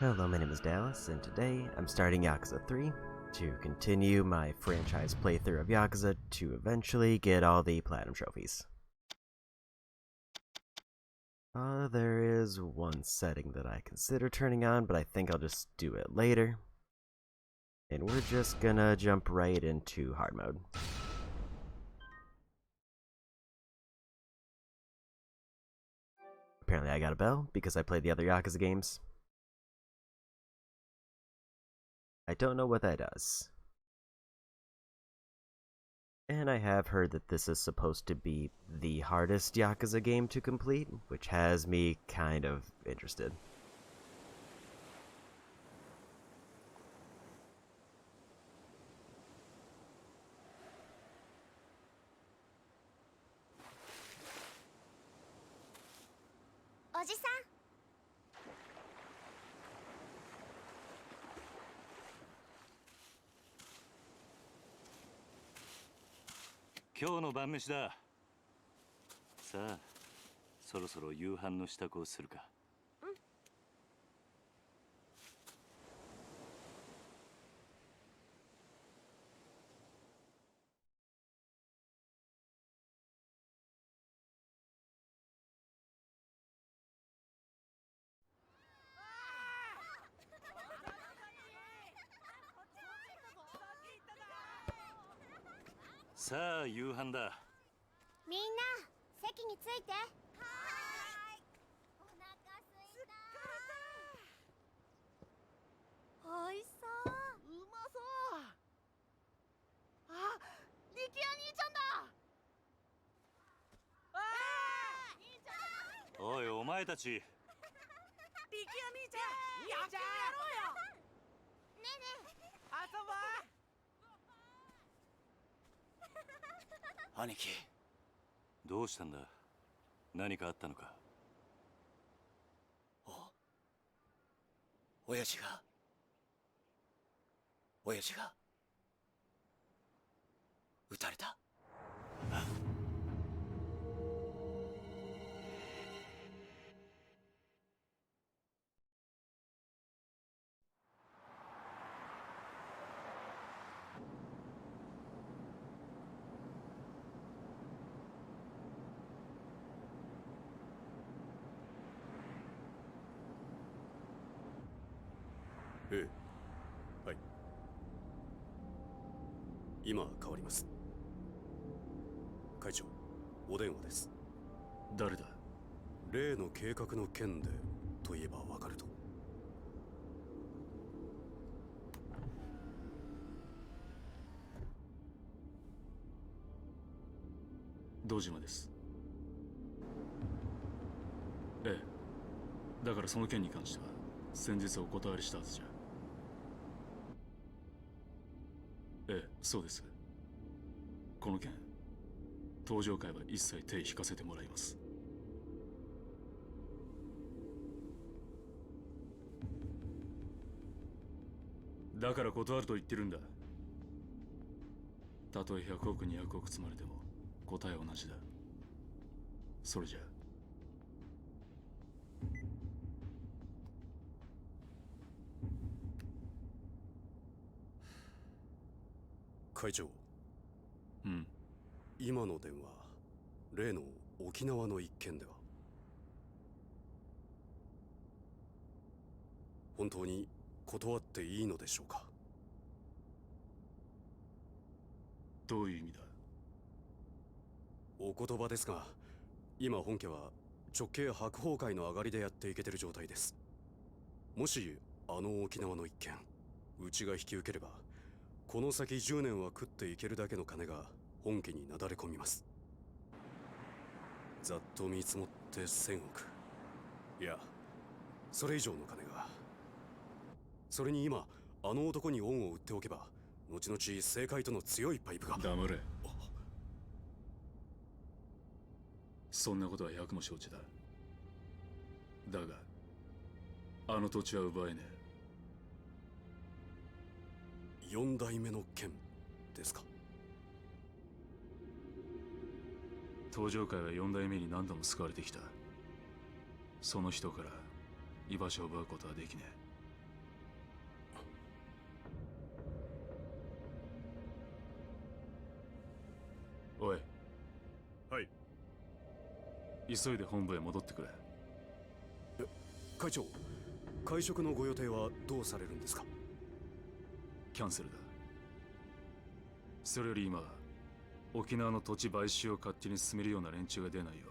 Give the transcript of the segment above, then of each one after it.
Hello, my name is Dallas, and today I'm starting Yakuza 3 to continue my franchise playthrough of Yakuza to eventually get all the platinum trophies. There is one setting that I consider turning on, but I think I'll just do it later. And we're just gonna jump right into hard mode. Apparently I got a bell because I played the other Yakuza games. I don't know what that does. And I have heard that this is supposed to be the hardest Yakuza game to complete, which has me kind of interested. Oji-san. 今日の晩飯だ。さあ、そろそろ夕飯の支度をするか。さあ、夕飯だ。みんな席について。はーい。お腹すいた。おいしそう。うまそう。あ、力也兄ちゃんだ。兄ちゃん。おい、お前たち。力也兄ちゃん。野球やろうよ。ねえねえ。遊ぼう。 兄貴、どうしたんだ。何かあったのか。親父が撃たれた。ええ、はい。今変わります。会長、お電話です。誰だ。例の計画の件でといえばわかると。堂島です。ええ、だからその件に関しては先日お断りしたはずじゃ。ええ、そうです。この件、登場会は一切手引かせてもらいます。だから断ると言ってるんだ。たとえ100億200億積まれても答えは同じだ。それじゃ会長。うん。今の電話、例の沖縄の一件では。本当に断っていいのでしょうか。どういう意味だ。お言葉ですが、今本家は直系白鵬会の上がりでやっていけてる状態です。もしあの沖縄の一件うちが引き受ければ、この先10年は食っていけるだけの金が本家になだれ込みます。ざっと見積もって1000億、いやそれ以上の金が。それに今あの男に恩を売っておけば、後々政界との強いパイプが。黙れ。そんなことは百も承知だ。だがあの土地は奪えねえ。4代目の剣ですか。登場会は4代目に何度も救われてきた。その人から居場所を奪うことはできねえ。おい、はい。急いで本部へ戻ってくれ。会長、会食のご予定はどうされるんですか？キャンセルだ。それより今、沖縄の土地買収を勝手に進めるような連中が出ないよ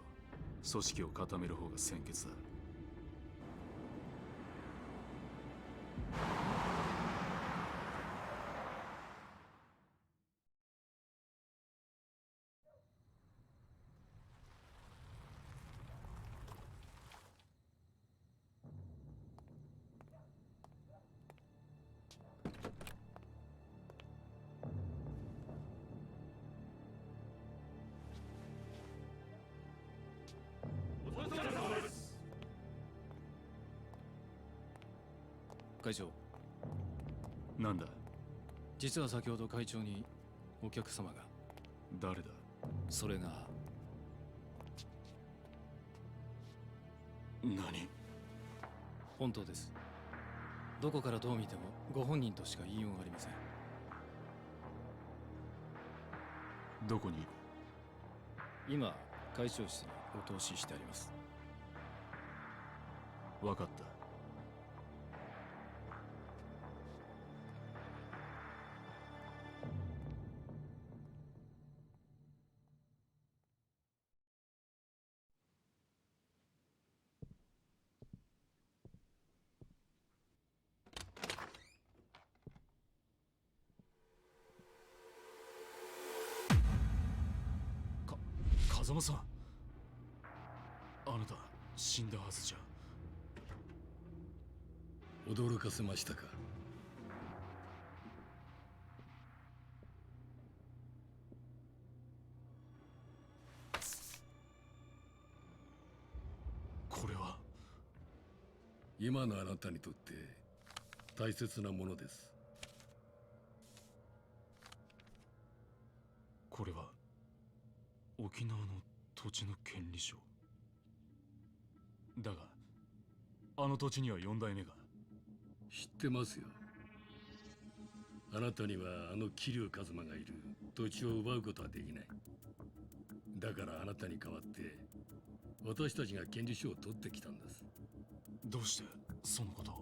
う組織を固める方が先決だ。会長、なんだ？実は先ほど会長にお客様が。誰だ？それが何？本当です。どこからどう見てもご本人としか言いようがありません。どこにいる？今、会長室にお通ししてあります。分かった。風間さん、あなた死んだはずじゃ。驚かせましたか。これは今のあなたにとって大切なものです。これは沖縄の土地の権利書だが、あの土地には4代目が。知ってますよ。あなたにはあの桐生一馬がいる土地を奪うことはできない。だからあなたに代わって私たちが権利書を取ってきたんです。どうしてそのことを？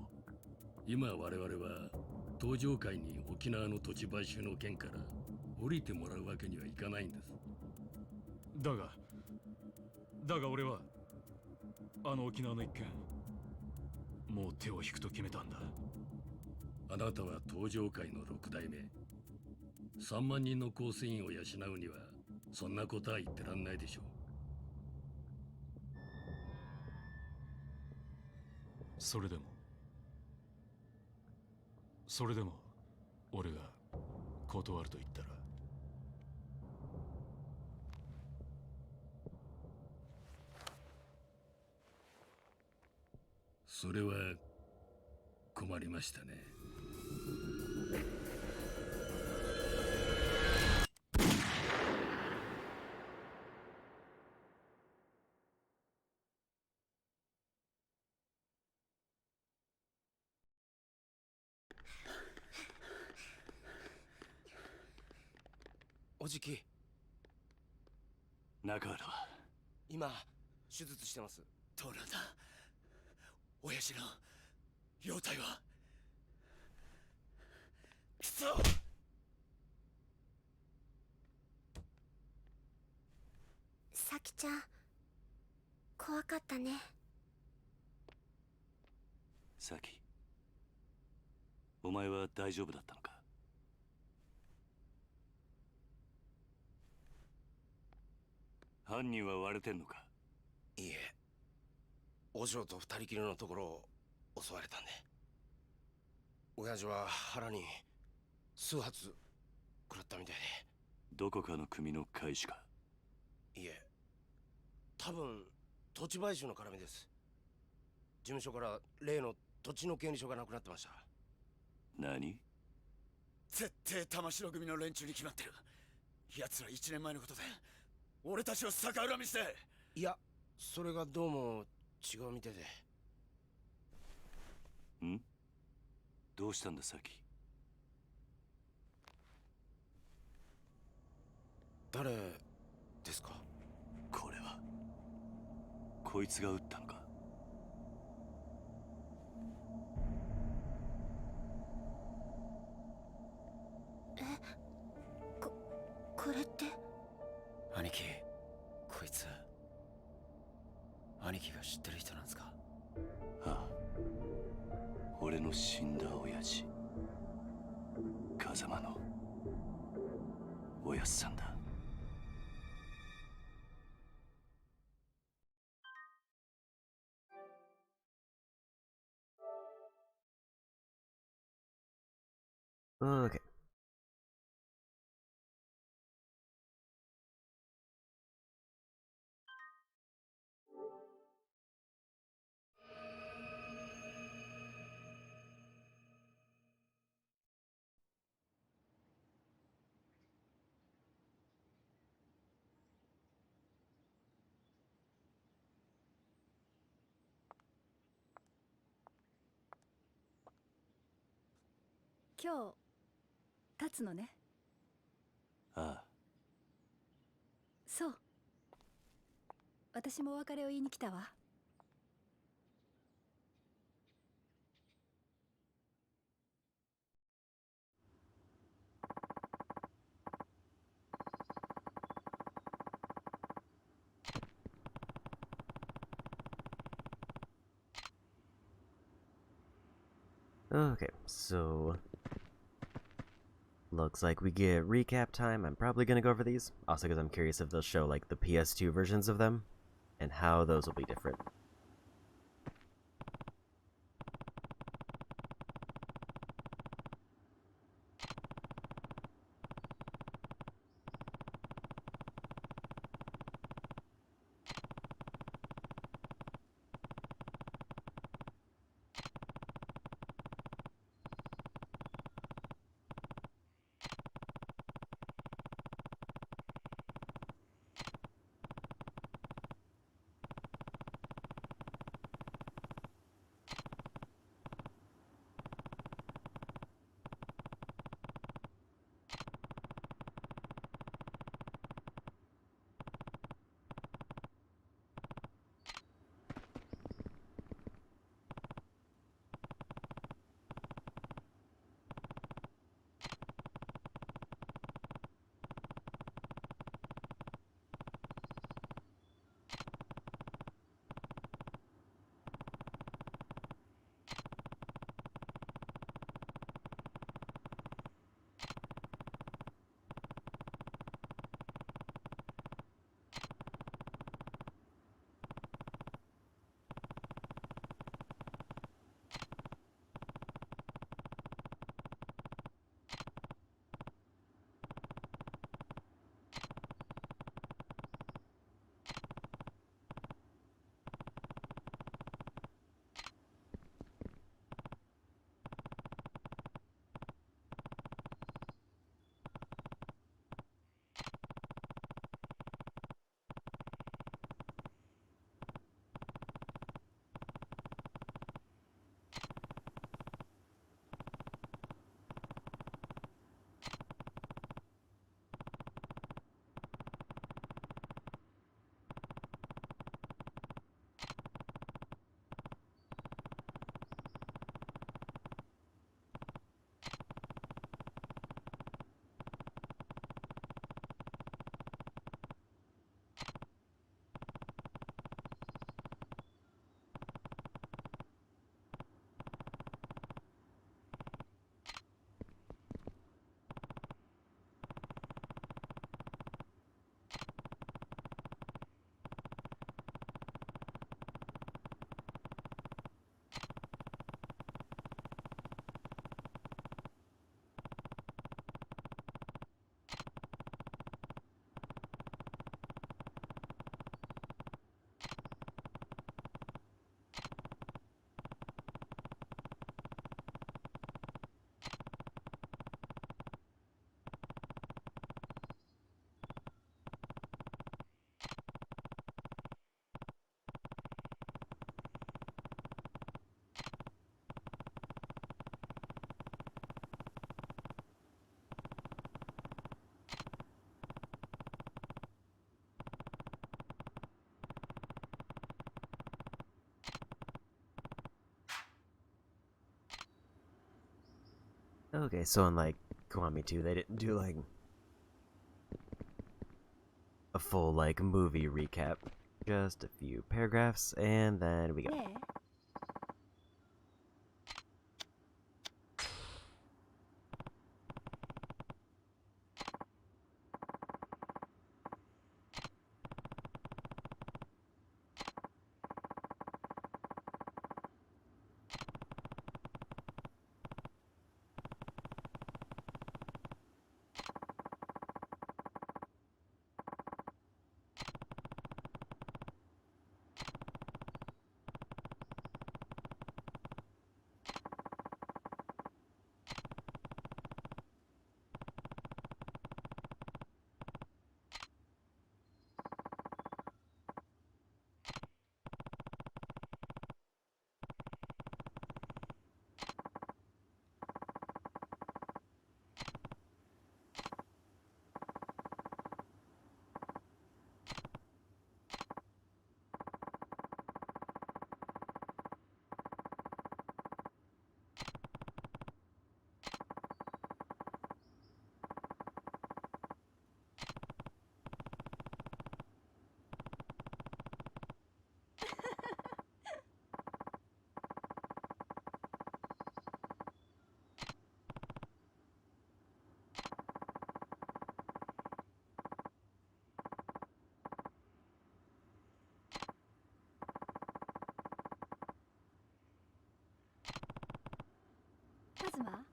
今我々は東上会に沖縄の土地買収の件から降りてもらうわけにはいかないんです。だが俺はあの沖縄の一件、もう手を引くと決めたんだ。あなたは東上会の6代目。3万人の構成員を養うにはそんなことは言ってらんないでしょう。それでも俺が断ると言ったら？それは困りましたね。おじき、中原は今手術してます。トラだ。親父の容体は。くそ。さきちゃん、怖かったね。サキ、お前は大丈夫だったのか？犯人は割れてんのか？いいえ、お嬢と二人きりのところを襲われたんで。親父は腹に数発食らったみたいどこかの組の会士か？で。いえ、多分土地買収の絡みです。事務所から例の土地の権利書がなくなってました。何？絶対玉城組の連中に決まってる。奴ら1年前のことで俺たちを逆恨みして。いや、それがどうも違うみたいで。ん？どうしたんだサキ？誰ですか？これはこいつが撃ったのか？これって。兄貴、こいつ兄貴が知ってる人なんですか？ああ、俺の死んだ親父、風間のおやっさんだ。Okay. .今日立つのね。ああ、そう。私もお別れを言いに来たわ。Okay, so looks like we get recap time. I'm probably gonna go over these, also because I'm curious if they'll show like the PS2 versions of them and how those will be different. Okay, so in like Kiwami 2, they didn't do like a full like movie recap. Just a few paragraphs, and then we go. ねえ カズマ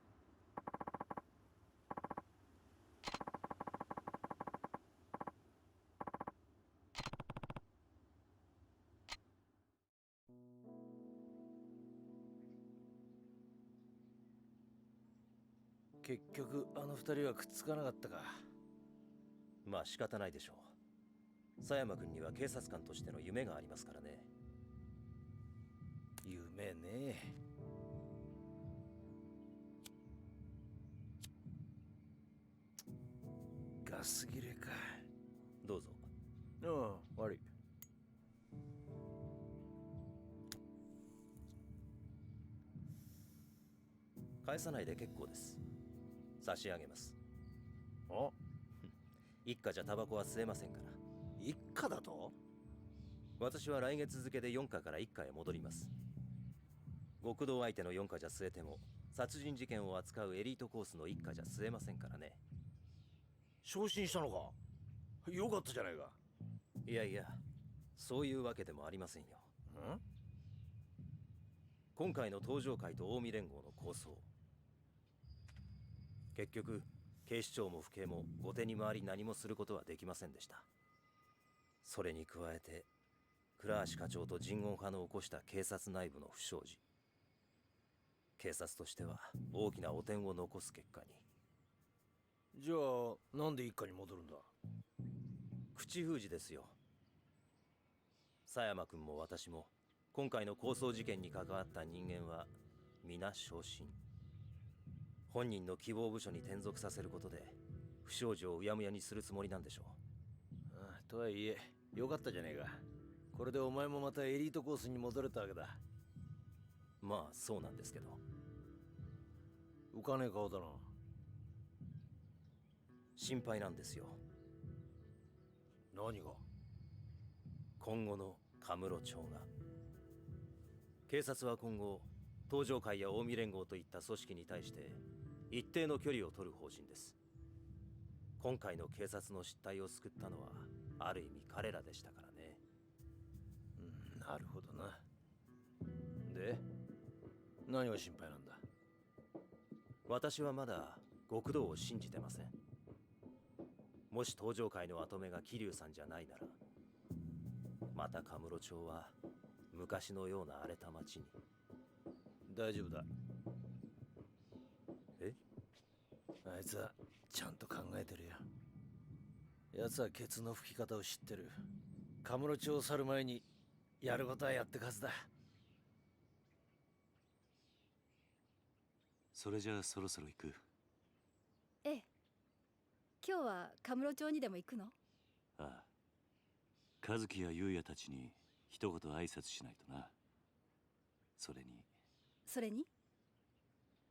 結局あの二人はくっつかなかったか。まあ仕方ないでしょう。佐山君には警察官としての夢がありますからね。夢ね。ガス切れか。どうぞ。ああ、悪い。返さないで結構です。差し上げます。あ、一家じゃタバコは吸えませんから。一家だと？私は来月付で4課から1課へ戻ります。極道相手の4課じゃ吸えても、殺人事件を扱うエリートコースの1課じゃ吸えませんからね。昇進したのか？よかったじゃないか。いやいや、そういうわけでもありませんよ。ん？今回の東上会と近江連合の抗争、結局警視庁も府警も後手に回り何もすることはできませんでした。それに加えて倉橋課長と人言派の起こした警察内部の不祥事、警察としては大きな汚点を残す結果に。じゃあなんで一家に戻るんだ？口封じですよ。佐山君も私も今回の抗争事件に関わった人間は皆昇進。本人の希望部署に転属させることで不祥事をうやむやにするつもりなんでしょう。ああ、とはいえよかったじゃねえか。これでお前もまたエリートコースに戻れたわけだ。まあそうなんですけど。浮かねえ顔だな。心配なんですよ。何が？今後のカムロ町が。警察は今後東上会や近江連合といった組織に対して一定の距離を取る方針です。今回の警察の失態を救ったのはある意味彼らでしたからね。なるほどな。で、何が心配なんだ？私はまだ極道を信じてません。もし東上会の跡目が桐生さんじゃないなら、またカムロ町は昔のような荒れた町に。大丈夫だ。え？あいつはちゃんと考えてるよ。奴はケツの吹き方を知ってる。カムロ町を去る前にやることはやってくはずだ。それじゃあそろそろ行く。ええ。今日はカムロ町にでも行くの？ああ、和樹や優也たちに一言挨拶しないとな。それにそれに？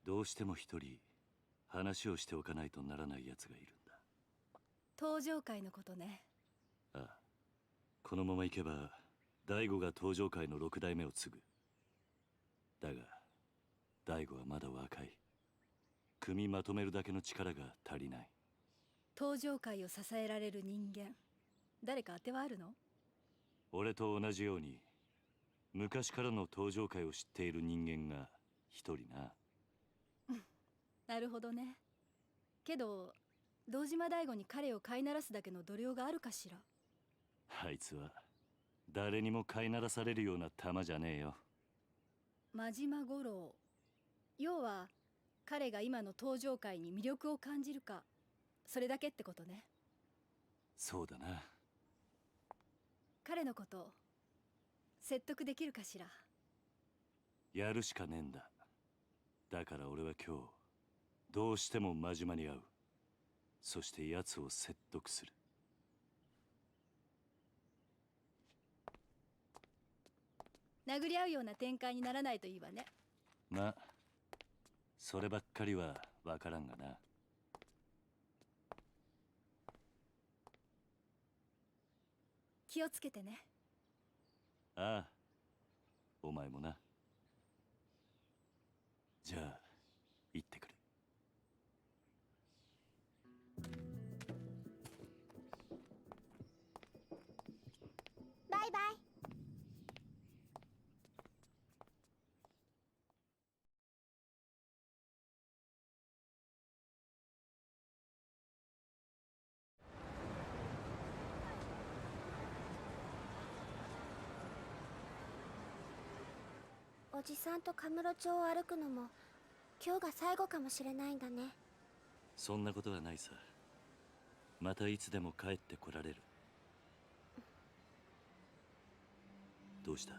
どうしても一人話をしておかないとならない奴がいるんだ。登場会のことね。ああ、このままいけば大悟が登場界の6代目を継ぐ。だが大悟はまだ若い。組まとめるだけの力が足りない。登場会を支えられる人間、誰か当てはあるの？俺と同じように昔からの登場界を知っている人間が一人な。なるほどね。けど堂島大吾に彼を飼いならすだけの度量があるかしら。あいつは誰にも飼いならされるような玉じゃねえよ。真島五郎、要は彼が今の登場界に魅力を感じるか、それだけってことね。そうだな。彼のこと説得できるかしら。やるしかねえんだ。だから俺は今日どうしても真島に会う。そして奴を説得する。殴り合うような展開にならないといいわね。まあそればっかりは分からんがな。気をつけてね。ああ、お前もな。じゃあ行ってくる。バイバイ。おじさんとカムロ町を歩くのも今日が最後かもしれないんだね。そんなことはないさ。またいつでも帰ってこられる。どうした？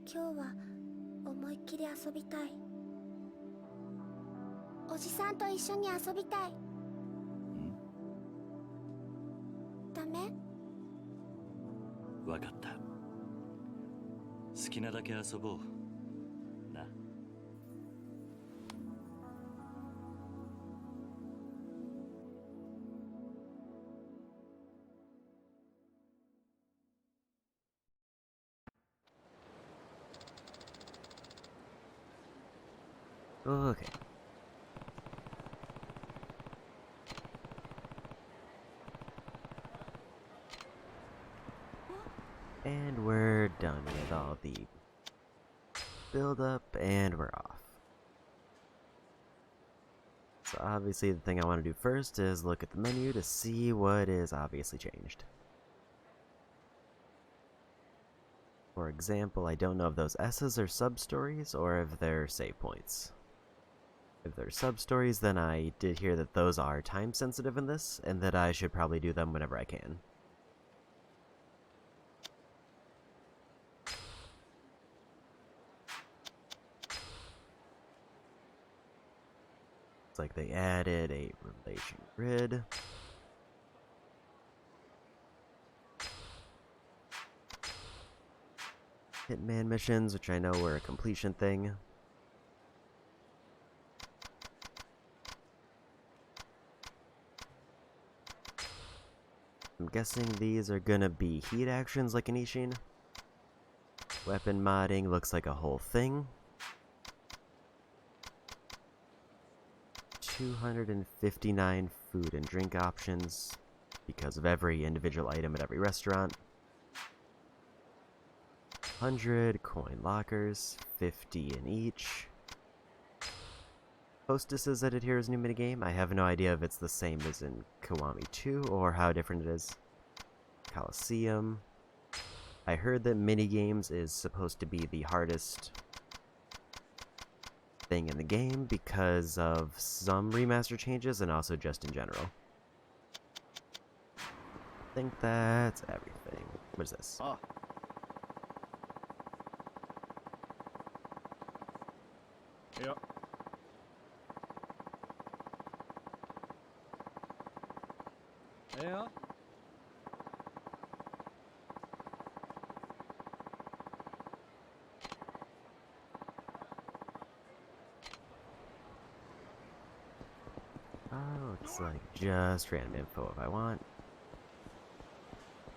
今日は思いっきり遊びたい。おじさんと一緒に遊びたい。ダメ？わかった。好きなだけ遊ぼうな。Okay. And we're done with all the build up and we're off. So obviously the thing I want to do first is look at the menu to see what is obviously changed. For example, I don't know if those S's are sub-stories or if they're save points. If they're sub-stories, then I did hear that those are time-sensitive in this, and that I should probably do them whenever I can. It's like they added a relation grid. Hitman missions, which I know were a completion thing. I'm guessing these are gonna be heat actions like in Ishin. Weapon modding looks like a whole thing. 259 food and drink options because of every individual item at every restaurant. 100 coin lockers, 50 in each. Hostesses added here as new minigame. I have no idea if it's the same as in Kiwami 2 or how different it is. Coliseum. I heard that minigames is supposed to be the hardest thing in the game because of some remaster changes and also just in general. I think that's everything. What is this? Ah. Yep. Ja. It's like just random info if I want.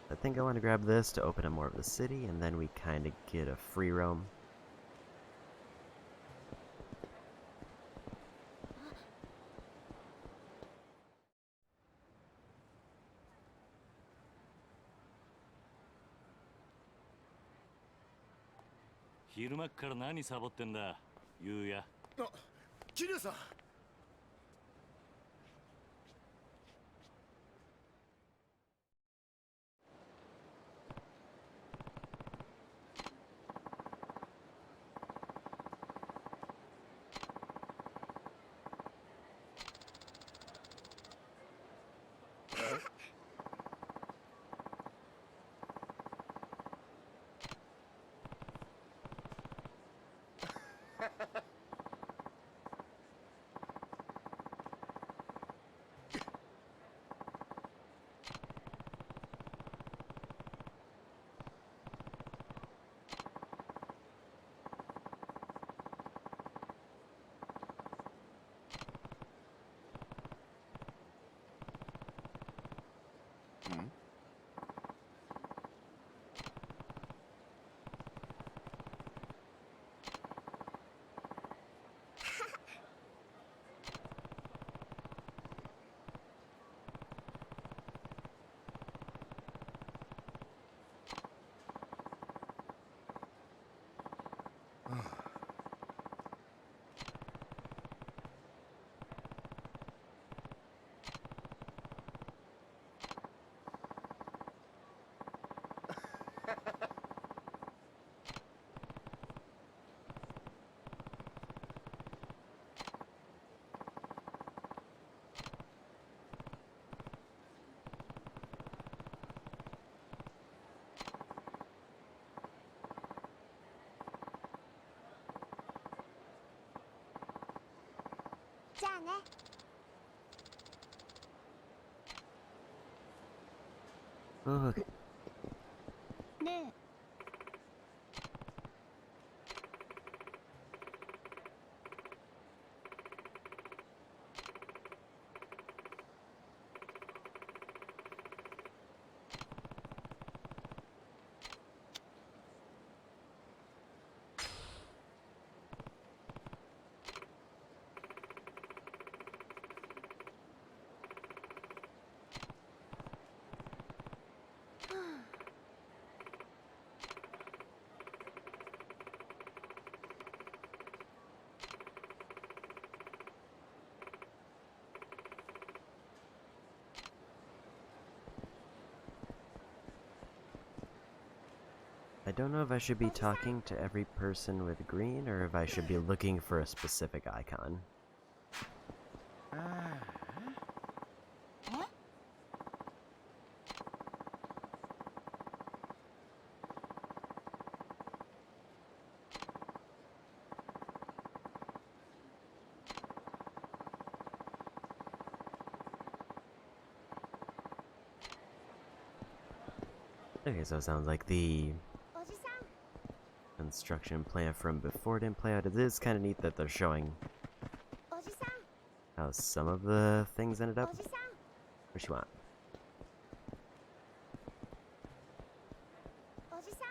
I think I want to grab this to open up more of the city, and then we kind of get a free roam.昼間っから何サボってんだ、ゆうや。あ、桐生さん。じゃあね。Ugh. ねえ。I don't know if I should be talking to every person with green or if I should be looking for a specific icon. Okay, so it sounds like the おじさん。 construction plan from before didn't play out. It is kind of neat that they're showing おじさん。 how some of the things ended お up. じさん。 What you want? おじさん。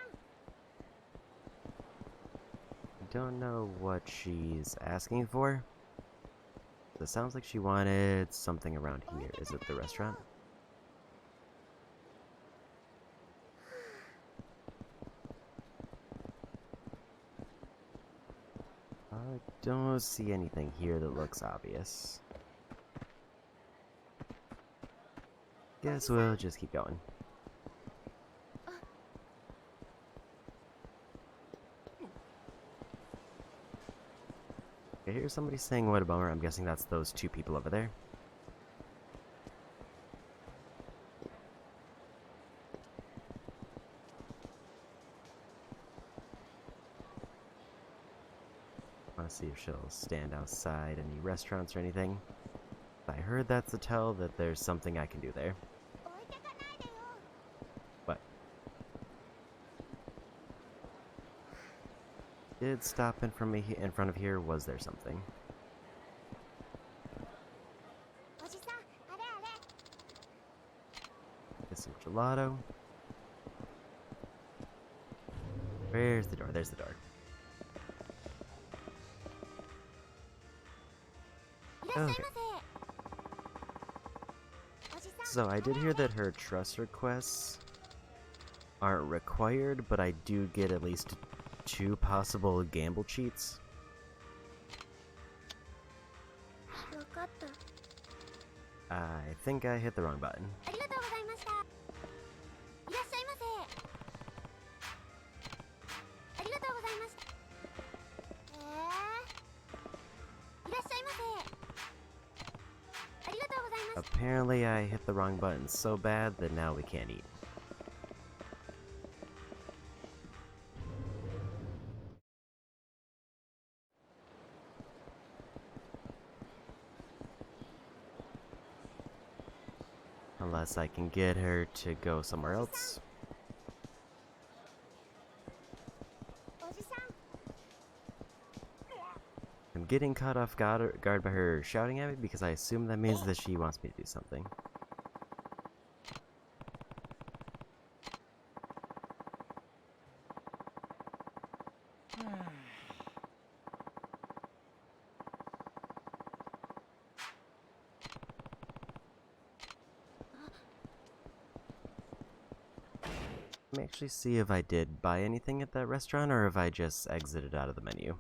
I don't know what she's asking for. It sounds like she wanted something around here. Is it the restaurant? I don't see anything here that looks obvious. Guess we'll just keep going. I hear somebody saying what a bummer. I'm guessing that's those two people over there. Want to see if she'll stand outside any restaurants or anything. I heard that's a tell that there's something I can do there. 置いてかないでよ。 What? Did stop in front of here? Was there something? おじさん、gelato. Where's the door? There's the door. Okay. So I did hear that her trust requests aren't required, but I do get at least 2 possible gamble cheats. わかった。 I think I hit the wrong button. ありがとうございました。いらっしゃいませ。ありがとうございました。いらっしゃいませ。ありがとうございました。 Apparently I hit the wrong button so bad that now we can't eat. Unless I can get her to go somewhere else. おじさん。 I'm getting caught off guard by her shouting at me because I assume that means that she wants me to do something. Let me actually see if I did buy anything at that restaurant or if I just exited out of the menu.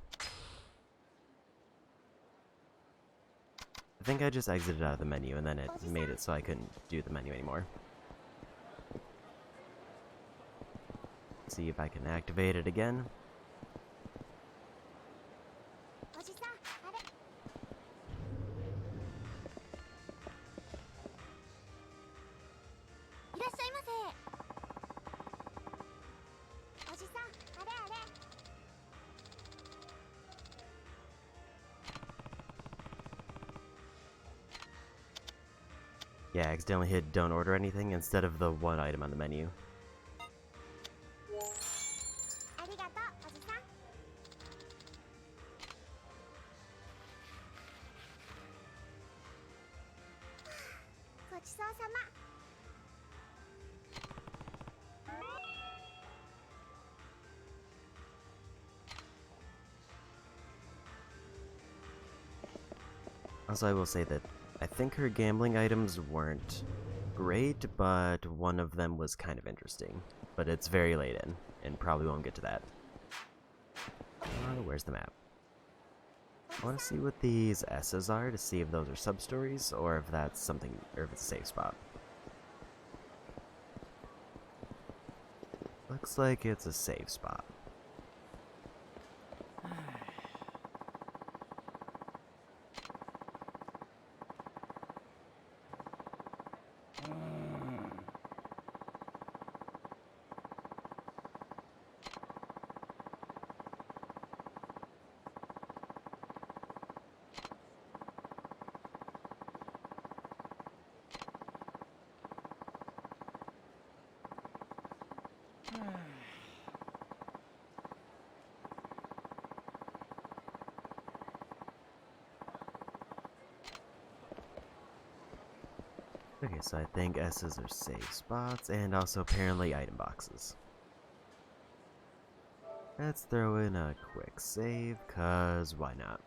I think I just exited out of the menu and then it made it so I couldn't do the menu anymore. See if I can activate it again. おじさん、あれ。いらっしゃいませ。おじさん、あれあれ。 Yeah, I accidentally hit don't order anything instead of the one item on the menu. ありがとう、おじさん。ごちそうさま。 Also, I will say that I think her gambling items weren't great, but one of them was kind of interesting. But it's very late in, and probably won't get to that. Where's the map? I want to see what these S's are to see if those are sub-stories, or if that's something, or if it's a safe spot. Looks like it's a safe spot. Okay, so I think S's are safe spots, and also apparently item boxes. Let's throw in a quick save, cause why not?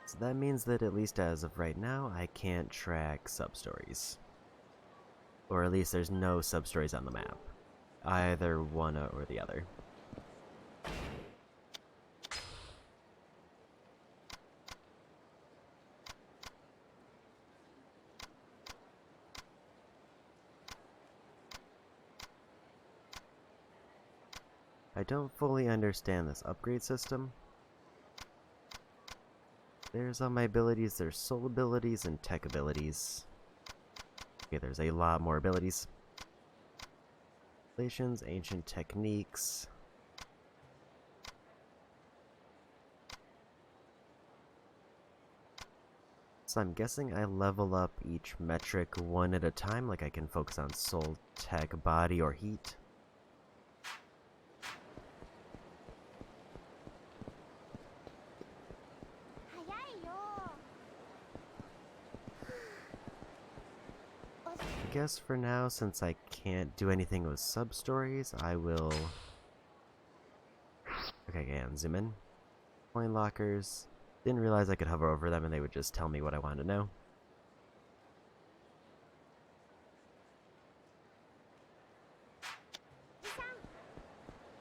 So that means that at least as of right now, I can't track sub-stories. Or at least there's no sub-stories on the map. Either one or the other. I don't fully understand this upgrade system. There's all my abilities, there's soul abilities and tech abilities. Okay, there's a lot more abilities. Relations, ancient techniques. So I'm guessing I level up each metric one at a time, like I can focus on soul, tech, body, or heat. guess for now, since I can't do anything with sub-stories, I will... Okay, and zoom in. Coin lockers. Didn't realize I could hover over them and they would just tell me what I wanted to know.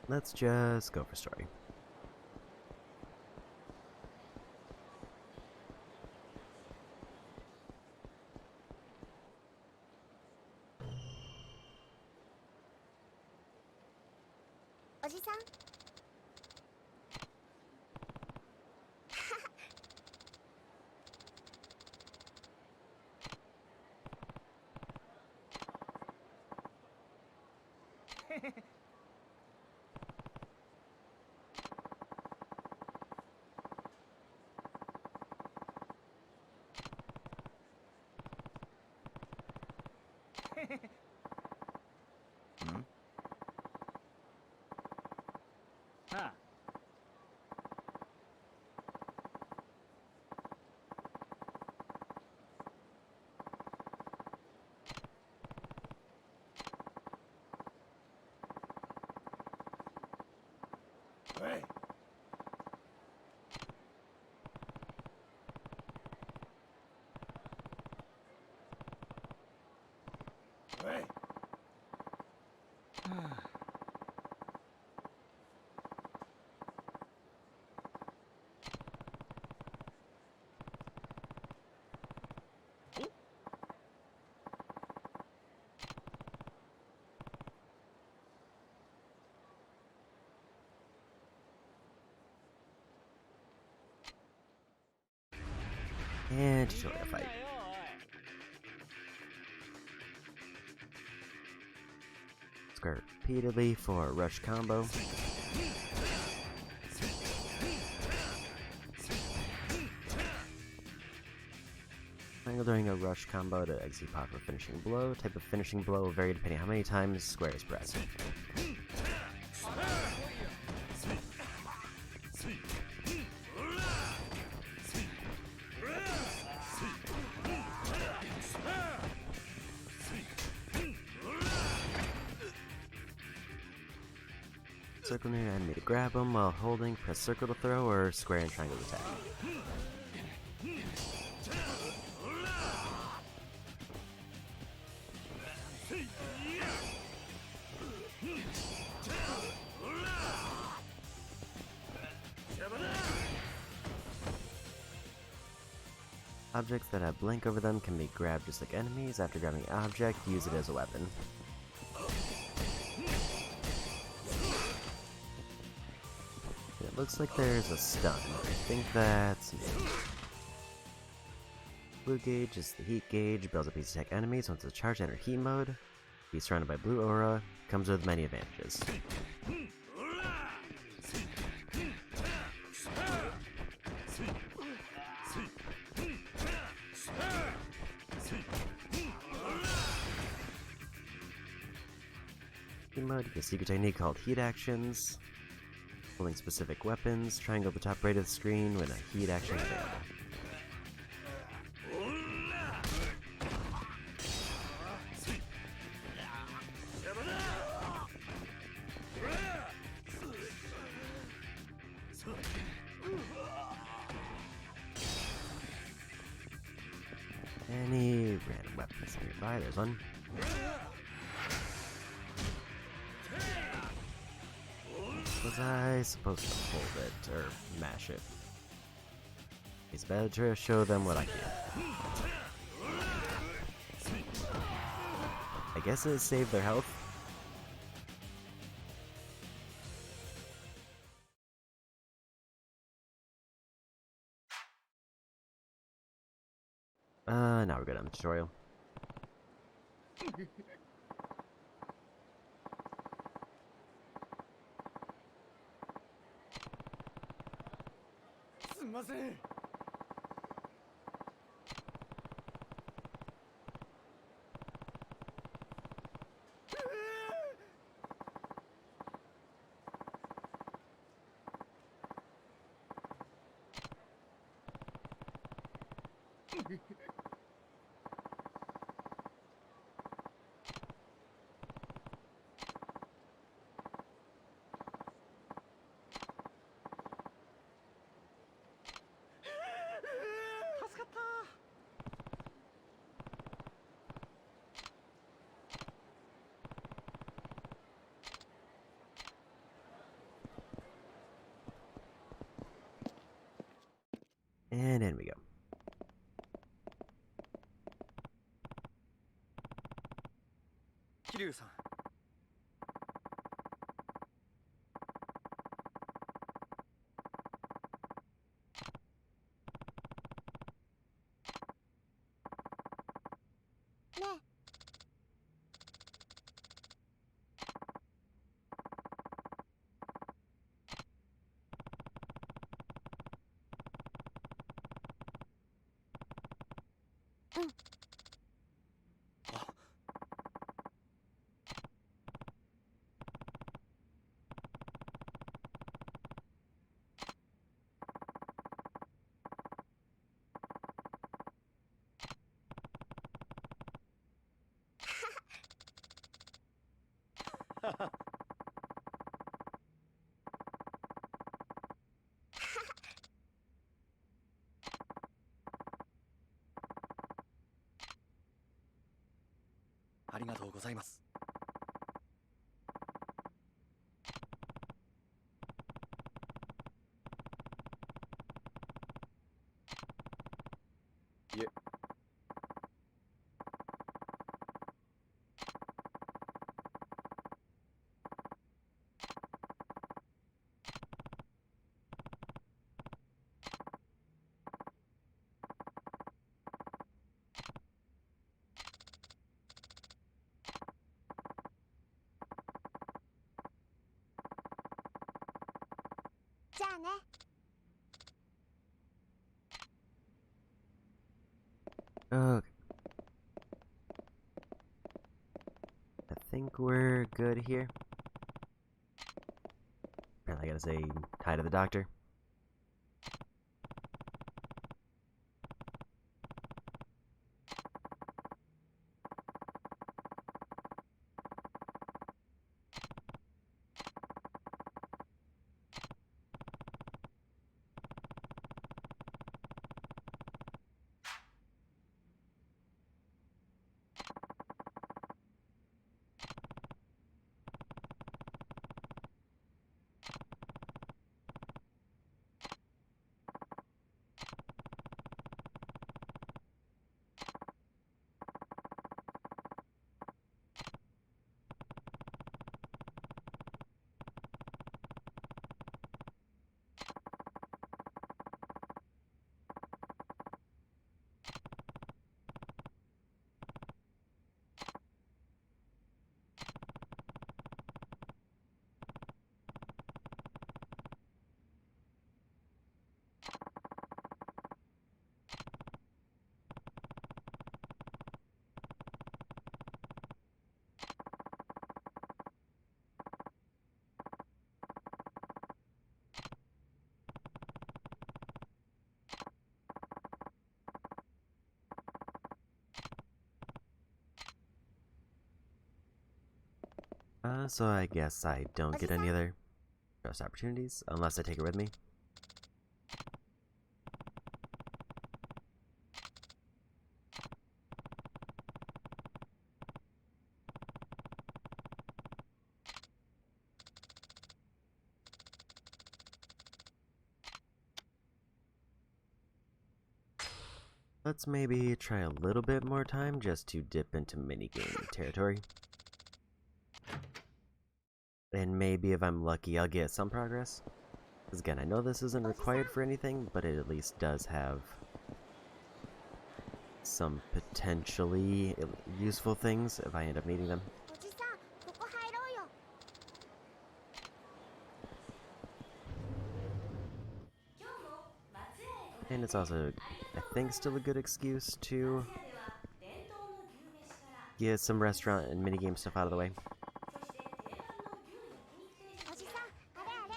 Let's just go for story. And tutorial fight. Square repeatedly for a rush combo. Triangle during a rush combo to execute pop for finishing blow. Type of finishing blow will vary depending on how many times square is pressed. Circle near enemy to grab them while holding, press circle to throw, or square and triangle to attack. Objects that have blank over them can be grabbed just like enemies. After grabbing an object, use it as a weapon. It looks like there's a stun. I think that's me. Blue gauge is the heat gauge, builds up each attack enemies once it's charged enter heat mode. Be surrounded by blue aura, comes with many advantages. Heat mode, you get a secret technique called heat actions. Holding specific weapons, triangle the top right of the screen when a heat action is available. Any random weapons nearby? There's one. Was I supposed to hold it, or mash it? It's better to show them what I can. I guess it saved their health. Now we're good on the tutorial. And in we go. Kiryu-san. Ne. ありがとうございます。いえ。じゃあね。Okay. I think we're good here. Apparently I gotta say hi to the doctor. So I guess I don't get any other ghost opportunities unless I take it with me. Let's maybe try a little bit more time just to dip into minigame territory. And maybe if I'm lucky, I'll get some progress. Because again, I know this isn't required for anything, but it at least does have some potentially useful things if I end up needing them. おじさん、ここ入ろうよ。 And it's also, I think, still a good excuse to get some restaurant and minigame stuff out of the way. おじさん、あれあれ。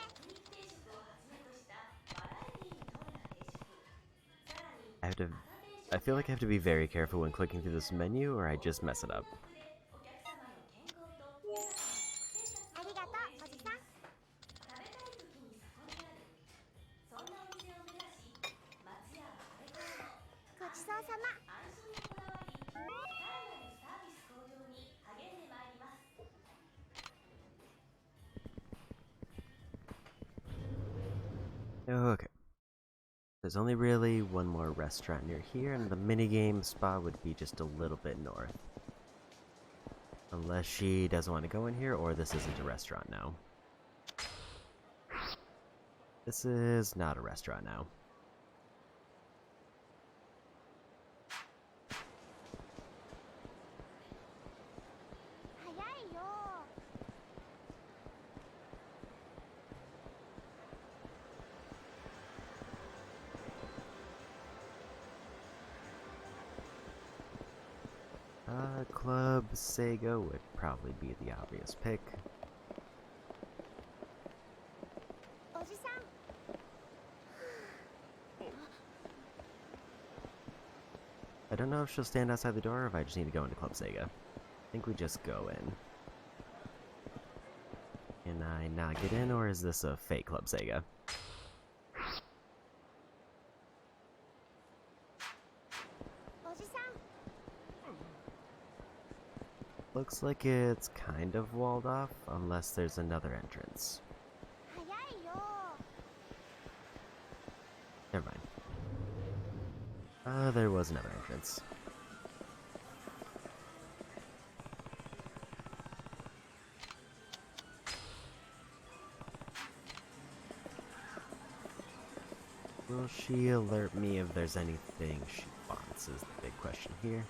I feel like I have to be very careful when clicking through this menu or I just mess it up. ありがとう、おじさん。ごちそうさま。 Okay. There's only really one more restaurant near here, and the minigame spot would be just a little bit north. Unless she doesn't want to go in here, or this isn't a restaurant now. This is not a restaurant now. Club Sega would probably be the obvious pick. I don't know if she'll stand outside the door or if I just need to go into Club Sega. I think we just go in. Can I not get in, or is this a fake Club Sega? Looks like it's kind of walled off, unless there's another entrance. Never mind. There was another entrance. Will she alert me if there's anything she wants, is the big question here.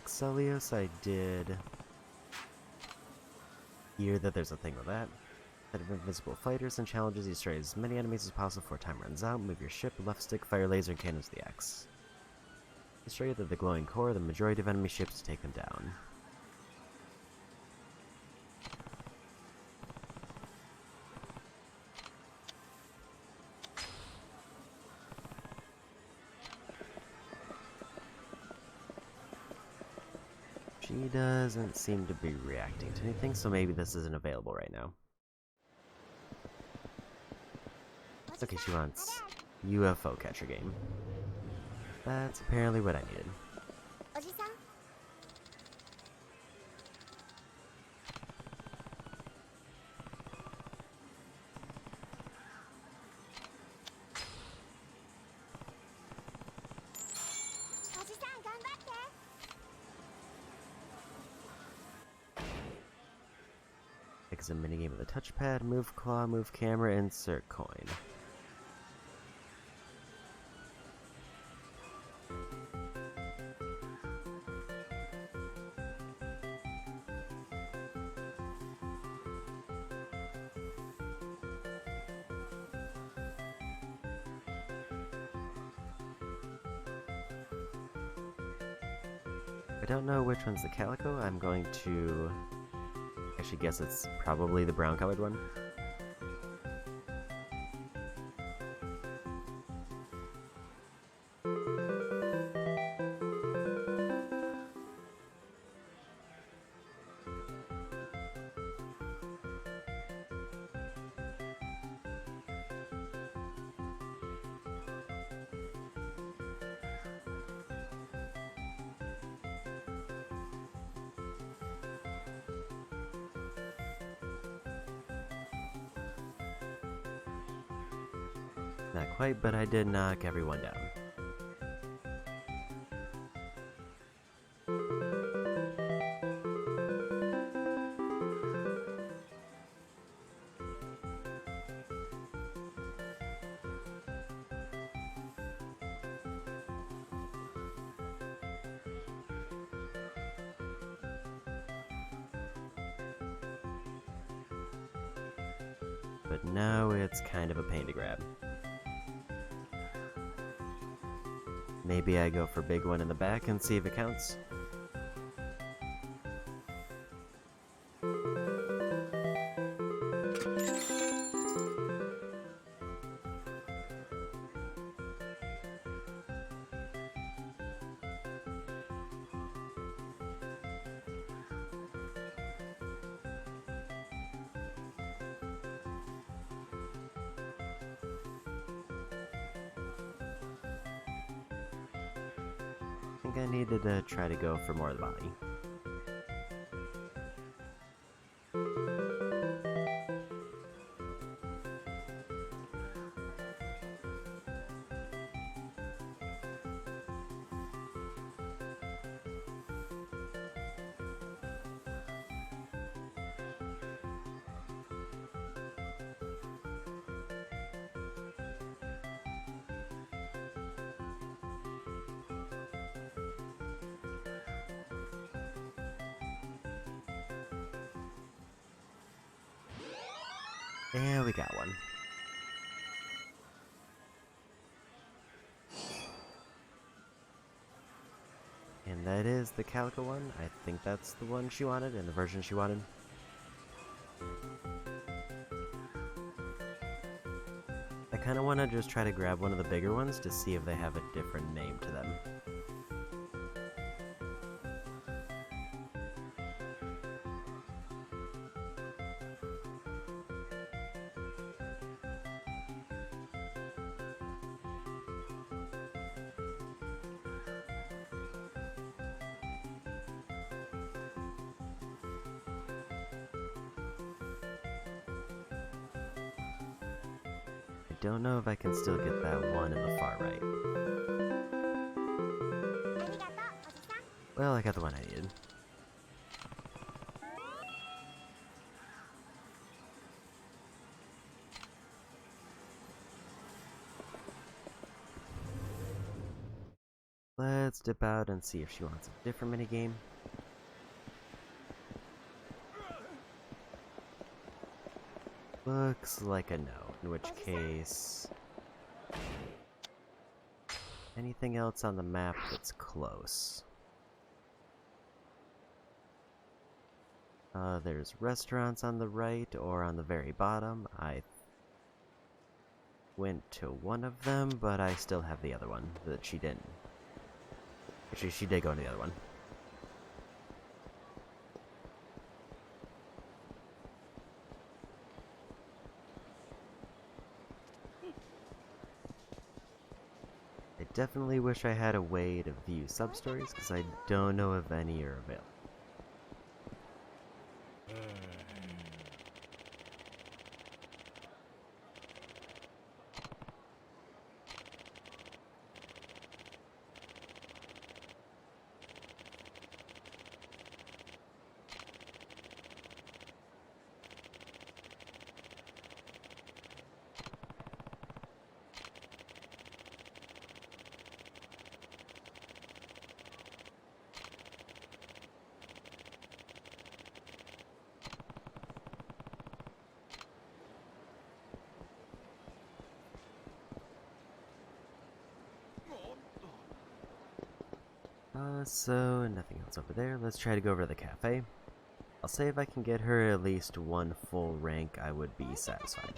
Celios, I did hear that there's a thing with that. Set of invisible fighters and challenges, you destroy as many enemies as possible before time runs out. Move your ship, left stick, fire laser, and cannons the X. Destroy either the glowing core or the majority of enemy ships to take them down. She doesn't seem to be reacting to anything, so maybe this isn't available right now. Okay, she wants UFO catcher game. That's apparently what I needed. It's a minigame with a touchpad, move claw, move camera, insert coin. I don't know which one's the calico. I'm going to actually guess it's probably the brown colored one. Not quite, but I did knock everyone down. But now it's kind of a pain to grab. Maybe I go for big one in the back and see if it counts. think I needed to try to go for more of the body. And we got one. And that is the Calico one. I think that's the one she wanted and the version she wanted. I kind of want to just try to grab one of the bigger ones to see if they have a different name to them. I don't know if I can still get that one in the far right. Well, I got the one I needed. Let's dip out and see if she wants a different minigame. Looks like a no, in which case... anything else on the map that's close? There's restaurants on the right or on the very bottom. I went to one of them, but I still have the other one that she didn't. Actually, she did go to the other one. I definitely wish I had a way to view sub-stories, because I don't know if any are available. So nothing else over there. Let's try to go over to the cafe. I'll say if I can get her at least one full rank, I would be satisfied.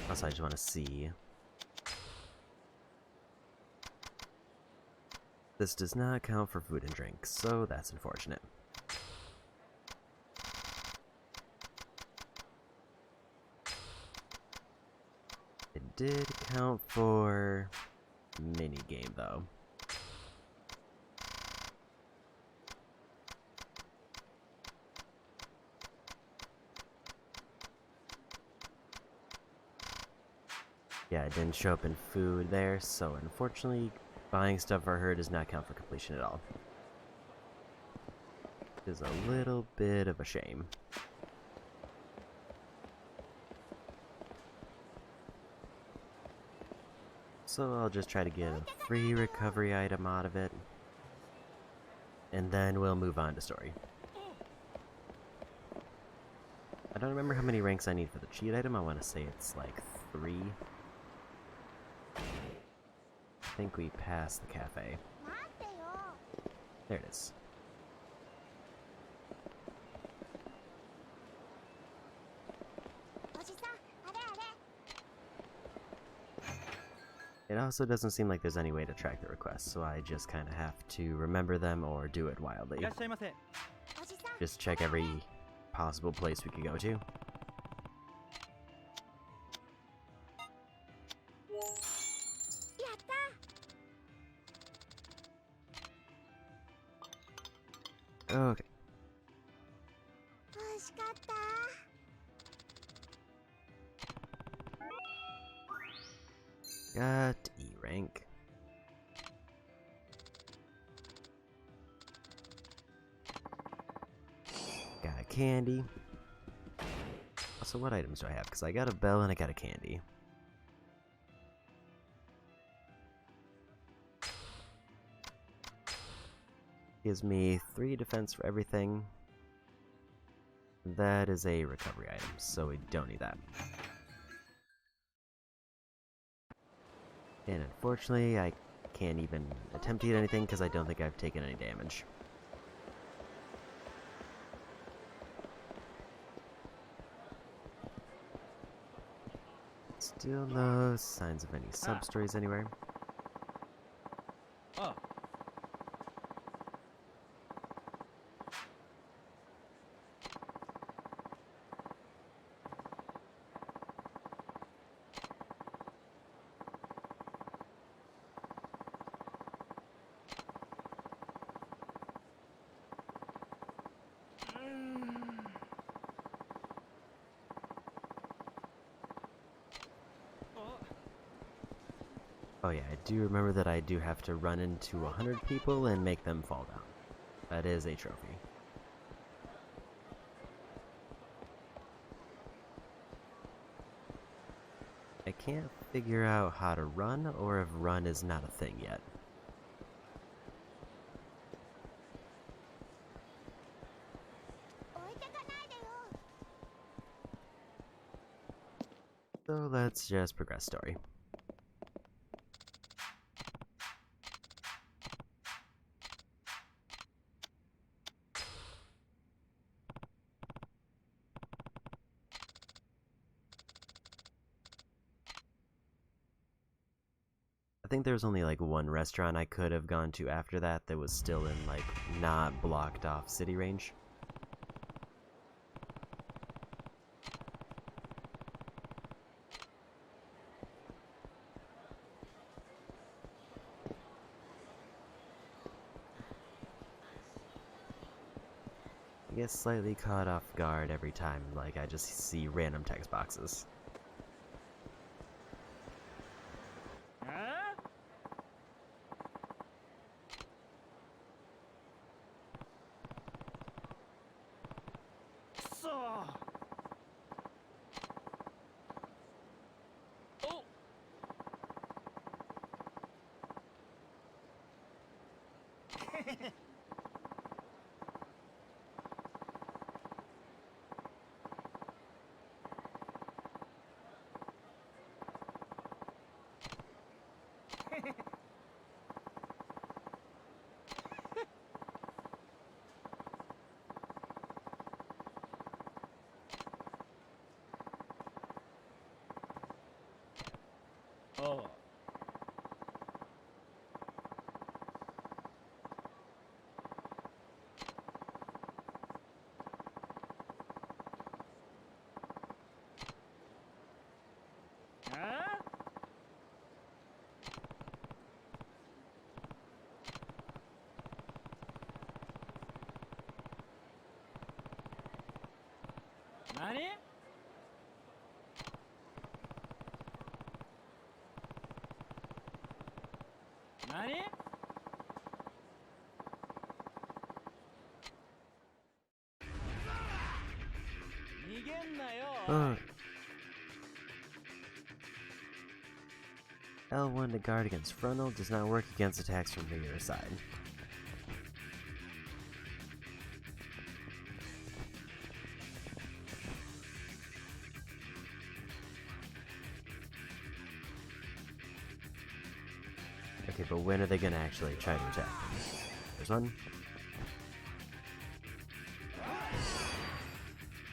Also, I just want to see. This does not count for food and drinks, so that's unfortunate. It did count for mini game though. Yeah, it didn't show up in food there, so unfortunately buying stuff for her does not count for completion at all. It is a little bit of a shame. So I'll just try to get a free recovery item out of it. And then we'll move on to story. I don't remember how many ranks I need for the cheat item. I want to say it's like 3. I think we passed the cafe. There it is. It also doesn't seem like there's any way to track the requests, so I just kind of have to remember them or do it wildly. Just check every possible place we could go to. Okay. 惜しかった。 Got E rank. Got a candy. Also, what items do I have? Because I got a bell and I got a candy. Gives me 3 defense for everything. That is a recovery item, so we don't need that. And unfortunately, I can't even attempt to get anything because I don't think I've taken any damage. Still no signs of any sub-stories anywhere. Oh. Oh yeah, I do remember that I do have to run into 100 people and make them fall down. That is a trophy. I can't figure out how to run or if run is not a thing yet. So let's just progress story. I think there was only like one restaurant I could have gone to after that that was still in like not blocked off city range. I get slightly caught off guard every time like I just see random text boxes. Oh. Nani? Nani? L1 to guard against frontal does not work against attacks from the other side. Okay, but when are they gonna actually try to attack? There's one.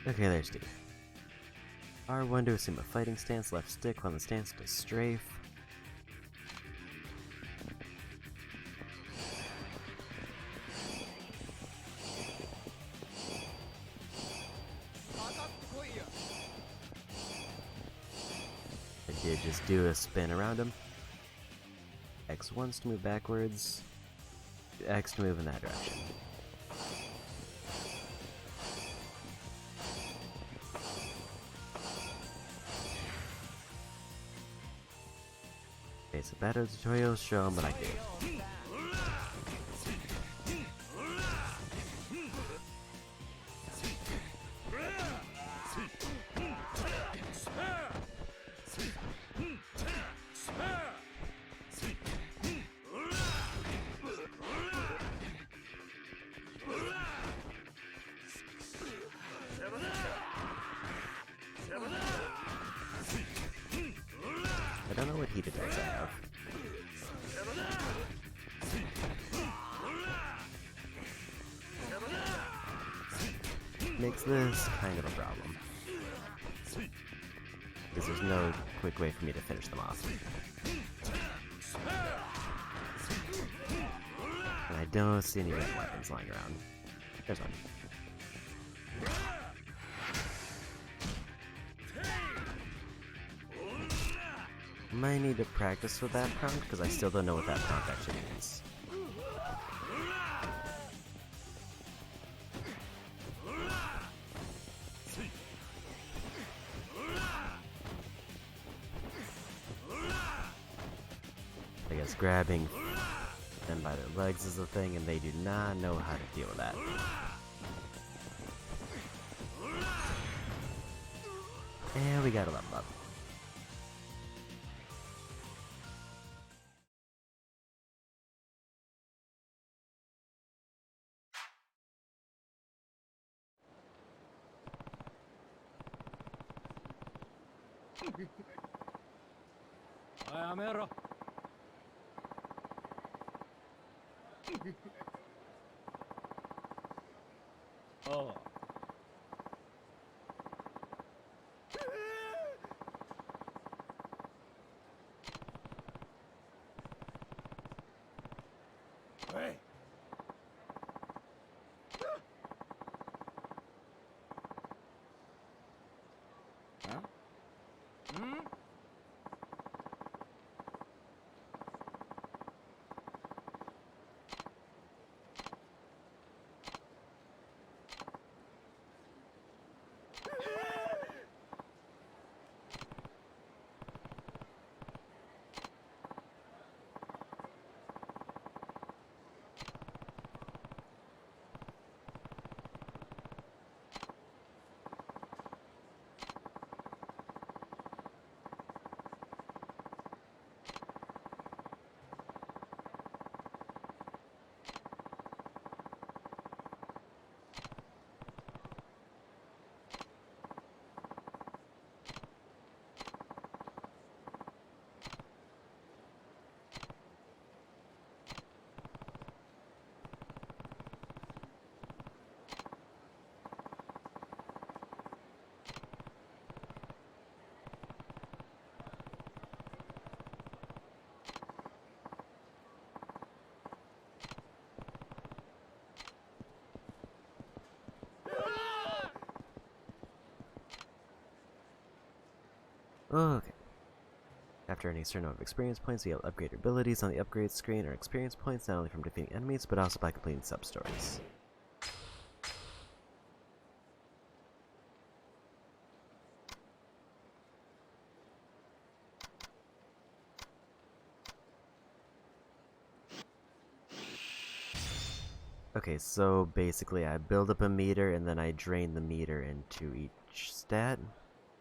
Okay, there's two. R1 to assume a fighting stance, left stick on the stance to strafe. I did just do a spin around him. X1's to move backwards, X to move in that direction. Basic battle tutorials, show them what I do. I don't know what heat attacks I have. Makes this kind of a problem. Because there's no quick way for me to finish them off. And I don't see any red weapons lying around. There's one. Might need to practice with that prompt, because I still don't know what that prompt actually means. I guess grabbing them by their legs is the thing, and they do not know how to deal with that. And we got a level up. Oh. Hey. Huh? Hmm? Okay. After earning a certain number of experience points, we will upgrade your abilities on the upgrade screen or experience points not only from defeating enemies, but also by completing sub-stories. Okay, so basically I build up a meter and then I drain the meter into each stat,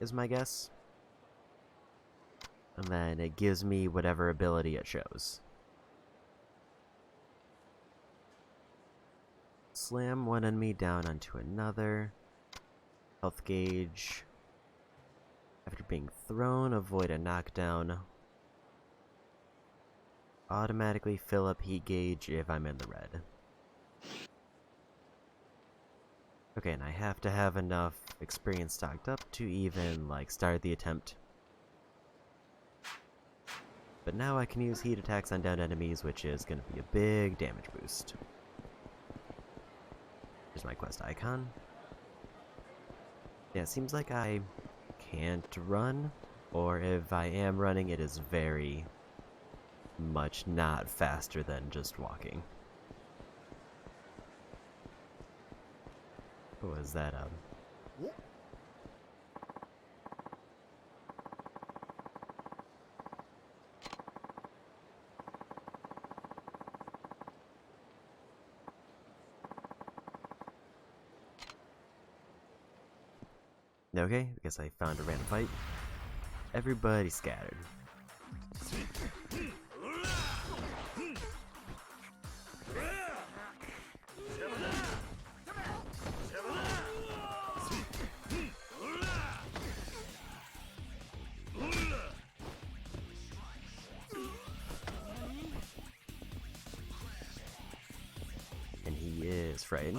is my guess. And then it gives me whatever ability it shows. Slam one enemy down onto another. Health gauge. After being thrown, avoid a knockdown. Automatically fill up heat gauge if I'm in the red. Okay, and I have to have enough experience stocked up to even, like, start the attempt. But now I can use heat attacks on downed enemies, which is going to be a big damage boost. Here's my quest icon. Yeah, it seems like I can't run, or if I am running, it is very much not faster than just walking. What was that, Okay, I guess I found a random fight. Everybody scattered. And he is frightened.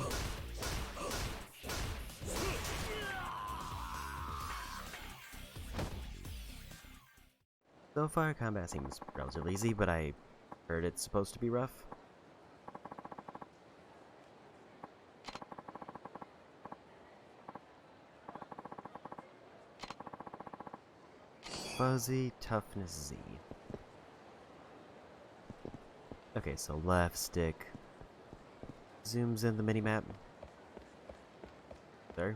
So far, combat seems relatively easy, but I heard it's supposed to be rough. Fuzzy Toughness Z. Okay, so left stick zooms in the minimap. There.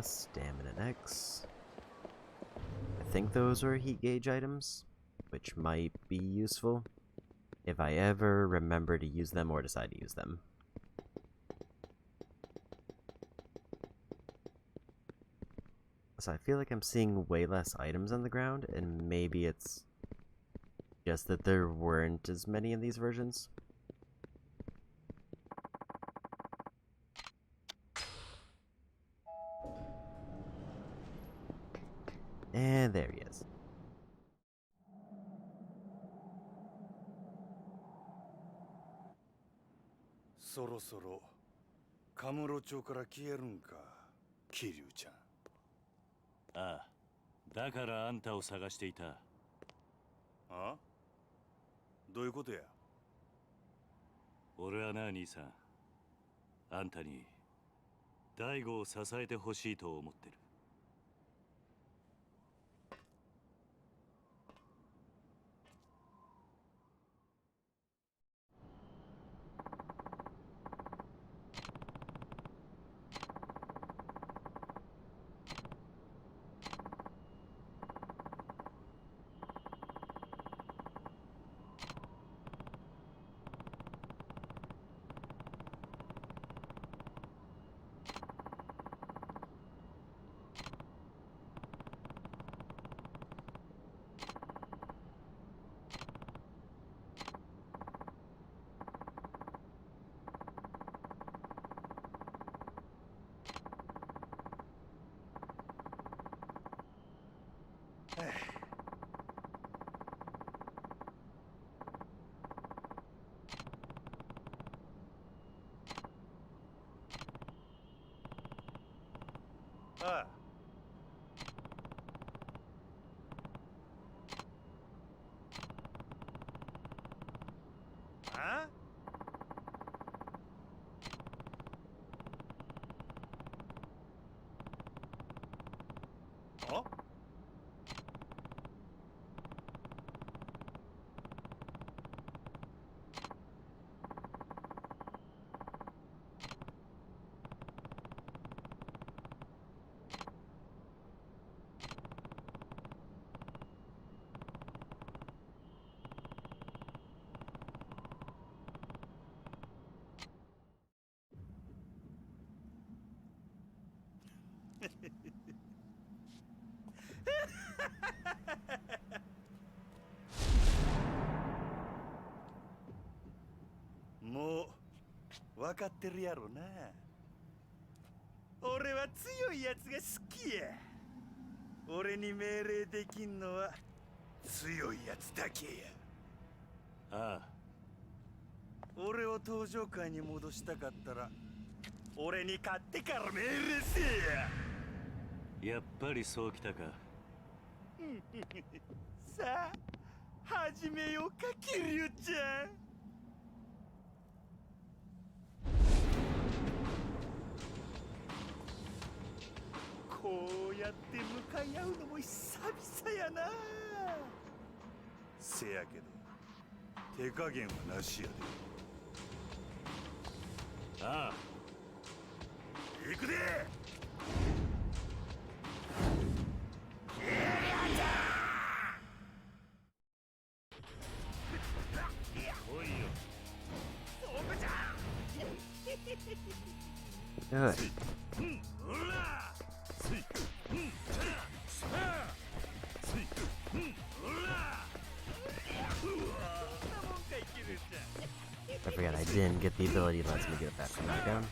Stamina X. I think those were heat gauge items, which might be useful if I ever remember to use them or decide to use them. So I feel like I'm seeing way less items on the ground, and maybe it's just that there weren't as many in these versions. And there he is.そろそろカムロ町から消えるんか、桐生ちゃん。ああ、だからあんたを探していた。あ？どういうことや？俺はな、兄さん。あんたに大悟を支えてほしいと思ってる。ああ。あ？あ？分かってるやろな。俺は強いやつが好きや。俺に命令できんのは強いやつだけや。ああ、俺を登場界に戻したかったら俺に勝ってから命令せえや。やっぱりそうきたか。さあ始めようか、桐生ちゃん。こうやって向かい合うのも久々やな。せやけど手加減はなしやで。ああ、行くで。来いよ。そこじゃ。Good. ほら。I forgot I didn't get the ability that lets me get it back from knockdown.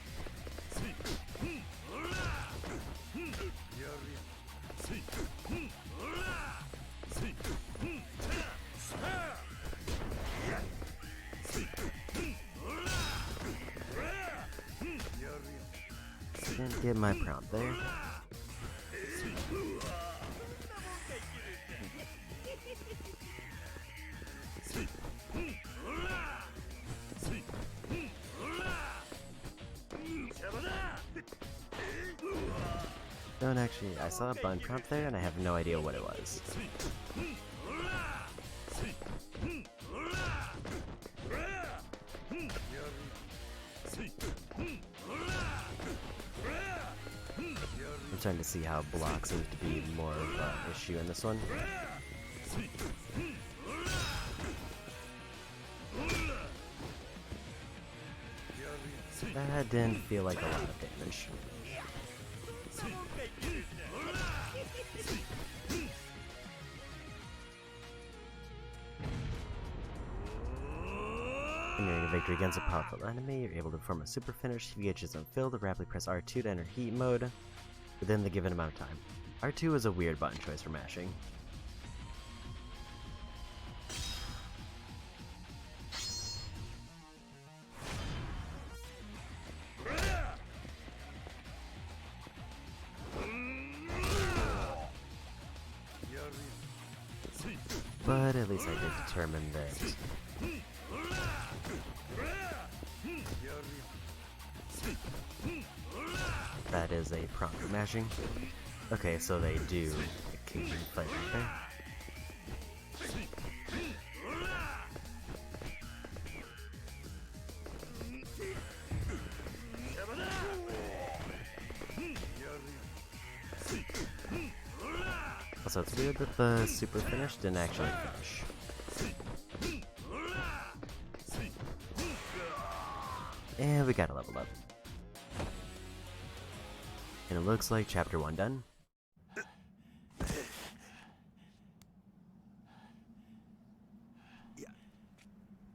Didn't get my prompt there. Don't actually, I saw a button prompt there and I have no idea what it was. I'm starting to see how block seems to be more of an issue in this one. That didn't feel like a lot of damage. When you're in a victory against a powerful enemy, you're able to perform a super finish. If you get yourself filled, rapidly press R2 to enter heat mode within the given amount of time. R2 is a weird button choice for mashing. But at least I did determine that that is a prompt for mashing. Okay, so they do occasionally fight right there. Also, it's weird that the super finish didn't actually finish. And we got a level up. And it looks like chapter 1 done.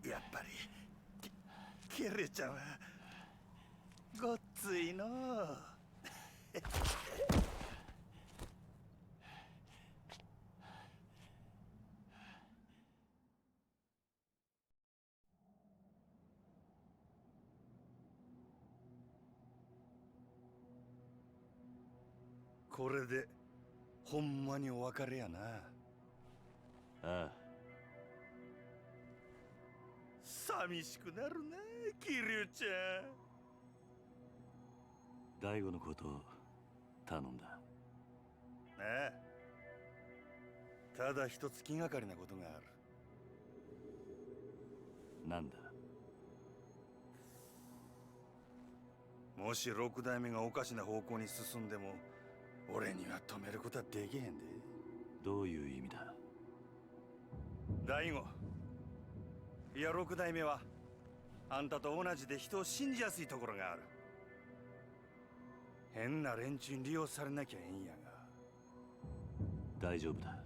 やっぱりキルちゃんはごっついのう。これでほんまにお別れやな。ああ、寂しくなるな、キリュウちゃん。大悟のことを頼んだ。ああ、ただ一つ気がかりなことがある。なんだ。もし六代目がおかしな方向に進んでも俺には止めることはできへんで。どういう意味だ。大悟、いや六代目はあんたと同じで人を信じやすいところがある。変な連中に利用されなきゃええんやが。大丈夫だ。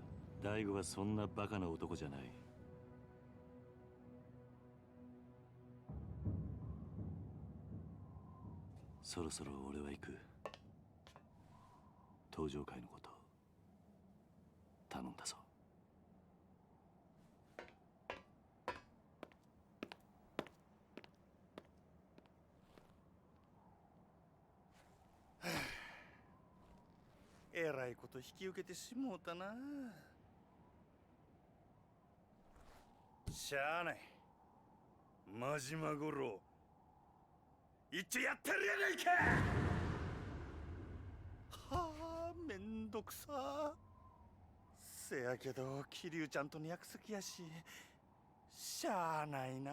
大悟はそんなバカな男じゃない。そろそろ俺は行く。登場会のこと頼んだぞ。えらいこと引き受けてしもうたな。しゃあない。真島五郎、一応やってるやないか。はあ、めんどくさ。せやけど桐生ちゃんとの約束やし、しゃあないな。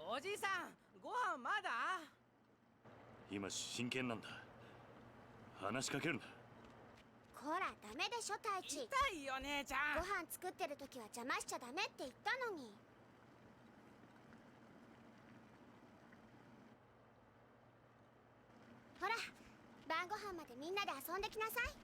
おじいさん、ご飯まだ？今真剣なんだ。話しかけるな。こらダメでしょ太一。痛いよ姉ちゃん。ご飯作ってる時は邪魔しちゃダメって言ったのに。ほら晩ご飯までみんなで遊んできなさい。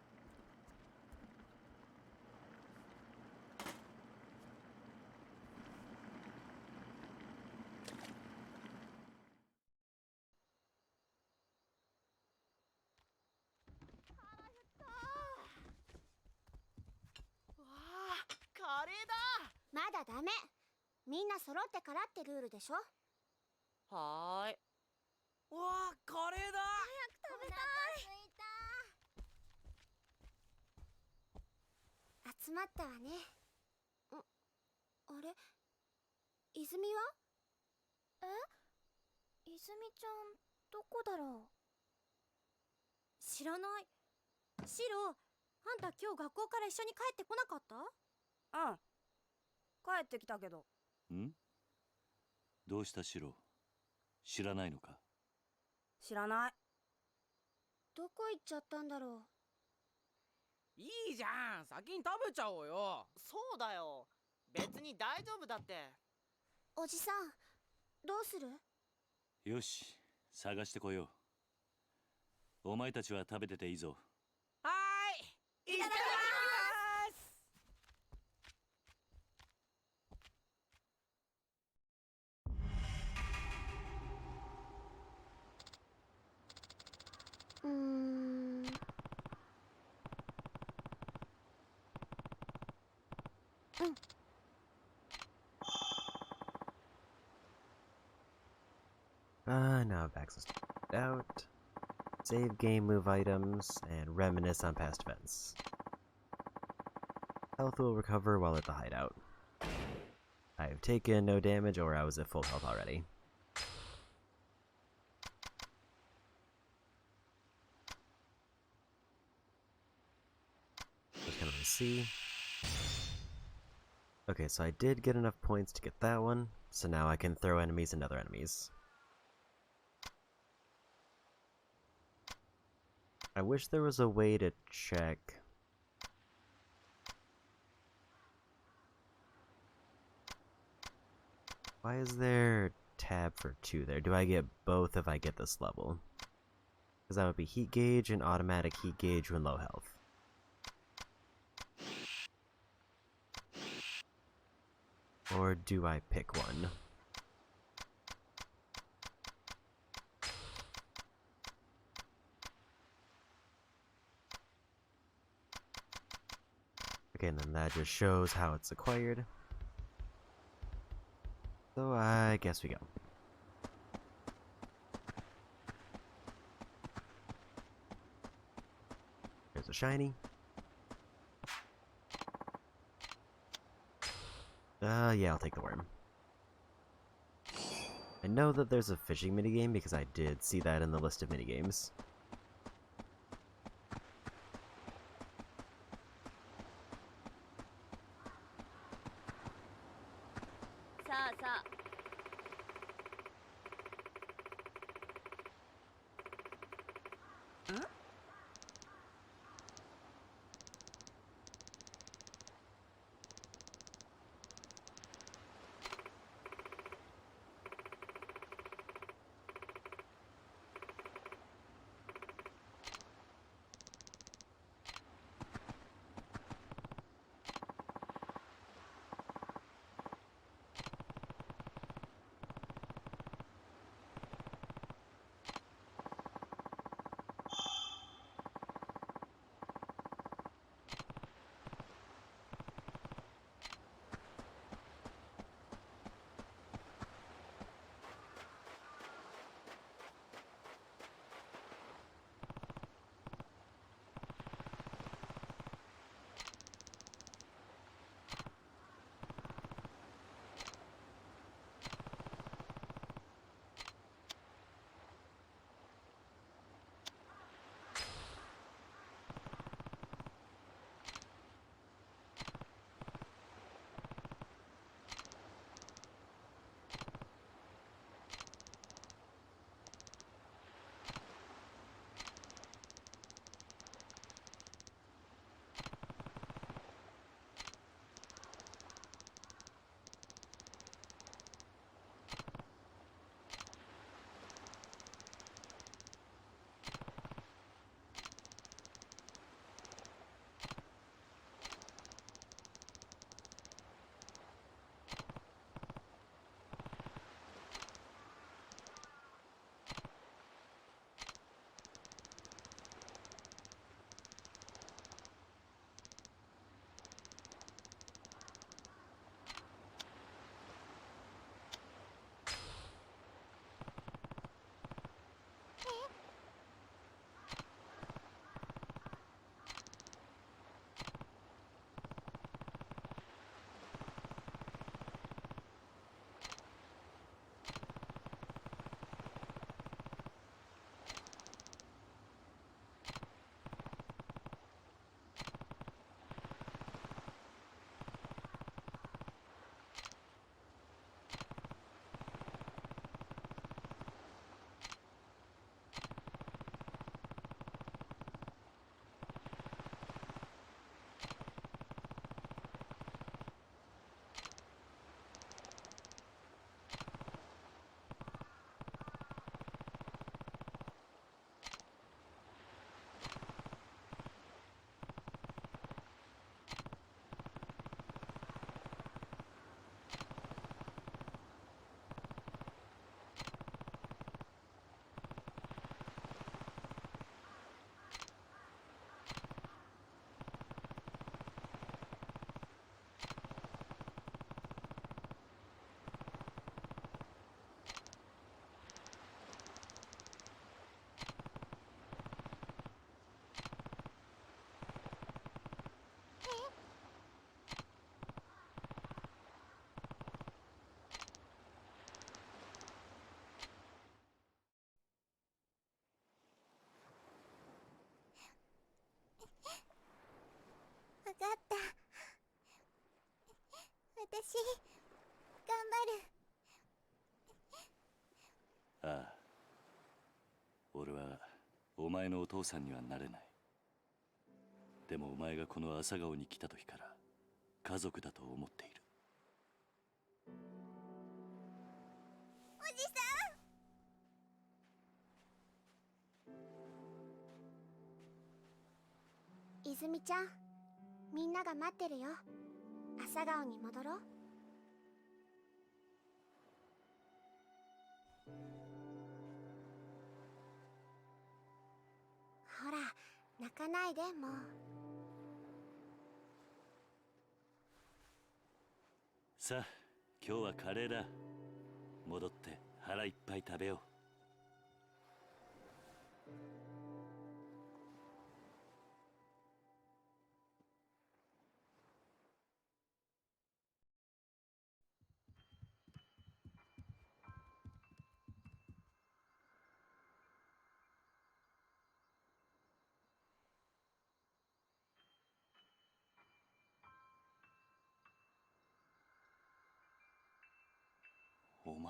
カレーだ。まだダメ。みんな揃ってからってルールでしょ。はーい。わあ、カレーだ。早く食べたい。集まったわね。あれ、泉は？泉ちゃんどこだろう。知らない。シロ、あんた今日学校から一緒に帰ってこなかった？うん。帰ってきたけど。ん？どうしたシロ？知らないのか？知らない。どこ行っちゃったんだろいいじゃん、先に食べちゃおうよ。そうだよ、別に大丈夫だって。う。おじさんどうする？よし、探してこよう。お前たちは食べてていいぞ。はーい、いただきます。Now I've access to out, save game, move items, and reminisce on past events. Health will recover while at the hideout. I have taken no damage, or I was at full health already. Just kind of see. Okay, so I did get enough points to get that one, so now I can throw enemies and other enemies. I wish there was a way to check. Why is there tab for 2 there? Do I get both if I get this level? Because that would be heat gauge and automatic heat gauge when low health. Or do I pick one? Okay, and then that just shows how it's acquired. So I guess we go. There's a shiny. Yeah, I'll take the worm. I know that there's a fishing minigame because I did see that in the list of minigames.わかった。私頑張る。ああ、俺はお前のお父さんにはなれない。でもお前がこの朝顔に来た時から家族だと思っている。おじさん。泉ちゃん、みんなが待ってるよ。朝顔に戻ろう。ほら、泣かないでもう。さあ、今日はカレーだ。戻って腹いっぱい食べよう。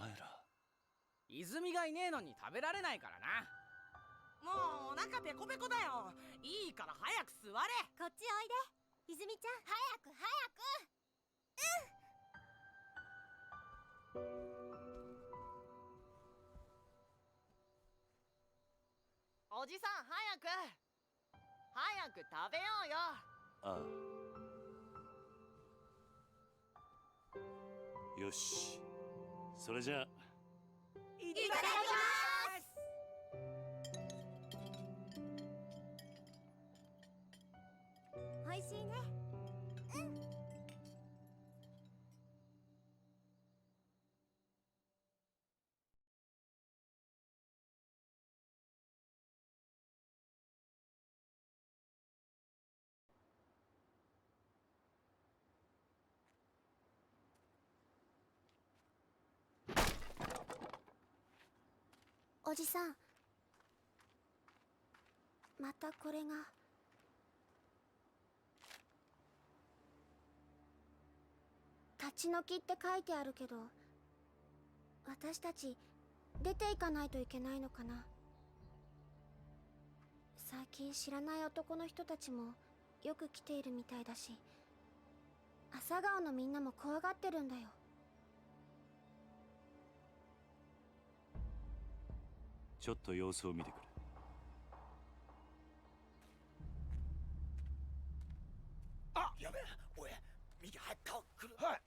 前ら。泉がいねえのに食べられないからな。もうお腹ペコペコだよ。いいから早く座れ。こっちおいで泉ちゃん。早く早おじさん早く食べようよ。ああ。よし。それじゃあ。いただきおいしいね。おじさん、またこれが。立ち退きって書いてあるけど、私たち出ていかないといけないのかな。最近知らない男の人たちもよく来ているみたいだし、朝顔のみんなも怖がってるんだよ。ちょっと様子を見てくる。あ、やべえ。おい、右早く顔来る。はい。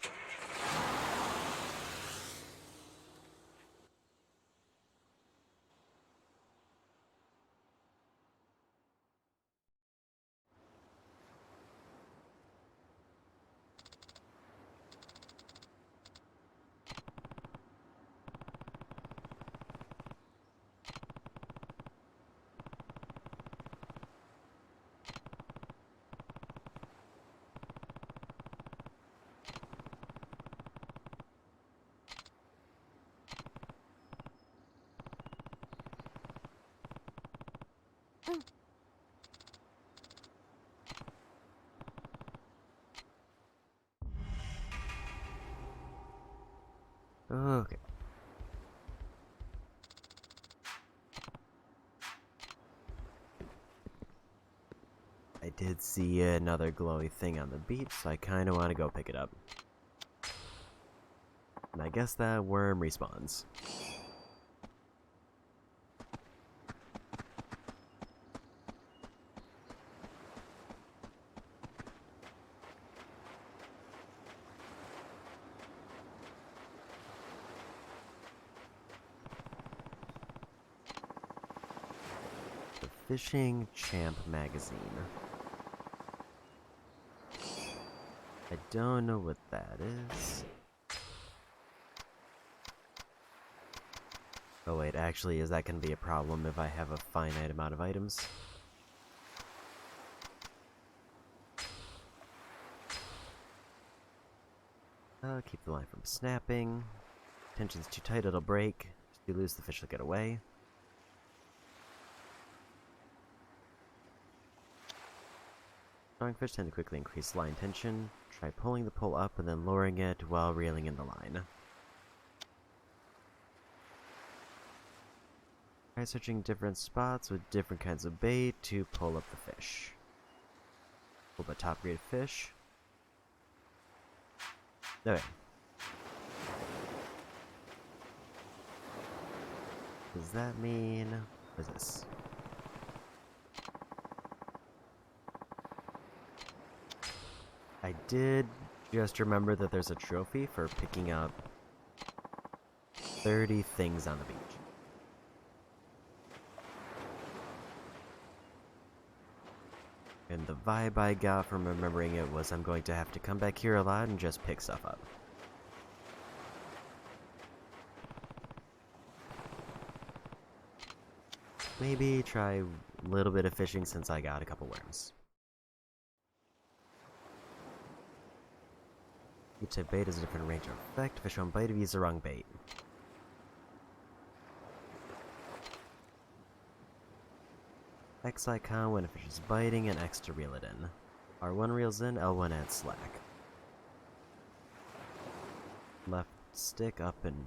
Okay. I did see another glowy thing on the beach, so I kind of want to go pick it up. And I guess that worm respawns. Fishing Champ magazine. I don't know what that is. Oh wait, actually, is that going to be a problem if I have a finite amount of items? Keep the line from snapping. Tension's too tight, it'll break. If you lose, the fish will get away. Strong fish tend to quickly increase line tension. Try pulling the pole up and then lowering it while reeling in the line. Try searching different spots with different kinds of bait to pull up the fish. Pull the top grade fish. Okay. Does that mean... what is this? I did just remember that there's a trophy for picking up 30 things on the beach. And the vibe I got from remembering it was I'm going to have to come back here a lot and just pick stuff up. Maybe try a little bit of fishing since I got a couple worms. Each type bait has a different range of effect. Fish won't bite if you use the wrong bait. X icon when a fish is biting and X to reel it in. R1 reels in, L1 adds slack. Left stick up and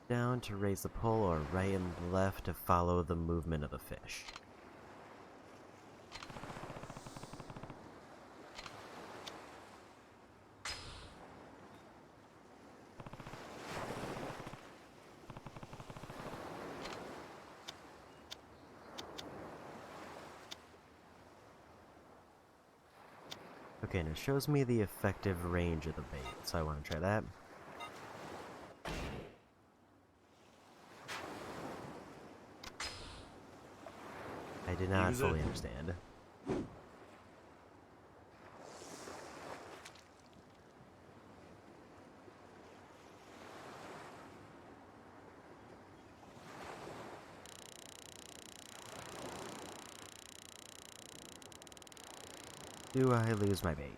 down to raise the pole or right and left to follow the movement of the fish. Okay, and it shows me the effective range of the bait, so I want to try that. I did not Yakuza. fully understand. Do I lose my bait?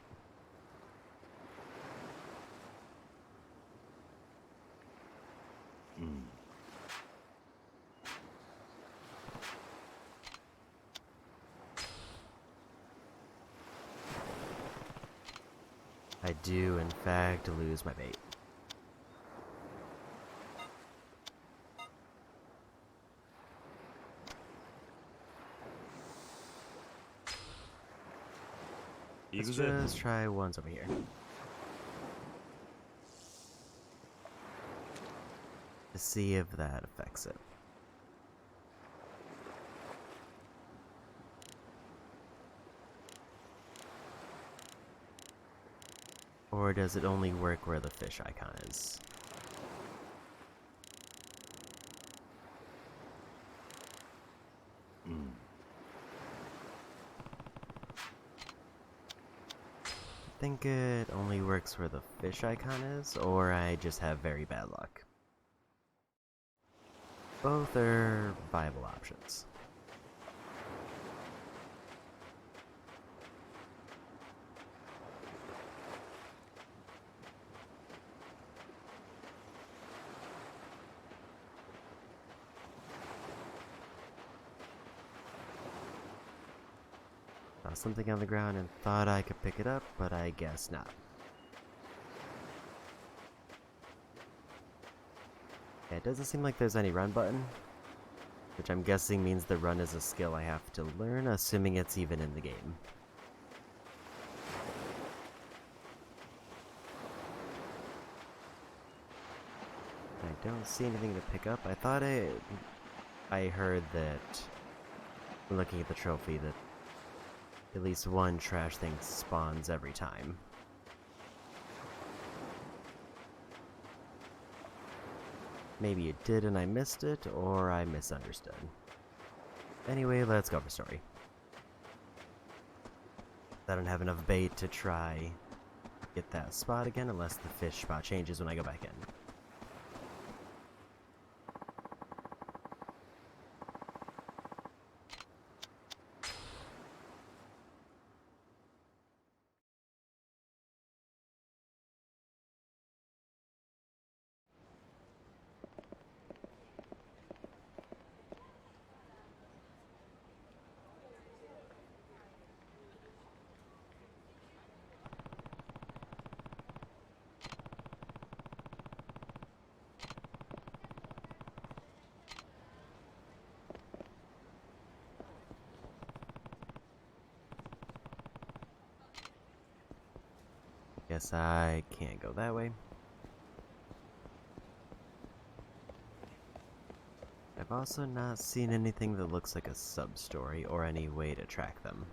I do, in fact, lose my bait. Let's just try once over here. To see if that affects it. Or does it only work where the fish icon is? I think it only works where the fish icon is, or I just have very bad luck. Both are viable options. Saw something on the ground and thought I could pick it up, but I guess not. Yeah, it doesn't seem like there's any run button, which I'm guessing means the run is a skill I have to learn, assuming it's even in the game. I don't see anything to pick up. I thought I heard that, looking at the trophy, that at least one trash thing spawns every time. Maybe it did and I missed it, or I misunderstood. Anyway, let's go for story. I don't have enough bait to try get that spot again unless the fish spot changes when I go back in. Guess I can't go that way. I've also not seen anything that looks like a sub-story or any way to track them.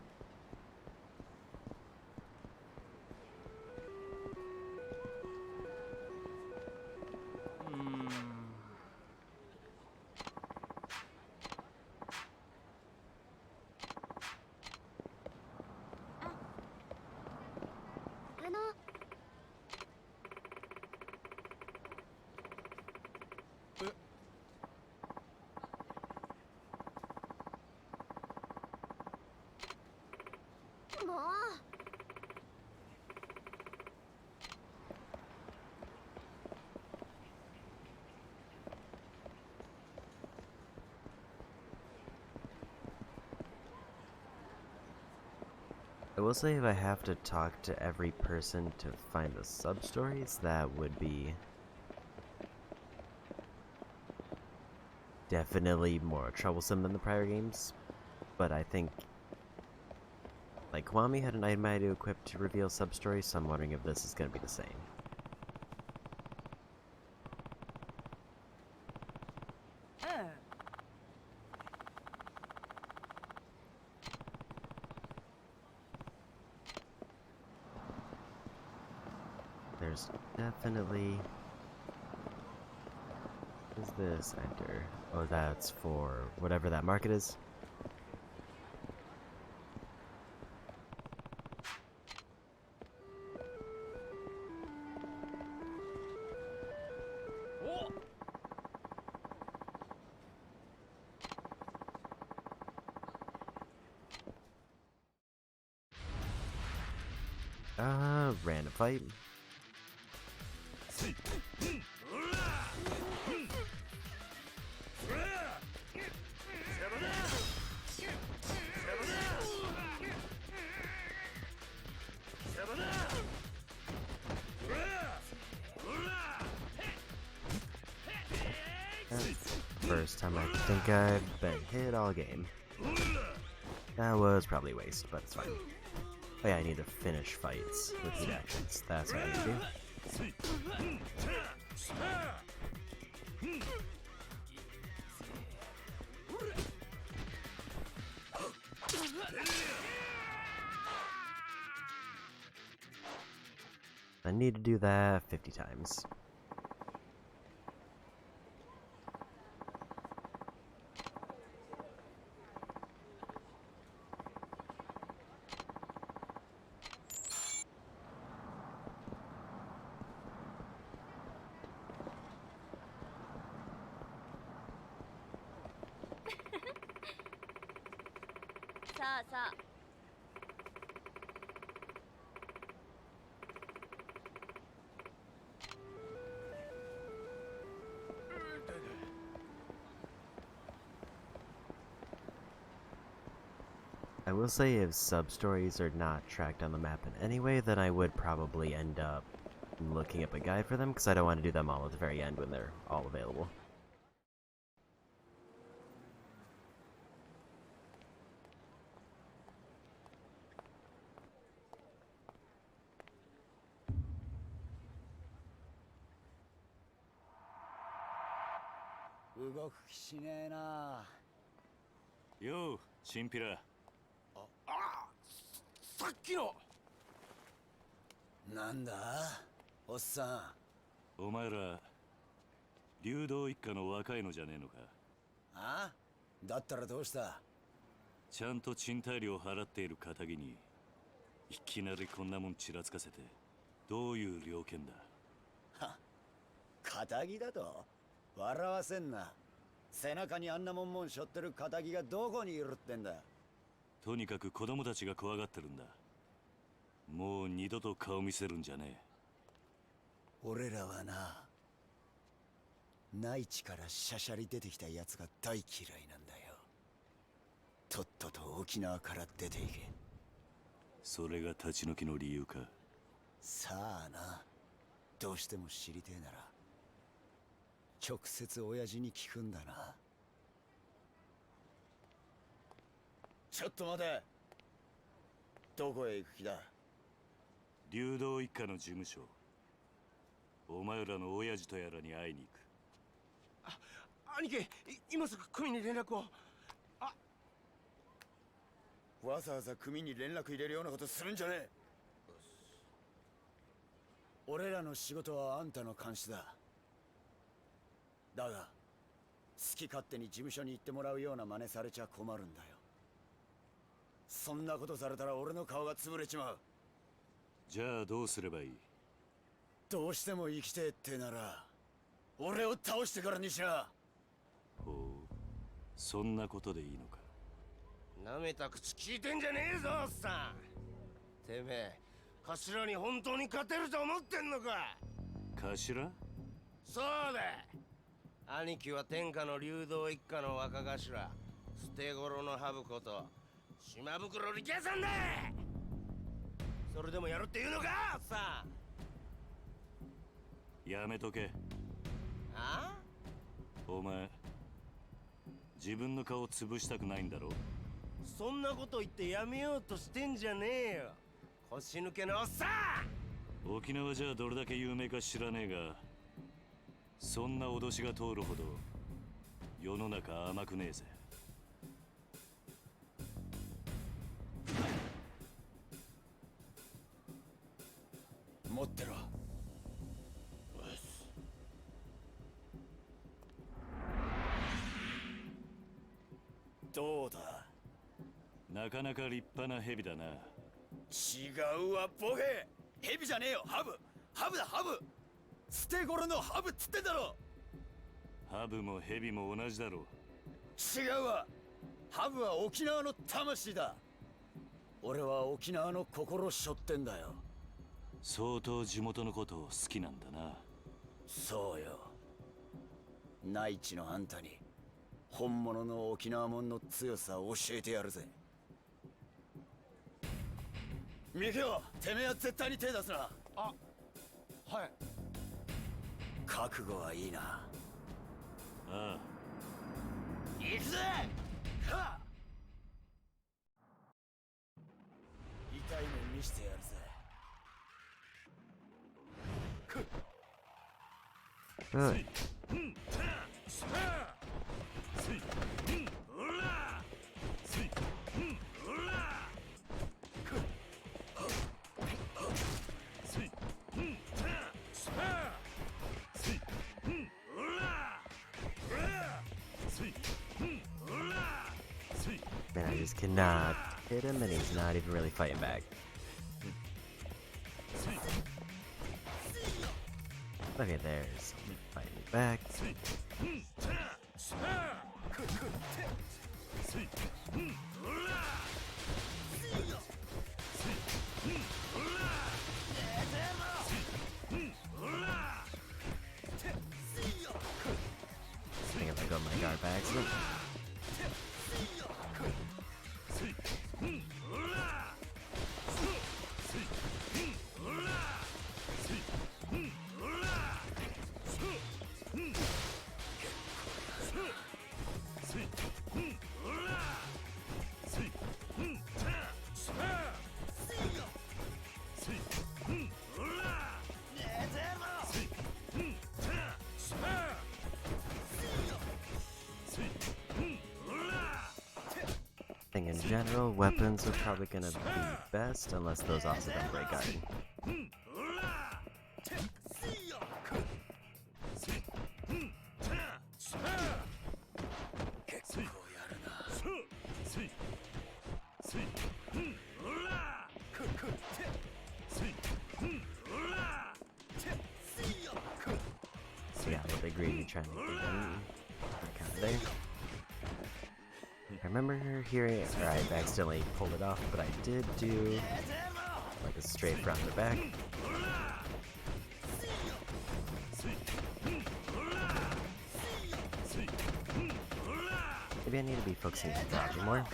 I will say if I have to talk to every person to find the sub-stories, that would be definitely more troublesome than the prior games, but I think like Kwame had an item I had to equip to reveal sub-stories, so I'm wondering if this is going to be the same. There's definitely... What is this? Enter. Oh, that's for whatever that market is. Random fight. First time I think I've been hit all game. That was probably a waste, but it's fine. Oh yeah, I need to finish fights with heat actions. That's what I need to do. I need to do that 50 times. I will say if sub-stories are not tracked on the map in any way, then I would probably end up looking up a guide for them, because I don't want to do them all at the very end when they're all available. Yo, チンピラ。さっきのなんだおっさん。お前ら流動一家の若いのじゃねえのか。あ？だったらどうした？ちゃんと賃貸料払っている堅気にいきなりこんなもんちらつかせてどういう了見だ。は、堅気だと？笑わせんな。背中にあんなもん背負ってる堅気がどこにいるってんだ。とにかく子供たちが怖がってるんだ。もう二度と顔見せるんじゃねえ。俺らはな、内地からしゃしゃり出てきたやつが大嫌いなんだよ。とっとと沖縄から出ていけ。それが立ち退きの理由か。さあな、どうしても知りてえなら直接親父に聞くんだな。ちょっと待て。どこへ行く気だ？流動一家の事務所。お前らの親父とやらに会いに行く。兄貴、今すぐ組に連絡を。わざわざ組に連絡入れるようなことするんじゃねえ。俺らの仕事はあんたの監視だ。だが好き勝手に事務所に行ってもらうような真似されちゃ困るんだよ。そんなことされたら俺の顔が潰れちまう。じゃあどうすればいい？どうしても生きてえってなら俺を倒してからにしな。ほう、そんなことでいいのか。なめた口聞いてんじゃねえぞ、おっさん。てめえ頭に本当に勝てると思ってんのか。頭？そうだ。兄貴は天下の流動一家の若頭、捨て頃のハブこと島袋力也さんだ。それでもやるって言うのか、おっさん。やめとけ。あ？お前自分の顔を潰したくないんだろ。そんなこと言ってやめようとしてんじゃねえよ、腰抜けのおっさん。沖縄じゃどれだけ有名か知らねえが、そんな脅しが通るほど世の中甘くねえぜ。持ってろ。どうだ。なかなか立派な蛇だな。違うわボケ。蛇じゃねえよ、ハブ。ハブだハブ。捨て頃のハブっつってんだろ。ハブも蛇も同じだろ。違うわ。ハブは沖縄の魂だ。俺は沖縄の心背負ってんだよ。相当地元のことを好きなんだな。そうよ。内地のあんたに本物の沖縄もんの強さを教えてやるぜ。ミケオ、てめえは絶対に手出すな。あ、はい。覚悟はいいな。ああ。行くぜ。はっ。痛い目見してやるぜ。Good. Man, I just cannot hit him, and he's not even really fighting back. Okay, there's fighting back. I think if I go my guard by accident. I think in general, weapons are probably gonna be best unless those also don't break guard. So yeah, what they greedy trying to get in. Kind of there. I remember hearing, or I accidentally pulled it off, but I did do like a straight front to back. Maybe I need to be focusing on dodging more.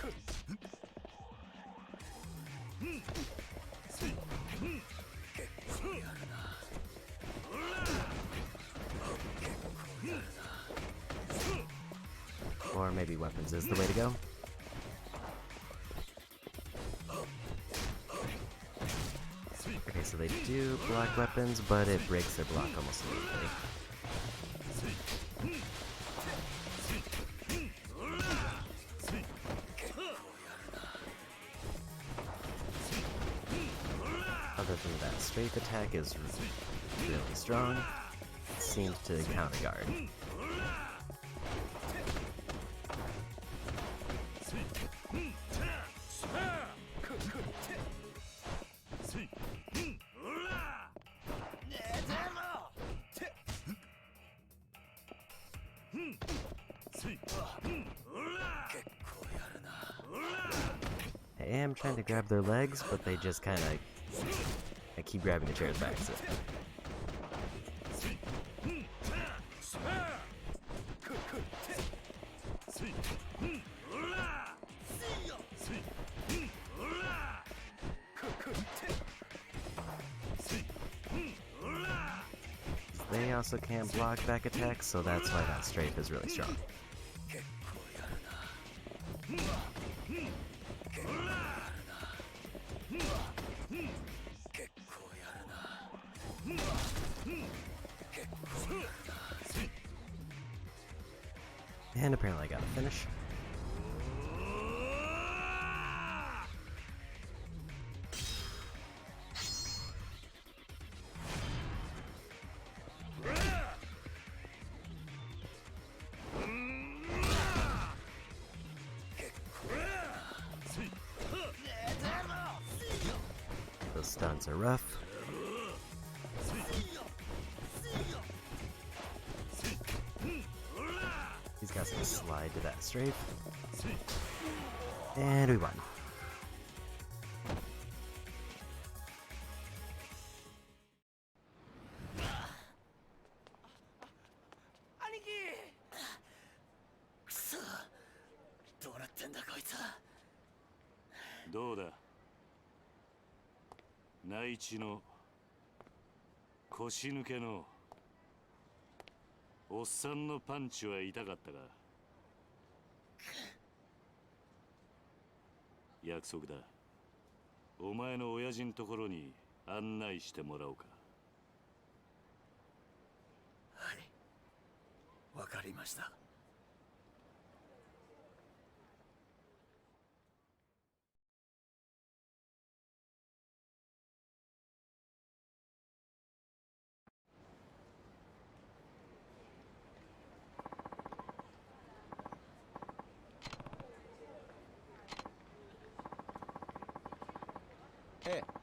Or maybe weapons is the way to go. Okay, so they do block weapons, but it breaks their block almost immediately. Other than that, strafe attack is really strong. It seems to counter guard. I am trying to grab their legs, but they just kind of... I keep grabbing the chairs back, so... They also can't block back attacks, so that's why that strafe is really strong. And apparently I gotta finish. Those stunts are rough. These guys can slide to that strafe. And we won.どうだ内地の腰抜けのおっさんのパンチは痛かったか約束だお前の親父のところに案内してもらおうかはいわかりました ええ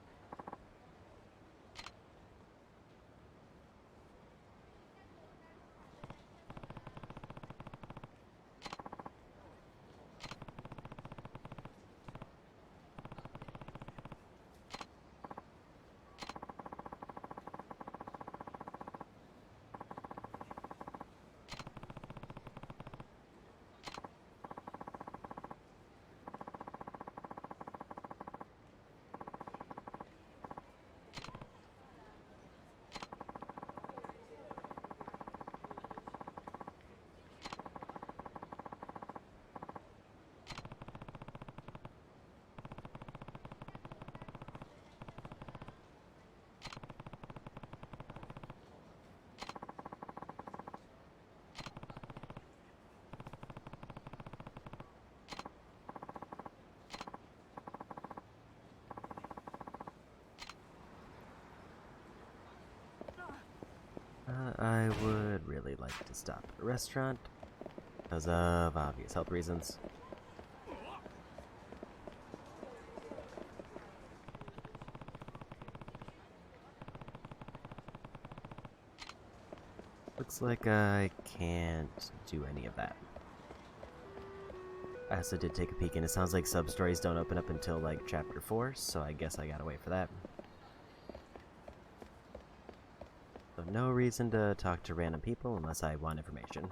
I would really like to stop at a restaurant because of obvious health reasons. Looks like I can't do any of that. I also did take a peek and it sounds like sub-stories don't open up until like chapter 4, so I guess I gotta wait for that. So no reason to talk to random people unless I want information.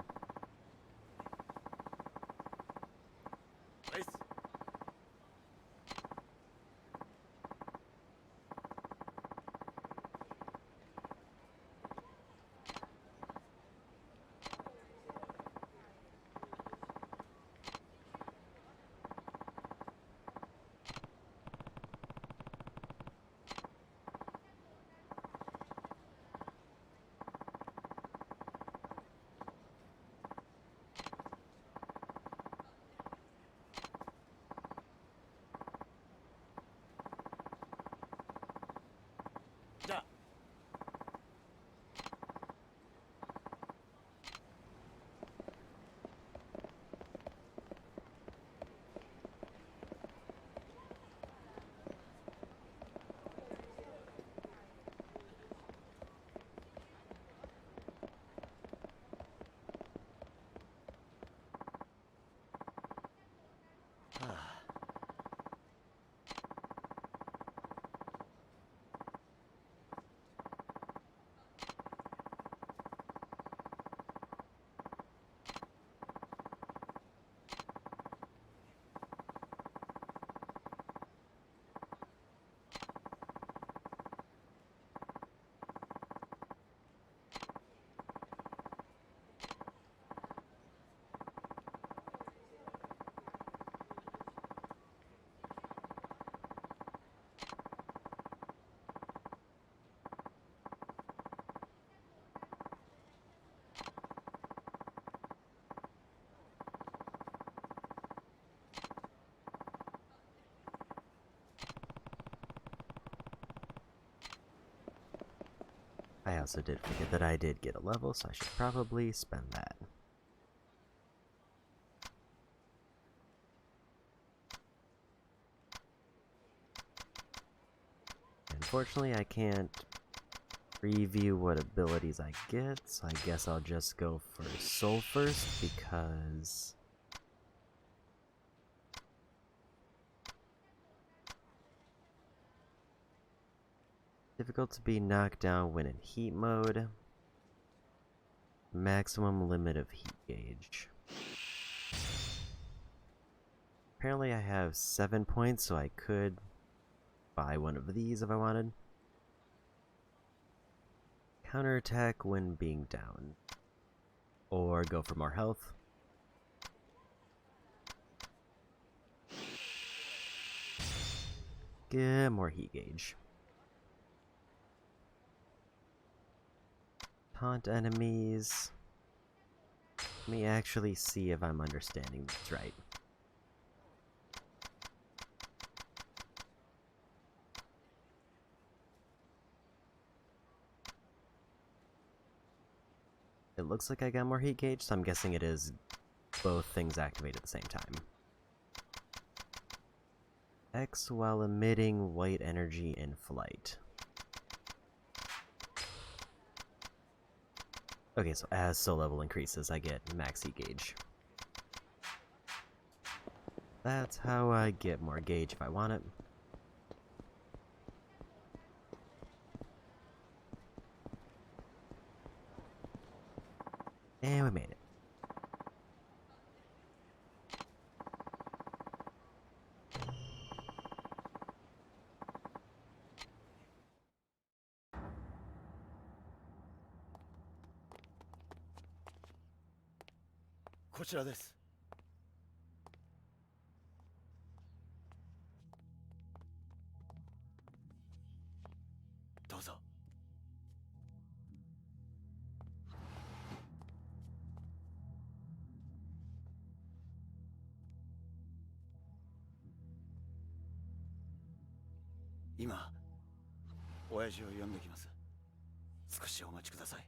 I also did forget that I did get a level, so I should probably spend that. Unfortunately, I can't preview what abilities I get, so I guess I'll just go for Soul first, because difficult to be knocked down when in heat mode. Maximum limit of heat gauge. Apparently I have 7 points, so I could buy one of these if I wanted. Counterattack when being down. Or go for more health. Get more heat gauge. Taunt enemies. Let me actually see if I'm understanding this right. It looks like I got more heat gauge, so I'm guessing it is both things activate at the same time. X while emitting white energy in flight. Okay, so as soul level increases, I get max heat gauge. That's how I get more gauge if I want it. And we made it.今親父を呼んできます。少しお待ちください。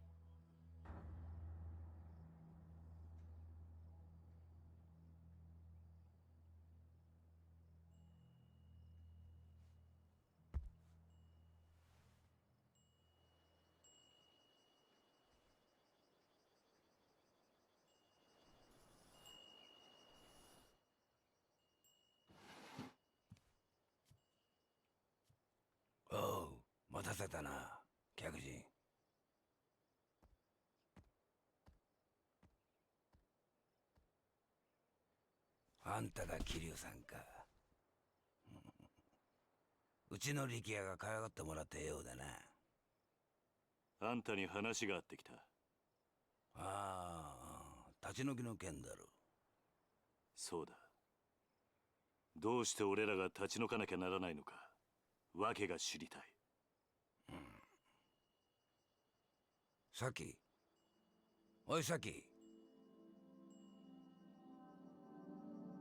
おう、待たせたな、客人。あんたが桐生さんか。うちの力也が可愛がってもらったようだな。あんたに話があってきた。ああ、立ち退きの件だろ。そうだ。どうして俺らが立ち退かなきゃならないのか、訳が知りたい。さき。おいさき。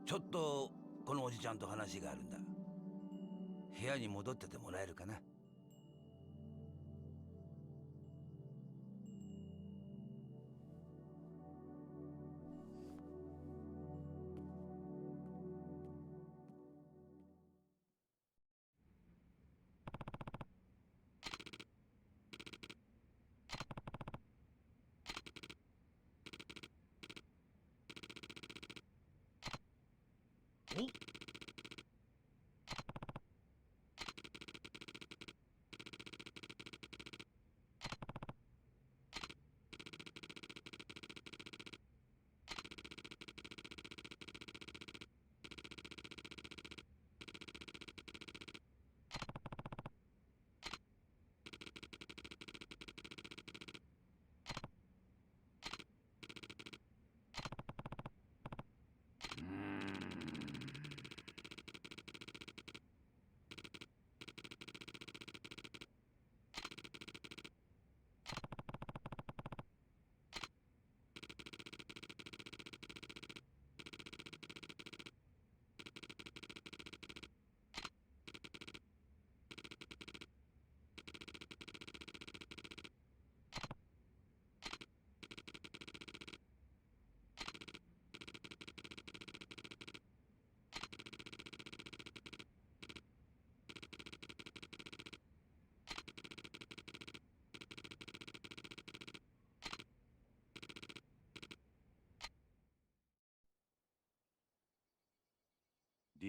ちょっとこのおじちゃんと話があるんだ。部屋に戻っててもらえるかな。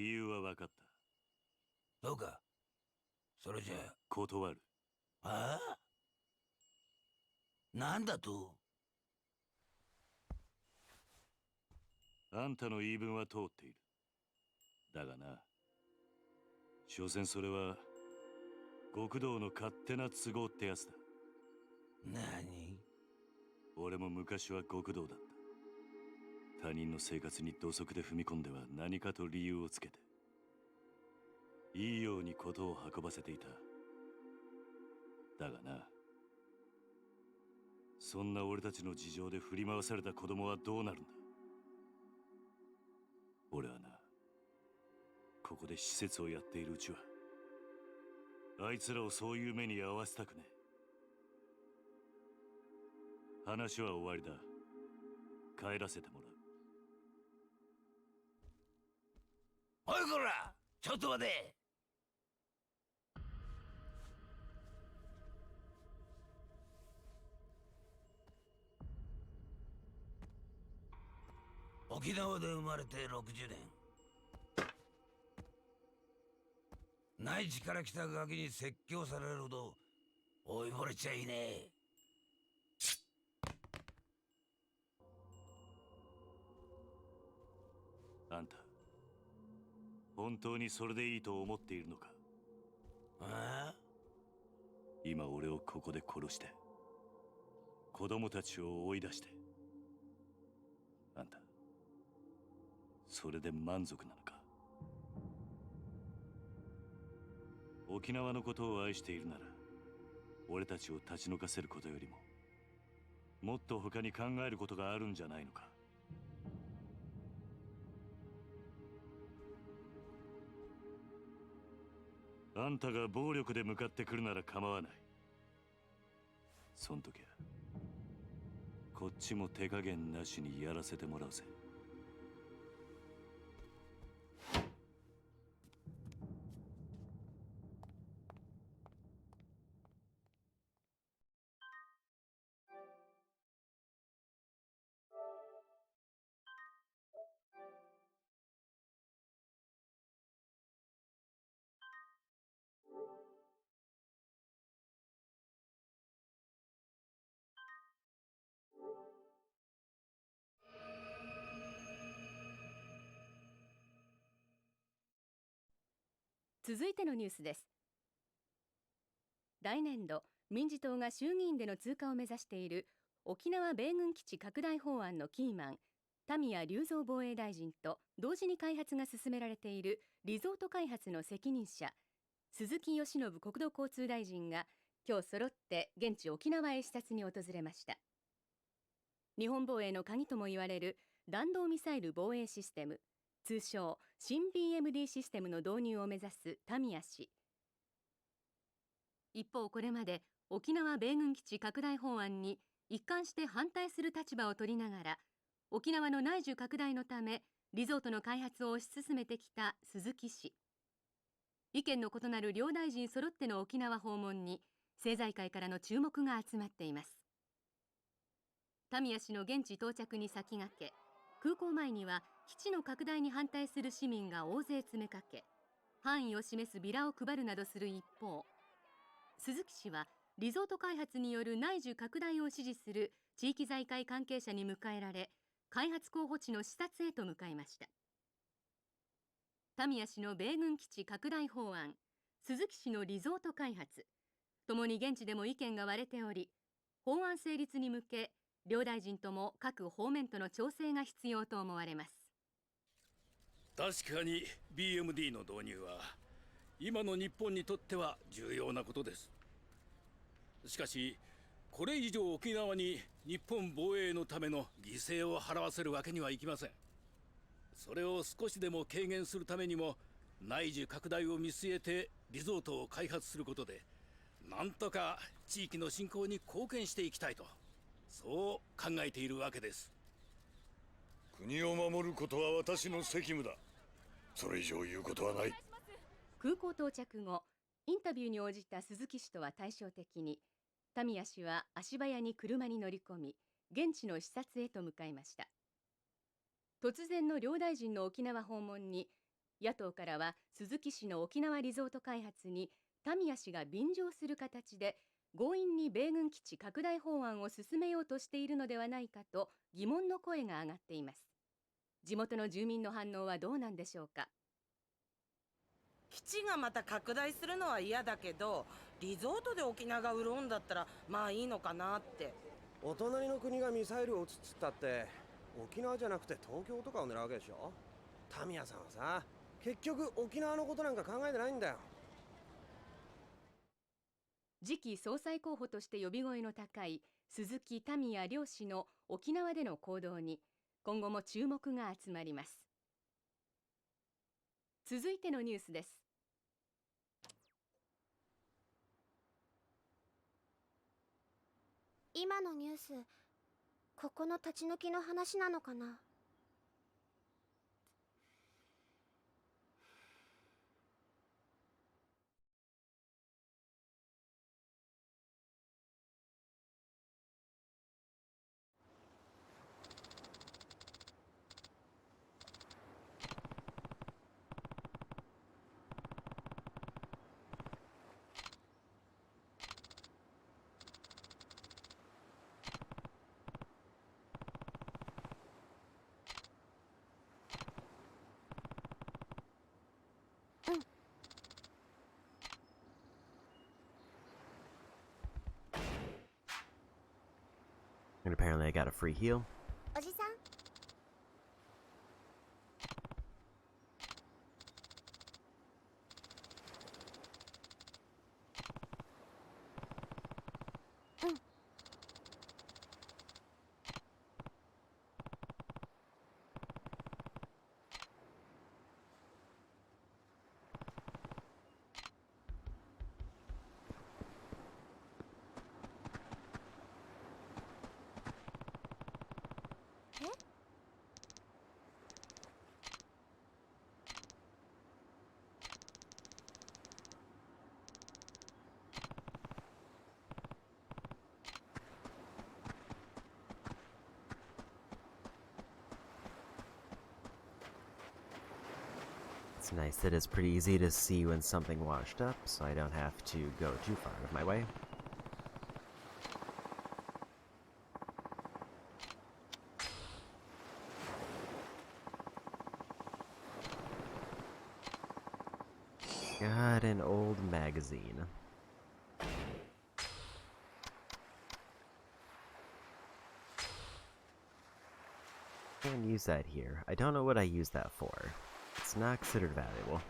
理由は分かった。そうか。それじゃ断る。ああ、なんだと。あんたの言い分は通っている。だがな、所詮それは極道の勝手な都合ってやつだ。何？俺も昔は極道だった。他人の生活に土足で踏み込んでは何かと理由をつけていいようにことを運ばせていた。だがな、そんな俺たちの事情で振り回された子供はどうなるんだ。俺はな、ここで施設をやっているうちはあいつらをそういう目に遭わせたくねえ。話は終わりだ。帰らせてもらう。おいこら、ちょっと待て。沖縄で生まれて60年。内地から来たガキに説教されるほど老いぼれちゃいねえ。あんた、本当にそれでいいと思っているのか。ああ、今俺をここで殺して子供たちを追い出して、あんたそれで満足なのか。沖縄のことを愛しているなら俺たちを立ち退かせることよりももっと他に考えることがあるんじゃないのか。あんたが暴力で向かってくるなら構わない。そん時はこっちも手加減なしにやらせてもらうぜ。続いてのニュースです。来年度民自党が衆議院での通過を目指している沖縄米軍基地拡大法案のキーマン田宮隆三防衛大臣と同時に開発が進められているリゾート開発の責任者鈴木義信国土交通大臣が今日揃って現地沖縄へ視察に訪れました。日本防衛の鍵ともいわれる弾道ミサイル防衛システム、通称新 BMD システムの導入を目指す田宮氏。一方、これまで沖縄米軍基地拡大法案に一貫して反対する立場を取りながら、沖縄の内需拡大のためリゾートの開発を推し進めてきた鈴木氏。意見の異なる両大臣揃っての沖縄訪問に政財界からの注目が集まっています。田宮氏の現地到着に先駆け、空港前には基地の拡大に反対する市民が大勢詰めかけ、範囲を示すビラを配るなどする一方、鈴木氏はリゾート開発による内需拡大を支持する地域財界関係者に迎えられ、開発候補地の視察へと向かいました。田宮氏の米軍基地拡大法案、鈴木氏のリゾート開発、ともに現地でも意見が割れており、法案成立に向け両大臣とも各方面との調整が必要と思われます。確かに BMD の導入は今の日本にとっては重要なことです。しかしこれ以上沖縄に日本防衛のための犠牲を払わせるわけにはいきません。それを少しでも軽減するためにも内需拡大を見据えてリゾートを開発することで、なんとか地域の振興に貢献していきたいと、そう考えているわけです。国を守ることは私の責務だ。それ以上言うことはない。空港到着後、インタビューに応じた鈴木氏とは対照的に、田宮氏は足早に車に乗り込み、現地の視察へと向かいました。突然の両大臣の沖縄訪問に、野党からは鈴木氏の沖縄リゾート開発にタミヤ氏が便乗する形で強引に米軍基地拡大法案を進めようとしているのではないかと疑問の声が上がっています。地元の住民の反応はどうなんでしょうか。基地がまた拡大するのは嫌だけど、リゾートで沖縄が潤うんだったらまあいいのかなって。お隣の国がミサイルを撃つっつったって沖縄じゃなくて東京とかを狙うわけでしょ。タミヤさんはさ、結局沖縄のことなんか考えてないんだよ。次期総裁候補として呼び声の高い鈴木民也両氏の沖縄での行動に今後も注目が集まります。続いてのニュースです。今のニュース、ここの立ち退きの話なのかな。And apparently I got a free heal. おじさん。It's nice that it's pretty easy to see when something washed up, so I don't have to go too far out of my way. Got an old magazine. Can't use that here. I don't know what I use that for. It's not considered valuable.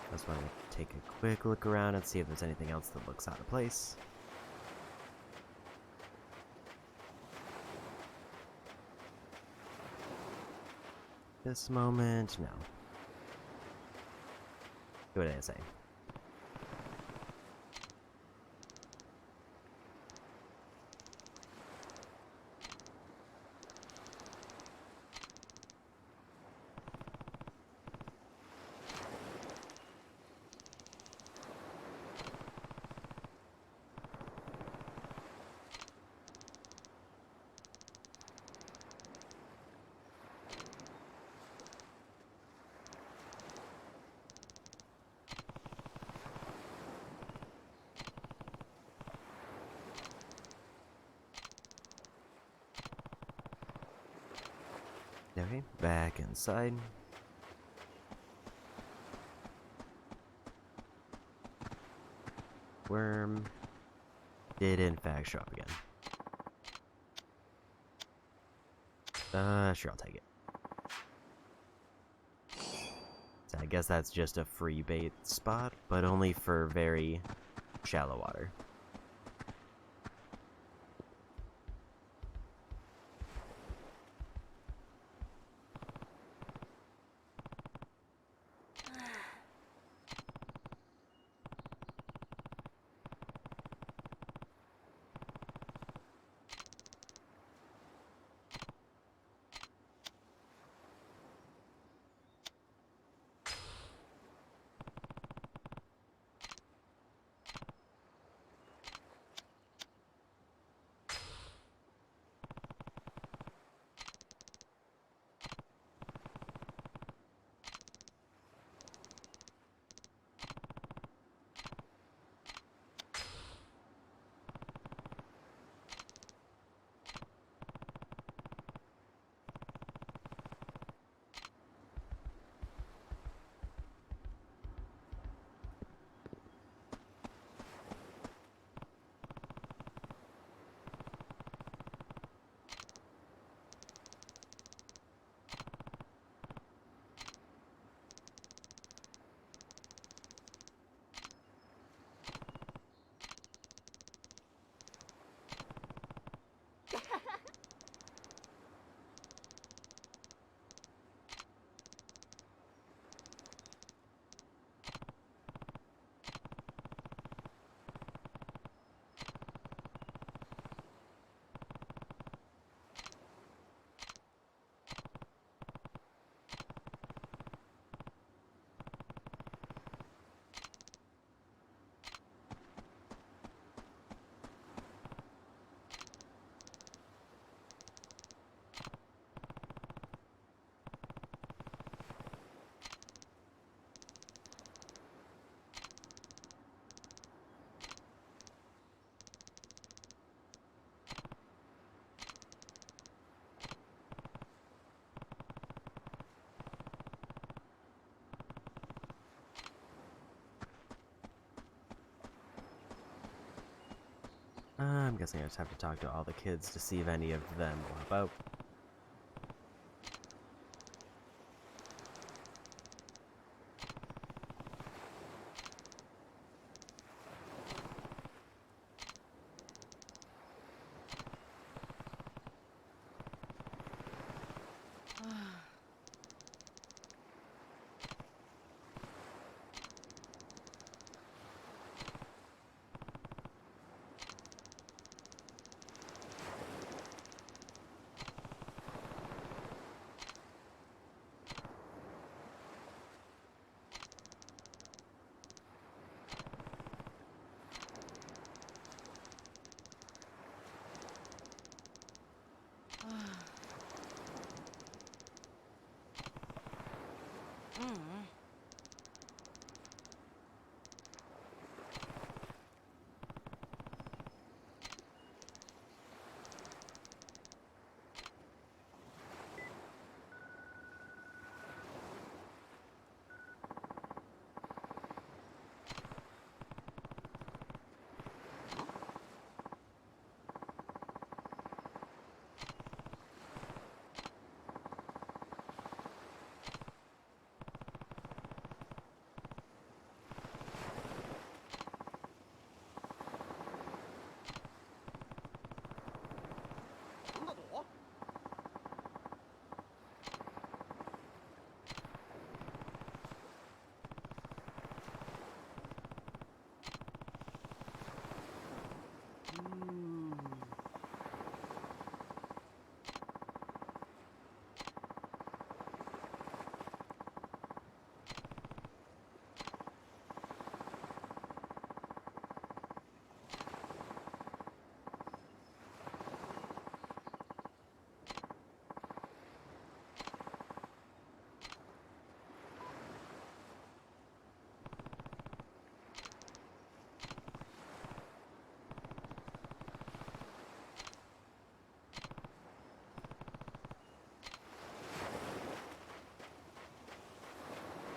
I just want to take a quick look around and see if there's anything else that looks out of place. This moment, no. What did I say? Okay, back inside. Worm did in fact show up again. Sure, I'll take it. So I guess that's just a free bait spot, but only for very shallow water. I'm guessing I just have to talk to all the kids to see if any of them will help out.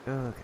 Okay.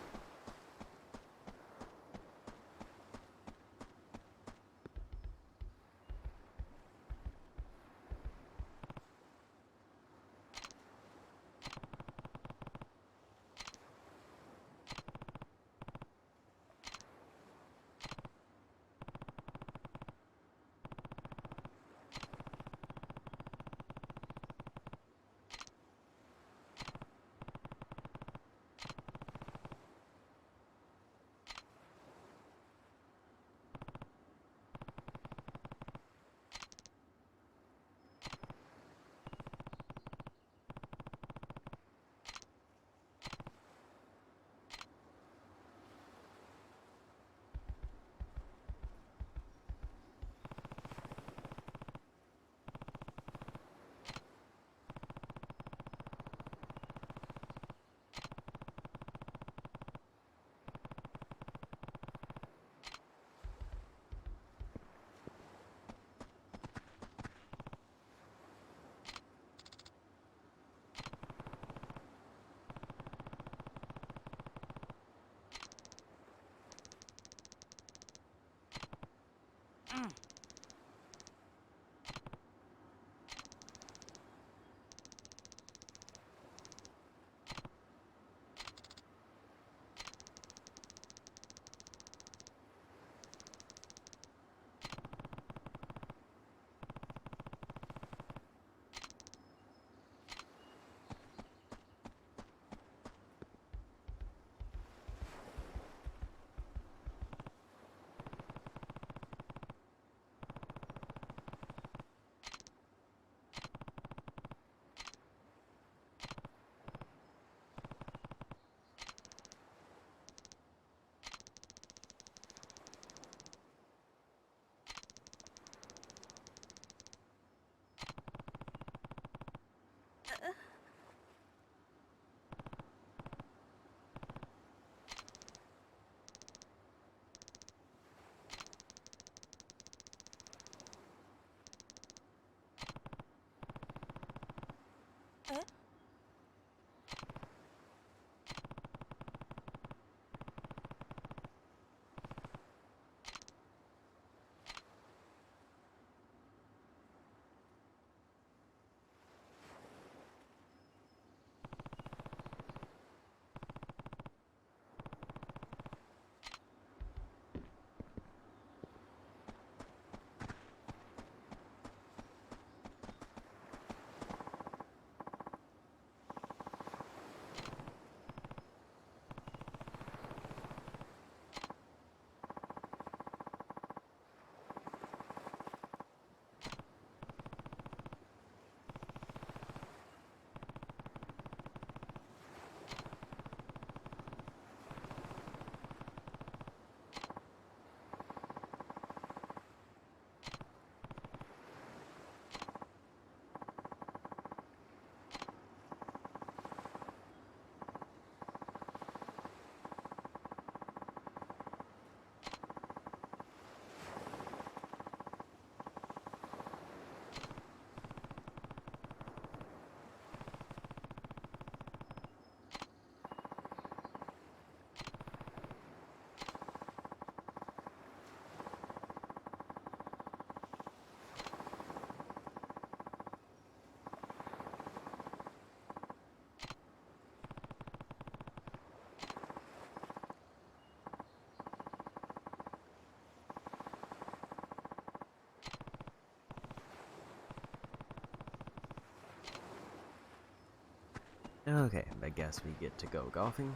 Okay, I guess we get to go golfing.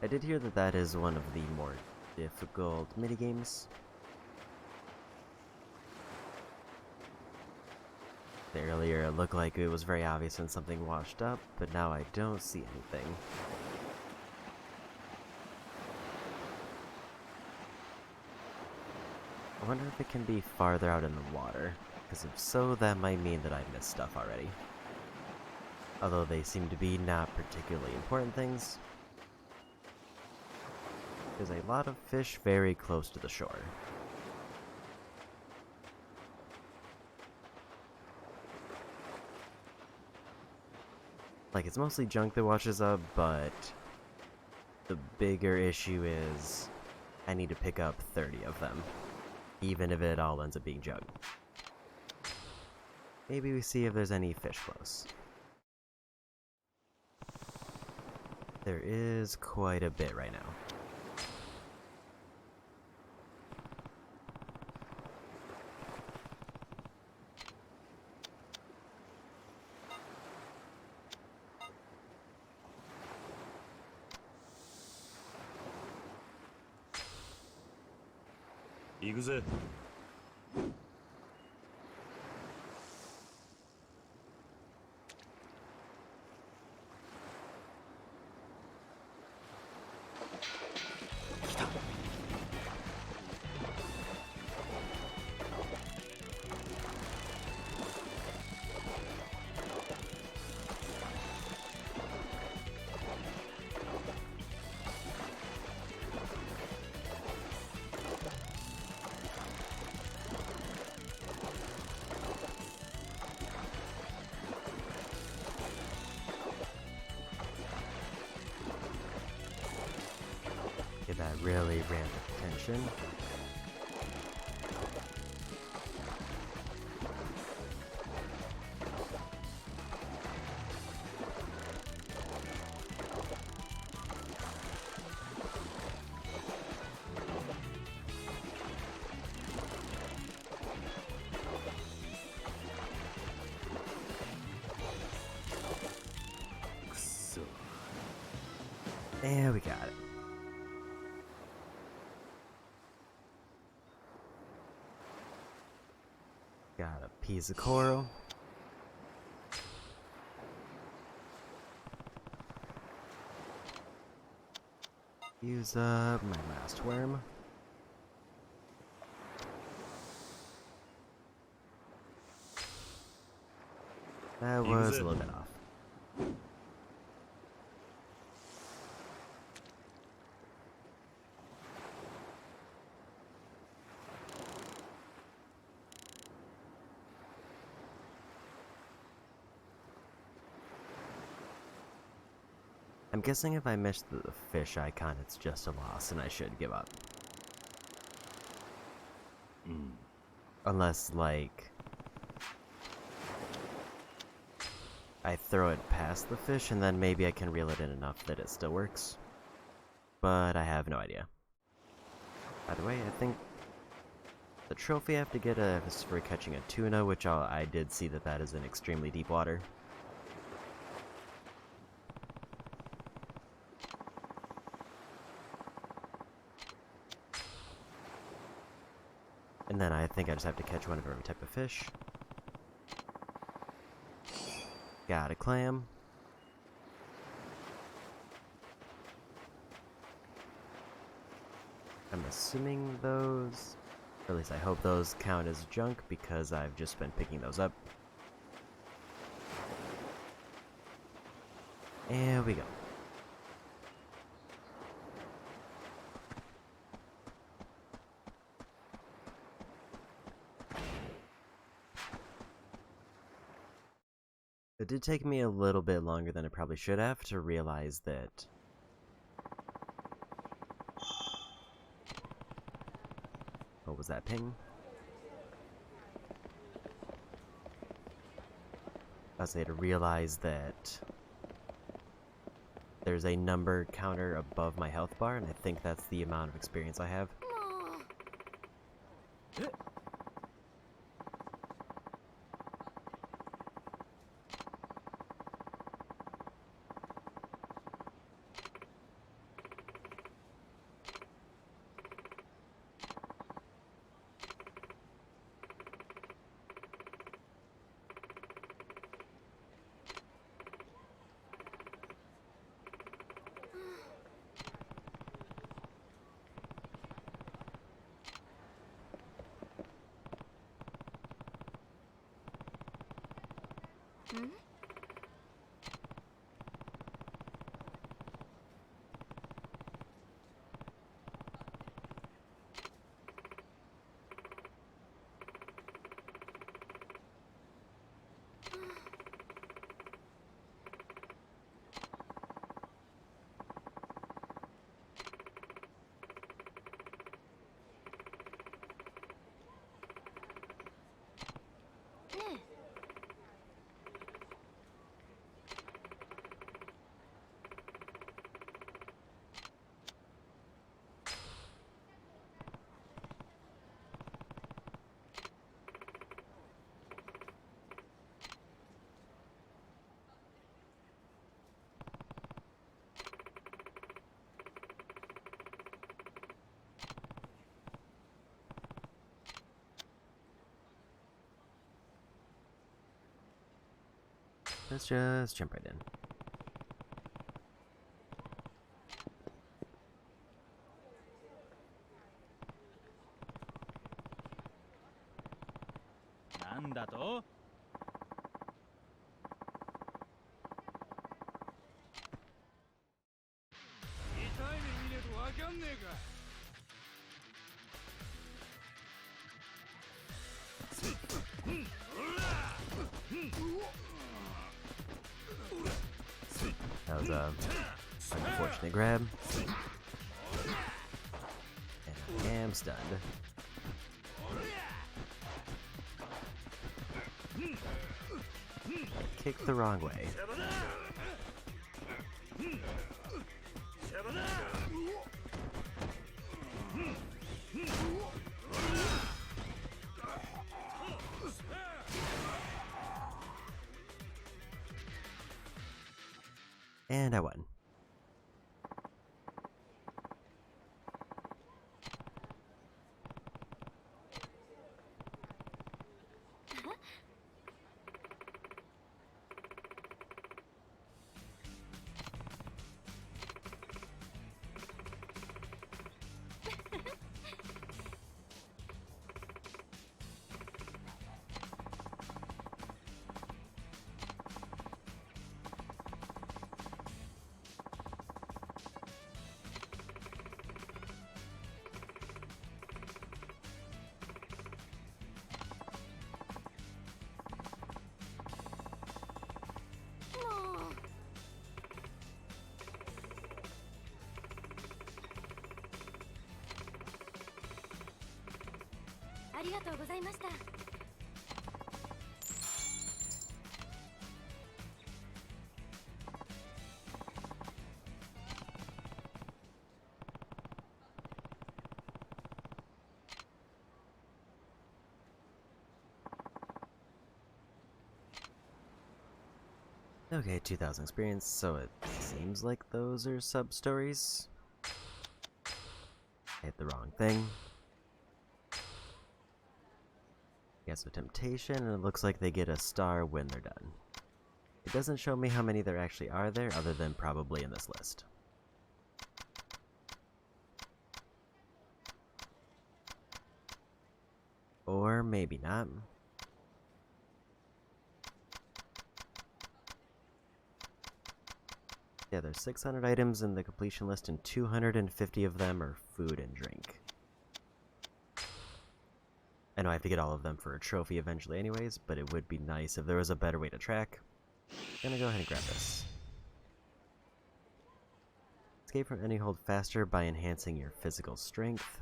I did hear that that is one of the more difficult minigames. Earlier it looked like it was very obvious when something washed up, but now I don't see anything. I wonder if it can be farther out in the water, because if so, that might mean that I missed stuff already. Although they seem to be not particularly important things. There's a lot of fish very close to the shore. Like, it's mostly junk that washes up, but the bigger issue is I need to pick up 30 of them, even if it all ends up being junk. Maybe we see if there's any fish close. There is quite a bit right now. Yakuza. Get that really ramped up tension. There we got it. Got a piece of coral. Use up my last worm. That was a little bit off. I'm guessing if I miss the fish icon, it's just a loss and I should give up. Unless, like, I throw it past the fish and then maybe I can reel it in enough that it still works. But I have no idea. By the way, I think the trophy I have to get is for catching a tuna, which I did see that that is in extremely deep water. And then I think I just have to catch one of every type of fish. Got a clam. I'm assuming those, or at least I hope those count as junk because I've just been picking those up. There we go. It did take me a little bit longer than it probably should have to realize that what was that ping? I was to realize that there's a number counter above my health bar, and I think that's the amount of experience I have. Let's just jump right in. That was a unfortunate grab. And I am stunned. Kicked the wrong way. And I won. Okay, 2,000 experience, so it seems like those are sub-stories. Hit the wrong thing. Yes, a temptation, and it looks like they get a star when they're done. It doesn't show me how many there actually are there, other than probably in this list. Or maybe not. Yeah, there's 600 items in the completion list, and 250 of them are food and drink. I know I have to get all of them for a trophy eventually anyways, but it would be nice if there was a better way to track. I'm gonna go ahead and grab this. Escape from any hold faster by enhancing your physical strength.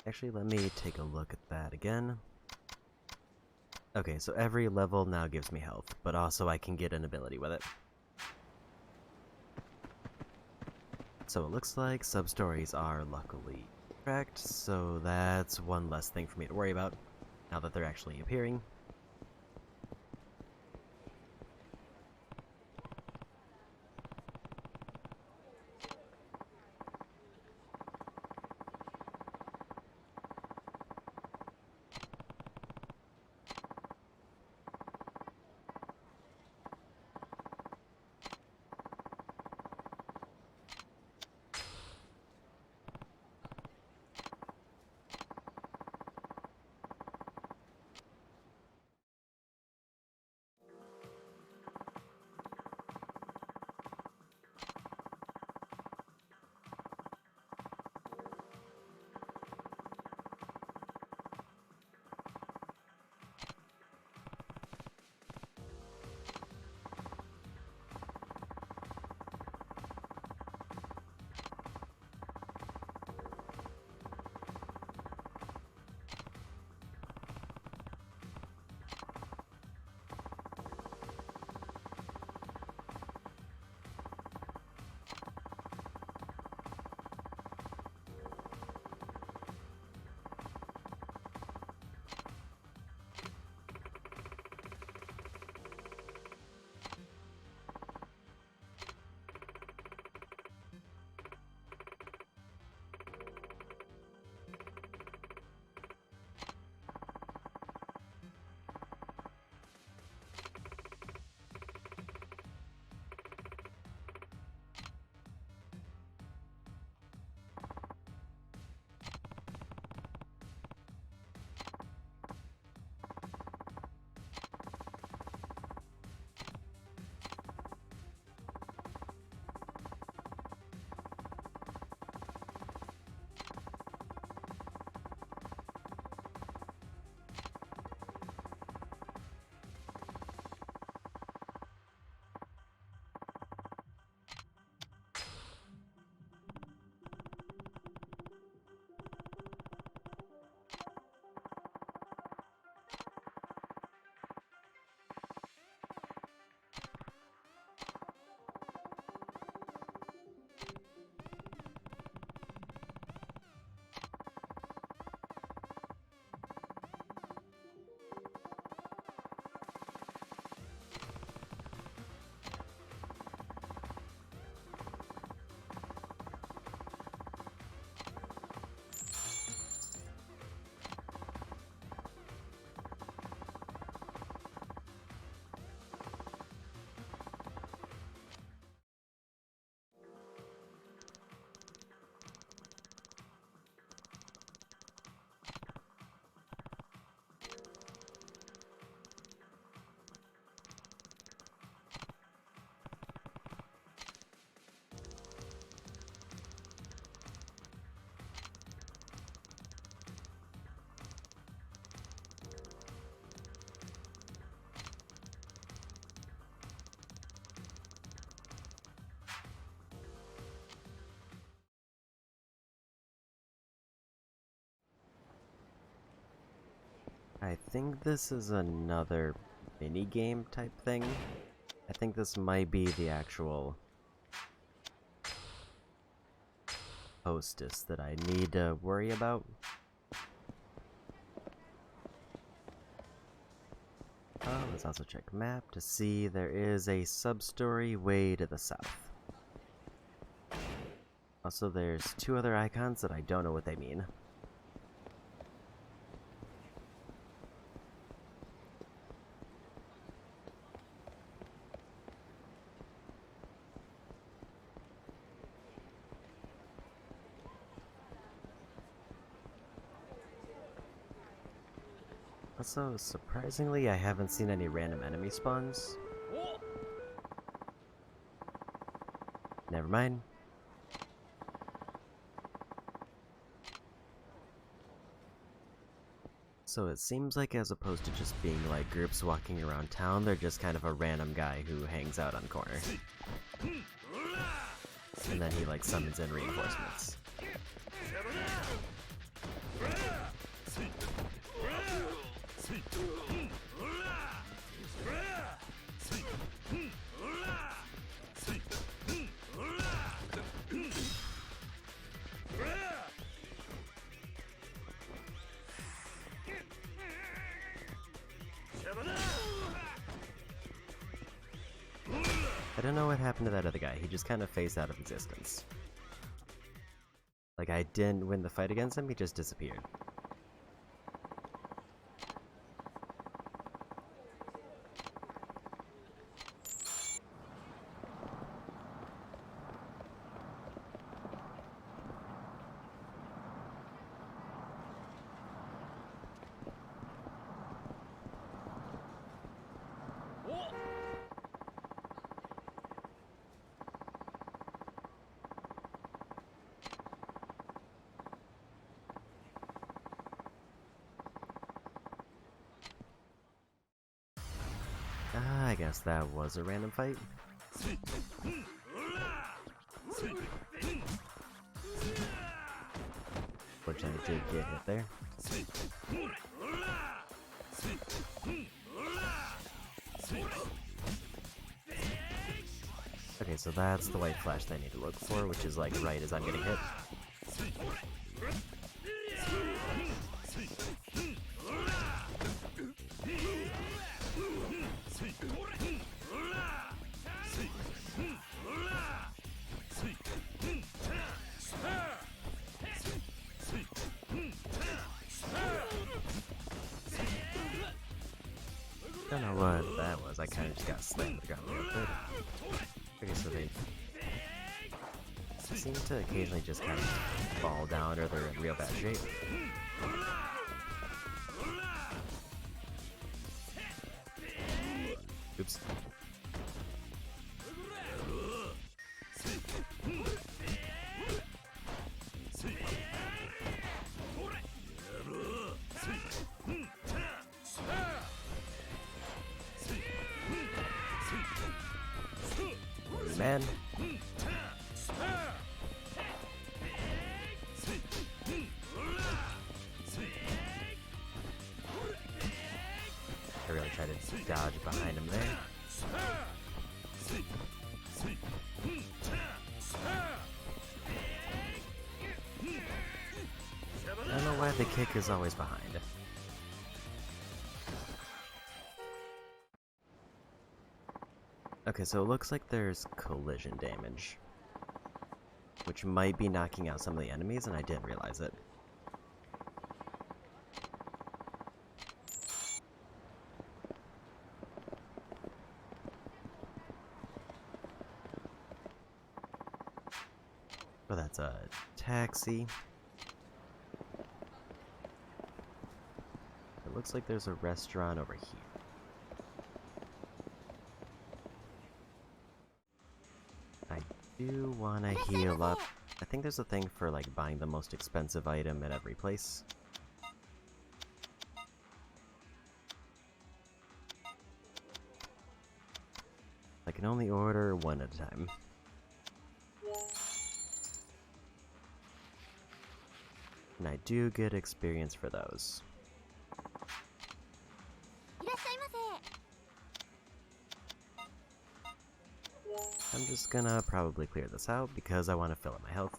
Actually, let me take a look at that again. Okay, so every level now gives me health, but also I can get an ability with it. So it looks like sub-stories are luckily tracked, so that's one less thing for me to worry about, now that they're actually appearing. I think this is another mini-game type thing. I think this might be the actual hostess that I need to worry about. Let's also check map to see there is a sub-story way to the south. Also, there's two other icons that I don't know what they mean. Also, surprisingly, I haven't seen any random enemy spawns. Never mind. So it seems like as opposed to just being like groups walking around town, they're just kind of a random guy who hangs out on the corner. And then he like summons in reinforcements. I don't know what happened to that other guy, he just kind of phased out of existence. Like I didn't win the fight against him, he just disappeared. I guess that was a random fight. Fortunately, I did get hit there. Okay, so that's the white flash that I need to look for, which is like right as I'm getting hit. Don't know what that was, I kind of just got slammed to the ground real quick. Okay, so they seem to occasionally just kind of fall down or they're in real bad shape. Oops. Man. I really tried to dodge behind him there. I don't know why the kick is always behind. Okay, so it looks like there's collision damage, which might be knocking out some of the enemies, and I didn't realize it. Oh, that's a taxi. It looks like there's a restaurant over here. I do want to heal up. I think there's a thing for like buying the most expensive item at every place. I can only order one at a time. And I do get experience for those. I'm just gonna probably clear this out because I want to fill up my health.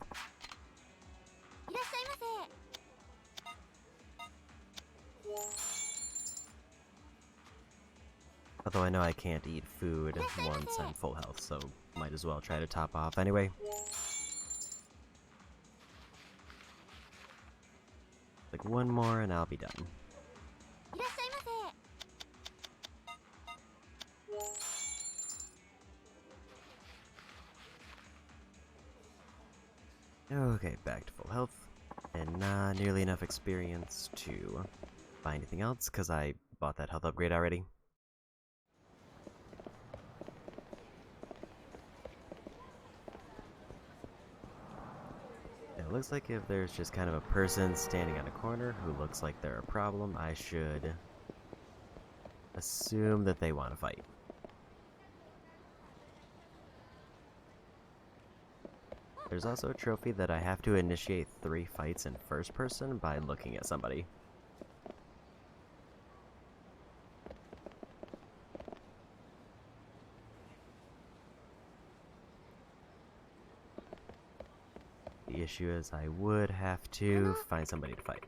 Although I know I can't eat food once I'm full health, so might as well try to top off anyway. Like one more and I'll be done. Okay, back to full health, and not nearly enough experience to buy anything else, because I bought that health upgrade already. It looks like if there's just kind of a person standing on a corner who looks like they're a problem, I should assume that they want to fight. There's also a trophy that I have to initiate 3 fights in first person by looking at somebody. The issue is I would have to find somebody to fight.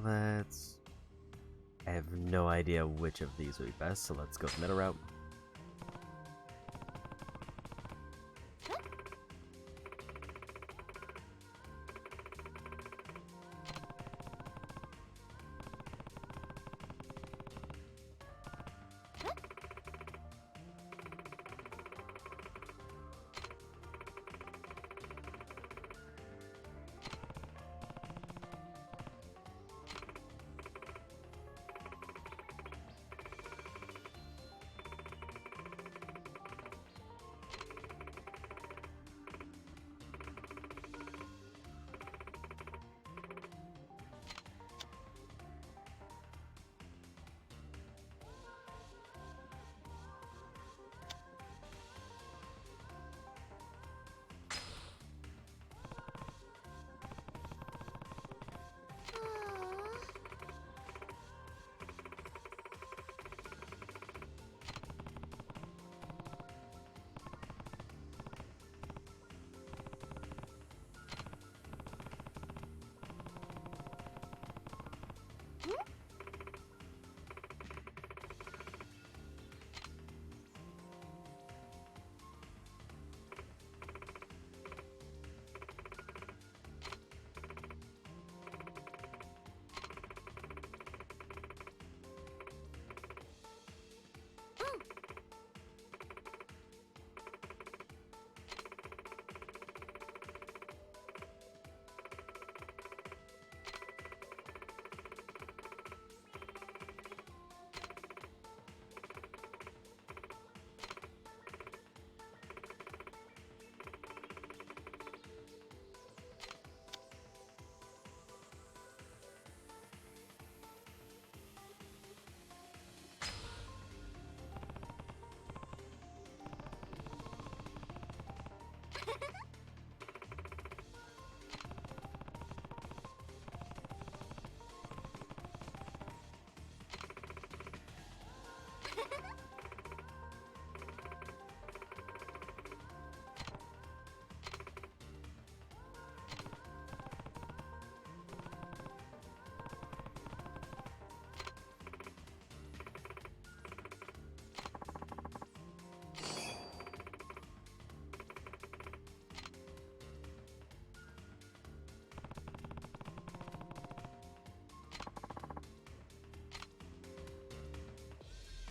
Let's... I have no idea which of these would be best, so let's go the middle route.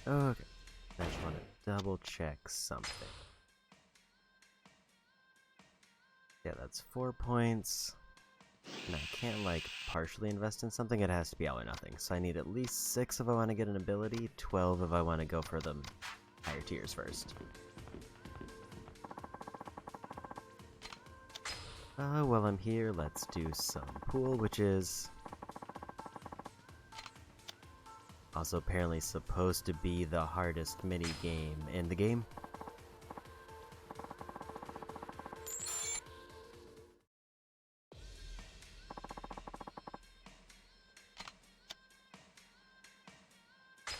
Okay. I just want to double check something. Yeah, that's 4 points. And I can't, like, partially invest in something. It has to be all or nothing. So I need at least 6 if I want to get an ability, 12 if I want to go for the higher tiers first. While I'm here, let's do some pool, which is also apparently supposed to be the hardest mini game in the game.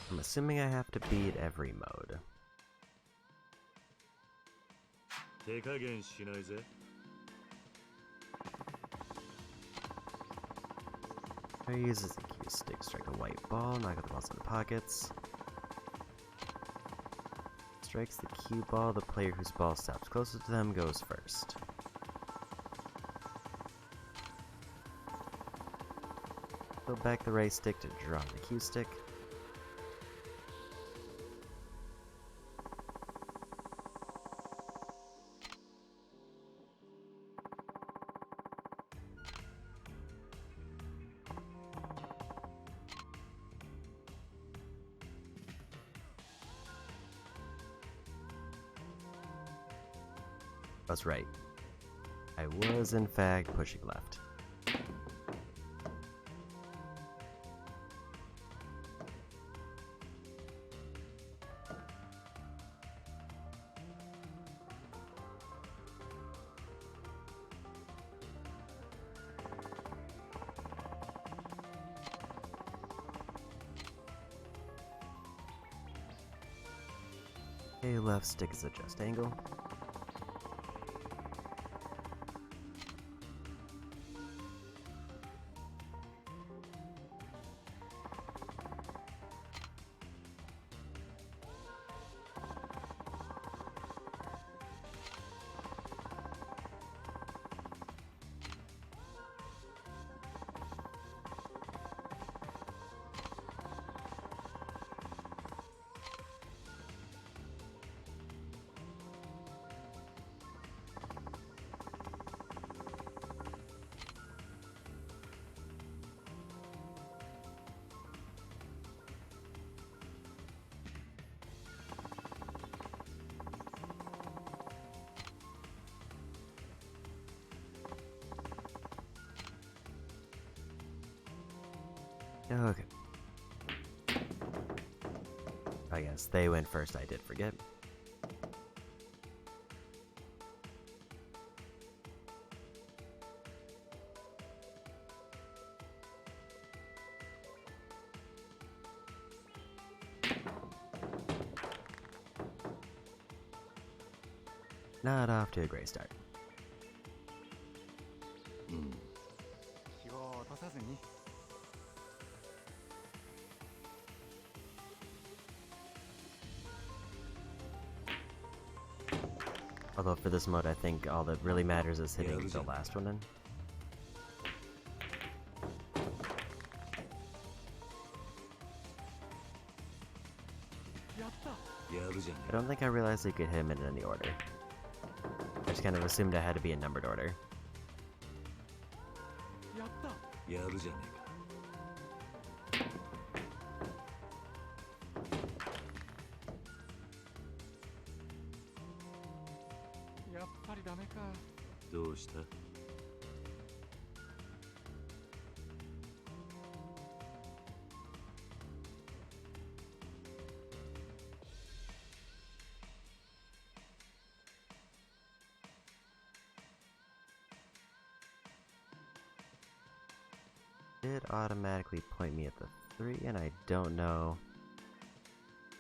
I'm assuming I have to beat every mode. 手加減しないぜ。 I use as a cue stick, strike a white ball, knock out the balls in the pockets. Strikes the cue ball, the player whose ball stops closest to them goes first. Go back the right stick to draw the cue stick. I was right. I was, in fact, pushing left. Okay, left stick is adjust angle. Okay. I guess they went first, I did forget. Not off to a great start. Although for this mode, I think all that really matters is hitting the last one in. I don't think I realized you could hit him in any order. I just kind of assumed I had to be in numbered order. Did automatically point me at the 3, and I don't know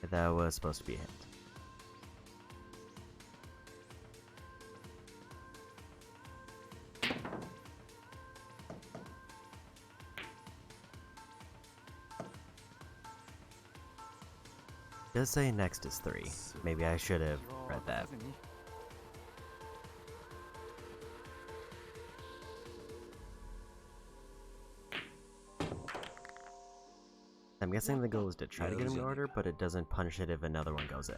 if that was supposed to be a hint. It does say next is 3. Maybe I should have read that. I'm guessing the goal is to try to get them in order, but it doesn't punish it if another one goes in.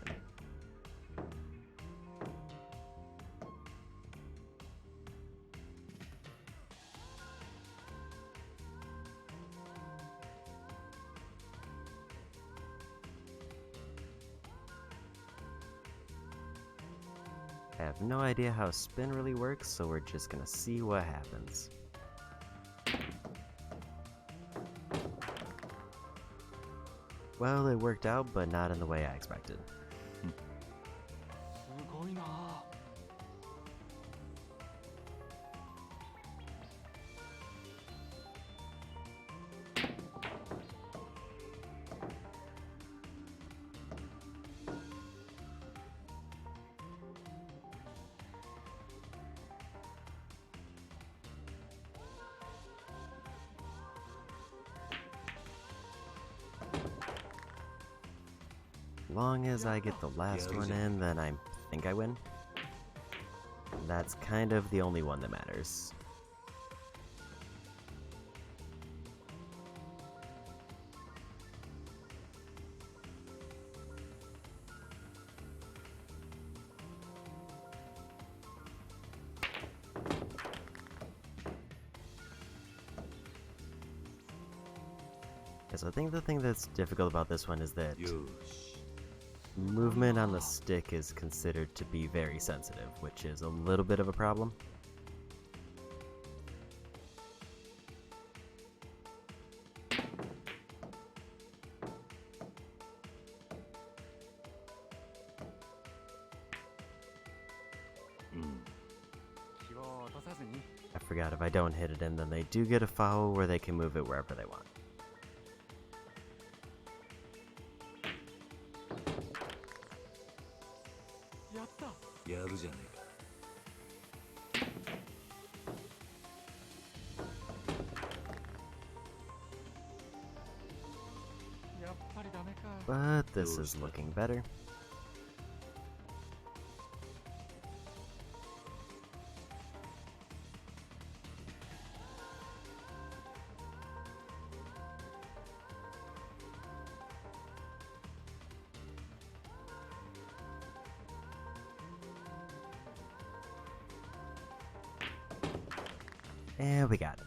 I have no idea how spin really works, so we're just gonna see what happens. Well, it worked out, but not in the way I expected. Long as I get the last one in, then I think I win. That's kind of the only one that matters. Yes, I think the thing that's difficult about this one is that movement on the stick is considered to be very sensitive, which is a little bit of a problem. I forgot, if I don't hit it in, then they do get a foul where they can move it wherever they want. But this is looking better. And we got it.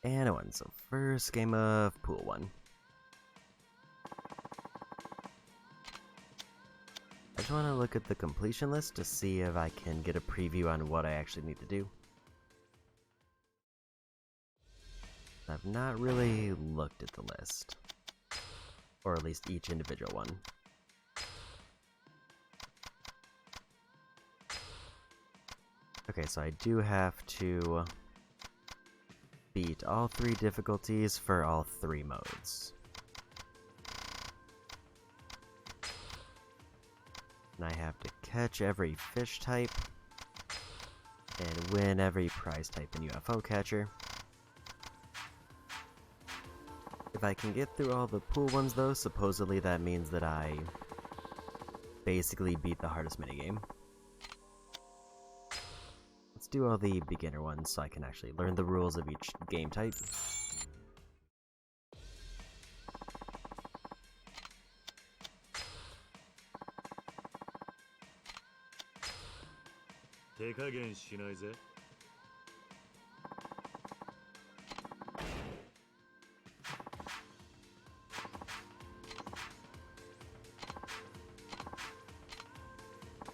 And I won, so first game of Pool 1. I just want to look at the completion list to see if I can get a preview on what I actually need to do. I've not really looked at the list, or at least each individual one. Okay, so I do have to beat all 3 difficulties for all 3 modes. And I have to catch every fish type and win every prize type in UFO catcher. If I can get through all the pool ones though, supposedly that means that I basically beat the hardest minigame. Let's do all the beginner ones so I can actually learn the rules of each game type.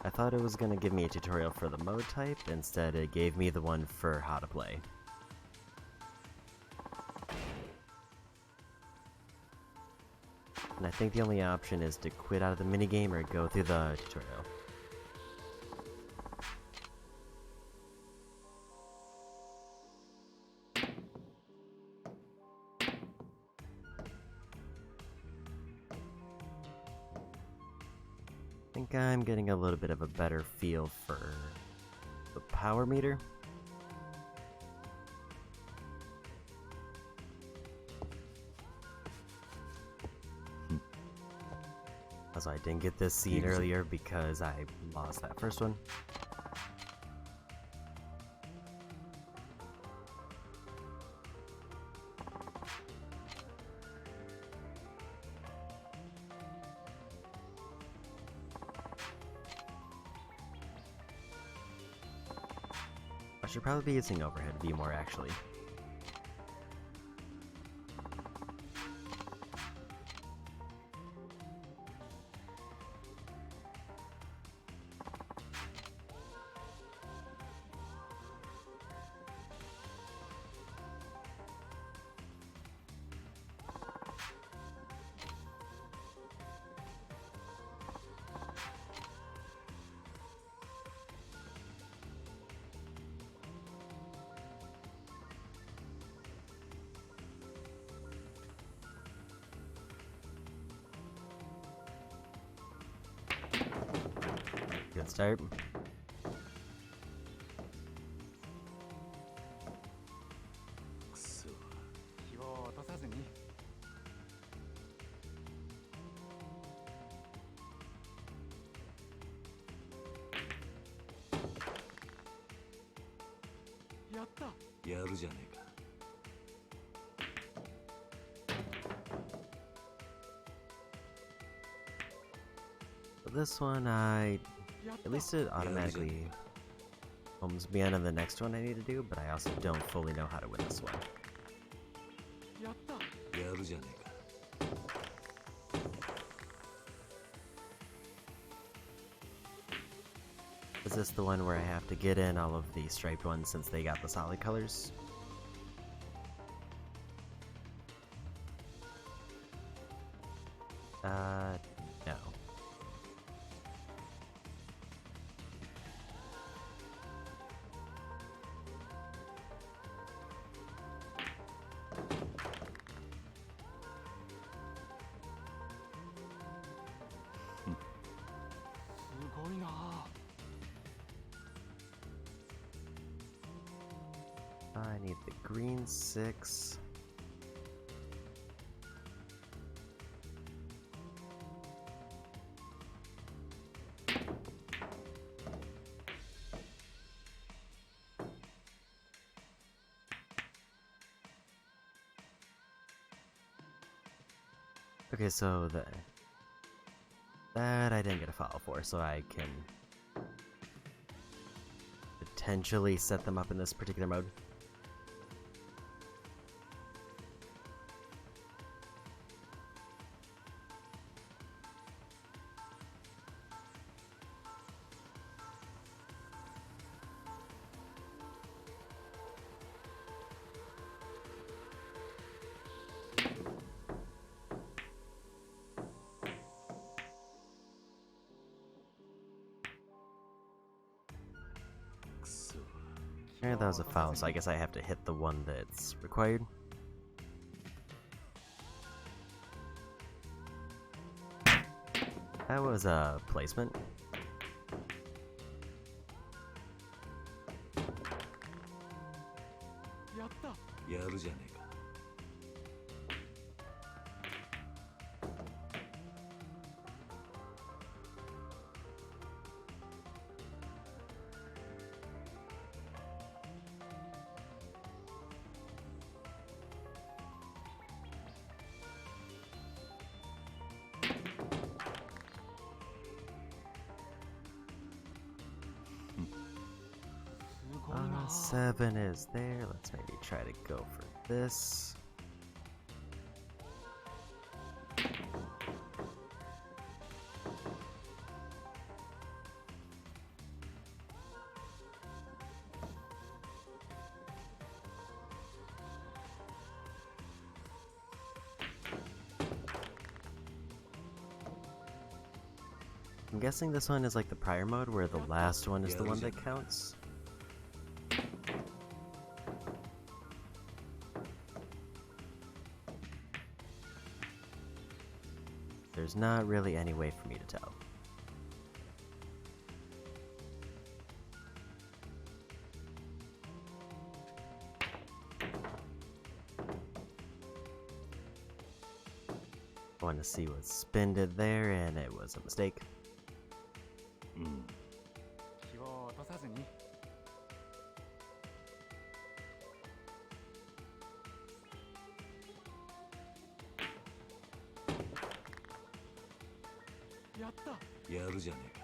I thought it was going to give me a tutorial for the mode type, instead it gave me the one for how to play. And I think the only option is to quit out of the minigame or go through the tutorial. I think I'm getting a little bit of a better feel for the power meter. Also, I didn't get this scene earlier because I lost that first one. I should probably be using overhead view more, actually. Good start. This one, at least it automatically homes me on the next one I need to do, but I also don't fully know how to win this one. Is this the one where I have to get in all of the striped ones since they got the solid colors? No. I need the green 6. Okay, so that I didn't get a follow for, so I can potentially set them up in this particular mode. Yeah, that was a foul, so I guess I have to hit the one that's required. That was a placement. Seven is there. Let's maybe try to go for this. I'm guessing this one is like the prior mode where the last one is the one that counts. There's not really any way for me to tell. Want to see what Spin did there, and it was a mistake. 気を落とさずに。やった。やるじゃねえか。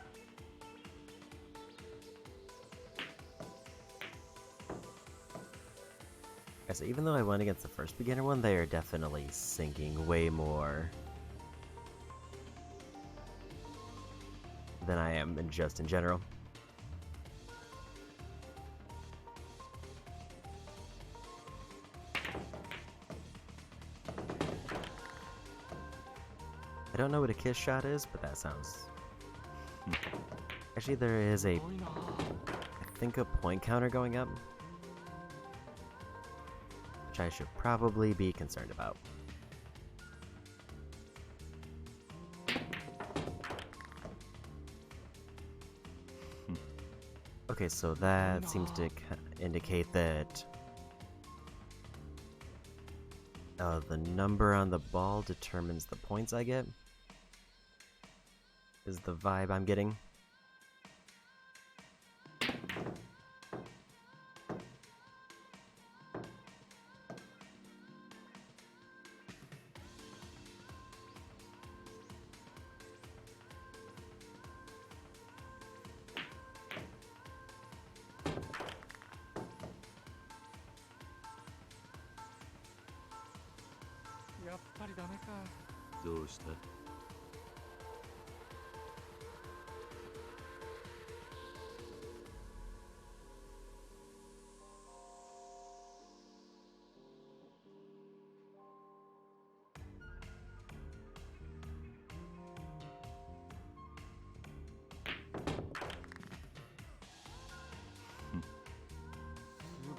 So even though I went against the first beginner one, they are definitely sinking way more than I am just in general. I don't know what a kiss shot is, but that sounds... Actually, there is I think a point counter going up, which I should probably be concerned about. Okay, so that seems to indicate that the number on the ball determines the points I get, is the vibe I'm getting.どうした？す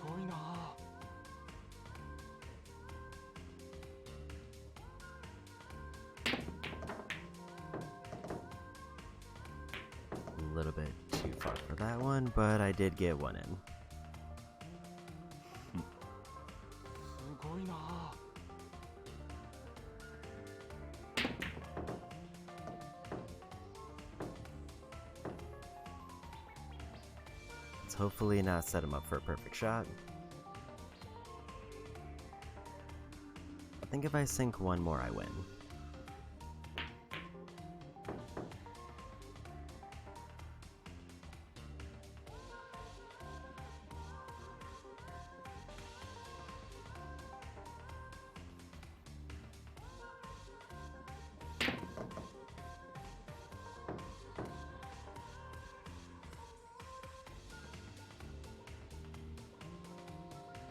ごいな。A little bit too far for that one, but I did get one in. すごいな。Let's hopefully not set him up for a perfect shot. I think if I sink one more, I win.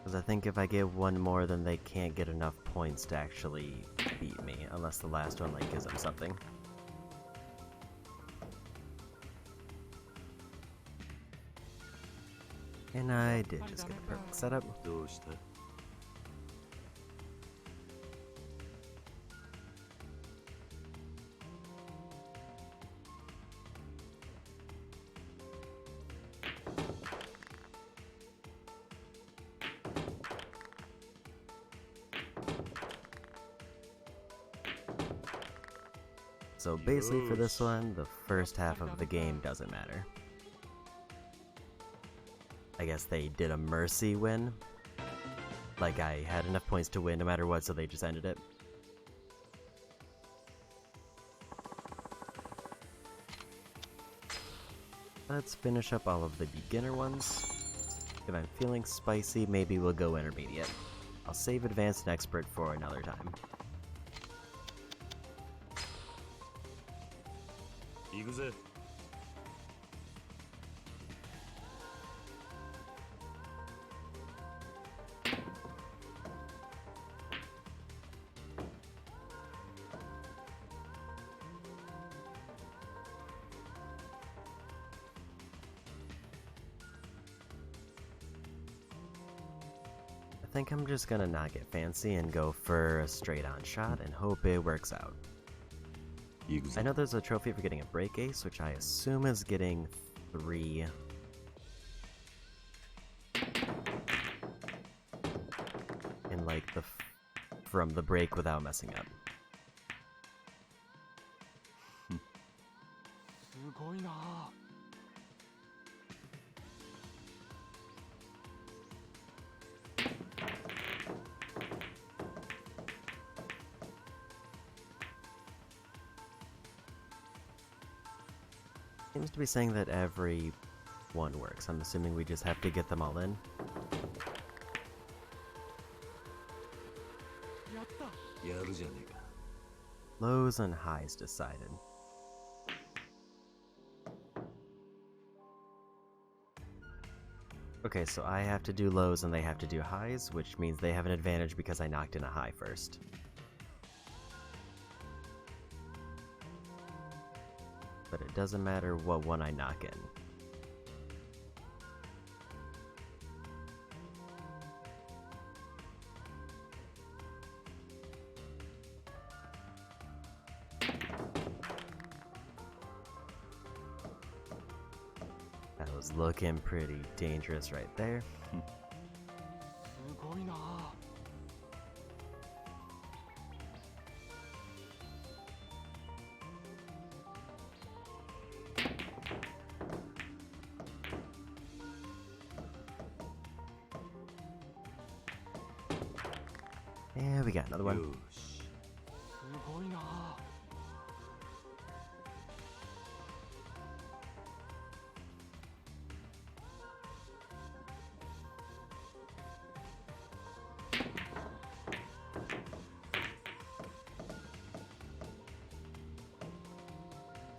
Because I think if I get one more, then they can't get enough points to actually beat me, unless the last one like gives them something. And I did just get the perfect setup. So basically for this one, the first half of the game doesn't matter. I guess they did a mercy win. Like I had enough points to win no matter what, so they just ended it. Let's finish up all of the beginner ones. If I'm feeling spicy, maybe we'll go intermediate. I'll save advanced and expert for another time. Yakuza. I think I'm just gonna not get fancy and go for a straight-on shot and hope it works out. I know there's a trophy for getting a break ace, which I assume is getting 3 in like the from the break without messing up. ごいな。Seems to be saying that every one works. I'm assuming we just have to get them all in. やった。やるじゃねえか。 Lows and highs decided. Okay, so I have to do lows and they have to do highs, which means they have an advantage because I knocked in a high first. But it doesn't matter what one I knock in. That was looking pretty dangerous right there. すごいな。And we got another one. よし。すごいな。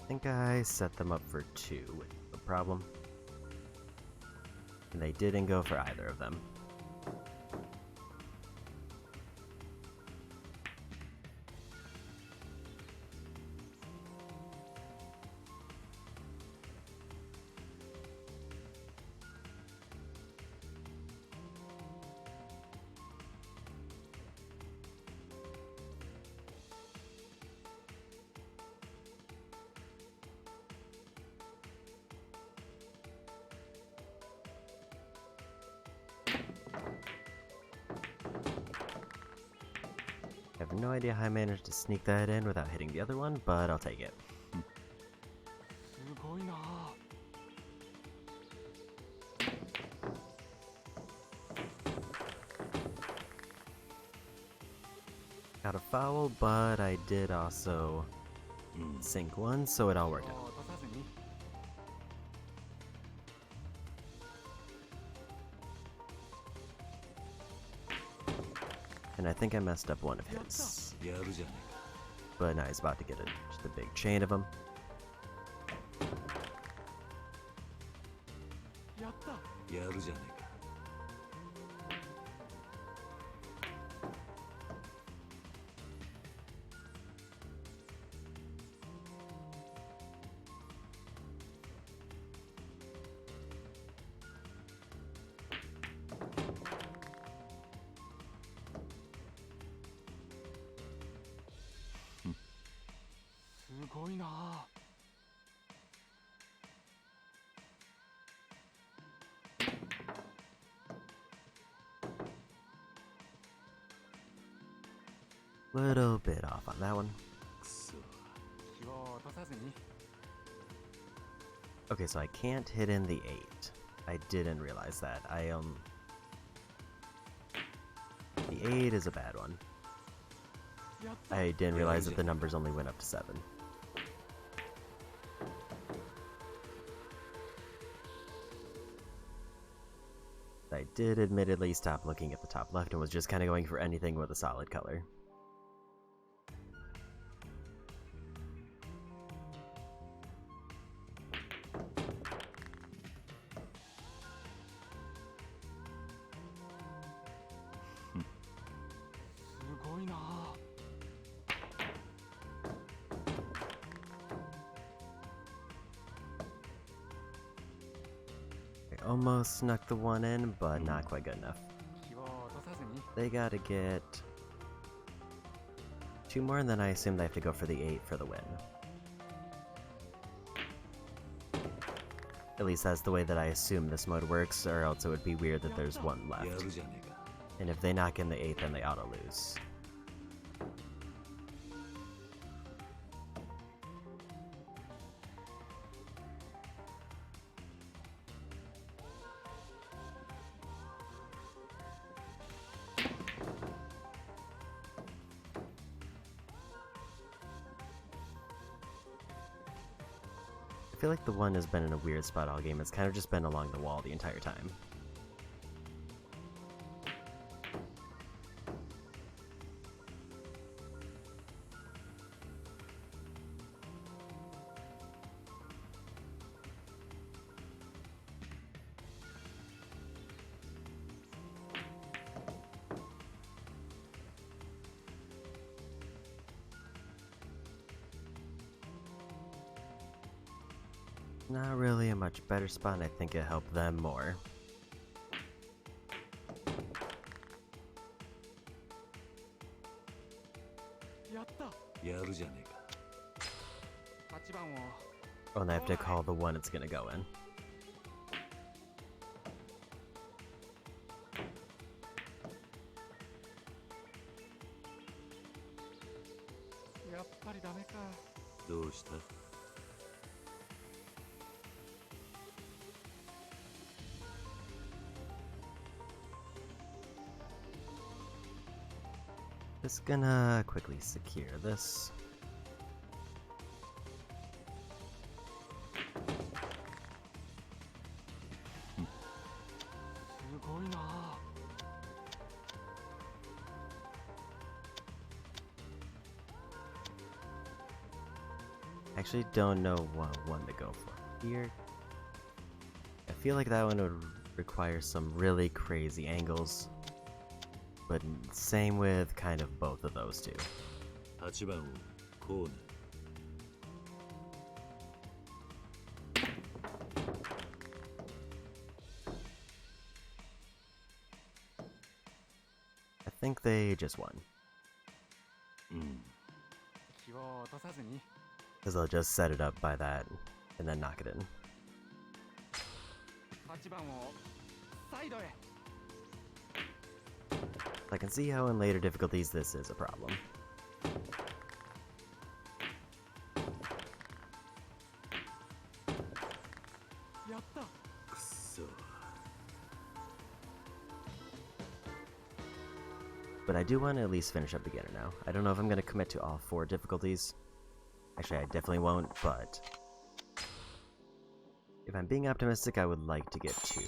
I think I set them up for 2 with the problem. And they didn't go for either of them. I have no idea how I managed to sneak that in without hitting the other one, but I'll take it. すごいな。Got a foul, but I did also sink one, so it all worked out. 落とさずに。And I think I messed up one of his. やるじゃね But now he's about to get just a big chain of them. やった。えか。やるじゃねえか。 すごいな。Little bit off on that one. くそ。気を落とさずに。 Okay, so I can't hit in the 8. I didn't realize that. The 8 is a bad one. やった。 I didn't realize that the numbers only went up to 7. I did admittedly stop looking at the top left and was just kind of going for anything with a solid color. I almost snuck the one in, but not quite good enough. 気を落とさずに。 They gotta get 2 more, and then I assume they have to go for the 8 for the win. At least that's the way that I assume this mode works, or else it would be weird that there's one や left. るじゃねえか。 And if they knock in the 8, then they auto lose. feel like the one has been in a weird spot all game. It's kind of just been along the wall the entire time. Not really a much better spot, and I think it helped them more. Oh, and I have to call the one it's gonna go in. Just gonna quickly secure this. Actually don't know what one to go for here. I feel like that one would require some really crazy angles, but same with kind of both of those two. 8番をコーナー I think they just won. Because they'll just set it up by that and then knock it in. I can see how in later difficulties this is a problem. But I do want to at least finish up beginner now. I don't know if I'm going to commit to all 4 difficulties. Actually, I definitely won't, but if I'm being optimistic, I would like to get 2.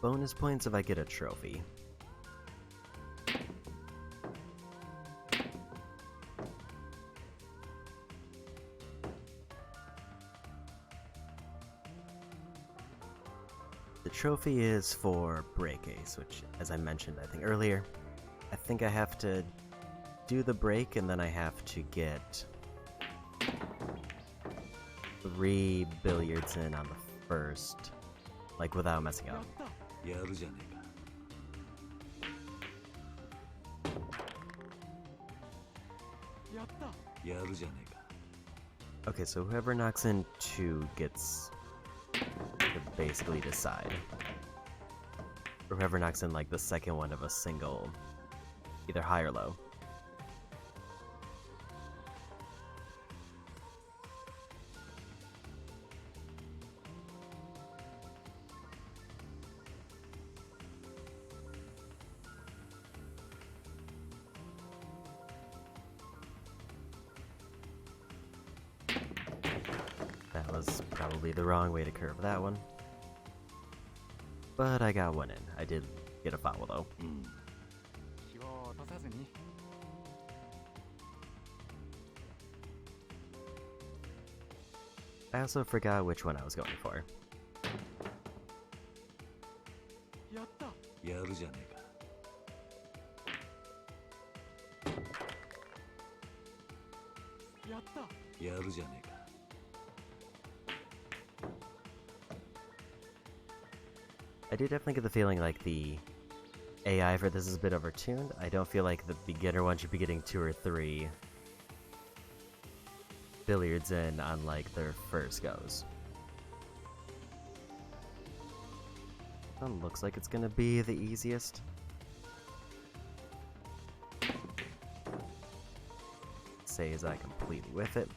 Bonus points if I get a trophy. The trophy is for break ace, which, as I mentioned, I think earlier, I think I have to do the break and then I have to get 3 billiards in on the first, like without messing up. Okay, so whoever knocks in 2 gets to basically decide. Or whoever knocks in like the second one of a single, either high or low. That was probably the wrong way to curve that one. But I got one in. I did get a foul though. I also forgot which one I was going for. I do definitely get the feeling like the AI for this is a bit overtuned. I don't feel like the beginner one should be getting 2 or 3 billiards in on like their first goes. One looks like it's gonna be the easiest. Say as I completely whiff it.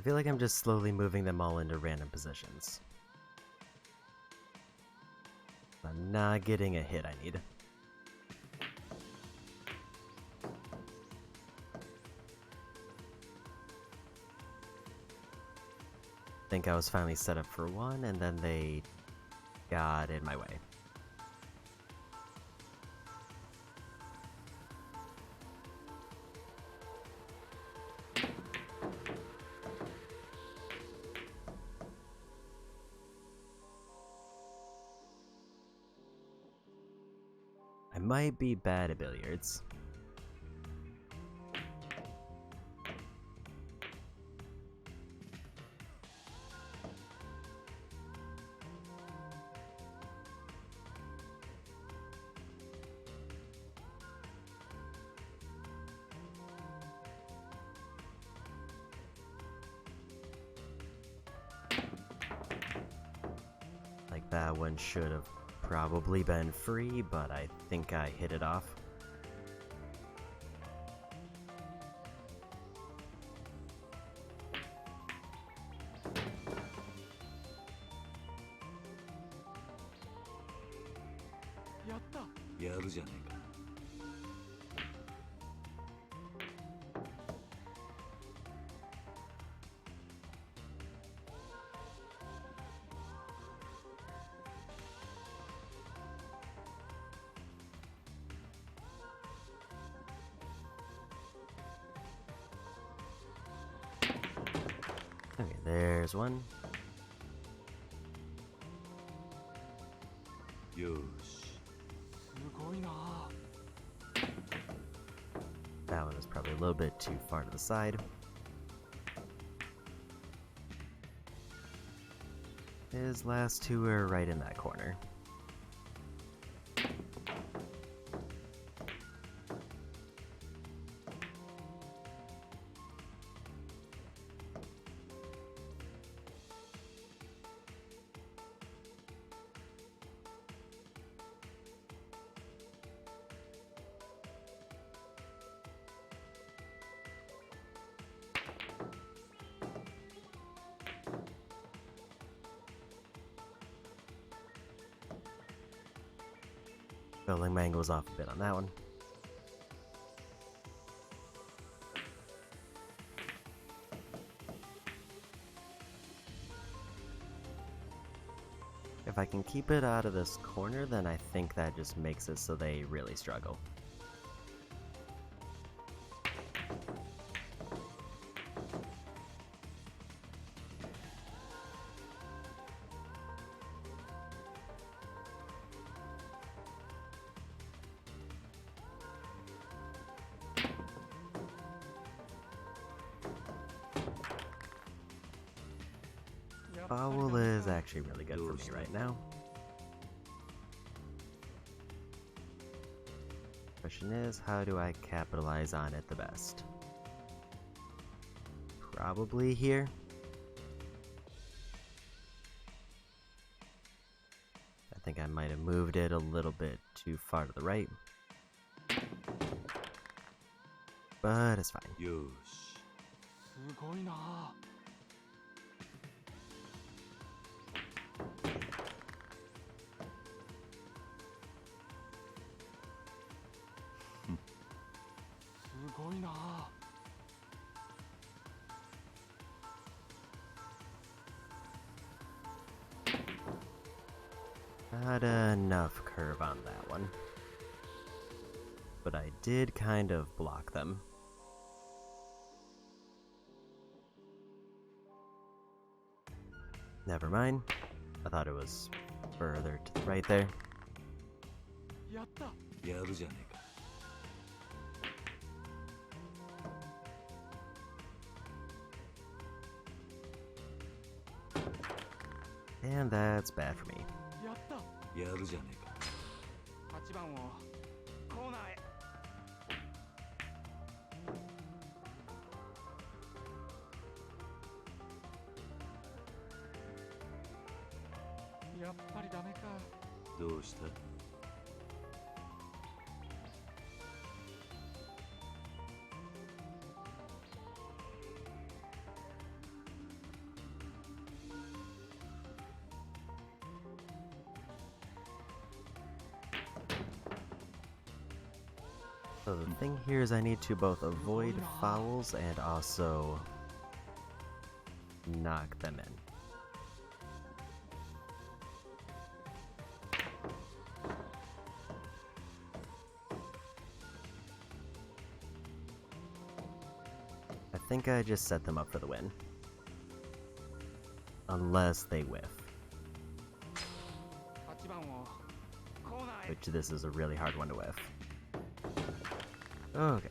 feel like I'm just slowly moving them all into random positions. I'm not getting a hit I need. I think I was finally set up for one, and then they got in my way. I might be bad at billiards. Like that one should have probably been free, but I think I hit it off. Okay, there's one. That one was probably a little bit too far to the side. His last two are right in that corner. Filling my angles off a bit on that one. If I can keep it out of this corner, then I think that just makes it so they really struggle. Foul is actually really good for me right now. Question is, how do I capitalize on it the best? Probably here. I think I might have moved it a little bit too far to the right. But it's fine. Not enough curve on that one. But I did kind of block them. Never mind. I thought it was further to the right there. And that's bad for me. So the thing here is I need to both avoid fouls and also knock them in. I think I just set them up for the win. Unless they whiff. Which this is a really hard one to whiff. Okay.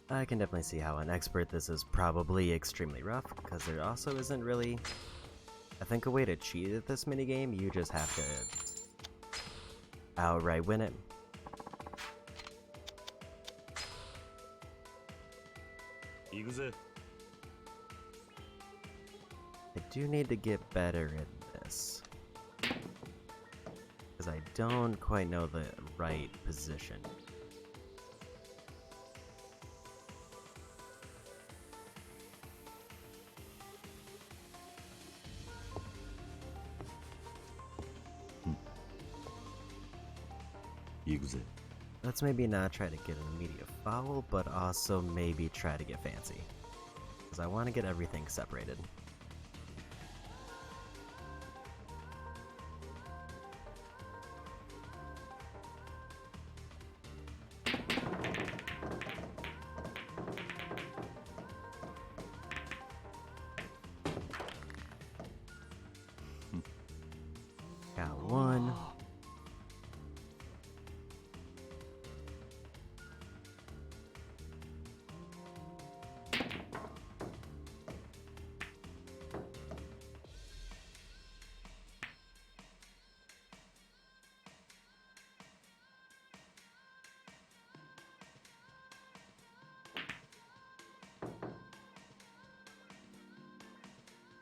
I can definitely see how an expert this is probably extremely rough, because there also isn't really, I think, a way to cheat at this minigame. You just have to outright win it. Yakuza. I do need to get better at this, because I don't quite know the right position. Yakuza. Let's maybe not try to get an immediate foul, but also maybe try to get fancy, because I want to get everything separated. Got one.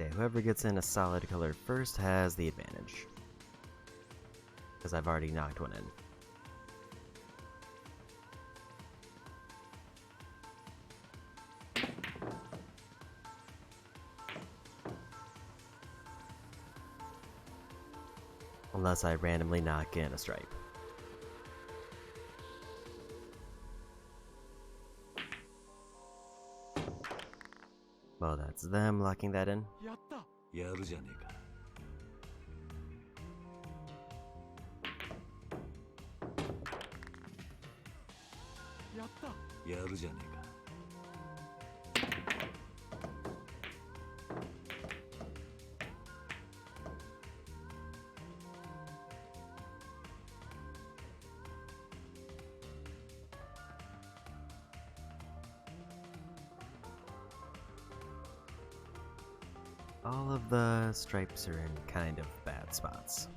Okay, whoever gets in a solid color first has the advantage, because I've already knocked one in. Unless I randomly knock in a stripe. Well, that's them locking that in. やるじゃねえか。やるじゃねえか。All of the stripes are in kind of bad spots.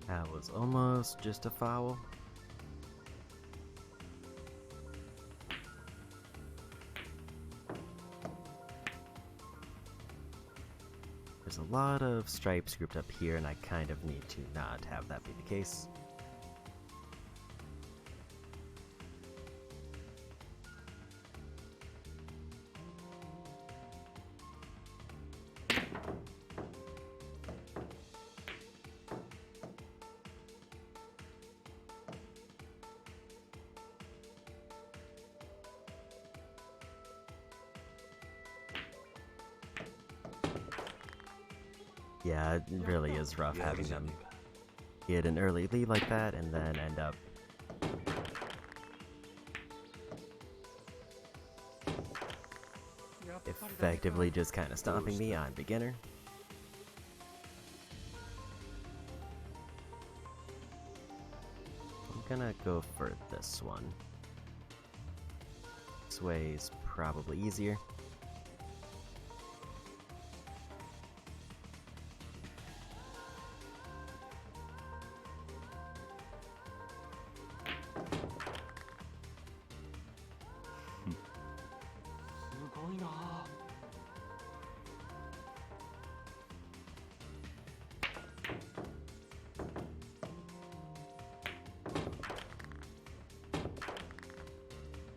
That was almost just a foul. There's a lot of stripes grouped up here, and I kind of need to not have that be the case. Yeah, it really is rough having them get an early lead like that and then end up effectively just kind of stomping me on beginner. I'm gonna go for this one. this way is probably easier.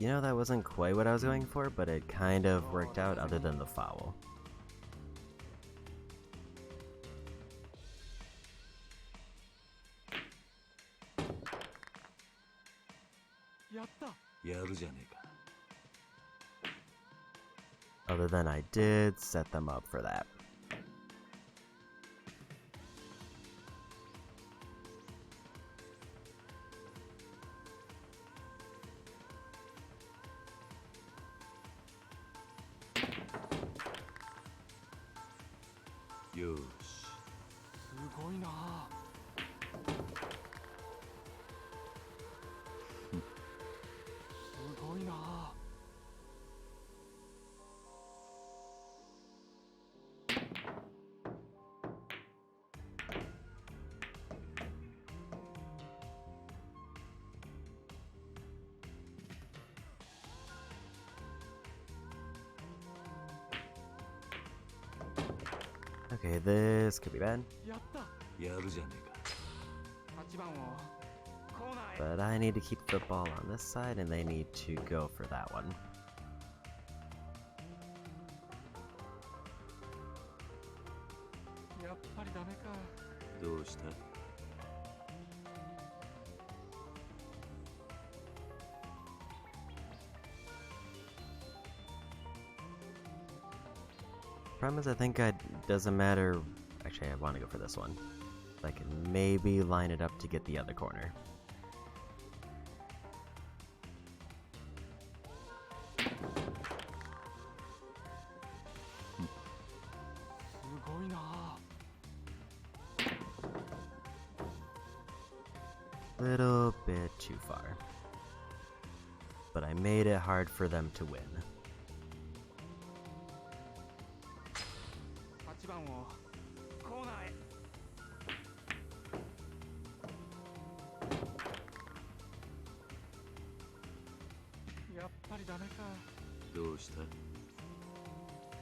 You know, that wasn't quite what I was going for, but it kind of worked out other than the foul. Other than I did set them up for that. Okay, this could be bad. But I need to keep the ball on this side, and they need to go for that one. Problem is, I think it doesn't matter. Actually, I want to go for this one. I can maybe line it up to get the other corner. Little bit too far. But I made it hard for them to win.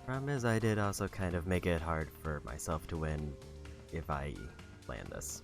Problem is, I did also kind of make it hard for myself to win if I land this.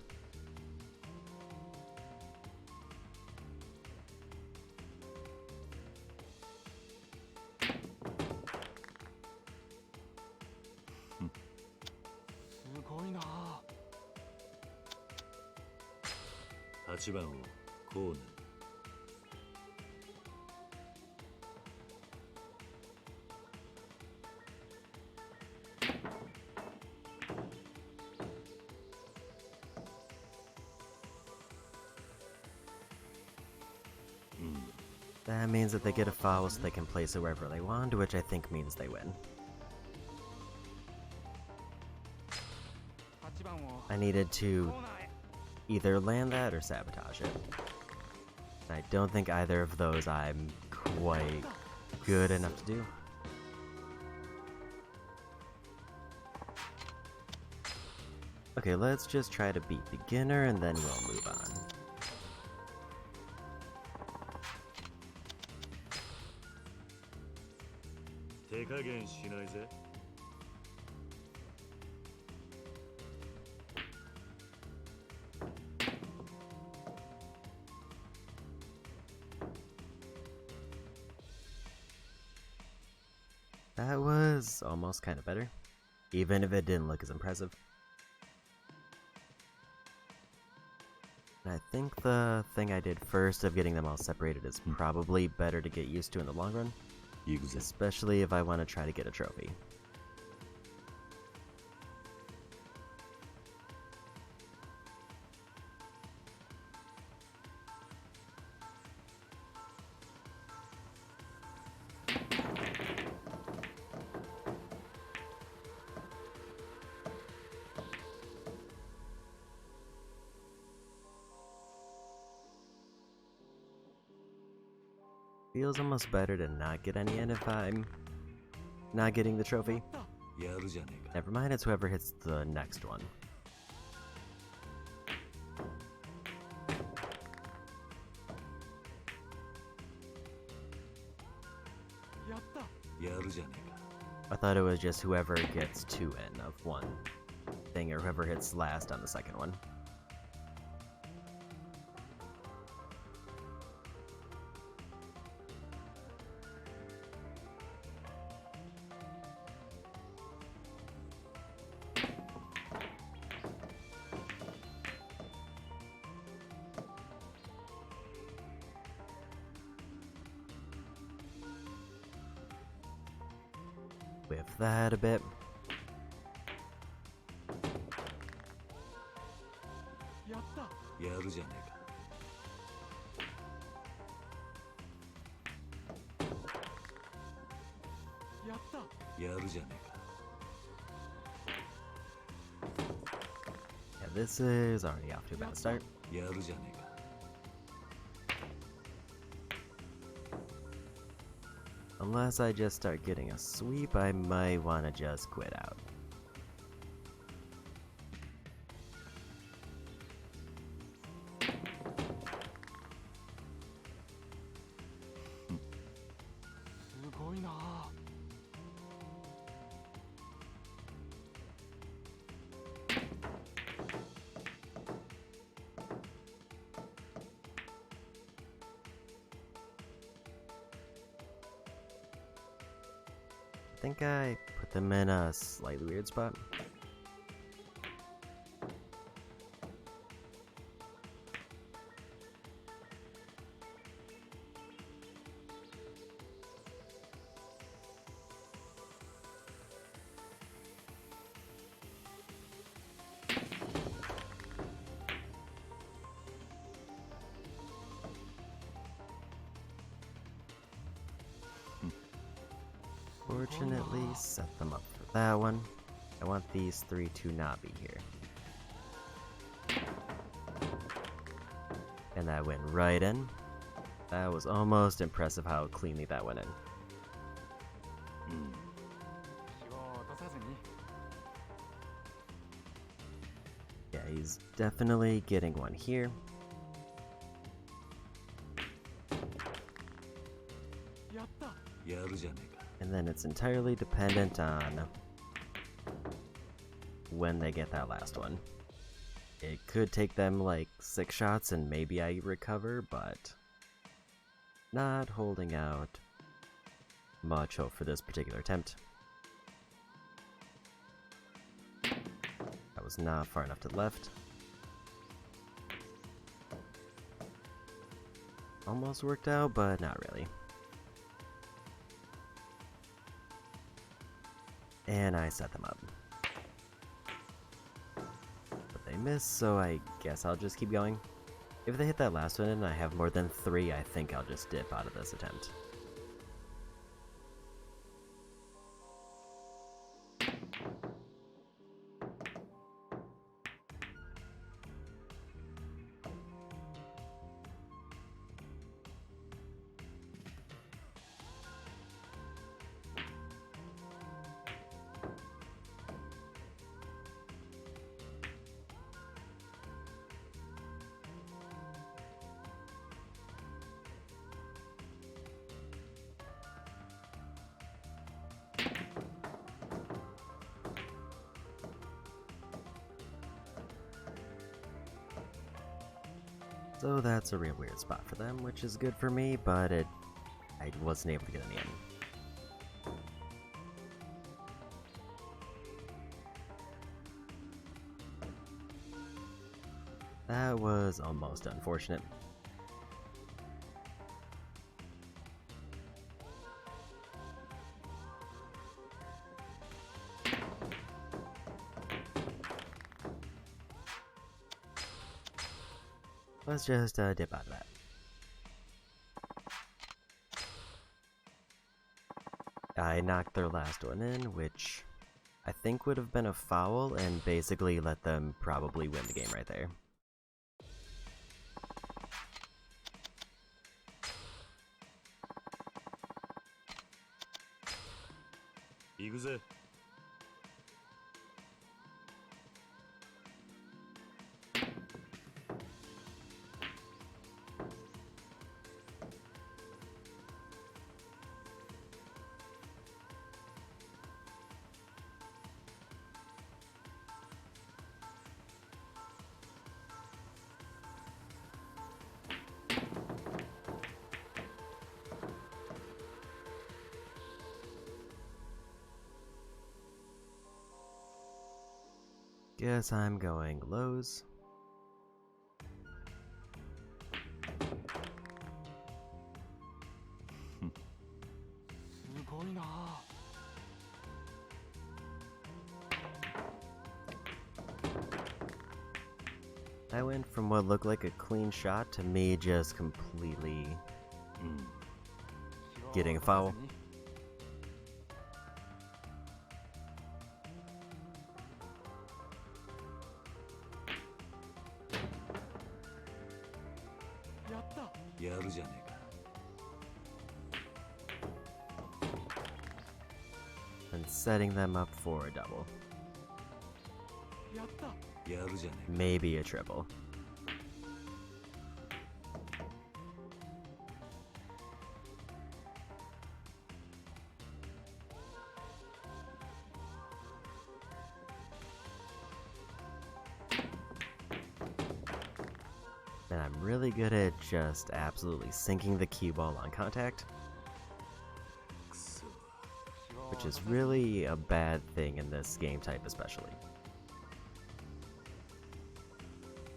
That means that they get a foul so they can place it wherever they want, which I think means they win. I needed to either land that or sabotage it. I don't think either of those I'm quite good enough to do. Okay, let's just try to beat beginner and then we'll move on. That was almost kind of better, even if it didn't look as impressive. I think the thing I did first of getting them all separated is probably better to get used to in the long run, especially if I want to try to get a trophy. feels almost better to not get any in if I'm not getting the trophy. Never mind, it's whoever hits the next one. I thought it was just whoever gets 2 in of one thing, or whoever hits last on the second one. Whiff that a bit. Yeah, this is already off to a bad start. Unless I just start getting a sweep, I might want to just quit out. I think I put them in a slightly weird spot. Fortunately, set them up for that one. I want these 3 to not be here. And that went right in. That was almost impressive how cleanly that went in. Yeah, he's definitely getting one here. And then it's entirely dependent on when they get that last one. It could take them like 6 shots and maybe I recover, but not holding out much hope for this particular attempt. That was not far enough to the left. Almost worked out, but not really. And I set them up. But they missed, so I guess I'll just keep going. If they hit that last one and I have more than 3, I think I'll just dip out of this attempt. So that's a real weird spot for them, which is good for me, but I wasn't able to get any in. That was almost unfortunate. Let's just dip out of that. I knocked their last one in, which I think would have been a foul and basically let them probably win the game right there. 行くぜ。Guess I'm going lows. I went from what looked like a clean shot to me just completely getting a foul. And setting them up for a double. Maybe a triple. And I'm really good at just absolutely sinking the cue ball on contact, which is really a bad thing in this game type especially.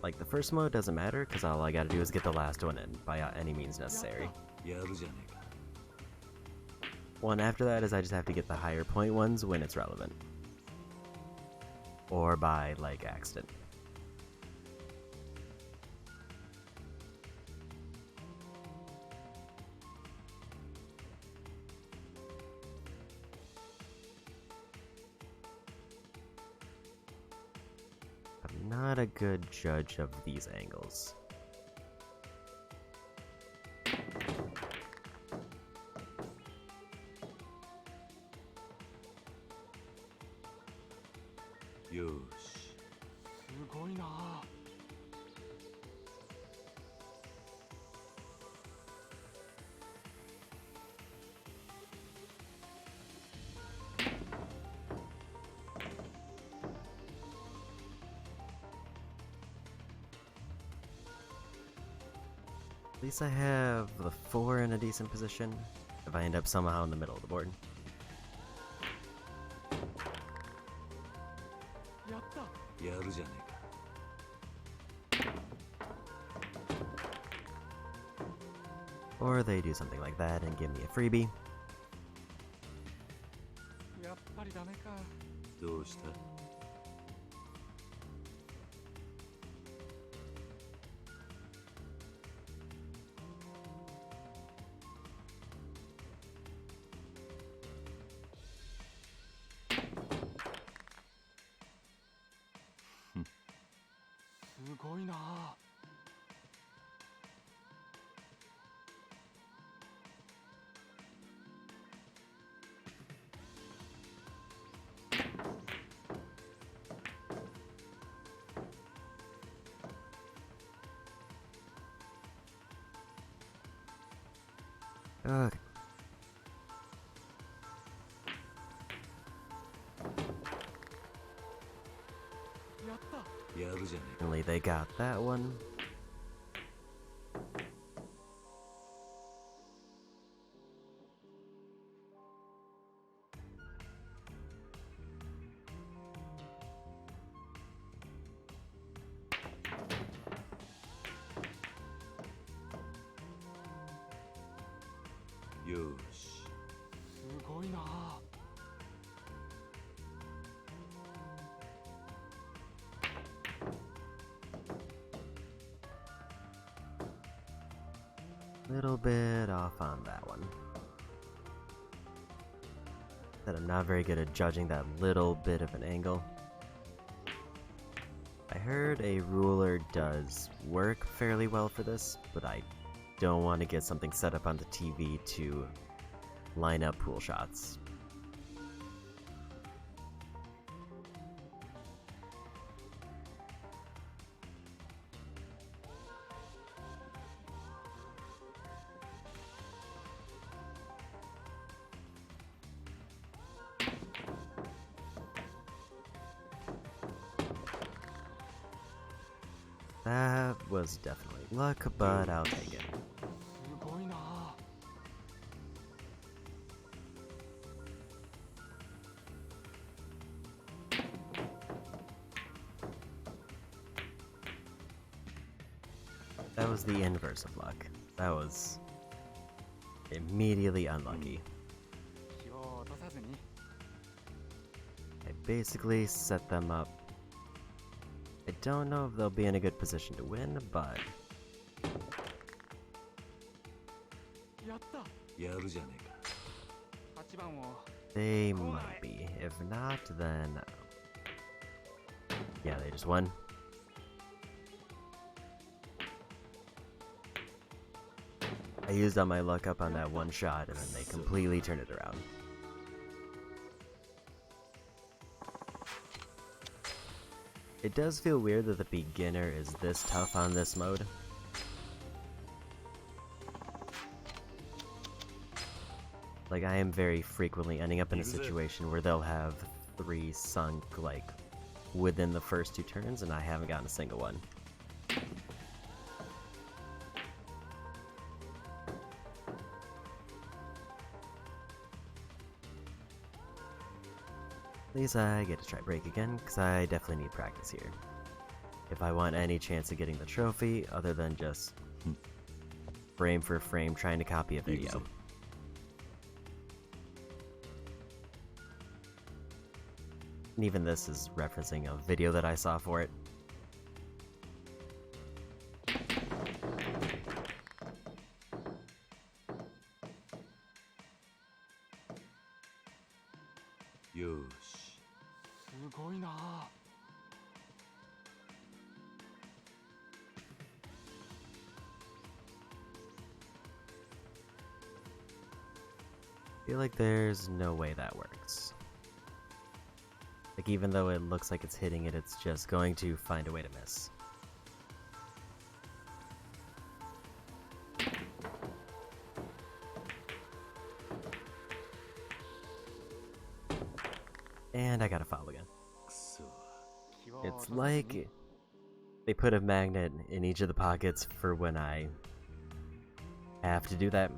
Like, the first mode doesn't matter, because all I gotta do is get the last one in, by any means necessary. One after that is I just have to get the higher point ones when it's relevant. Or by, like, accident. I'm not a good judge of these angles. At least I have the 4 in a decent position, if I end up somehow in the middle of the board. Or they do something like that and give me a freebie. Okay. Finally, they got that one. Little bit off on that one. That I'm not very good at judging that little bit of an angle. I heard a ruler does work fairly well for this, but I don't want to get something set up on the TV to line up pool shots. That was definitely luck, but I'll take it. すごいな。 That was the inverse of luck. That was immediately unlucky. 気を落とさずに。 I basically set them up. I don't know if they'll be in a good position to win, but やった。やるじゃねえか。 8番を。 they might be. If not, then yeah, they just won. I used all my luck up on that one shot, and then they completely turned it around. It does feel weird that the beginner is this tough on this mode. Like, I am very frequently ending up in a situation where they'll have 3 sunk, like, within the first 2 turns, and I haven't gotten a single one. At least I get to try break again, because I definitely need practice here. If I want any chance of getting the trophy, other than just frame for frame trying to copy a video. And even this is referencing a video that I saw for it. Yosh. すごいな。 I feel like there's no way that works. Like, even though it looks like it's hitting it, it's just going to find a way to miss. And I got a foul again. It's like they put a magnet in each of the pockets for when I have to do that.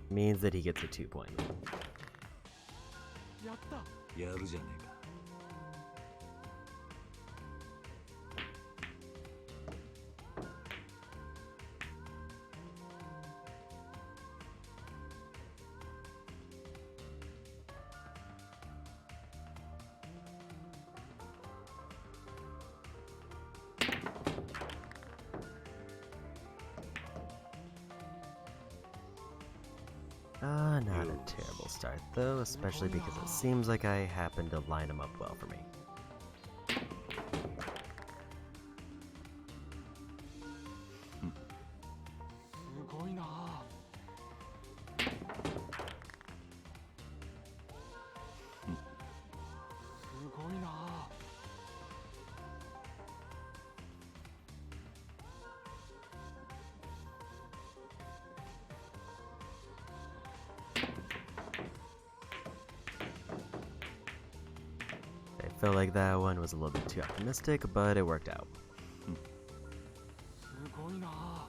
Means that he gets a 2-point. やった。やるじゃねえか。 Not a terrible start though, especially because it seems like I happened to line them up well for me. すごいな。 すごいな。 I felt like that one was a little bit too optimistic, but it worked out. すごいな。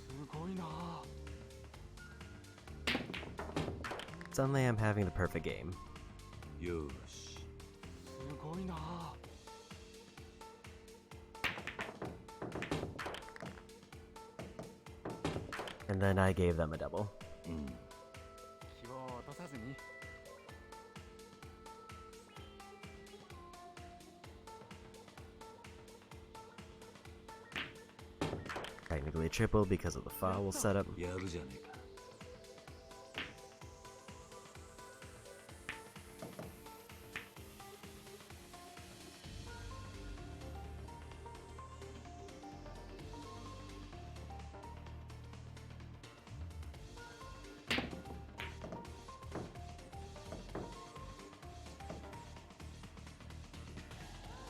すごいな。 Suddenly I'm having the perfect game. Yosh. すごいな。 And then I gave them a double. 気を落とさずに。 Technically a triple because of the foul setup. やるじゃねえか。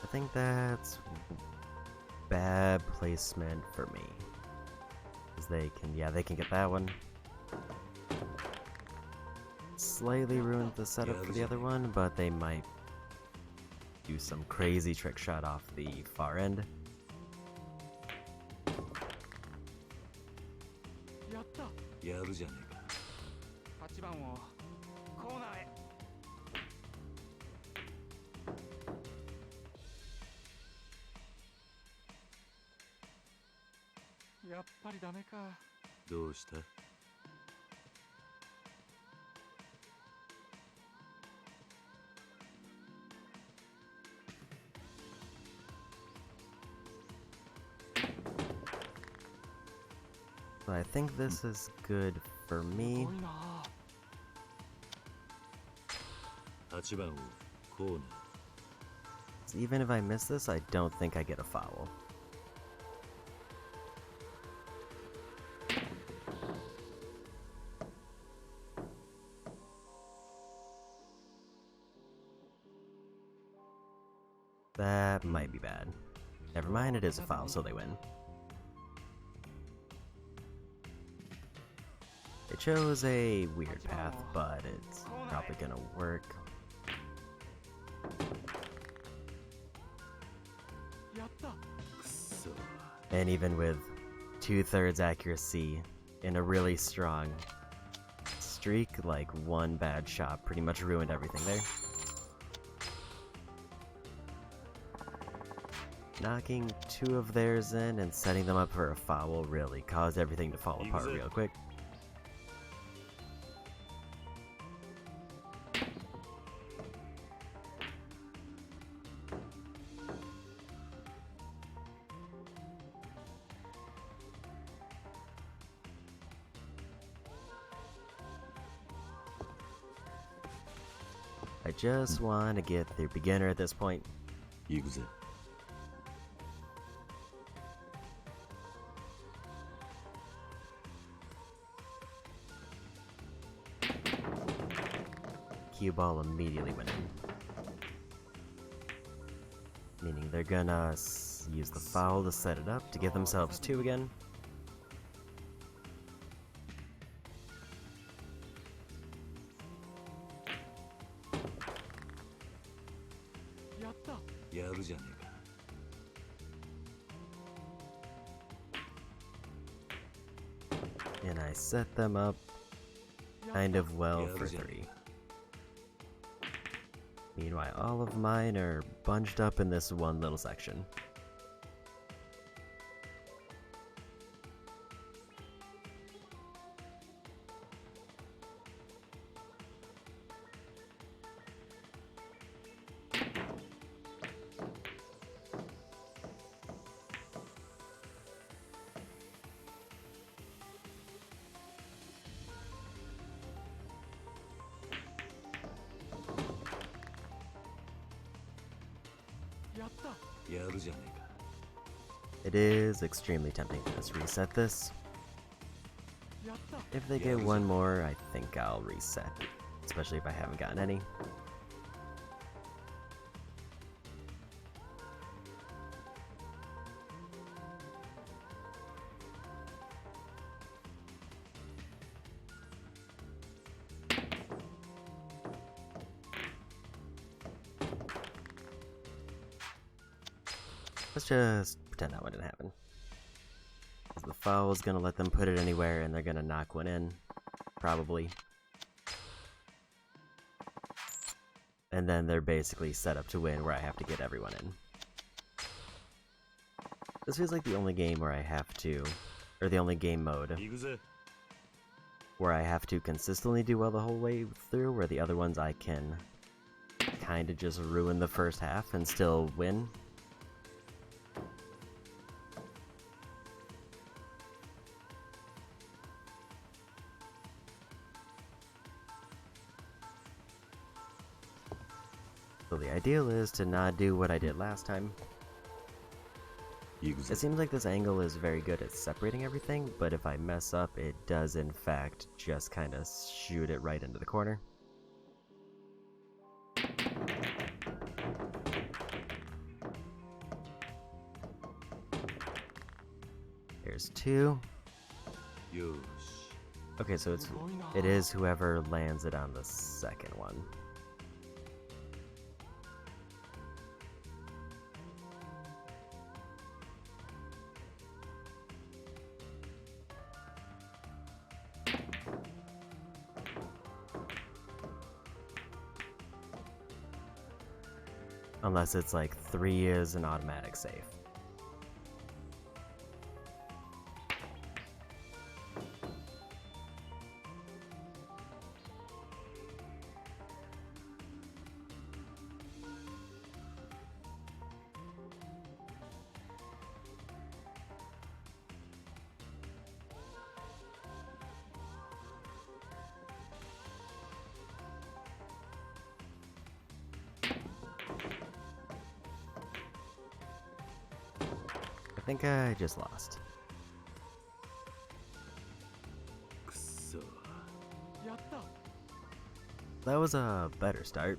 I think that's bad placement for me. 'Cause they can get that one. Slightly ruined the setup for the other one, but they might do some crazy trick shot off the far end. やった。やるじゃねえか。8番をコーナーへ。やっぱりダメか。どうした？ So I think this is good for me. 8番をコーナー。 So even if I miss this, I don't think I get a foul. That might be bad. Never mind, it is a foul, so they win. They chose a weird path, but it's probably gonna work. And even with 2/3 accuracy in a really strong streak, like one bad shot pretty much ruined everything there. Knocking 2 of theirs in and setting them up for a foul really caused everything to fall apart real quick. I just want to get the beginner at this point. Yakuza. Cue ball immediately went in. Meaning they're gonna use the foul to set it up to give themselves 2 again. And I set them up kind of well for 3. Meanwhile, all of mine are bunched up in this one little section. It is extremely tempting to just reset this. If they get one more, I think I'll reset, especially if I haven't gotten any. Let's just pretend that one didn't happen. The foul is gonna let them put it anywhere and they're gonna knock one in. Probably. And then they're basically set up to win where I have to get everyone in. This feels like the only game where I have to, or the only game mode, where I have to consistently do well the whole way through, where the other ones I can kinda just ruin the first half and still win. So the ideal is to not do what I did last time. It seems like this angle is very good at separating everything, but if I mess up, it does in fact just kind of shoot it right into the corner. Here's 2. Okay, so it is whoever lands it on the second one. Unless it's like 3 years an automatic save. I think I just lost. That was a better start,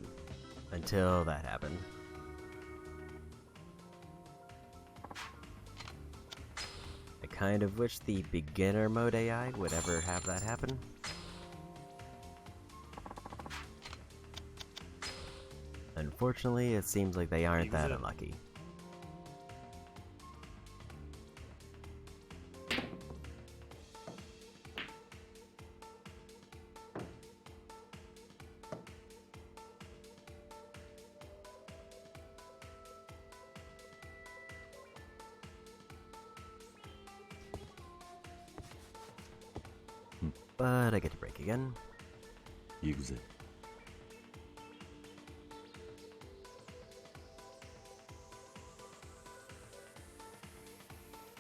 until that happened. I kind of wish the beginner mode AI would ever have that happen. Unfortunately, it seems like they aren't that unlucky. But I get to break again. Yakuza.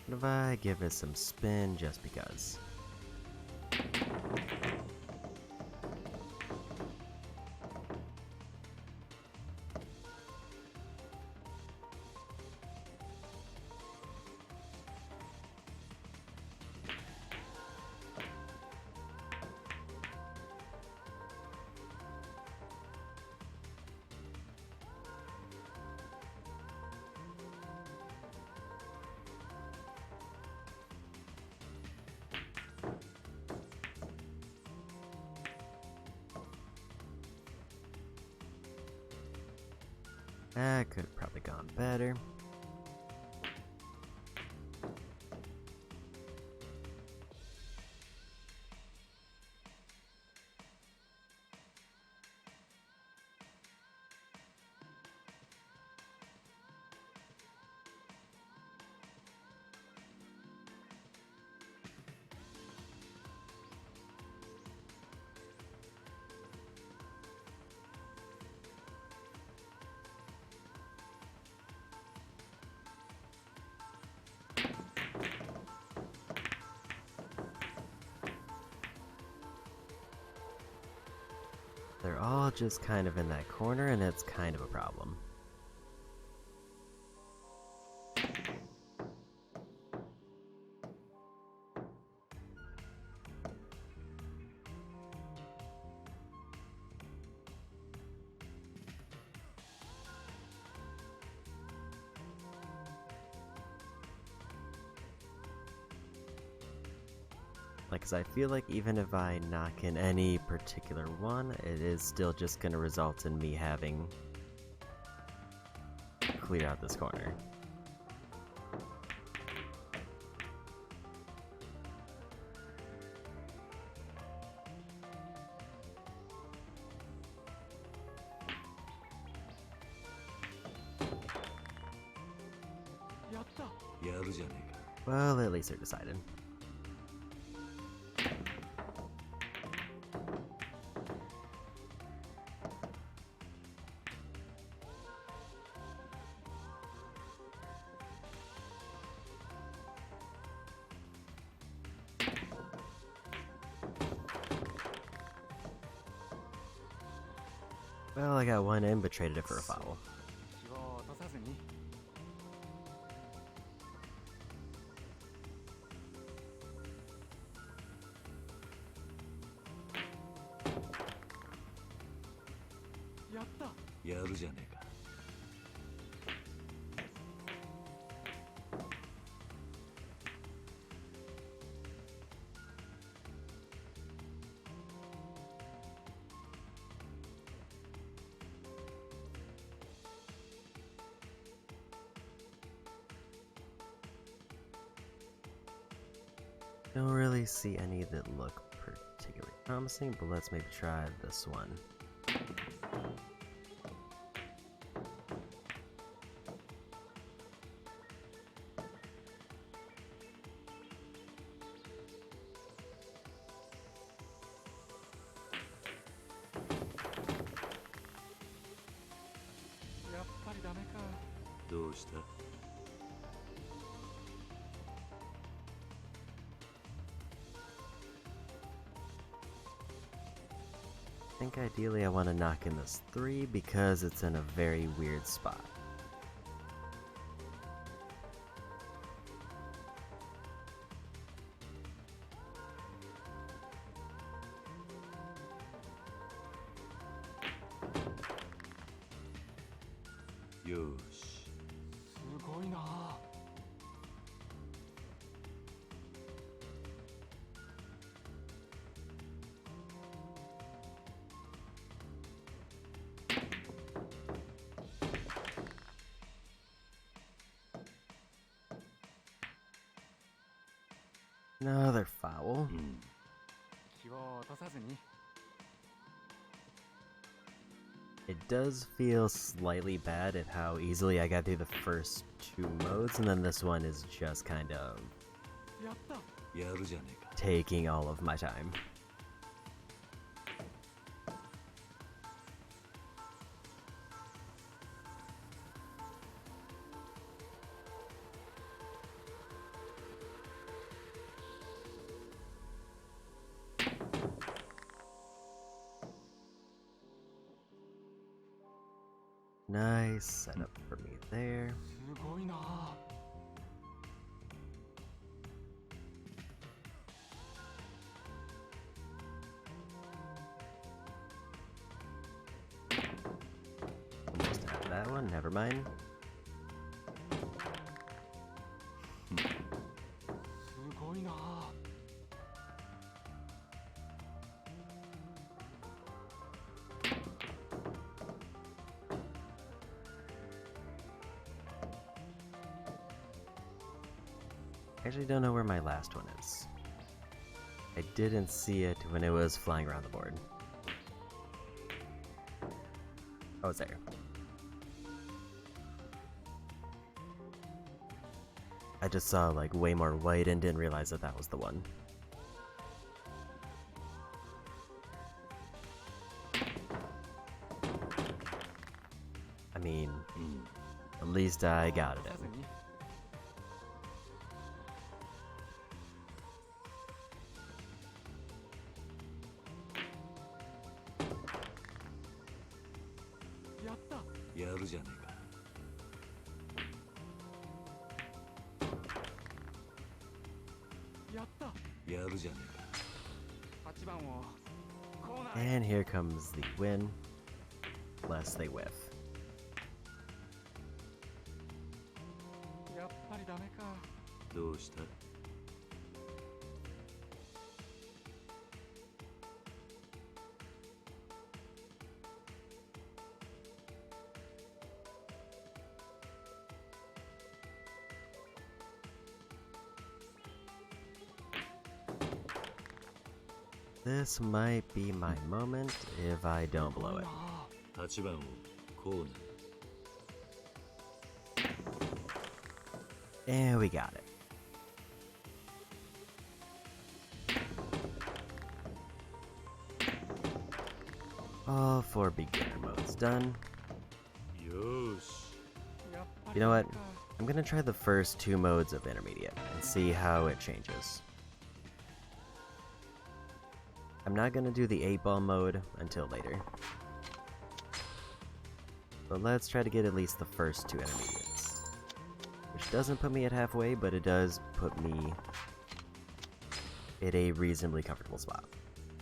What if I give it some spin just because? That could have probably gone better. They're all just kind of in that corner, and it's kind of a problem. Because I feel like even if I knock in any particular one, it is still just going to result in me having clear out this corner. Well, at least they're decided. Well, I got one in, but traded it for a foul. Don't really see any that look particularly promising, but let's maybe try this one. I think ideally I want to knock in this 3 because it's in a very weird spot. Yosh. すごいな。Another foul. 気を落とさずに。 It does feel slightly bad at how easily I got through the first 2 modes, and then this one is just kind of やった。 やるじゃねえか。 taking all of my time. Nice setup for me there. すごいな。 Almost had that one, never mind. すごいな。 I actually don't know where my last one is. I didn't see it when it was flying around the board. Oh, it's there. I just saw like way more white and didn't realize that that was the one. I mean, at least I got it in. And here comes the win, lest they whiff. やっぱりダメか。どうした？ This might be my moment if I don't blow it. 8番をコーナー。 And we got it. All 4 beginner modes done. You know what? I'm gonna try the first 2 modes of intermediate and see how it changes. I'm not gonna do the 8-ball mode until later. But let's try to get at least the first 2 intermediates. Which doesn't put me at halfway, but it does put me at a reasonably comfortable spot.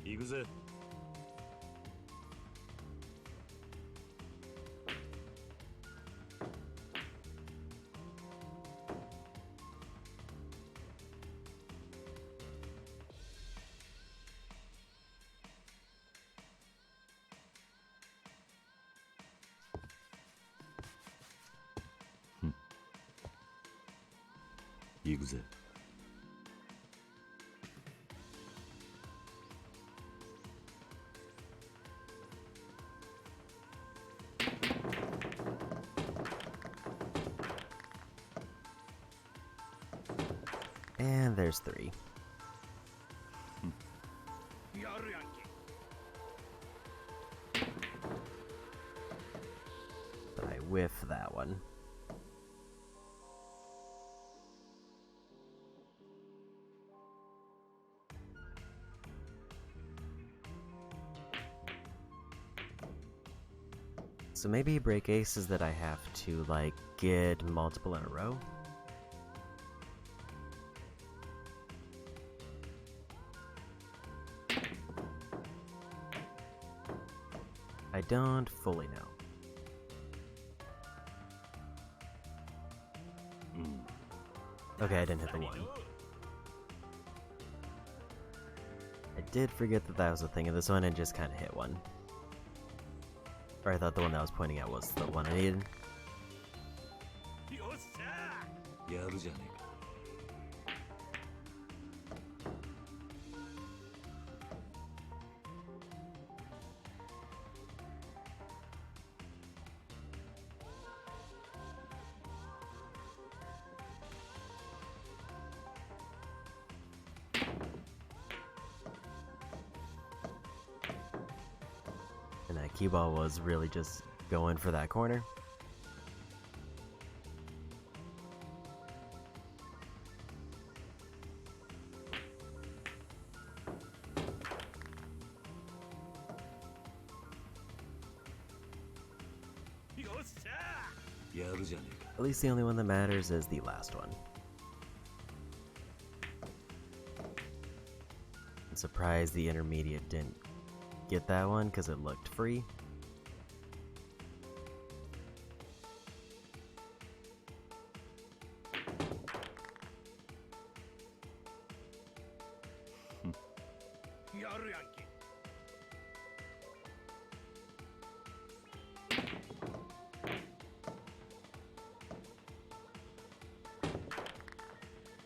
Yakuza. And there's 3. But I whiff that one. So maybe break aces that I have to, like, get multiple in a row? I don't fully know. Okay, I didn't hit the 1. I did forget that that was a thing in this one and just kind of hit 1. Or I thought the one that I was pointing at was the one I needed. And that cue ball was really just going for that corner. At least the only one that matters is the last one. I'm surprised the intermediate didn't get that one because it looked free.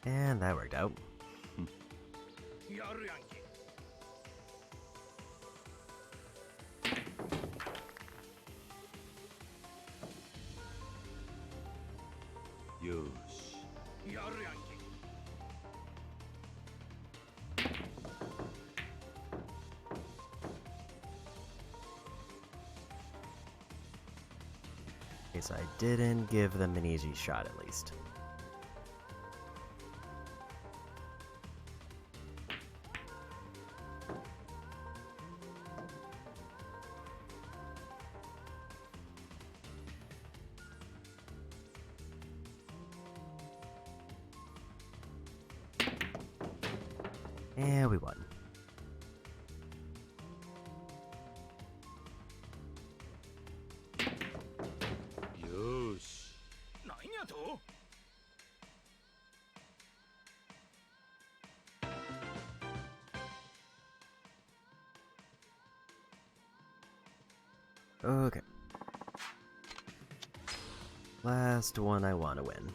And that worked out. Okay, so I didn't give them an easy shot at least. And we won. Okay. Last one I want to win.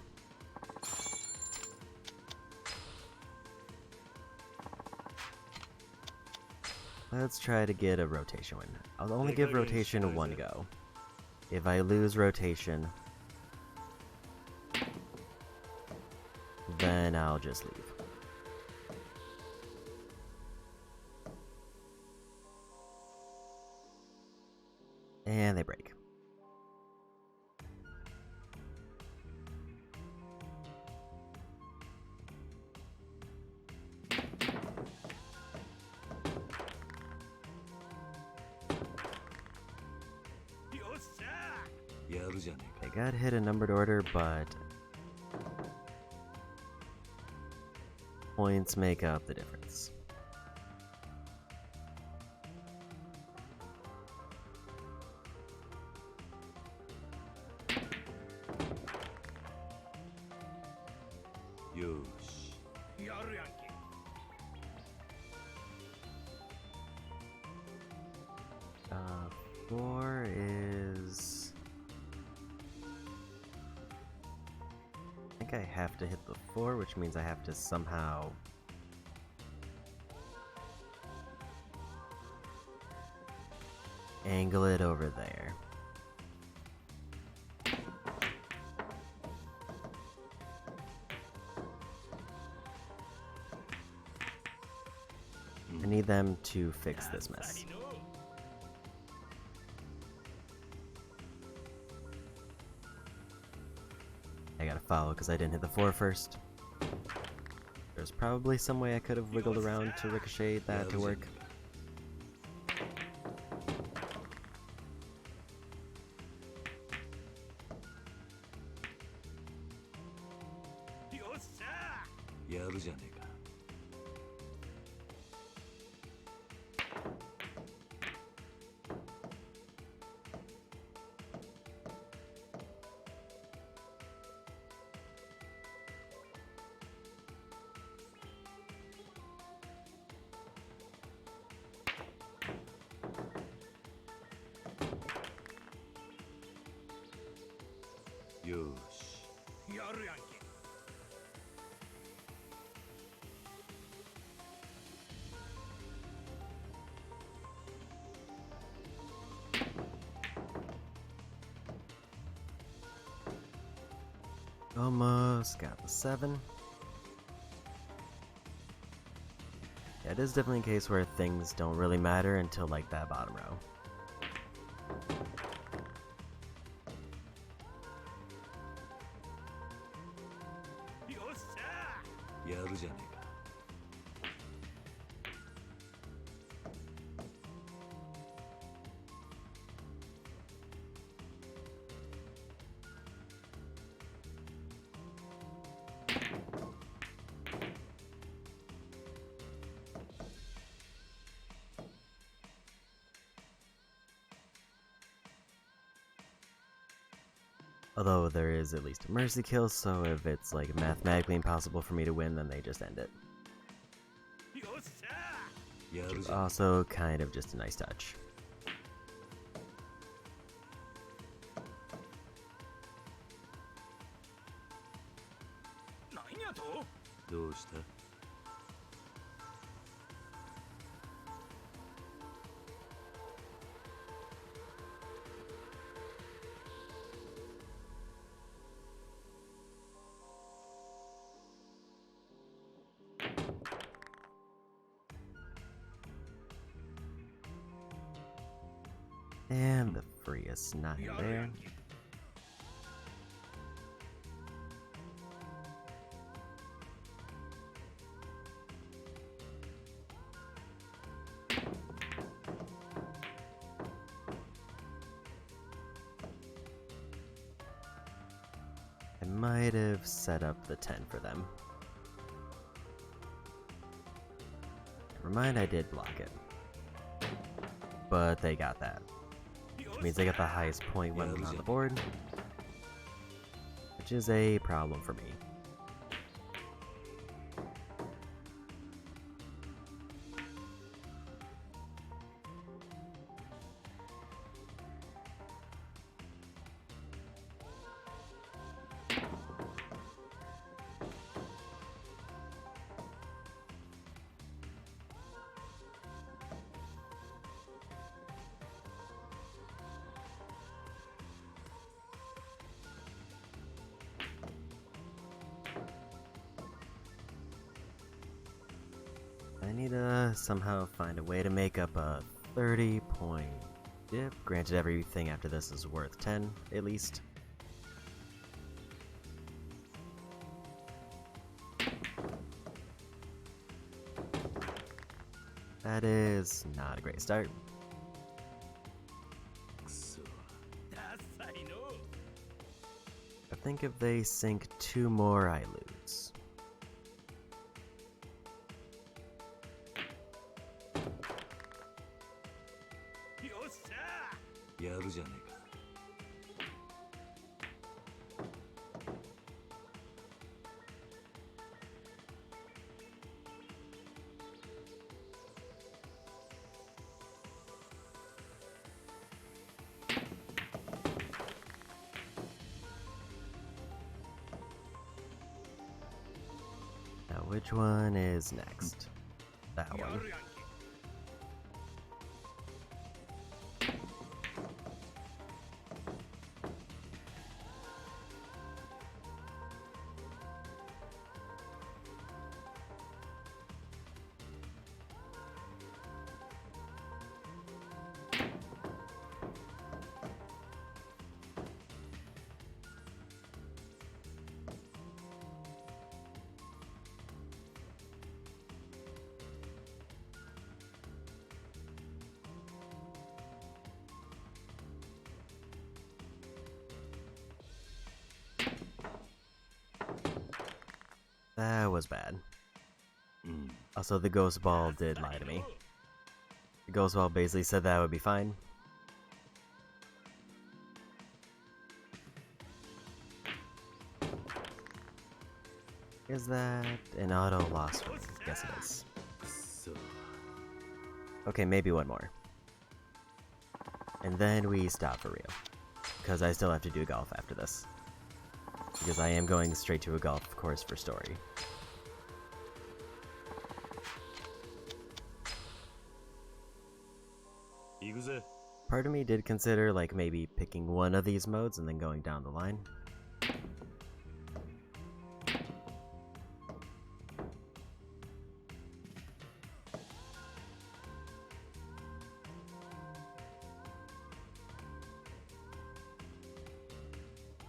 Let's try to get a rotation win. I'll only give rotation one go. If I lose rotation, then I'll just leave. And they break. I got hit in numbered order, but points make up the difference. Four is... I think I have to hit the 4, which means I have to somehow... angle it over there. need them to fix this mess. I gotta follow because I didn't hit the floor first. There's probably some way I could have wiggled around to ricochet that to work. Almost got the 7. Yeah, it is definitely a case where things don't really matter until like that bottom row. Although there is at least a mercy kill, so if it's like mathematically impossible for me to win, then they just end it. Which is also kind of just a nice touch. And the free is not in there. I might have set up the 10 for them. Never mind, I did block it. But they got that. Which means they got the highest point weapon on the board, which is a problem for me. I need to somehow find a way to make up a 30-point dip. Granted, everything after this is worth 10, at least. That is not a great start. I think if they sink 2 more, I lose. Now, which one is next? That one. That was bad. Mm. Also, the ghost ball did lie to me. The ghost ball basically said that would be fine. Is that an auto loss for me? Yes, it is. Okay, maybe one more. And then we stop for real. Because I still have to do golf after this. Because I am going straight to a golf course for story. Yakuza. Part of me did consider like maybe picking one of these modes and then going down the line.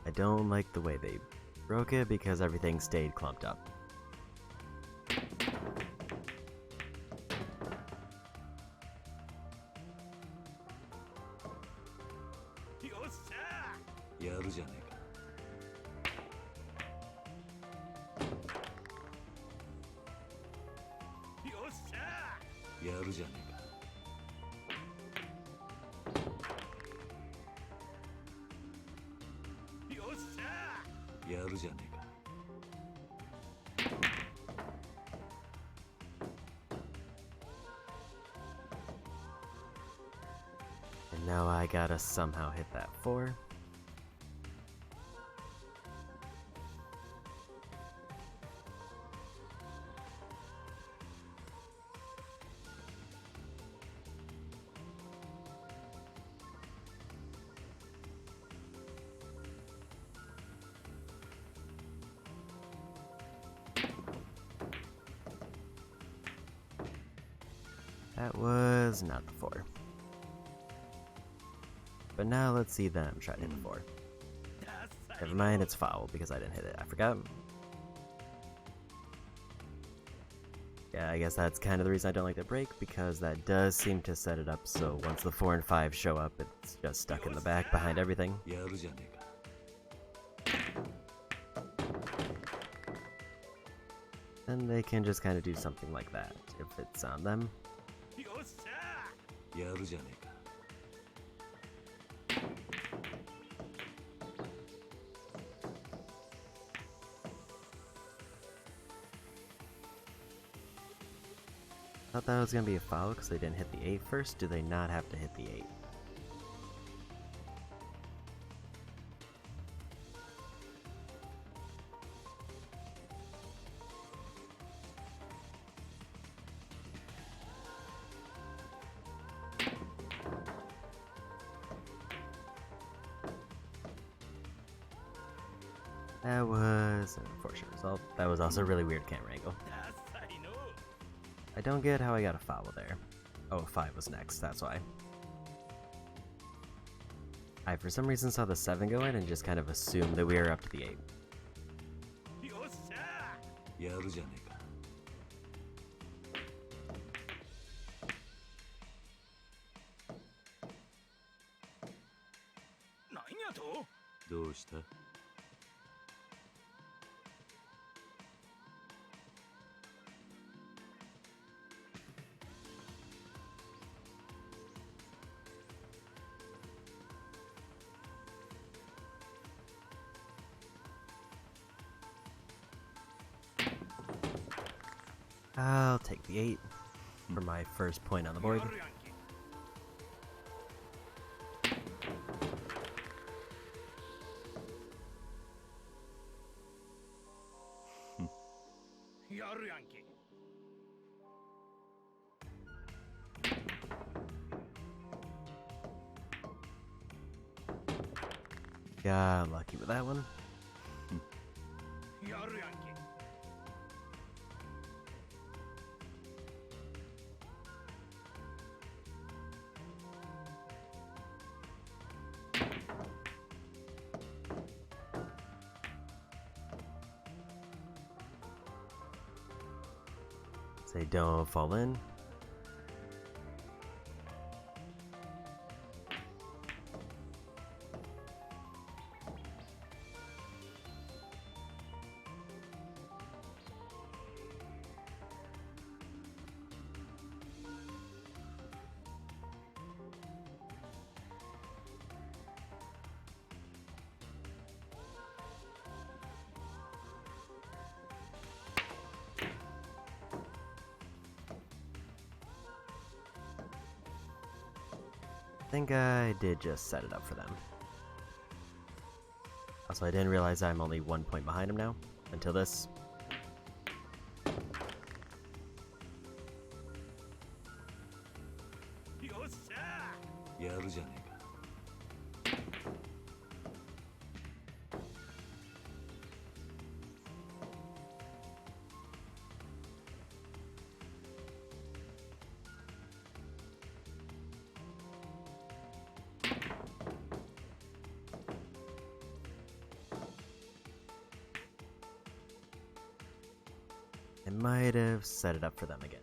I don't like the way they broke it because everything stayed clumped up. And now I gotta somehow hit that 4. That was not the 4. But now let's see them try to hit the 4. Never mind, it's foul because I didn't hit it. I forgot. Yeah, I guess that's kind of the reason I don't like the break, because that does seem to set it up so once the 4 and 5 show up, it's just stuck in the back behind everything. And they can just kind of do something like that if it's on them. Thought that was gonna be a foul because they didn't hit the 8 first. Do they not have to hit the 8? That was an unfortunate result. That was also a really weird camera angle. I don't get how I got a foul there. Oh, 5 was next, that's why. I for some reason saw the 7 go in and just kind of assumed that we were up to the 8. I'll take the 8 for my first point on the board. Got lucky with that one. Say don't fall in. think I did just set it up for them. Also, I didn't realize I'm only 1 point behind him now, until this. I might have set it up for them again.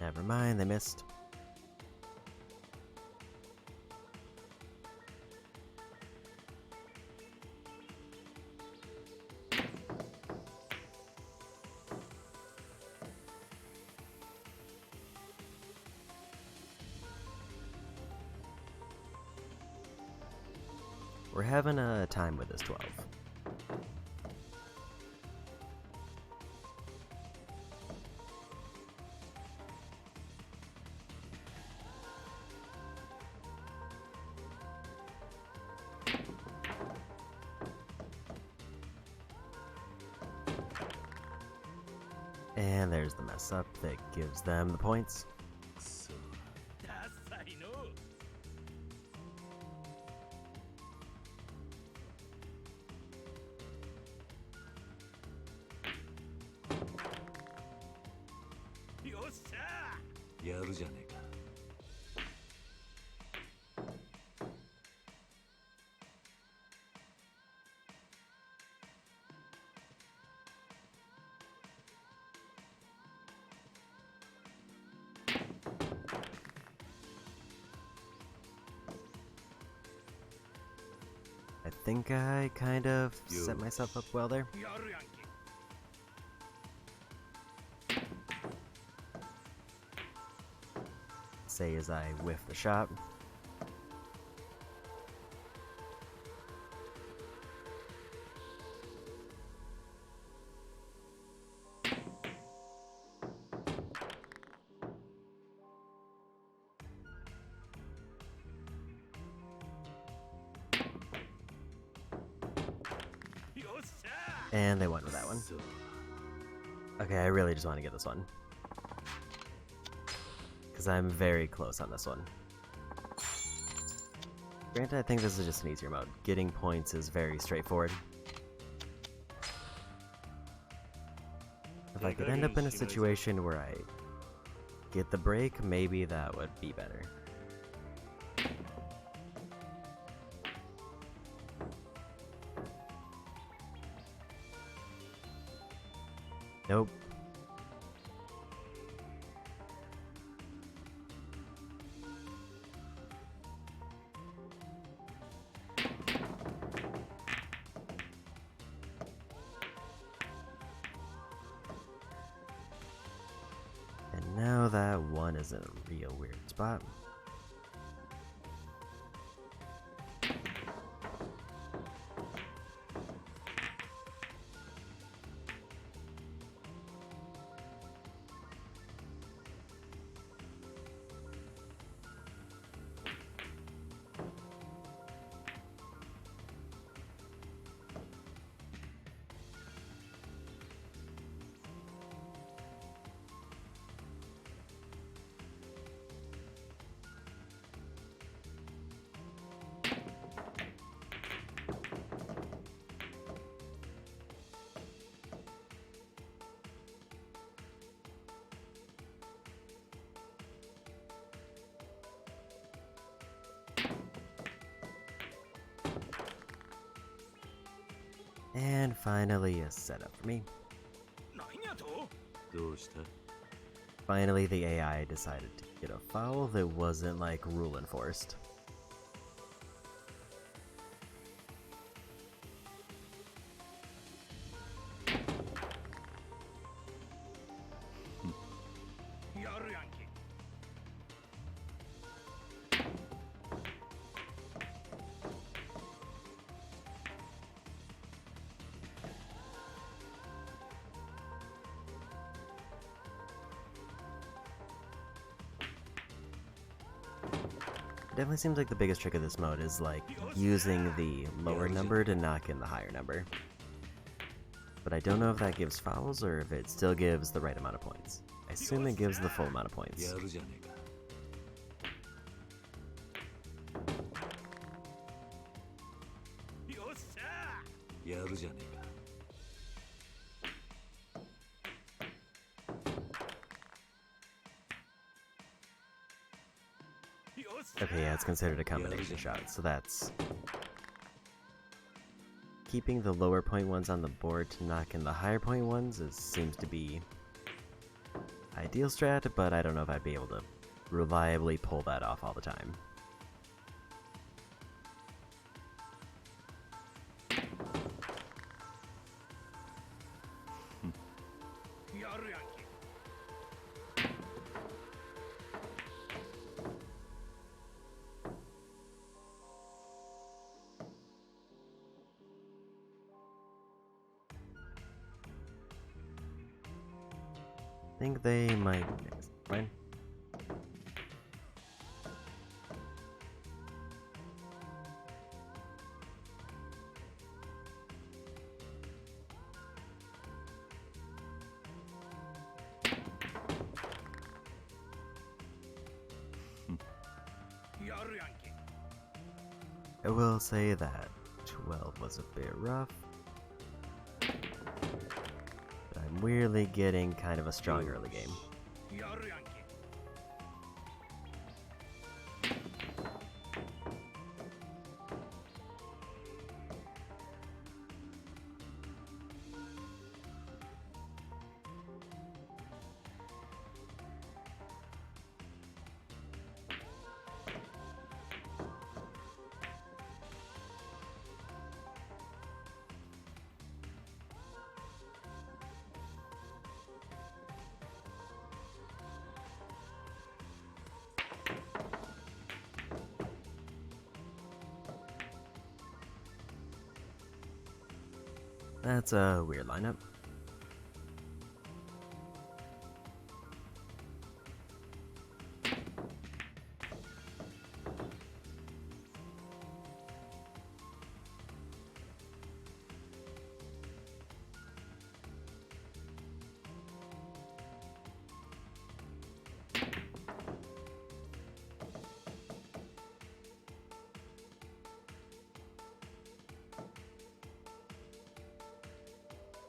Never mind, they missed. We're having a time with this 12. And there's the mess up that gives them the points. I think I kind of set myself up well there. Say as I whiff the shot. And they went with that one. Okay, I really just want to get this one. Because I'm very close on this one. Granted, I think this is just an easier mode. Getting points is very straightforward. If I could end up in a situation where I get the break, maybe that would be better. Nope. And now that one is in a real weird spot. And finally a setup for me. Finally the AI decided to get a foul that wasn't like rule enforced. definitely seems like the biggest trick of this mode is like using the lower number to knock in the higher number. But I don't know if that gives fouls or if it still gives the right amount of points. I assume it gives the full amount of points. やるじゃねえか。やるじゃねえか。 Okay, yeah, it's considered a combination shot, so that's keeping the lower point ones on the board to knock in the higher point ones seems to be ideal strat, but I don't know if I'd be able to reliably pull that off all the time. I think they might miss. Fine. I will say that 12 was a bit rough. I'm weirdly getting kind of a strong early game. That's a weird lineup.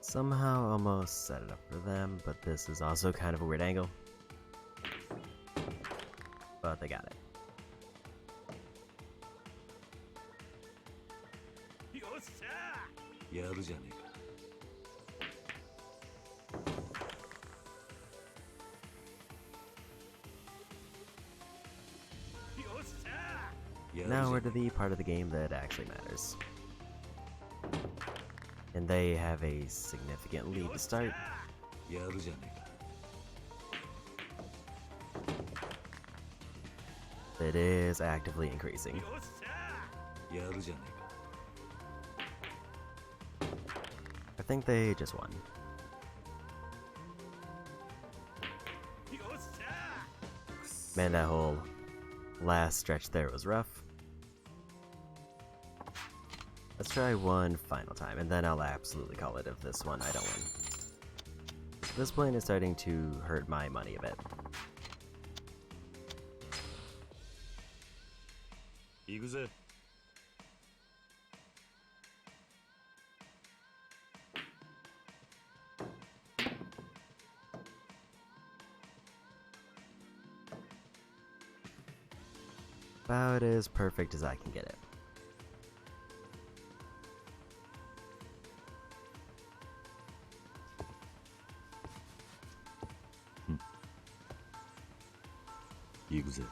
Somehow almost set it up for them, but this is also kind of a weird angle. But they got it. Now we're to the part of the game that actually matters. And they have a significant lead to start. It is actively increasing. I think they just won. Man, that whole last stretch there was rough. Let's try one final time, and then I'll absolutely call it if this one I don't win. This point is starting to hurt my money a bit. Yakuza. About as perfect as I can get it. Yakuza.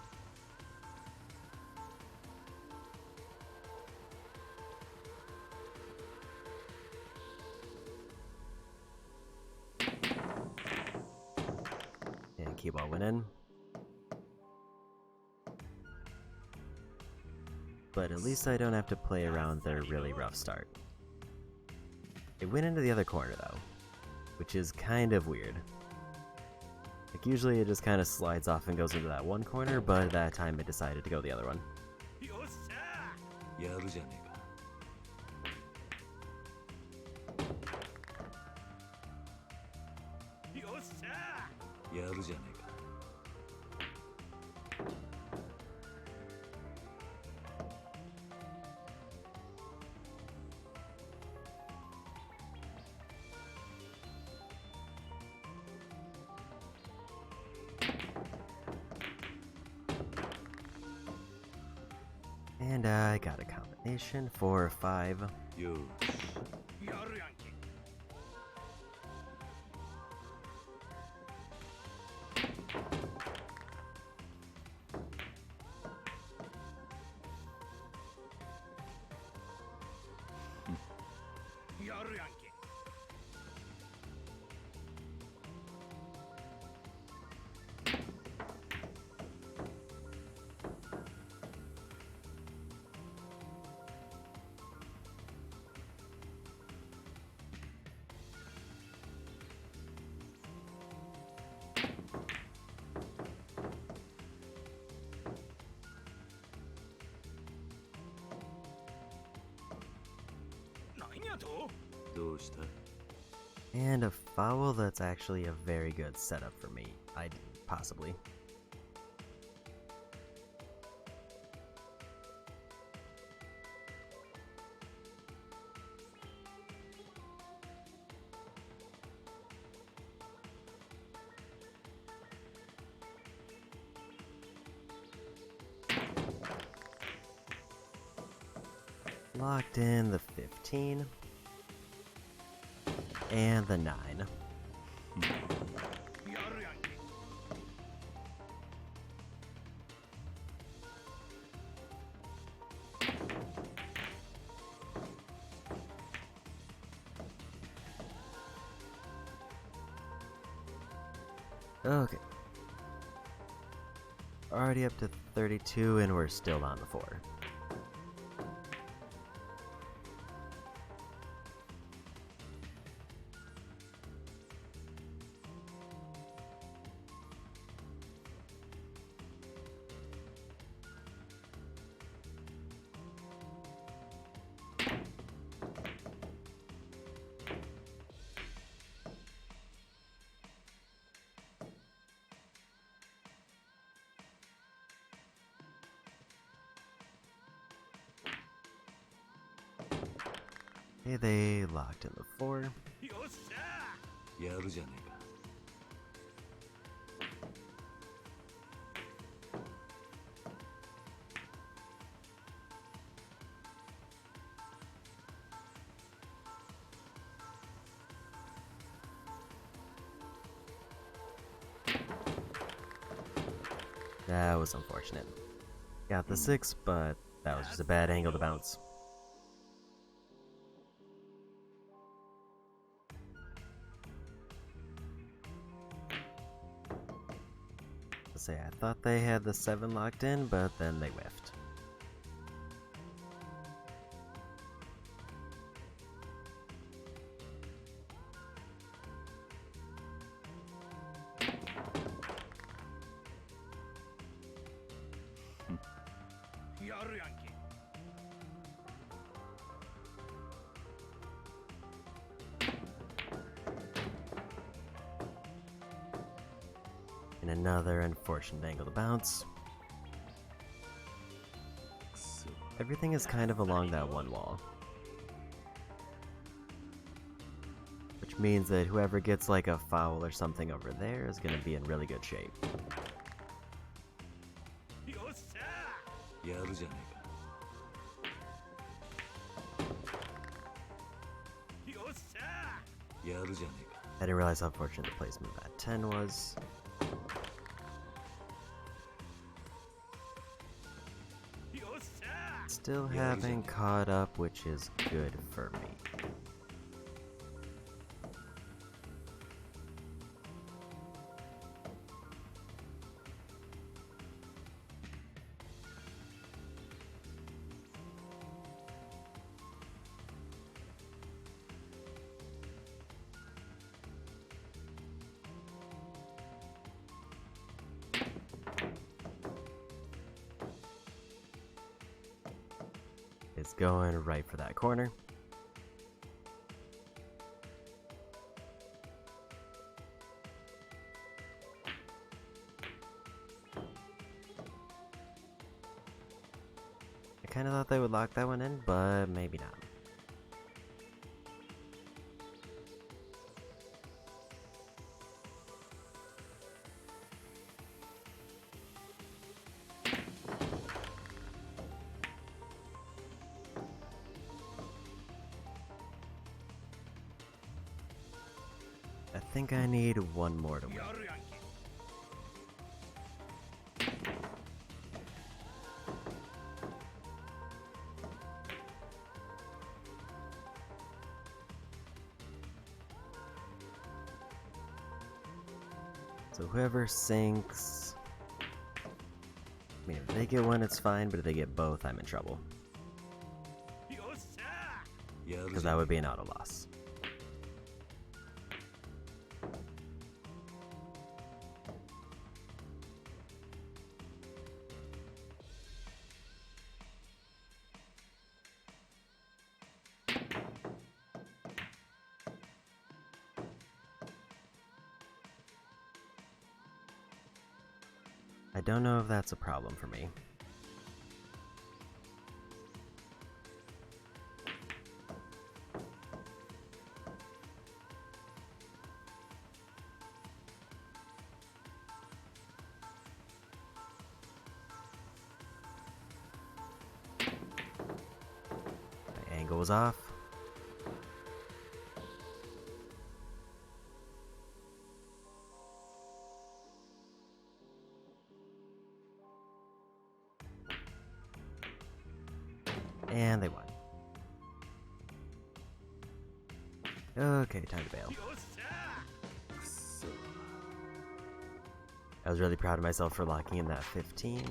And keep on winning. But at least I don't have to play around their really rough start. It went into the other corner though, which is kind of weird. Like usually it just kind of slides off and goes into that one corner, but that time it decided to go the other one. やるじゃねえか。よっしゃやるじゃねえか。And I got a combination for 5. よーやるやんけ。やるやんけ。なんやと？どうした？ And a foul that's actually a very good setup for me. Possibly. Locked in the 15. And the 9. やるやんけ。Okay. Already up to 32 and we're still on the 4. Okay, they locked in the 4. よっしゃやるじゃねえか。That was unfortunate. Got the 6, but that was just a bad angle to bounce. Say, I thought they had the 7 locked in, but then they whiffed. And another unfortunate angle to bounce. Everything is kind of along that one wall. Which means that whoever gets like a foul or something over there is going to be in really good shape. やるじゃねえか。 やるじゃねえか。 I didn't realize how fortunate the placement of that 10 was. Still haven't caught up, which is good for me. going right for that corner. I kind of thought they would lock that one in, but maybe not. I think I need one more to win. So whoever sinks... I mean, if they get one, it's fine, but if they get both, I'm in trouble. Because that would be an auto loss. I don't know if that's a problem for me. My angle was off. And they won. Okay, time to bail. I was really proud of myself for locking in that 15,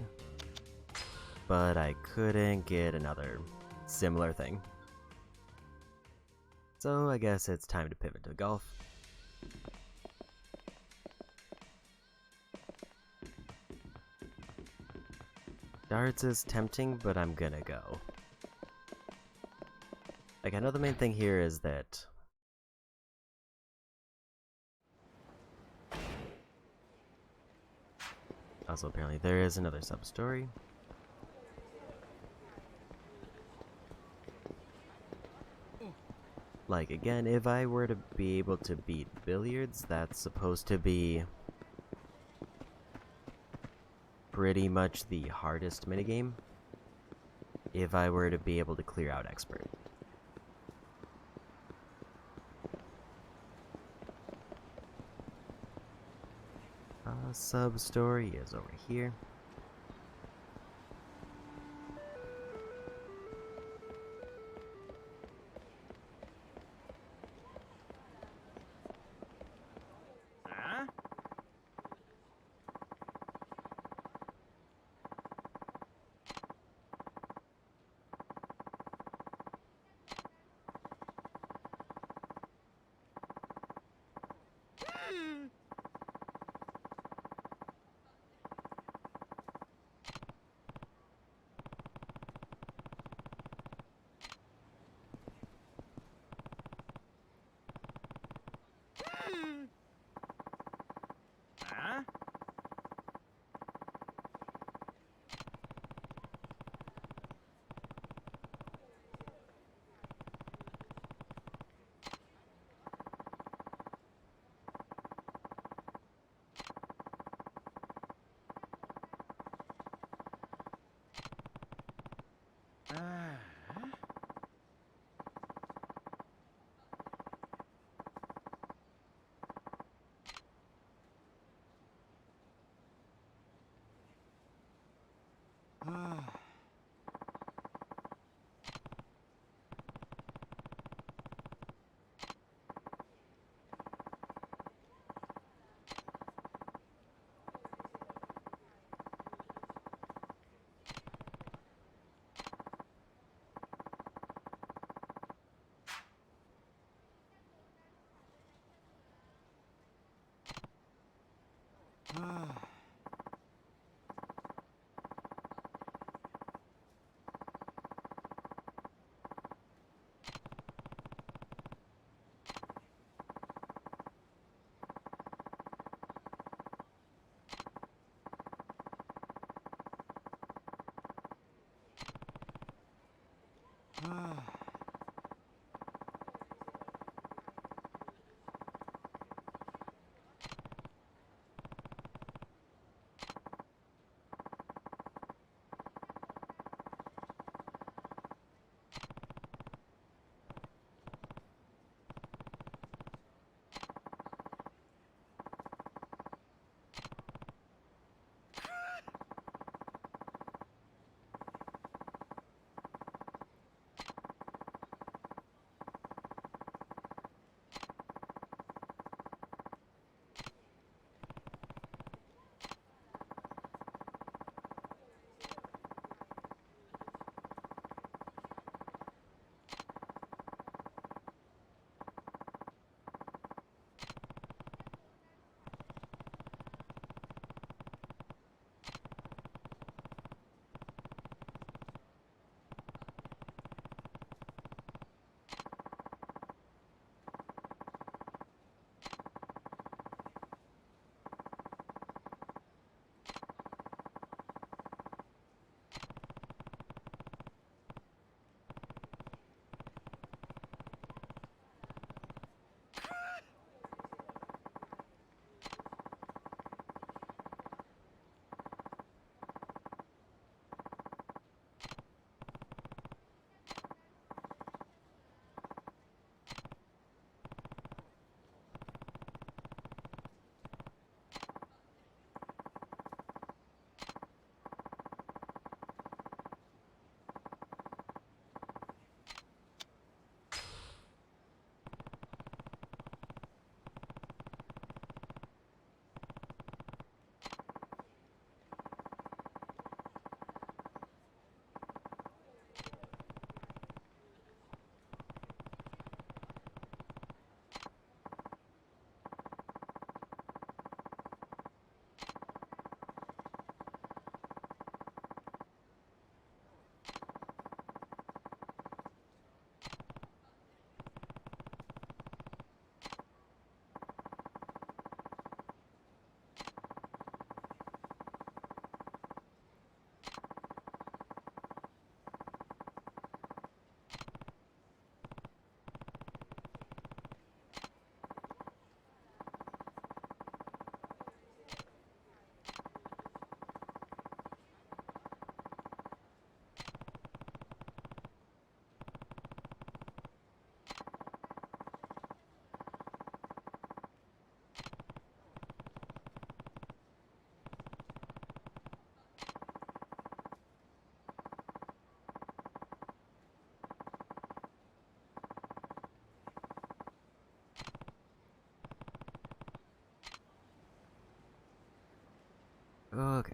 but I couldn't get another similar thing. So I guess it's time to pivot to golf. Darts is tempting, but I'm gonna go. Like, I know the main thing here is that also apparently there is another sub-story. Like, again, if I were to be able to beat billiards, that's supposed to be pretty much the hardest minigame. If I were to be able to clear out expert. Sub-story is over here. Okay.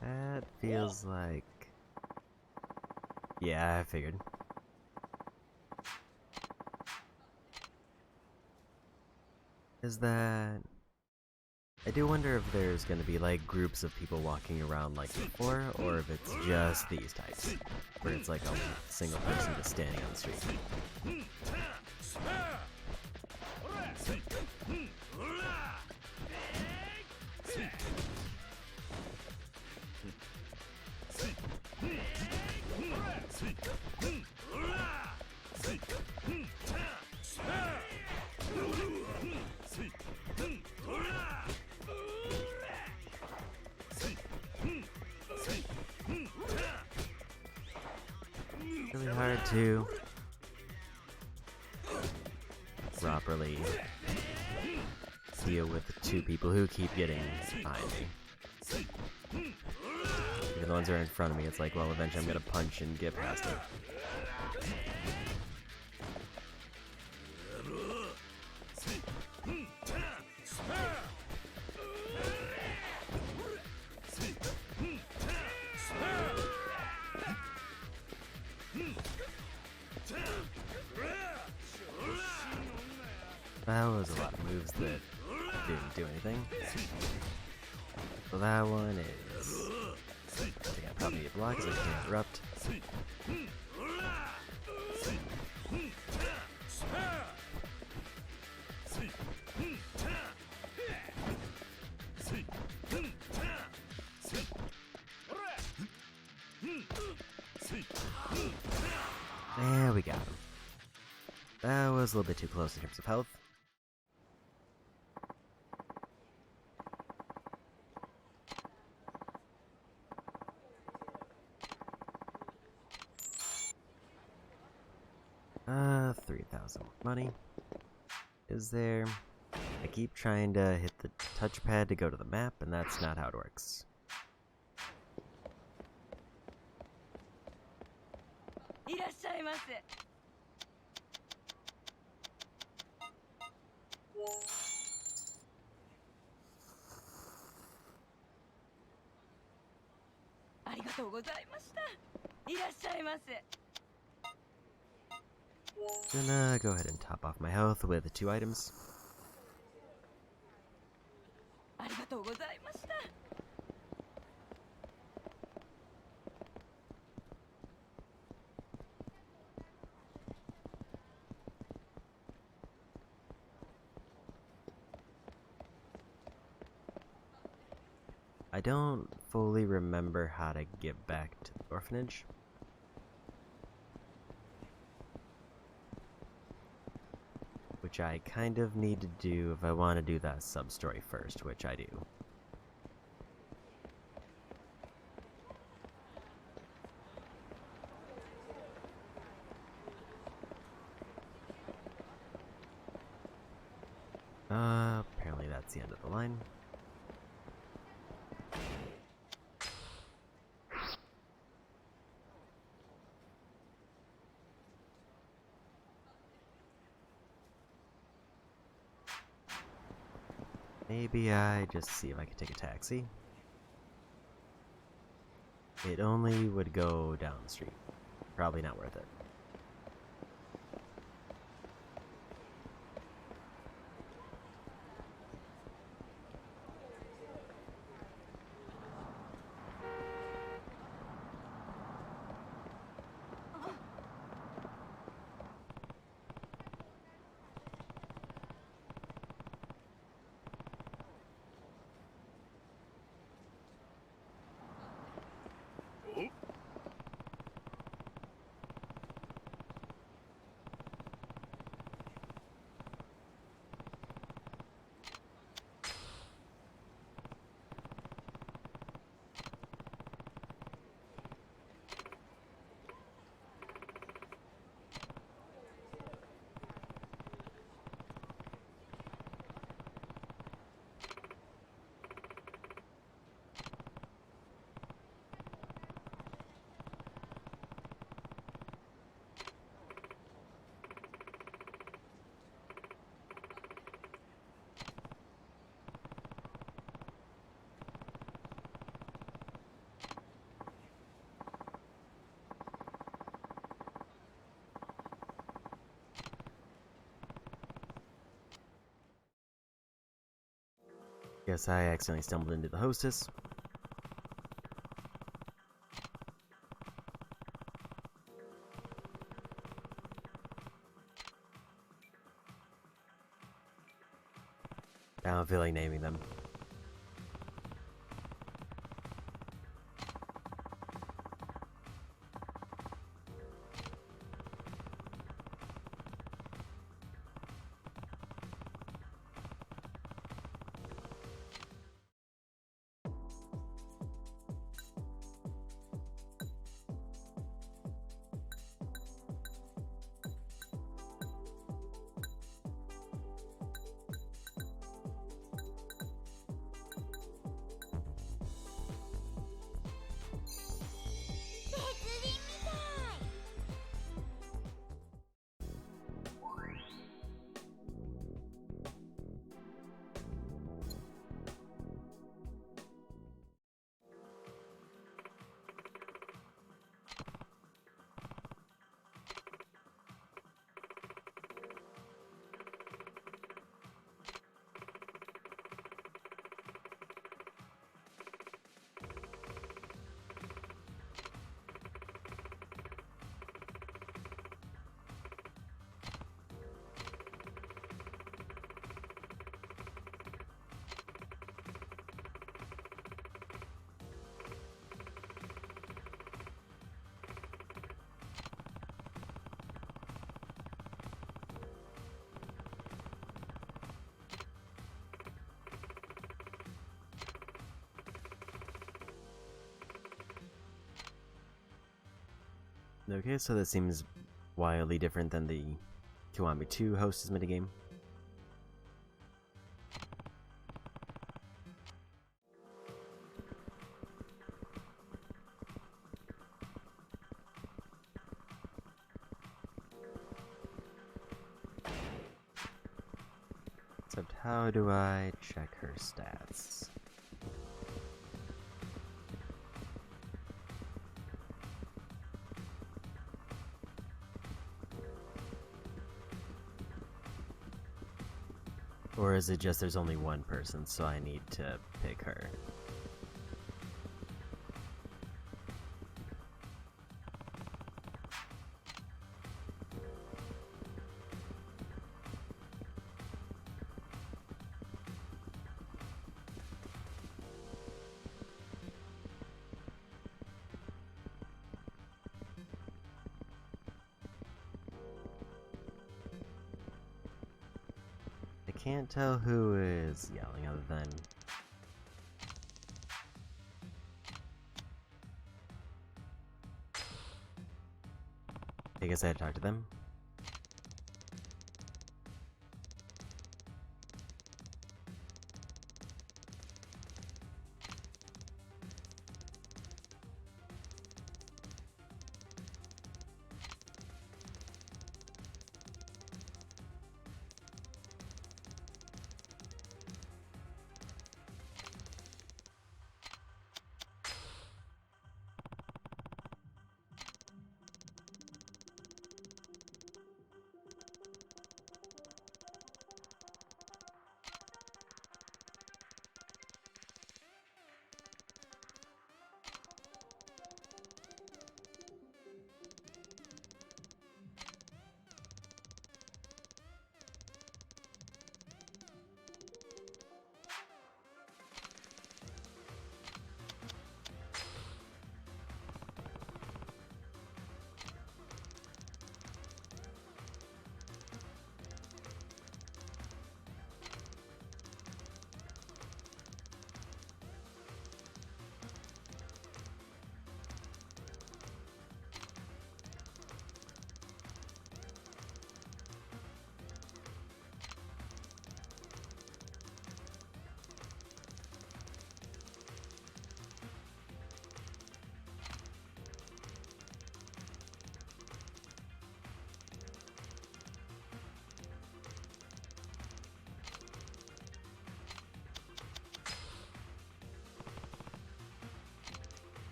That feels like... Yeah, I figured. Is that... I do wonder if there's gonna be like groups of people walking around like before, or if it's just these types, where it's like a single person just standing on the street. Really hard to properly deal with the two people who keep getting behind me. Even the ones that are in front of me, it's like, well, eventually I'm gonna punch and get past them. That was a lot of moves that didn't do anything. So that one is... I think I probably need to block because I can't interrupt. There we got him. That was a little bit too close in terms of health. $3,000 money. Is there... I keep trying to hit the touchpad to go to the map, and that's not how it works. Gonna go ahead and top off my health with 2 items. I don't fully remember how to get back to the orphanage. Which I kind of need to do if I want to do that sub-story first, which I do. Apparently that's the end of the line. Maybe I just see if I can take a taxi. It only would go down the street. Probably not worth it. Guess I accidentally stumbled into the hostess. I don't feel like naming them. Okay, so that seems wildly different than the Kiwami 2 hostess minigame. Except how do I check her stats? Or is it just there's only one person, so I need to pick her? I can't tell who is yelling other than... I guess I had to talk to them.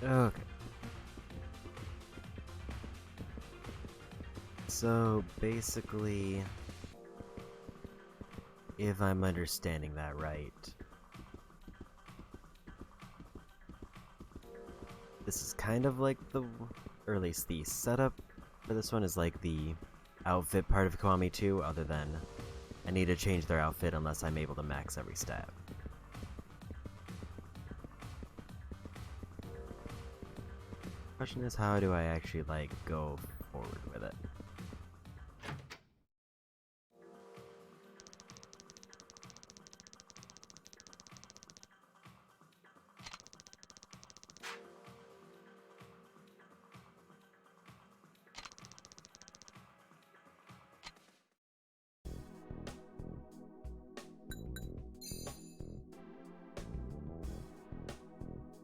Okay. So basically, if I'm understanding that right, this is kind of like or at least the setup for this one is like the outfit part of Kiwami 2, other than I need to change their outfit unless I'm able to max every stat. Question is, how do I actually like go forward with it?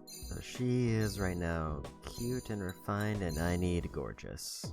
So she is right now cute and refined, and I need gorgeous.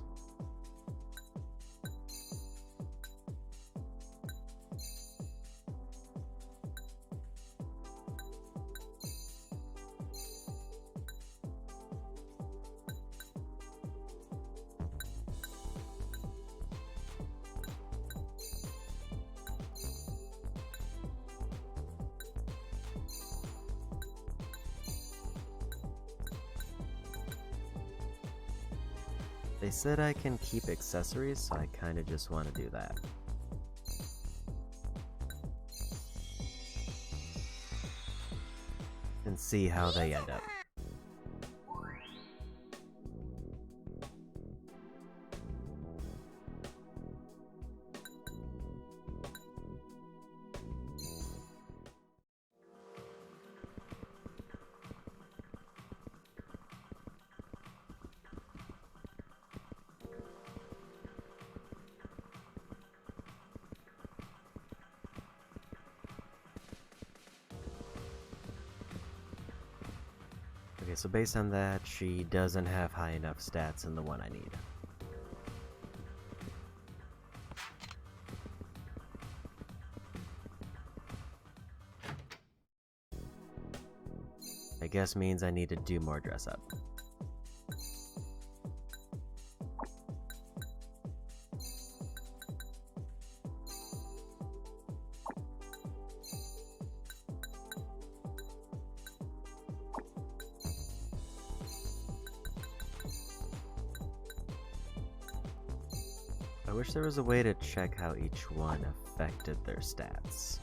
They said I can keep accessories, so I kind of just want to do that. And see how they end up. Okay, so based on that, she doesn't have high enough stats in the one I need. I guess means I need to do more dress up. I wish there was a way to check how each one affected their stats.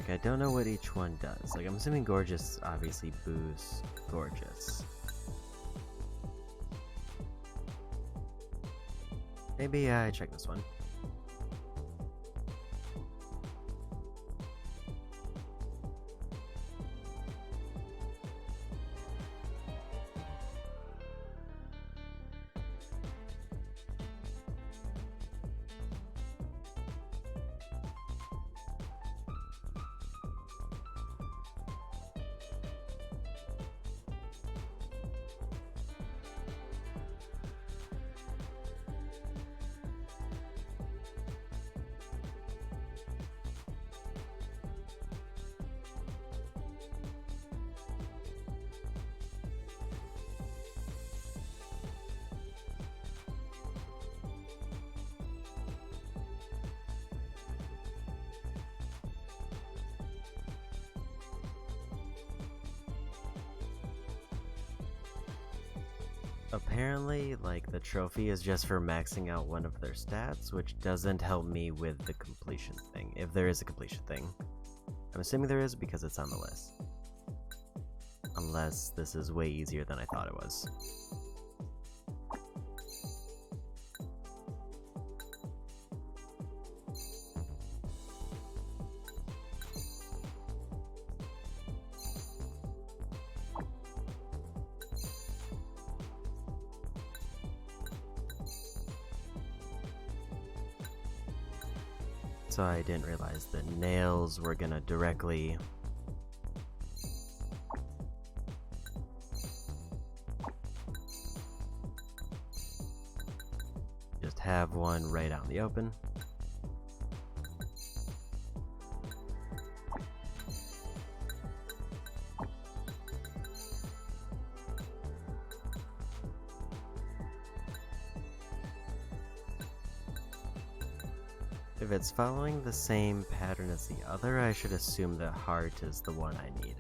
I don't know what each one does. Like, I'm assuming Gorgeous obviously boosts Gorgeous. Maybe I check this one. Apparently, like, the trophy is just for maxing out one of their stats, which doesn't help me with the completion thing, if there is a completion thing. I'm assuming there is because it's on the list. Unless this is way easier than I thought it was. So I didn't realize the nails were gonna directly just have one right out in the open. If it's following the same pattern as the other, I should assume that heart is the one I need.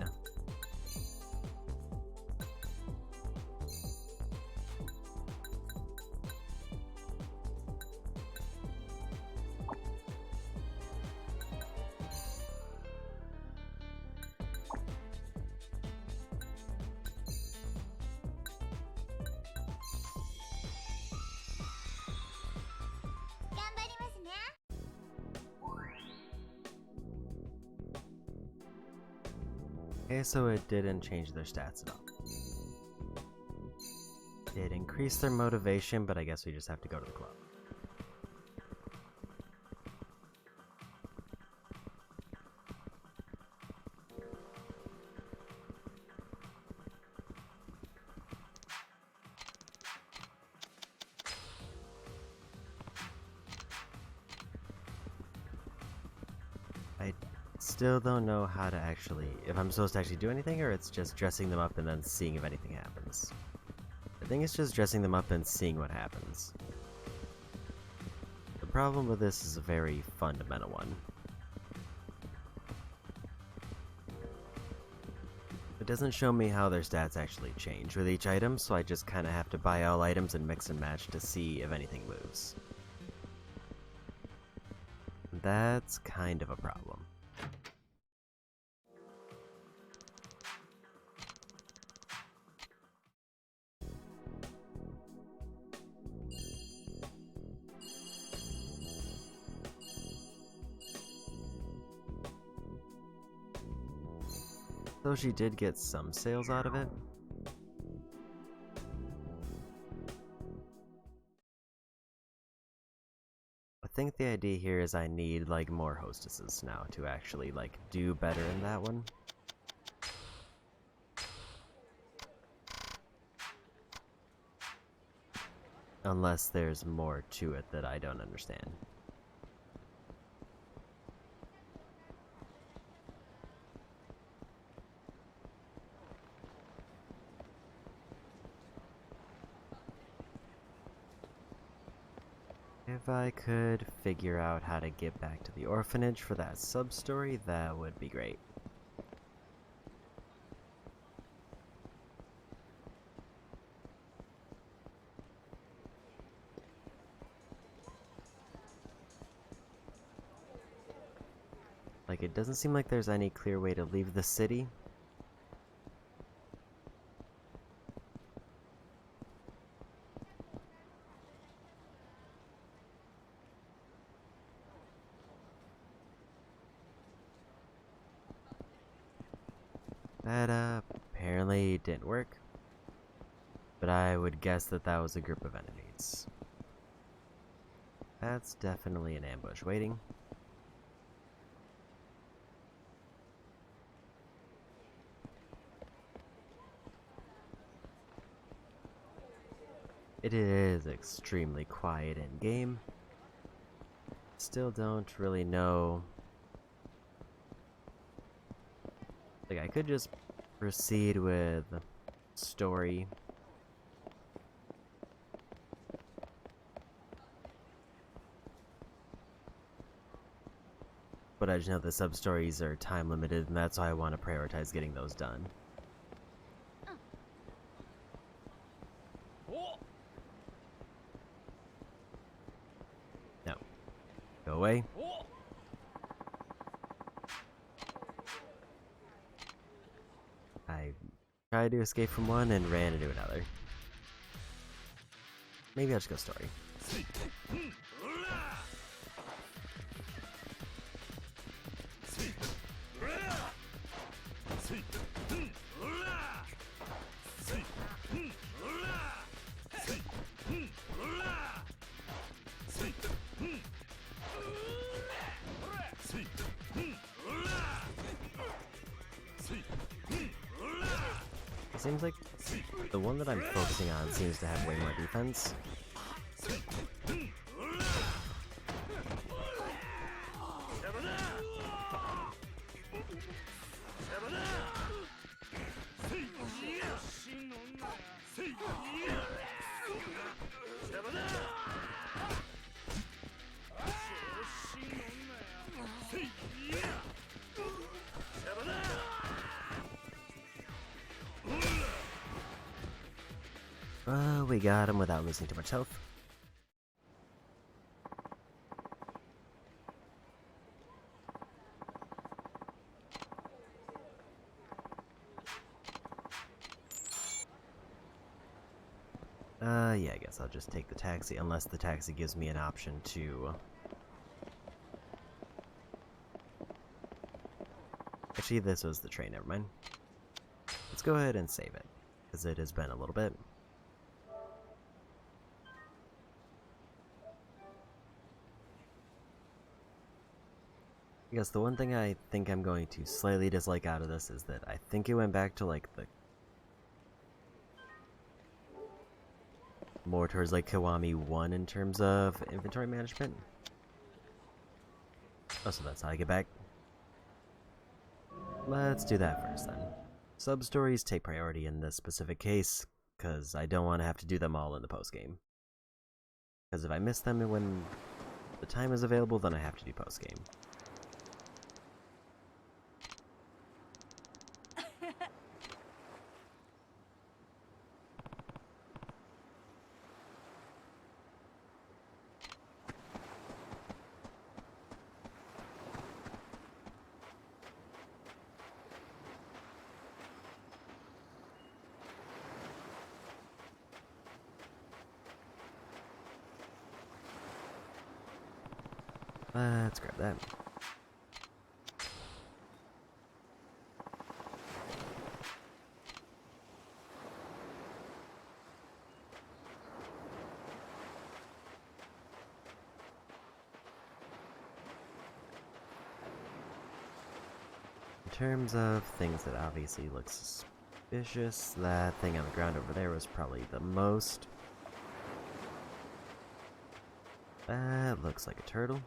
Okay, so it didn't change their stats at all. It increased their motivation, but I guess we just have to go to the club. I still don't know how to actually, if I'm supposed to actually do anything, or it's just dressing them up and then seeing if anything happens. I think it's just dressing them up and seeing what happens. The problem with this is a very fundamental one. It doesn't show me how their stats actually change with each item, so I just kind of have to buy all items and mix and match to see if anything moves. That's kind of a problem. So she did get some sales out of it. I think the idea here is I need like more hostesses now to actually like do better in that one. Unless there's more to it that I don't understand. If I could figure out how to get back to the orphanage for that sub-story, that would be great. Like, it doesn't seem like there's any clear way to leave the city. That apparently didn't work, but I would guess that that was a group of enemies. That's definitely an ambush waiting. It is extremely quiet in game. Still don't really know. Like, I could just proceed with story. But I just know the sub-stories are time limited, and that's why I want to prioritize getting those done. No. Go away. I tried to escape from one and ran into another. Maybe I'll just go story. It seems like the one that I'm focusing on seems to have way more defense. We got him without losing too much health. Yeah, I guess I'll just take the taxi, unless the taxi gives me an option to... Actually, this was the train, never mind. Let's go ahead and save it, because it has been a little bit. I guess the one thing I think I'm going to slightly dislike out of this is that I think it went back to, like, the... more towards, like, Kiwami 1 in terms of inventory management. Oh, so that's how I get back. Let's do that first, then. Sub-stories take priority in this specific case, because I don't want to have to do them all in the post-game. Because if I miss them when the time is available, then I have to do post-game. Let's grab that. In terms of things that obviously look suspicious, that thing on the ground over there was probably the most. That looks like a turtle.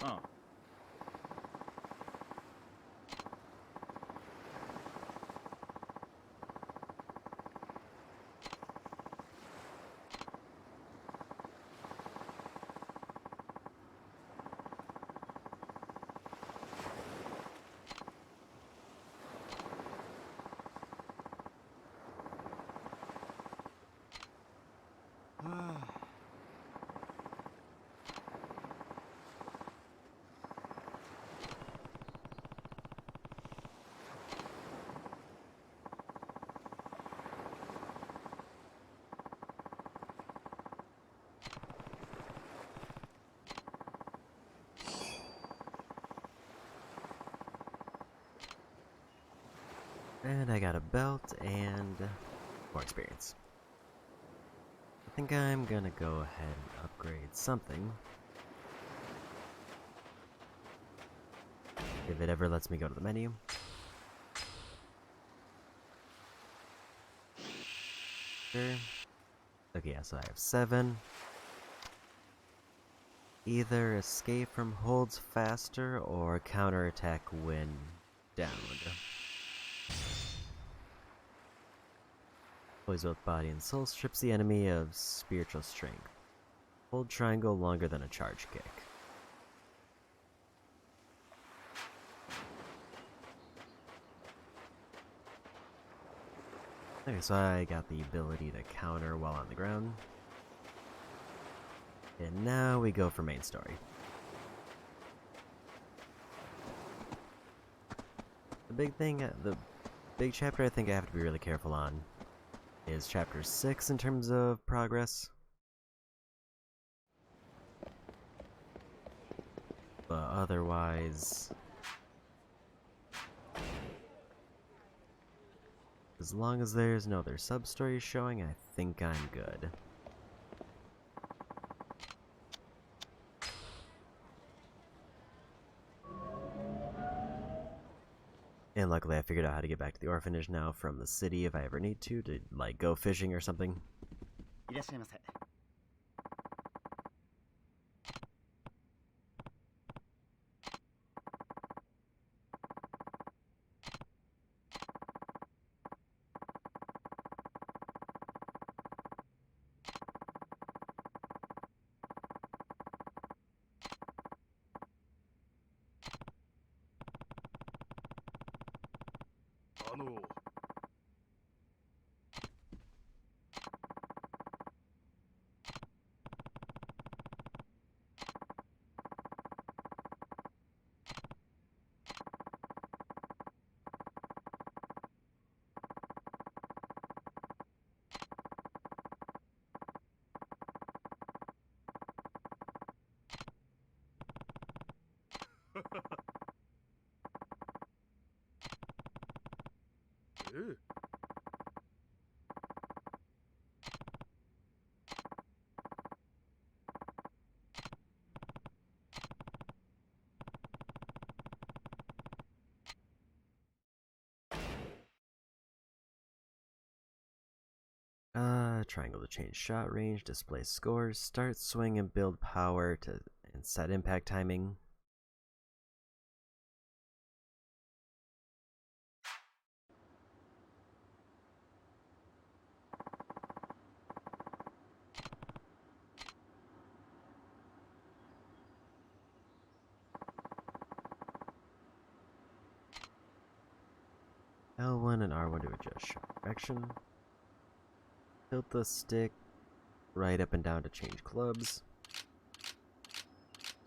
ああ。And I got a belt and more experience. I think I'm gonna go ahead and upgrade something. If it ever lets me go to the menu. Sure. Okay, yeah, so I have 7. Either escape from holds faster or counterattack when downed. Deploys both body and soul, strips the enemy of spiritual strength. Hold triangle longer than a charge kick. Okay, so I got the ability to counter while on the ground. And now we go for main story. The big chapter I think I have to be really careful on is chapter 6 in terms of progress. But otherwise, as long as there's no other sub-stories showing, I think I'm good. And luckily I figured out how to get back to the orphanage now from the city if I ever need to, like, go fishing or something. いらっしゃいませ。Triangle to change shot range, display scores, start swing and build power and set impact timing. L1 and R1 to adjust shot direction. Tilt the stick right up and down to change clubs.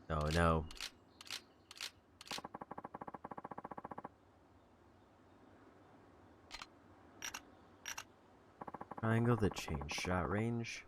Oh no. Triangle to change shot range.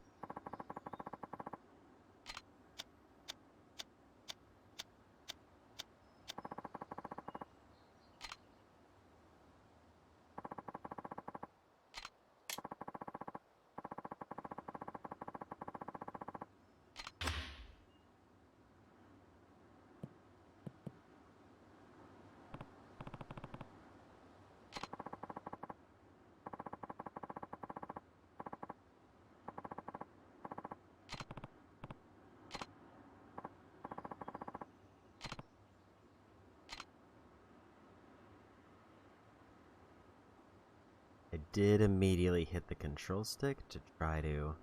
did immediately hit the control stick to try to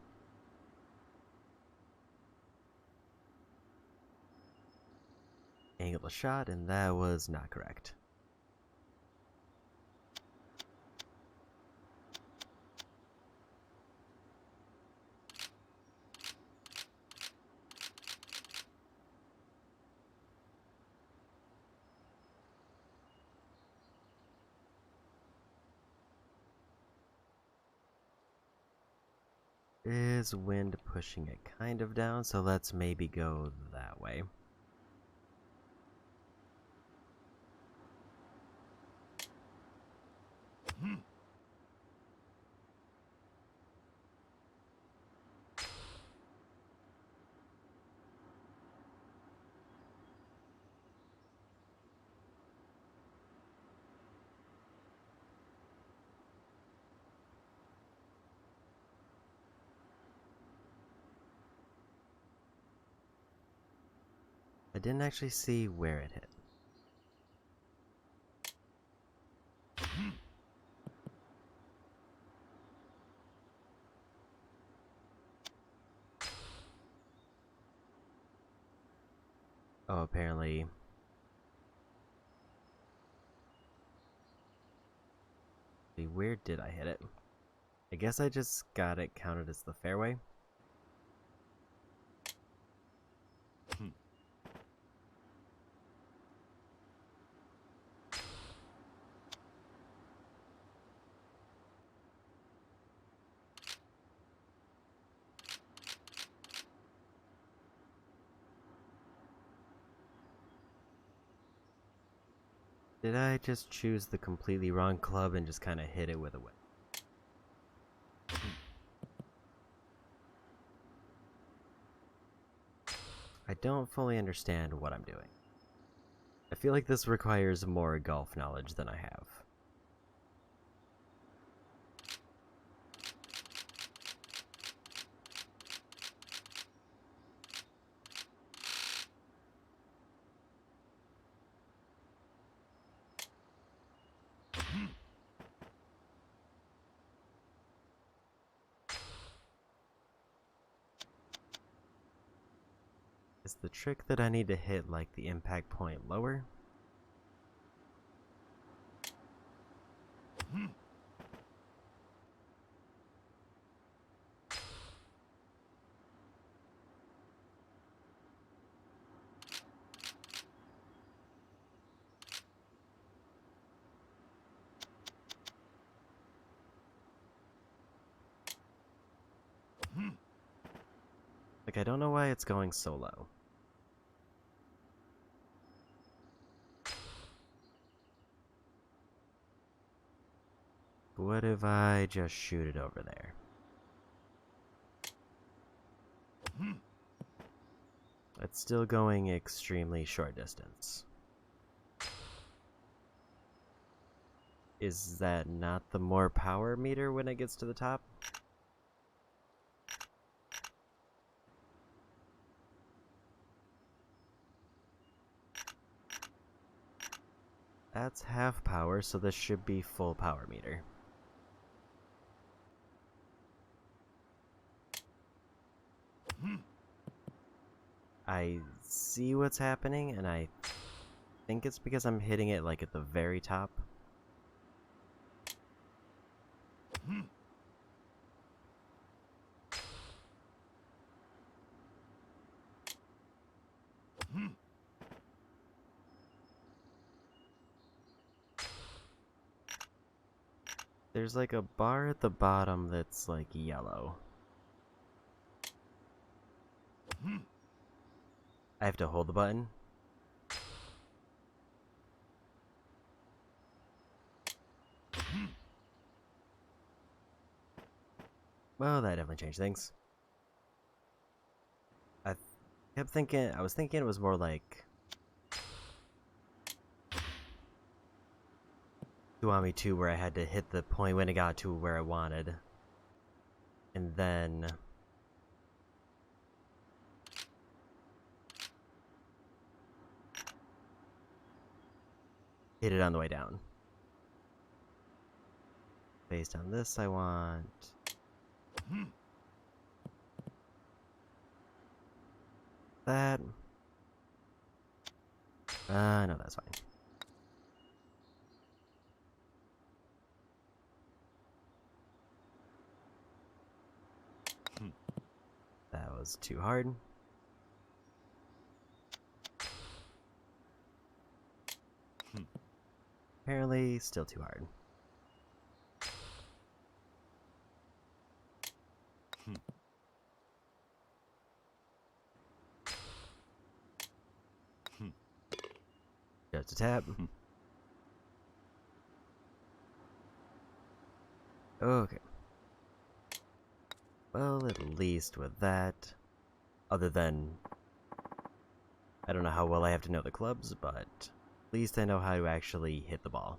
angle the shot, and that was not correct. Is wind pushing it kind of down, so let's maybe go that way. I didn't actually see where it hit. Oh, apparently. Where did I hit it? I guess I just got it counted as the fairway. Did I just choose the completely wrong club and just kind of hit it with a whip? I don't fully understand what I'm doing. I feel like this requires more golf knowledge than I have. Is the trick that I need to hit like the impact point lower? Like, I don't know why it's going so low. What if I just shoot it over there? It's still going extremely short distance. Is that not the more power meter when it gets to the top? That's half power, so this should be full power meter. I see what's happening, and I think it's because I'm hitting it like at the very top. There's like a bar at the bottom that's like yellow. I have to hold the button. Well, that definitely changed things. I was thinking it was more like Kiwami 2 where I had to hit the point when it got to where I wanted. And then hit it on the way down. Based on this, I want... that. No, that's fine. That was too hard. Apparently, still too hard. Just a tap. Okay. Well, at least with that, other than... I don't know how well I have to know the clubs, but at least I know how to actually hit the ball.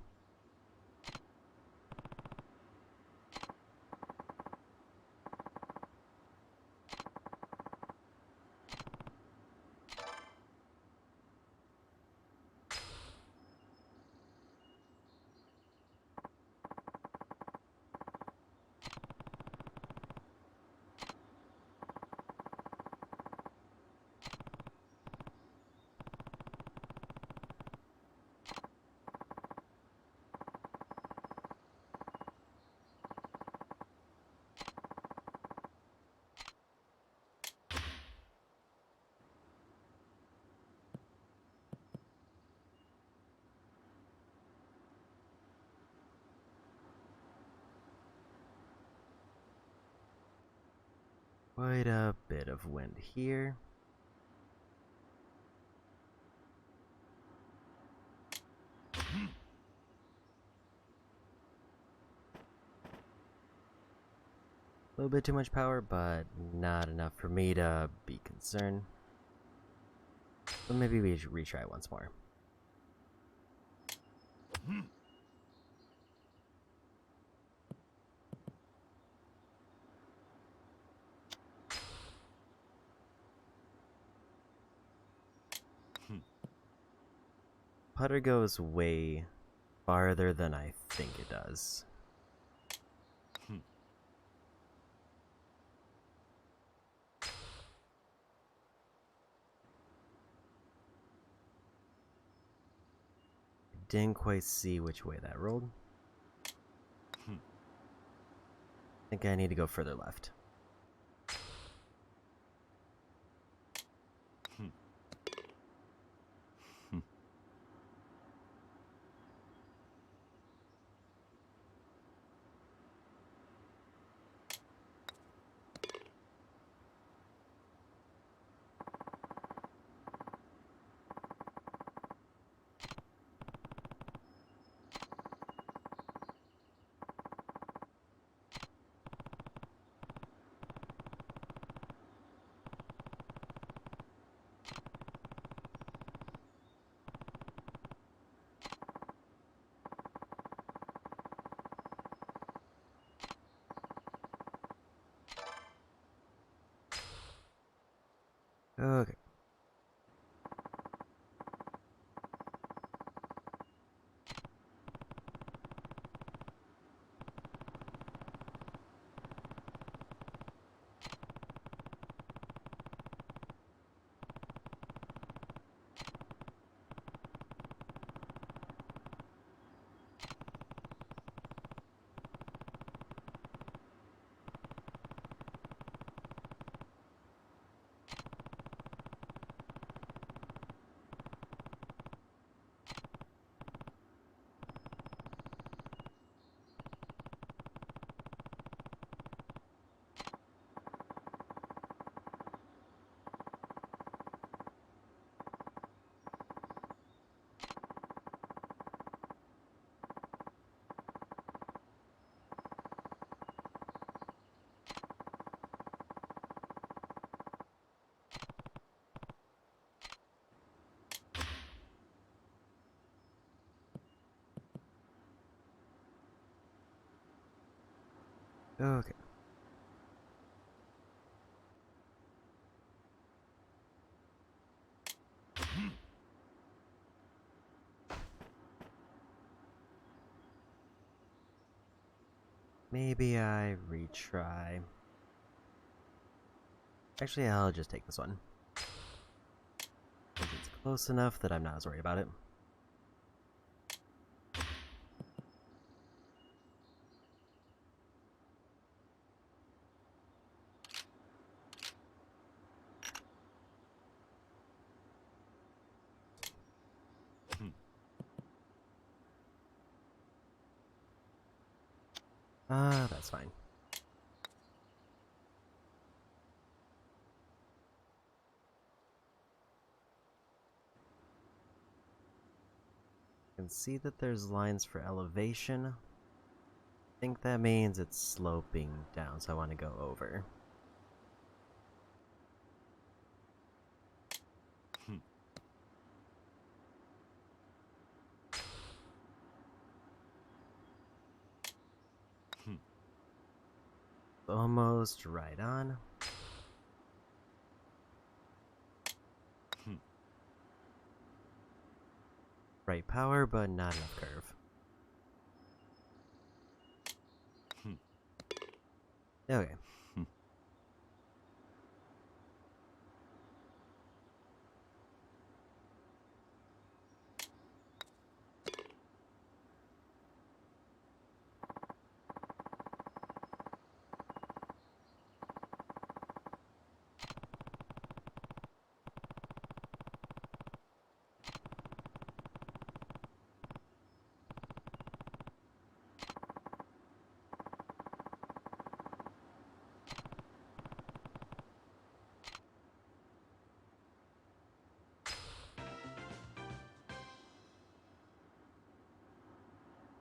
Quite a bit of wind here. A little bit too much power, but not enough for me to be concerned. So maybe we should retry once more. Putter goes way farther than I think it does. Didn't quite see which way that rolled. I think I need to go further left. Okay. Okay. Maybe I retry. Actually, I'll just take this one. It's close enough that I'm not as worried about it. That's fine. I can see that there's lines for elevation. I think that means it's sloping down, so I want to go over. Almost right on. Right power, but not enough curve. Okay.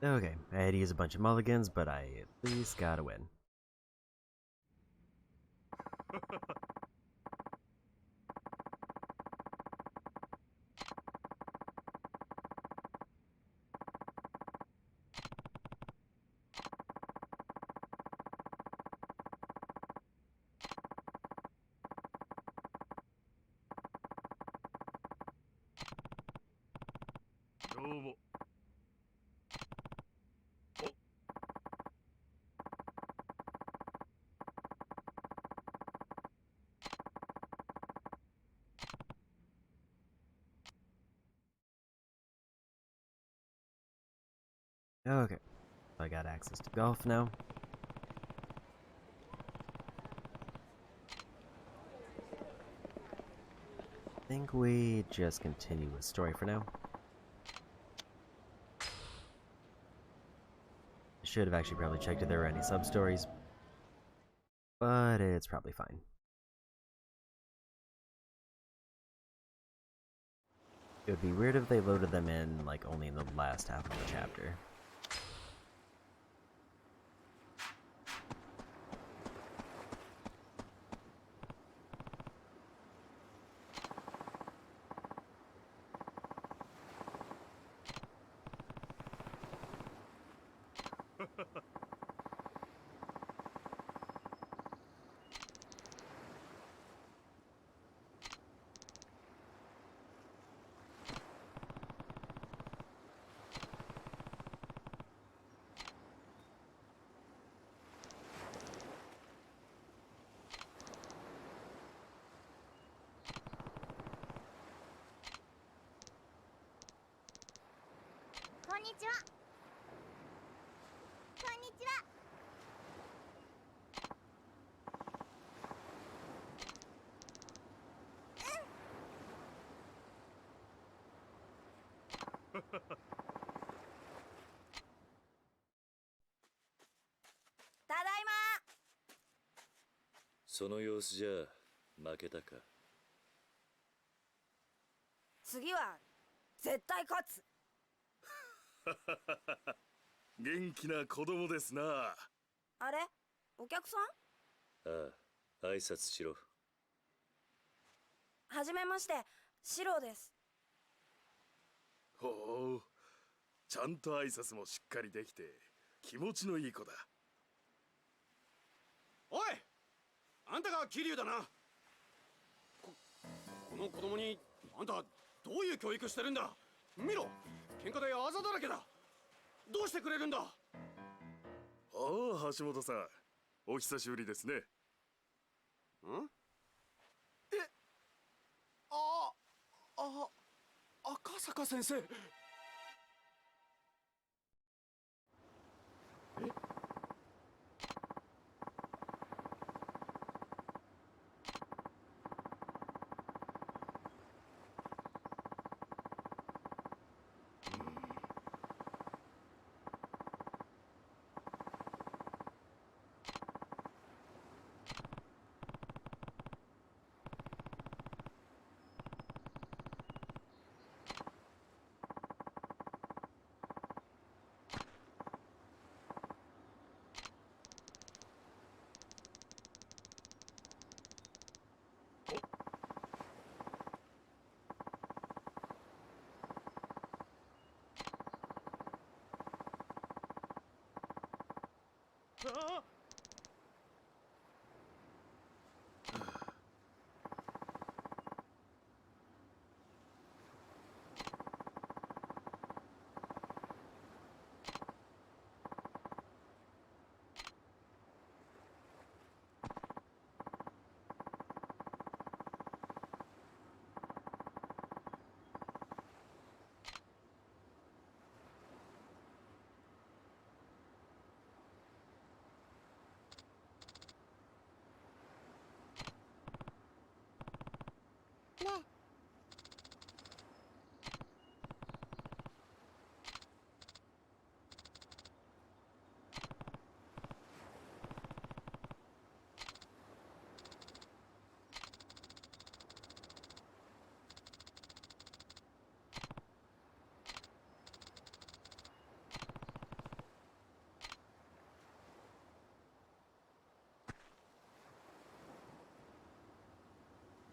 Okay, I had to use a bunch of mulligans, but I at least got a win. Okay, I got access to golf now. I think we just continue with story for now. I should have actually probably checked if there were any sub-stories, but it's probably fine. It would be weird if they loaded them in, like, only in the last half of the chapter. Tadaima! その様子じゃ負けたか。次は絶対勝つ。元気な子供ですな。あれ、お客さん？ああ、挨拶しろ。はじめまして、シロです。ほう、ちゃんと挨拶もしっかりできて気持ちのいい子だ。おい、あんたが桐生だな。この子供にあんたどういう教育してるんだ。見ろ、喧嘩であざだらけだ。どうしてくれるんだ。ああ、橋本さん。お久しぶりですね。ん？え、あ、赤坂先生。ねえ。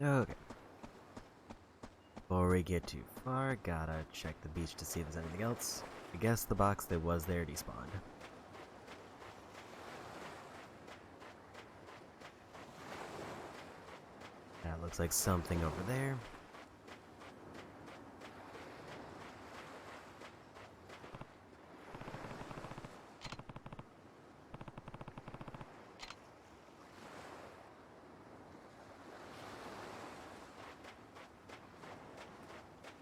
Okay. Before we get too far, gotta check the beach to see if there's anything else. I guess the box that was there despawned. That looks like something over there.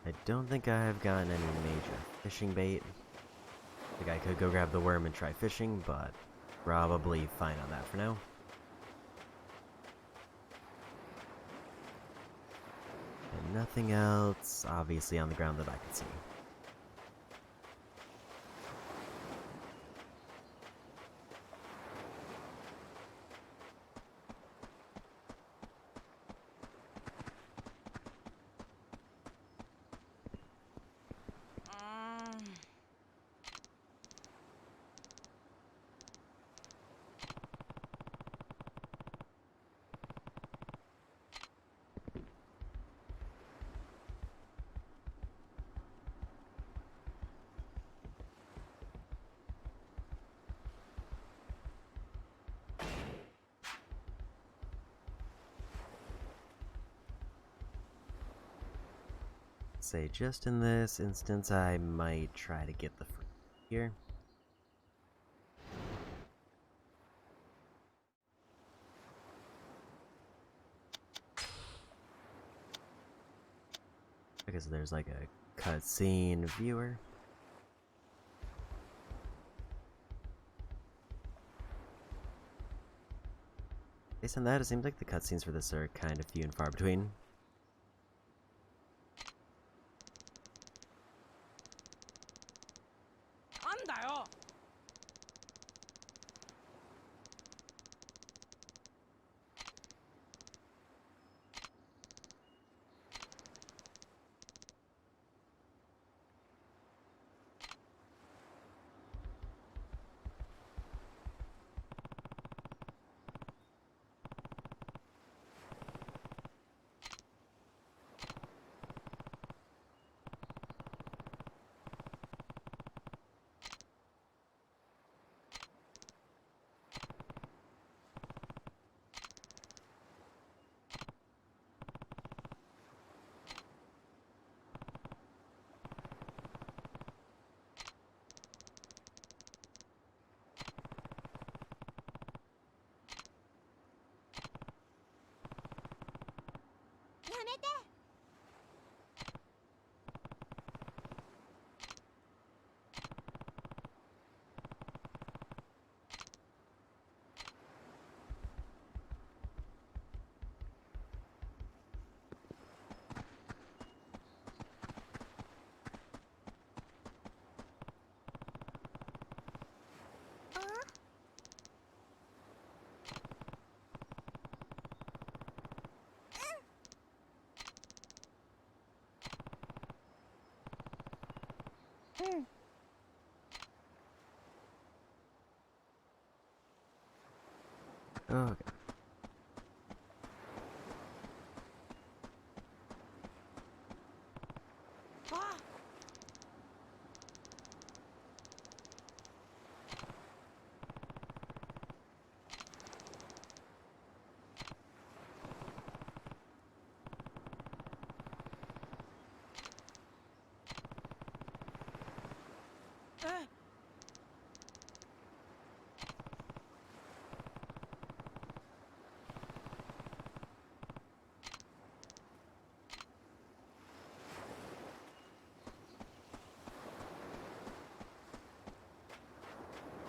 I don't think I have gotten any major fishing bait. I think I could go grab the worm and try fishing, but probably fine on that for now. And nothing else, obviously, on the ground that I can see. Say, just in this instance, I might try to get the fruit here. Because there's like a cutscene viewer. Based on that, it seems like the cutscenes for this are kind of few and far between. Okay.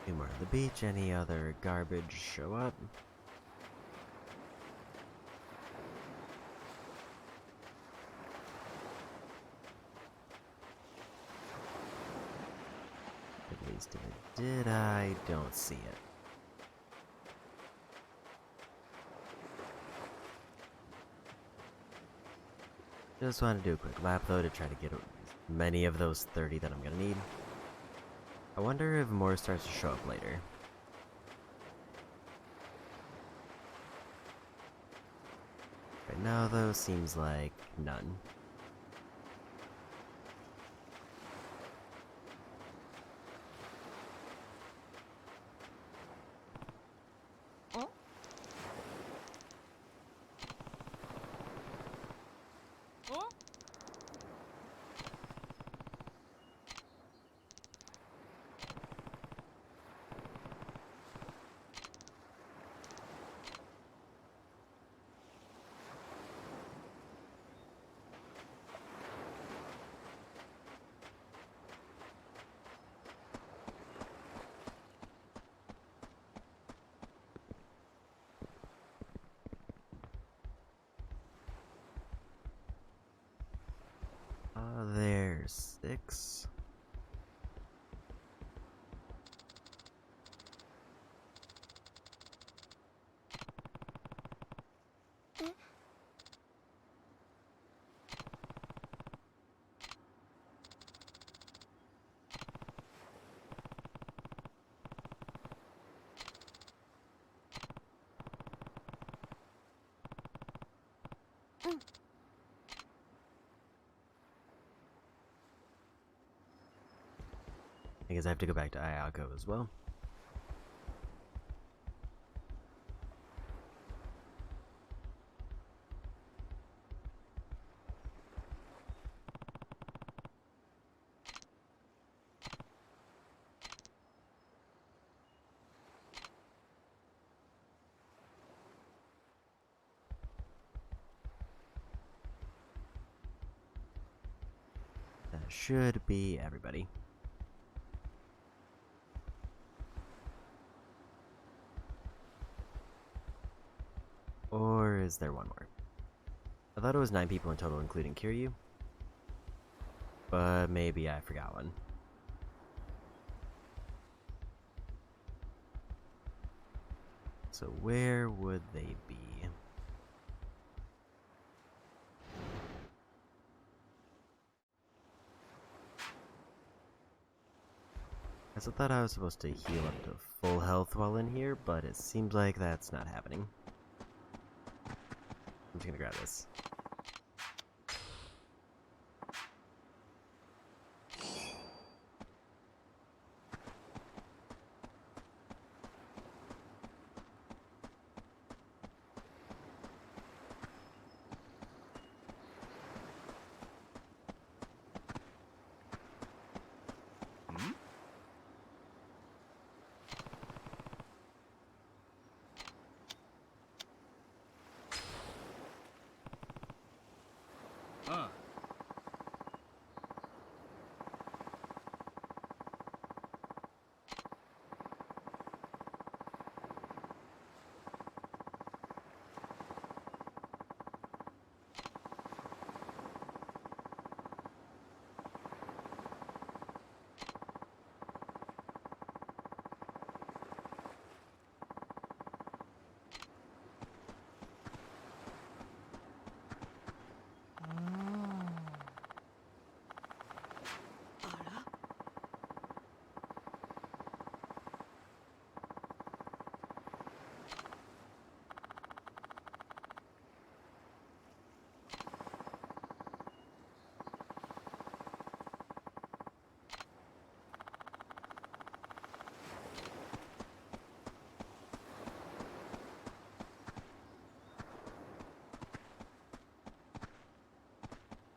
Few more on the beach. Any other garbage show up? At least if it did, I don't see it. Just want to do a quick lap though to try to get as many of those 30 that I'm gonna need. I wonder if more starts to show up later. Right now though, seems like none. There's 6. I guess I have to go back to Ayako as well. That should be everybody. Or is there one more? I thought it was 9 people in total, including Kiryu. But maybe I forgot one. So where would they be? I thought I was supposed to heal up to full health while in here, but it seems like that's not happening. I'm just gonna grab this.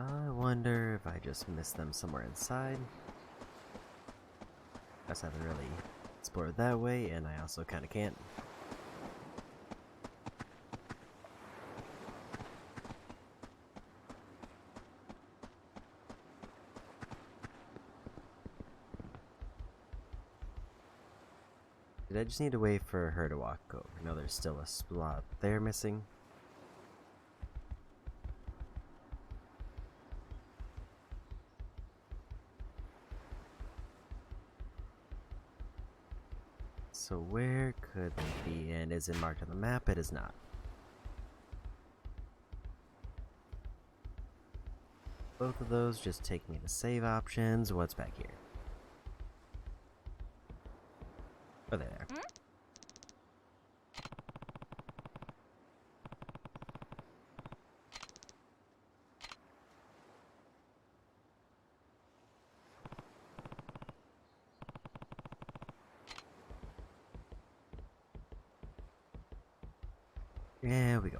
I wonder if I just missed them somewhere inside. Guess I haven't really explored that way, and I also kind of can't. Did I just need to wait for her to walk over? No, there's still a spot there missing. So where could they be? And is it marked on the map? It is not. Both of those just take me to save options. What's back here? Oh, there. There we go.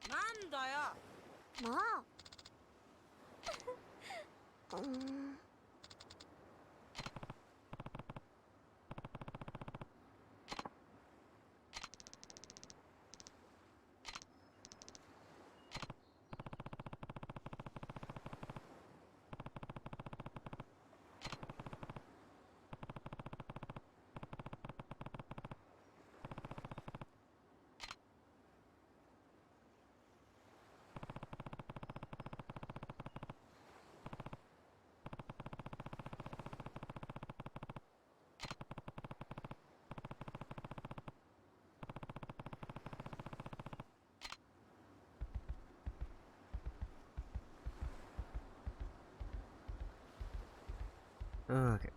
なんだよ。もうOkay.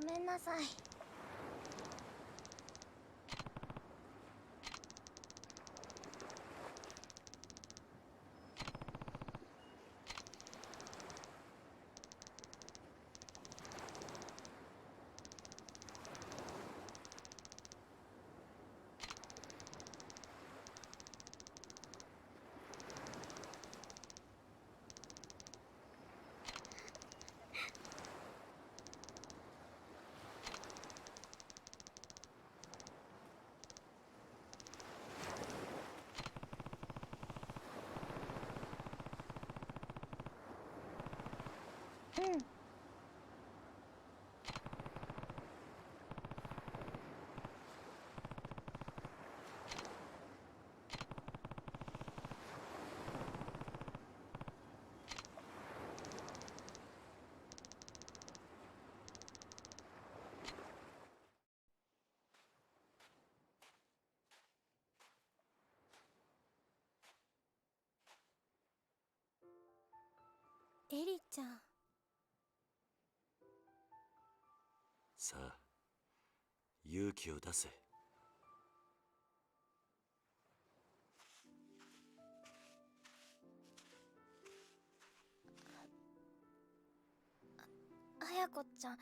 ごめんなさい。ちゃん。さあ、勇気を出せ。綾子ちゃん、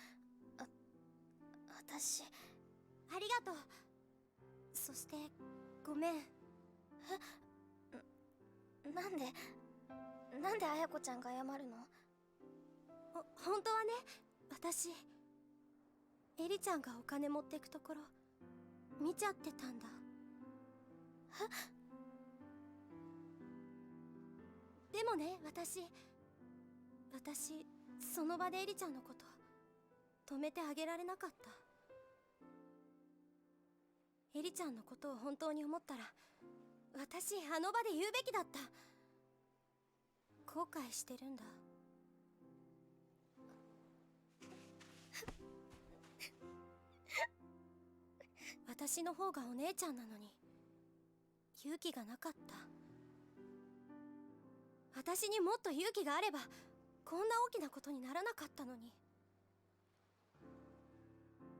私ありがとう。そしてごめん。なんで綾子ちゃんが謝るの？本当はね、私エリちゃんがお金持ってくところ見ちゃってたんだ。でもね、私その場でエリちゃんのこと止めてあげられなかった。エリちゃんのことを本当に思ったら、私あの場で言うべきだった。後悔してるんだ。私の方がお姉ちゃんなのに勇気がなかった。私にもっと勇気があればこんな大きなことにならなかったのに。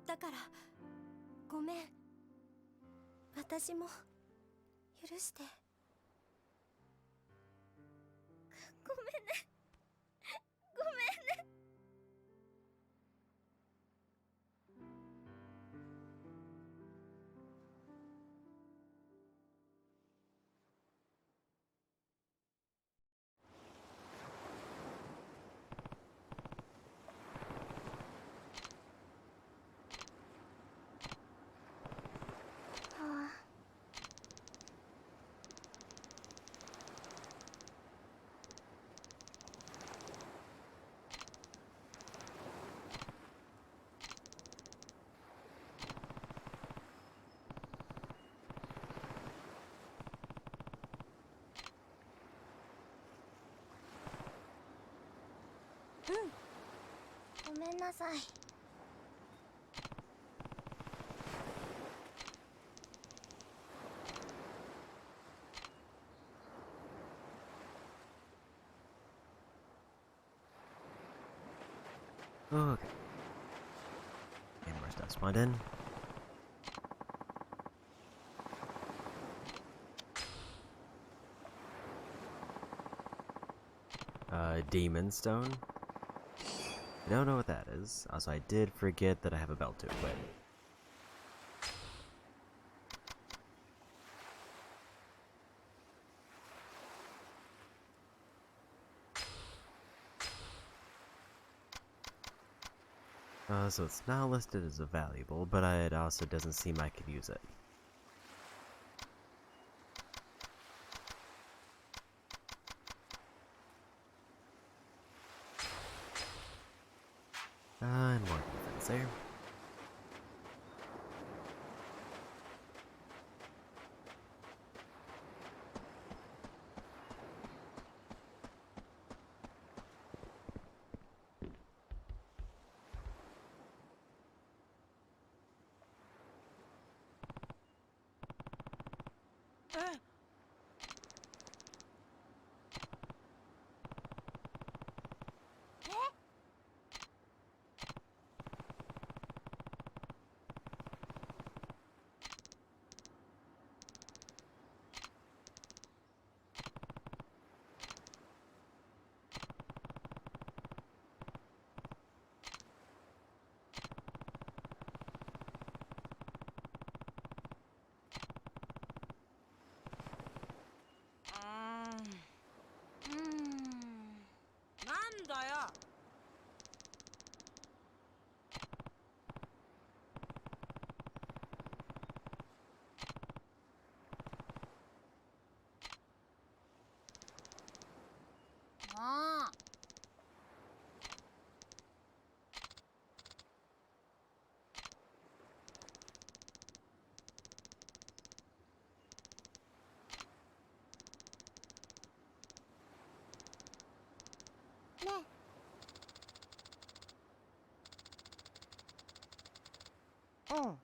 だからごめん。私も許して。ごめんね。ごめんね。ごめんなさい。Okay. And more stuff spawned in. Demon Stone. I don't know what that is. Also, I did forget that I have a belt to equip. So it's not listed as a valuable, but it also doesn't seem I could use it. And more defense there.ねえ。うん。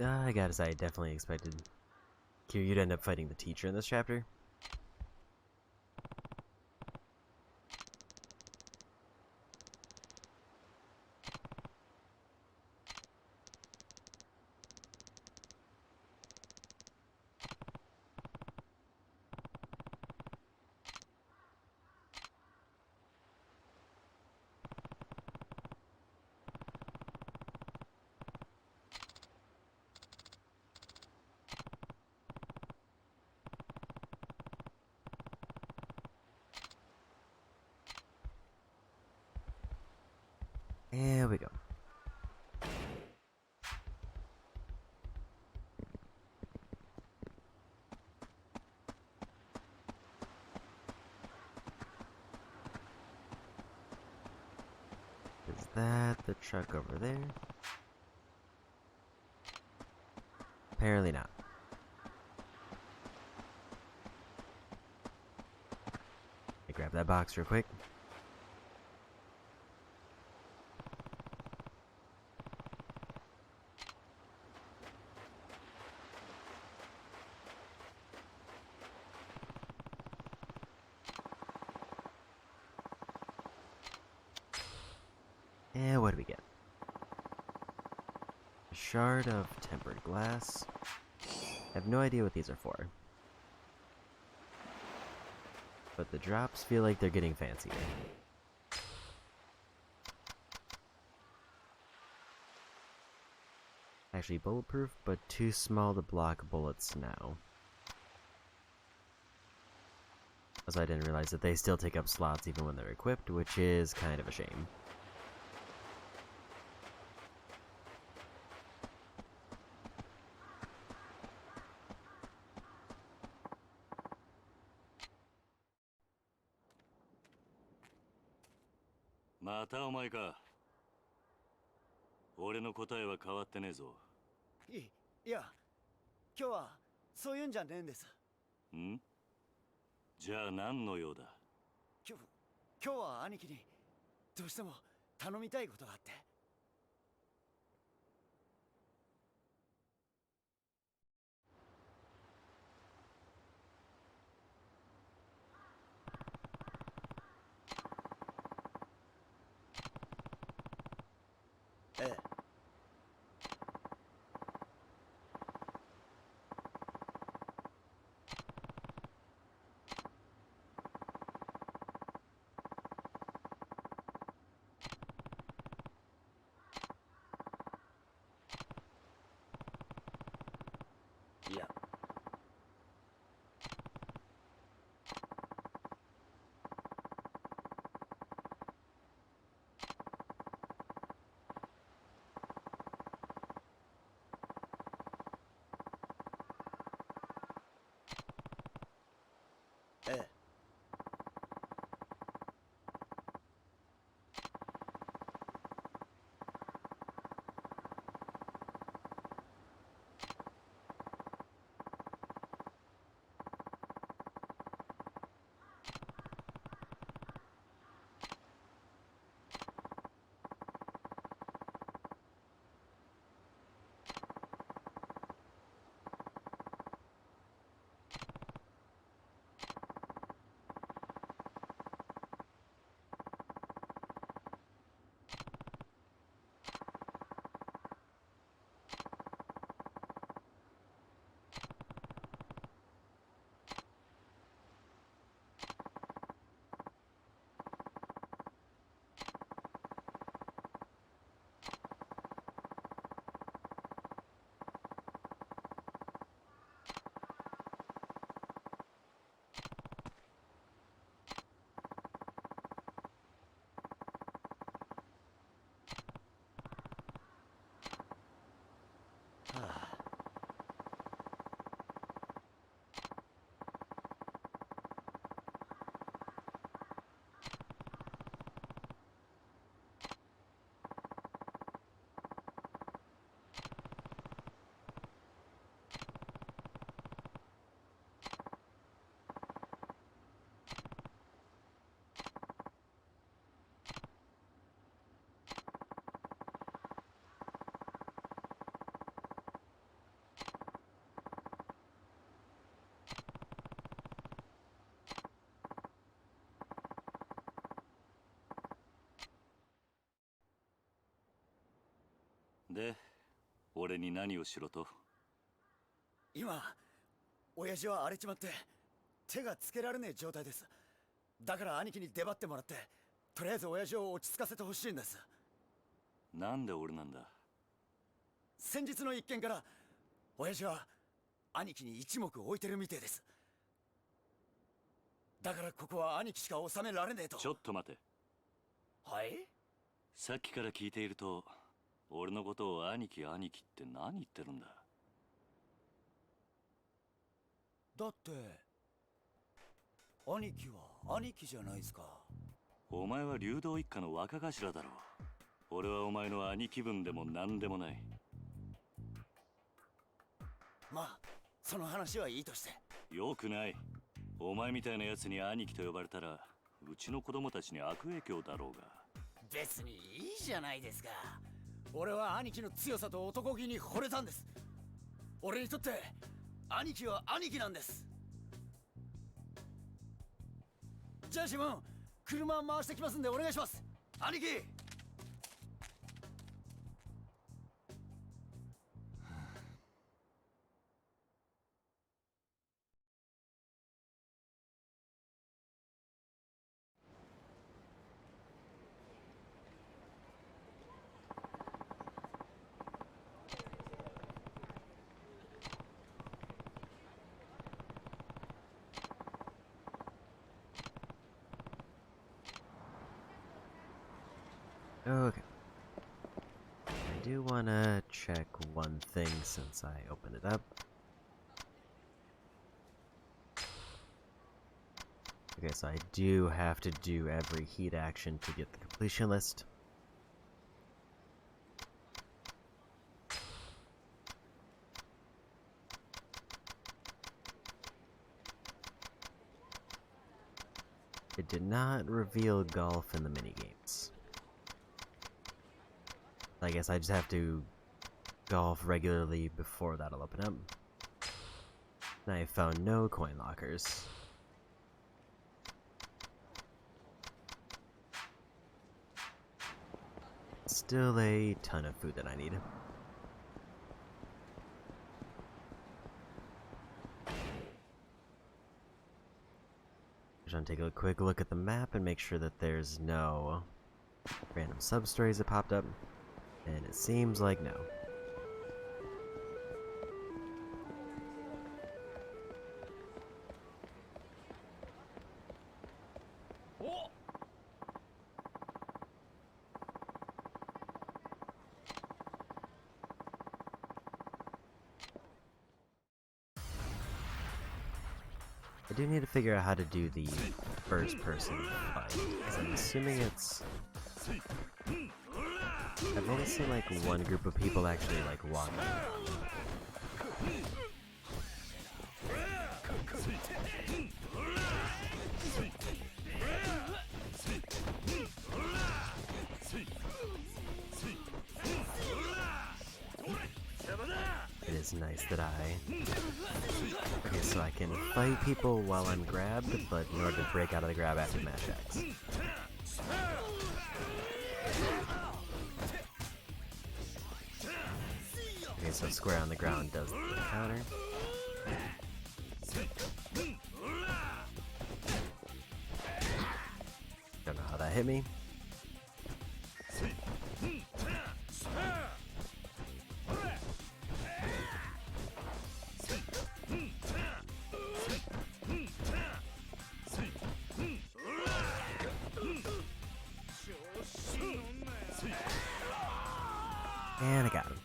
I gotta say, I definitely expected Kiryu to end up fighting the teacher in this chapter. There we go. Is that the truck over there? Apparently not. I grab that box real quick. And what do we get? A shard of tempered glass. I have no idea what these are for. But the drops feel like they're getting fancier. Actually bulletproof, but too small to block bullets now. Also, I didn't realize that they still take up slots even when they're equipped, which is kind of a shame.またお前か。俺の答えは変わってねえぞ。いや、今日はそういうんじゃねえんです。ん？じゃあ何の用だ？今日は兄貴にどうしても頼みたいことがあって。ええ。いや。ええ。俺に何をしろと？今親父は荒れちまって手がつけられねえ状態です。だから兄貴に出張ってもらって、とりあえず親父を落ち着かせてほしいんです。なんで俺なんだ？先日の一件から親父は兄貴に一目置いてるみてえです。だからここは兄貴しか収められねえと。ちょっと待て。はい？さっきから聞いていると、俺のことを兄貴兄貴って何言ってるんだ？だって兄貴は兄貴じゃないですか。お前は竜道一家の若頭だろう。俺はお前の兄貴分でも何でもない。まあその話はいいとして。よくない。お前みたいなやつに兄貴と呼ばれたら、うちの子供たちに悪影響だろうが。別にいいじゃないですか。俺は兄貴の強さと男気に惚れたんです。俺にとって兄貴は兄貴なんです。じゃあ自分車回してきますんでお願いします、兄貴。Okay. I do want to check one thing since I opened it up. Okay, so I do have to do every heat action to get the completion list. It did not reveal golf in the minigames. I guess I just have to golf regularly before that'll open up. And I found no coin lockers. Still a ton of food that I need. Just want to take a quick look at the map and make sure that there's no random sub-stories that popped up. And it seems like no. I do need to figure out how to do the first person fight, because I'm assuming it's... I've only seen like one group of people actually like walking around. It is nice that okay, so I can fight people while I'm grabbed, but in order to break out of the grab I have to mash X. Okay, so square on the ground does the counter. Don't know how that hit me. And I got him.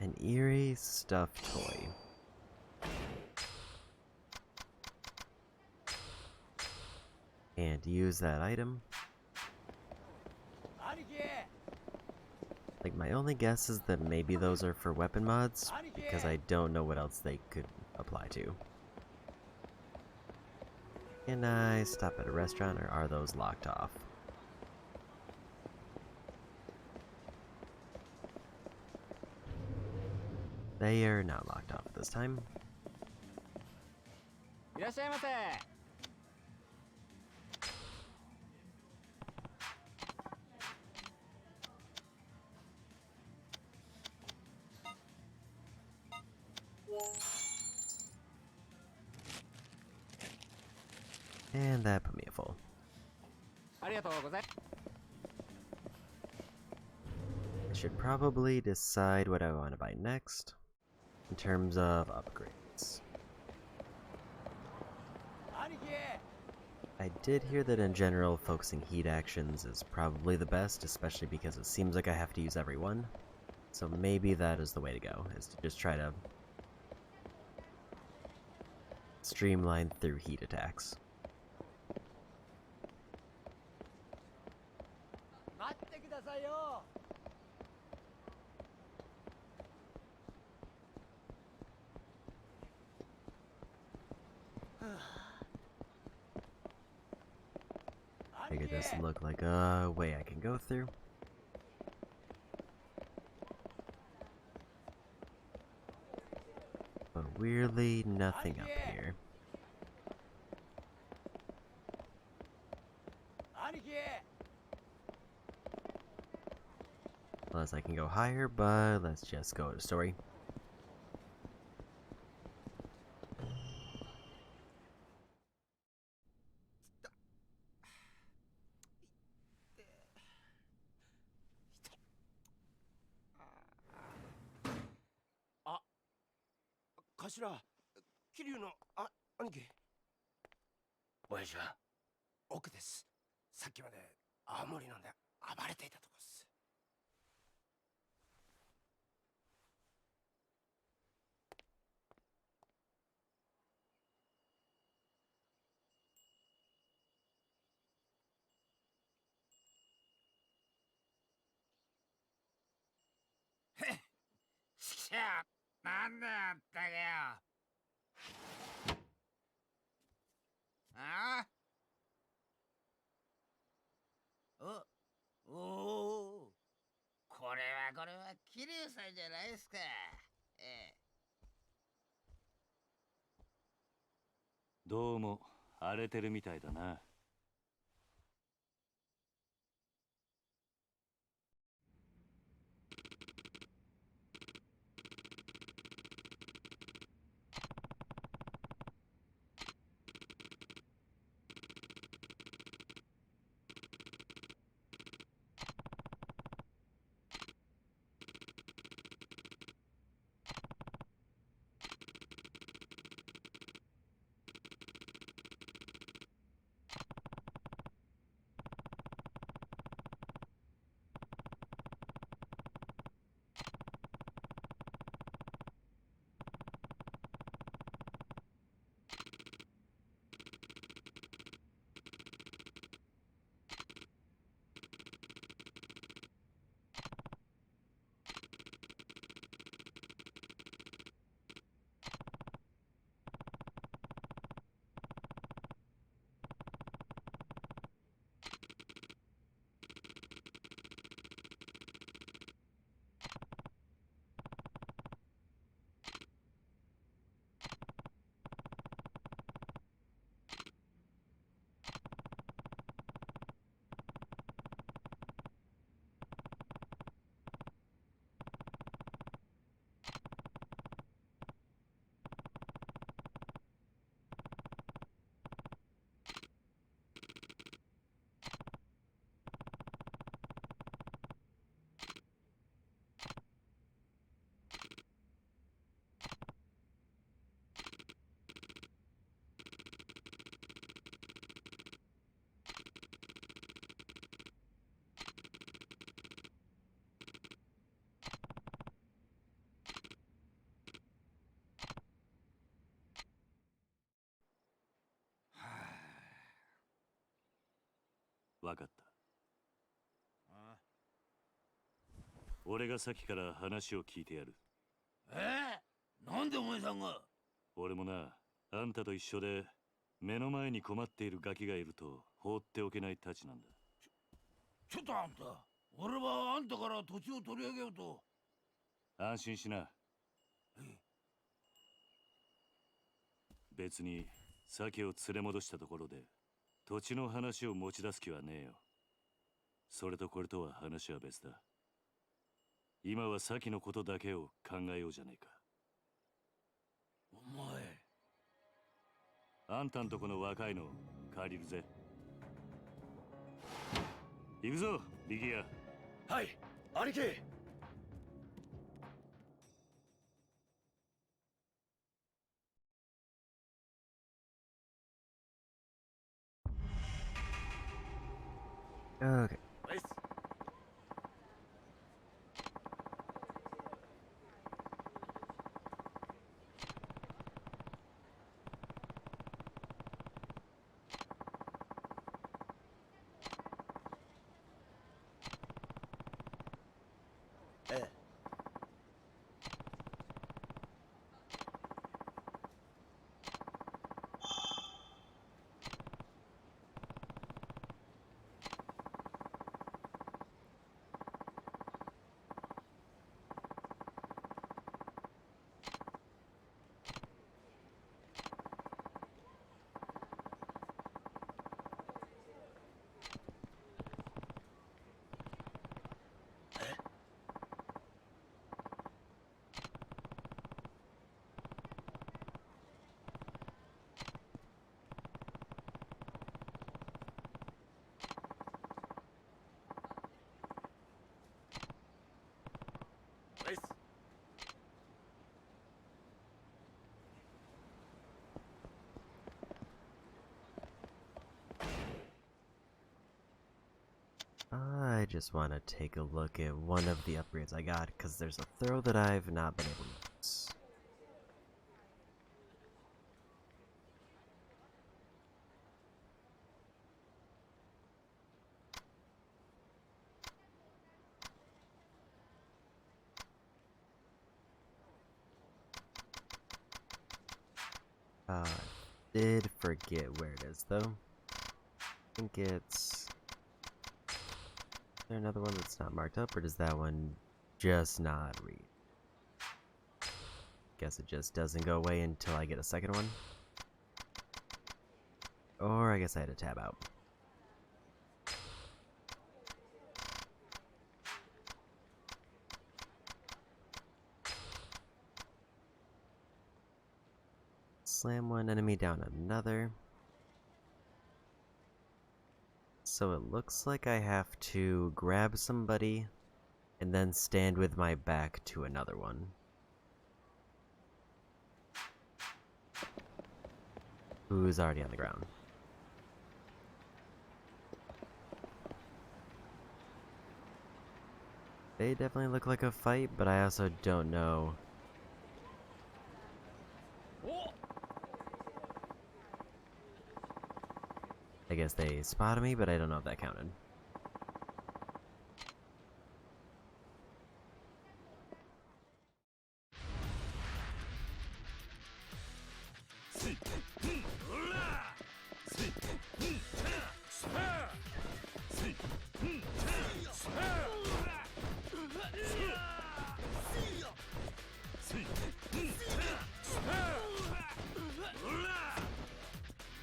An eerie stuffed toy. And use that item. Like, my only guess is that maybe those are for weapon mods, because I don't know what else they could apply to. Can I stop at a restaurant, or are those locked off? They are not locked off this time. いらっしゃいませ。And that put me at full. ありがとうございます。 I should probably decide what I want to buy next in terms of upgrades. I did hear that in general, focusing heat actions is probably the best, especially because it seems like I have to use every one. So maybe that is the way to go, is to just try to streamline through heat attacks. 待ってくださいよ。Figure this look like a way I can go through. But weirdly, nothing up here. Unless I can go higher, but let's just go to story. Ah, 頭、桐生の兄貴。親父は奥です。さっきまで青森飲んで暴れていたとこっす。しゃあ、なんだよったけよ。ああ、おお、これは桐生さんじゃないですか。どうも荒れてるみたいだな。わかった。俺がさっきから話を聞いてやる。なんでお前さんが？俺もな、あんたと一緒で目の前に困っているガキがいると放っておけないたちなんだ。ちょっとあんた、俺はあんたから土地を取り上げようと。安心しな。別に鮭を連れ戻したところで土地の話を持ち出す気はねえよ。それとこれとは話は別だ。今は鮭のことだけを考えようじゃねえか。お前、あんたんとこの若いの借りるぜ。行くぞ、力也。はい、兄貴。Okay. I just want to take a look at one of the upgrades I got, because there's a throw that I've not been able to use. Did forget where it is, though. I think it's... Is there another one that's not marked up, or does that one just not read? Guess it just doesn't go away until I get a second one. Or I guess I had to tab out. Slam one enemy down another. So it looks like I have to grab somebody and then stand with my back to another one. Who's already on the ground. They definitely look like a fight, but I also don't know. I guess they spotted me, but I don't know if that counted.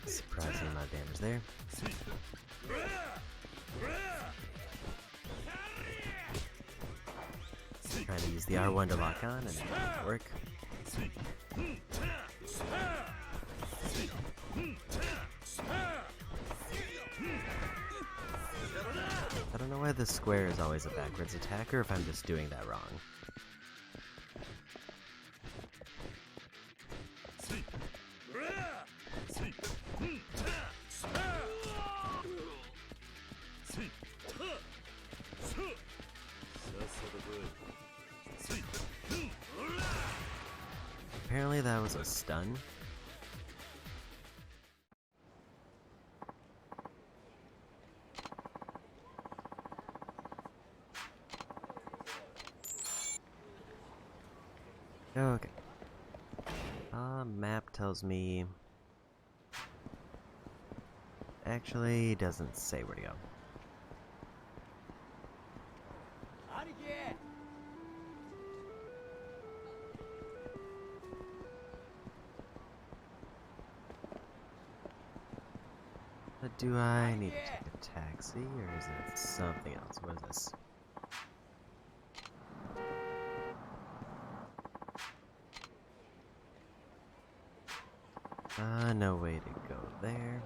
Surprising amount of damage there. Trying to use the R1 to lock on and it didn't work. I don't know why the square is always a backwards attack, or if I'm just doing that wrong. Apparently that was a stun. Okay. Map tells me... Actually, doesn't say where to go. Do I need to take a taxi, or is it something else? What is this? No way to go there.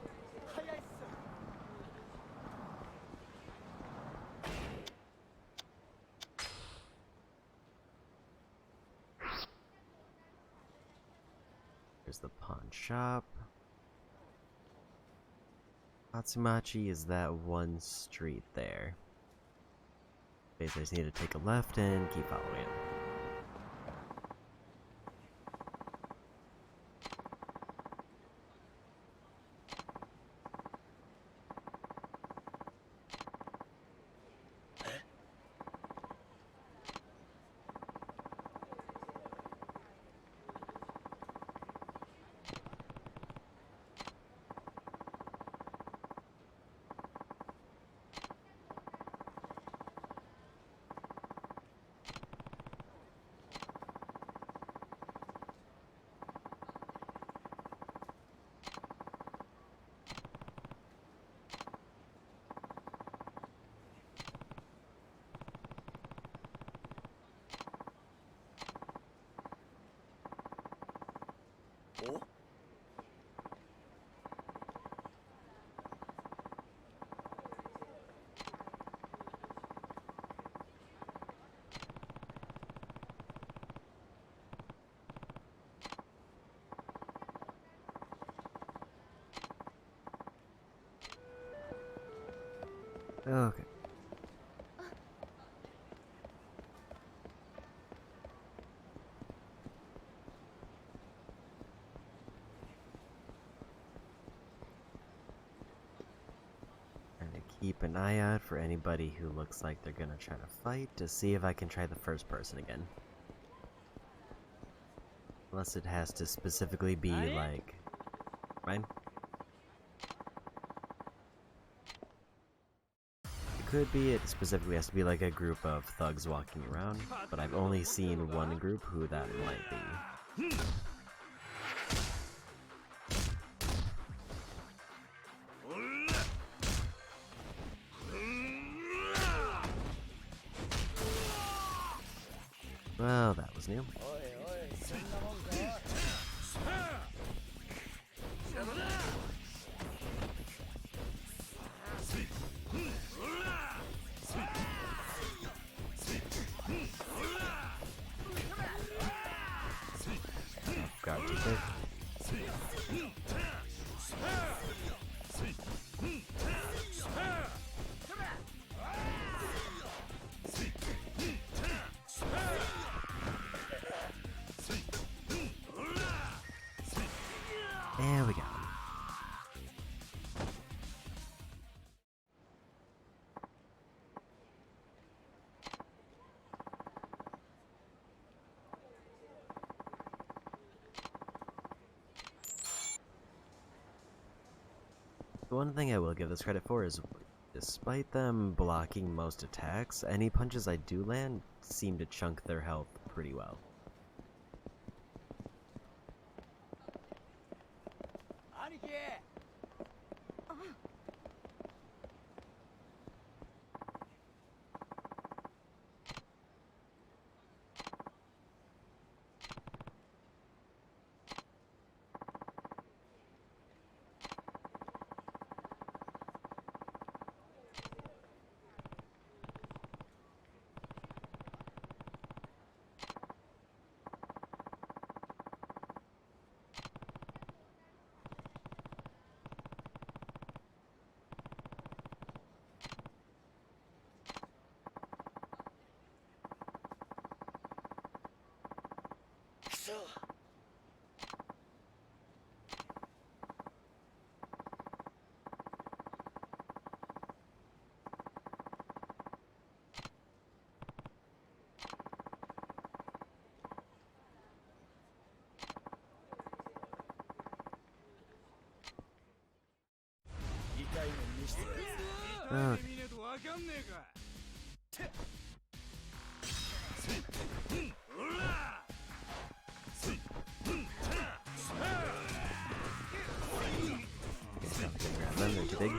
There's the pawn shop. Atsumachi is that one street there. Basically, I just need to take a left and keep following it. Okay. Trying to keep an eye out for anybody who looks like they're gonna try to fight to see if I can try the first person again. Unless it has to specifically be like... Right? Could be it specifically has to be like a group of thugs walking around, but I've only seen one group who that might be. Well, that was new. Got too quick. There we go. The one thing I will give this credit for is, despite them blocking most attacks, any punches I do land seem to chunk their health pretty well. Okay. Grab them, they're too big.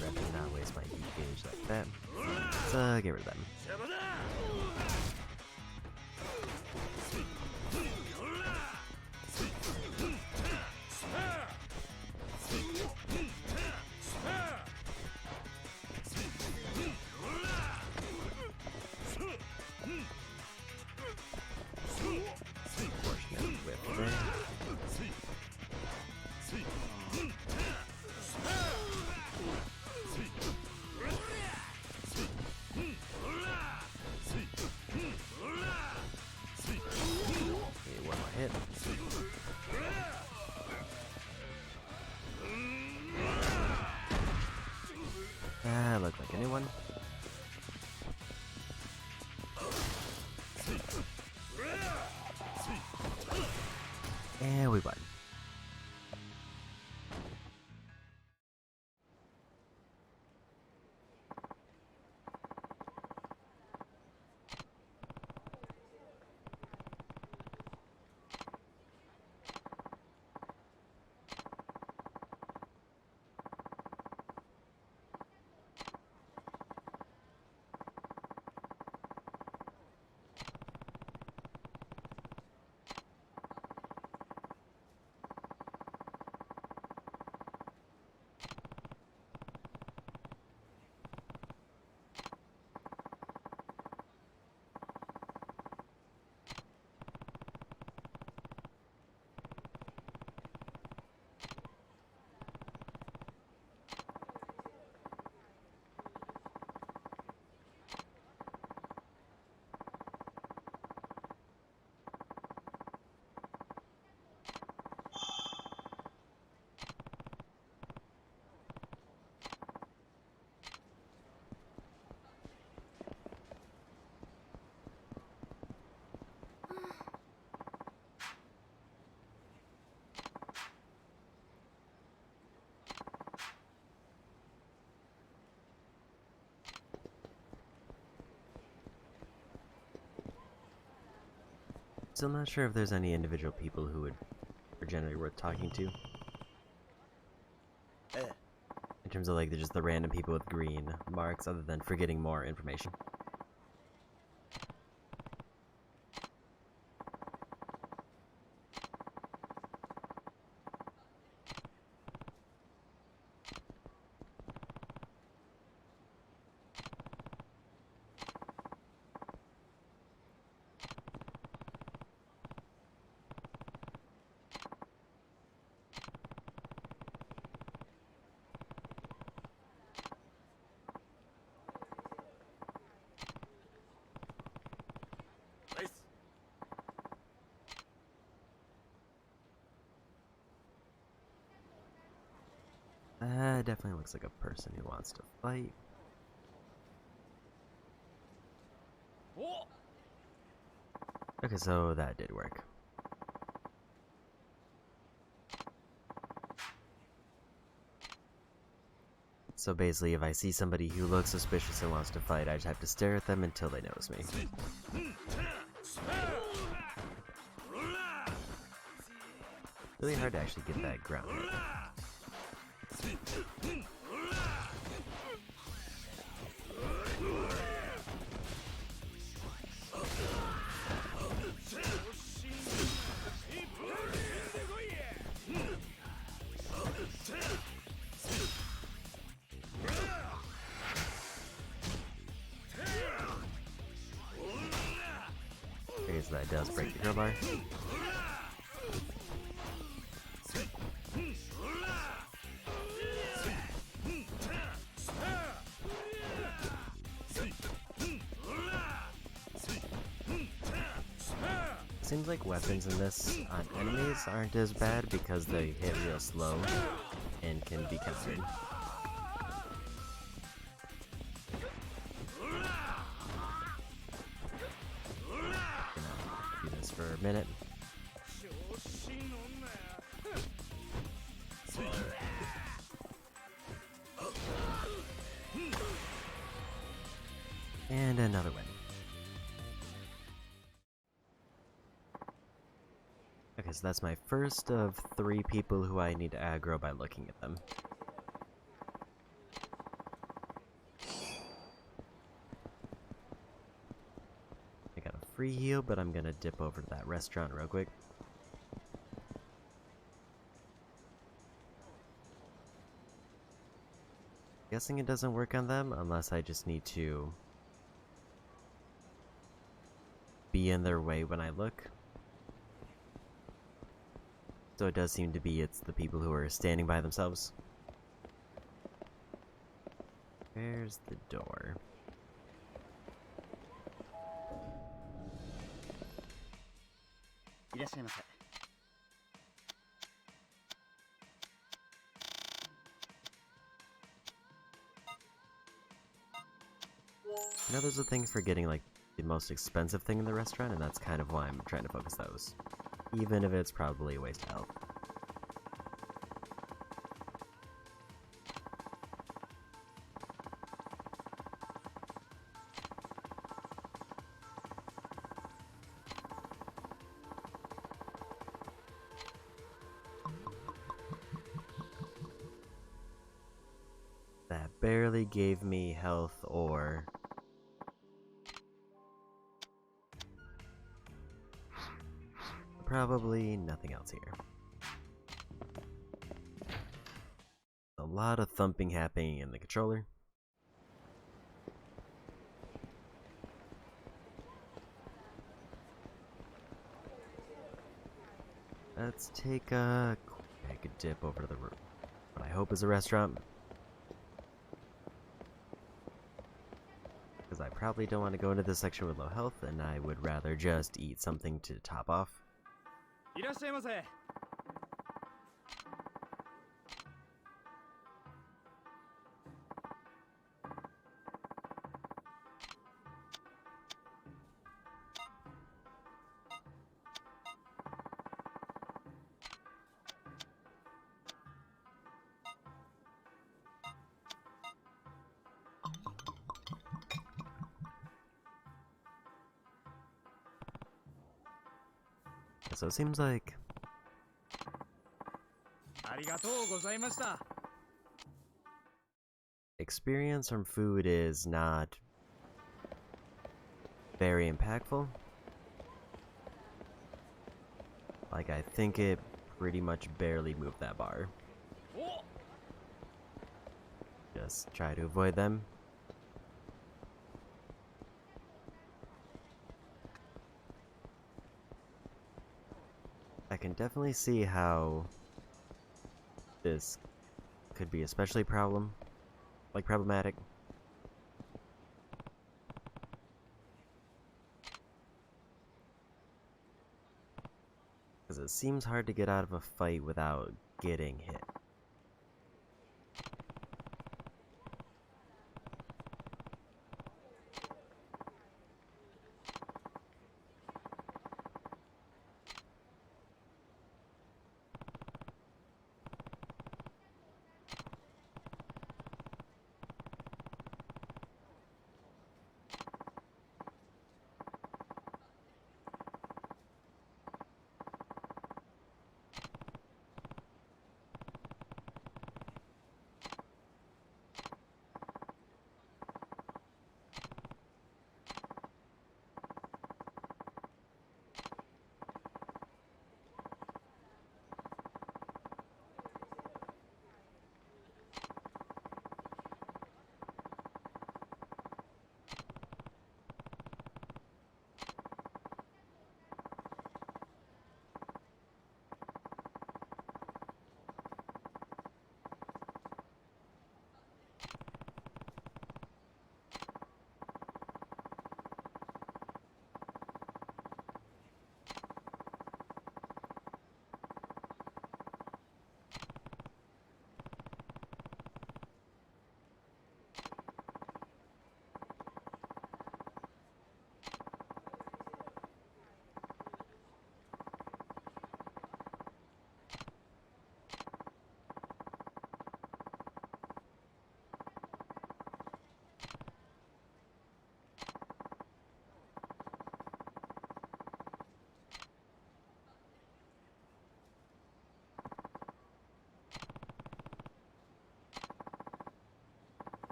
Rather not waste my heat gauge like that. Let's get rid of them. Unfortunate whip there. Okay, one more hit. Look like a new one. And we won. Still not sure if there's any individual people who are generally worth talking to. In terms of like just the random people with green marks, other than forgetting more information. Definitely looks like a person who wants to fight. Okay, so that did work. So basically, if I see somebody who looks suspicious and wants to fight, I just have to stare at them until they notice me. Really hard to actually get that ground hit. Okay, so that does break the crowbar. Seems like weapons in this on enemies aren't as bad because they hit real slow and can be countered. Gonna do this for a minute. so that's my first of 3 people who I need to aggro by looking at them. I got a free heal, but I'm gonna dip over to that restaurant real quick. Guessing it doesn't work on them unless I just need to be in their way when I look. So it does seem to be it's the people who are standing by themselves. Where's the door? You know, there's a thing for getting like the most expensive thing in the restaurant, and that's kind of why I'm trying to focus those. Even if it's probably a waste of health. That barely gave me health or... probably nothing else here. A lot of thumping happening in the controller. Let's take a quick dip over to the room. What I hope is a restaurant. Because I probably don't want to go into this section with low health, and I would rather just eat something to top off. いらっしゃいませ。So it seems like... ありがとうございました。 experience from food is not very impactful. Like, I think it pretty much barely moved that bar. Just try to avoid them. I can definitely see how this could be especially problematic. Because it seems hard to get out of a fight without getting hit.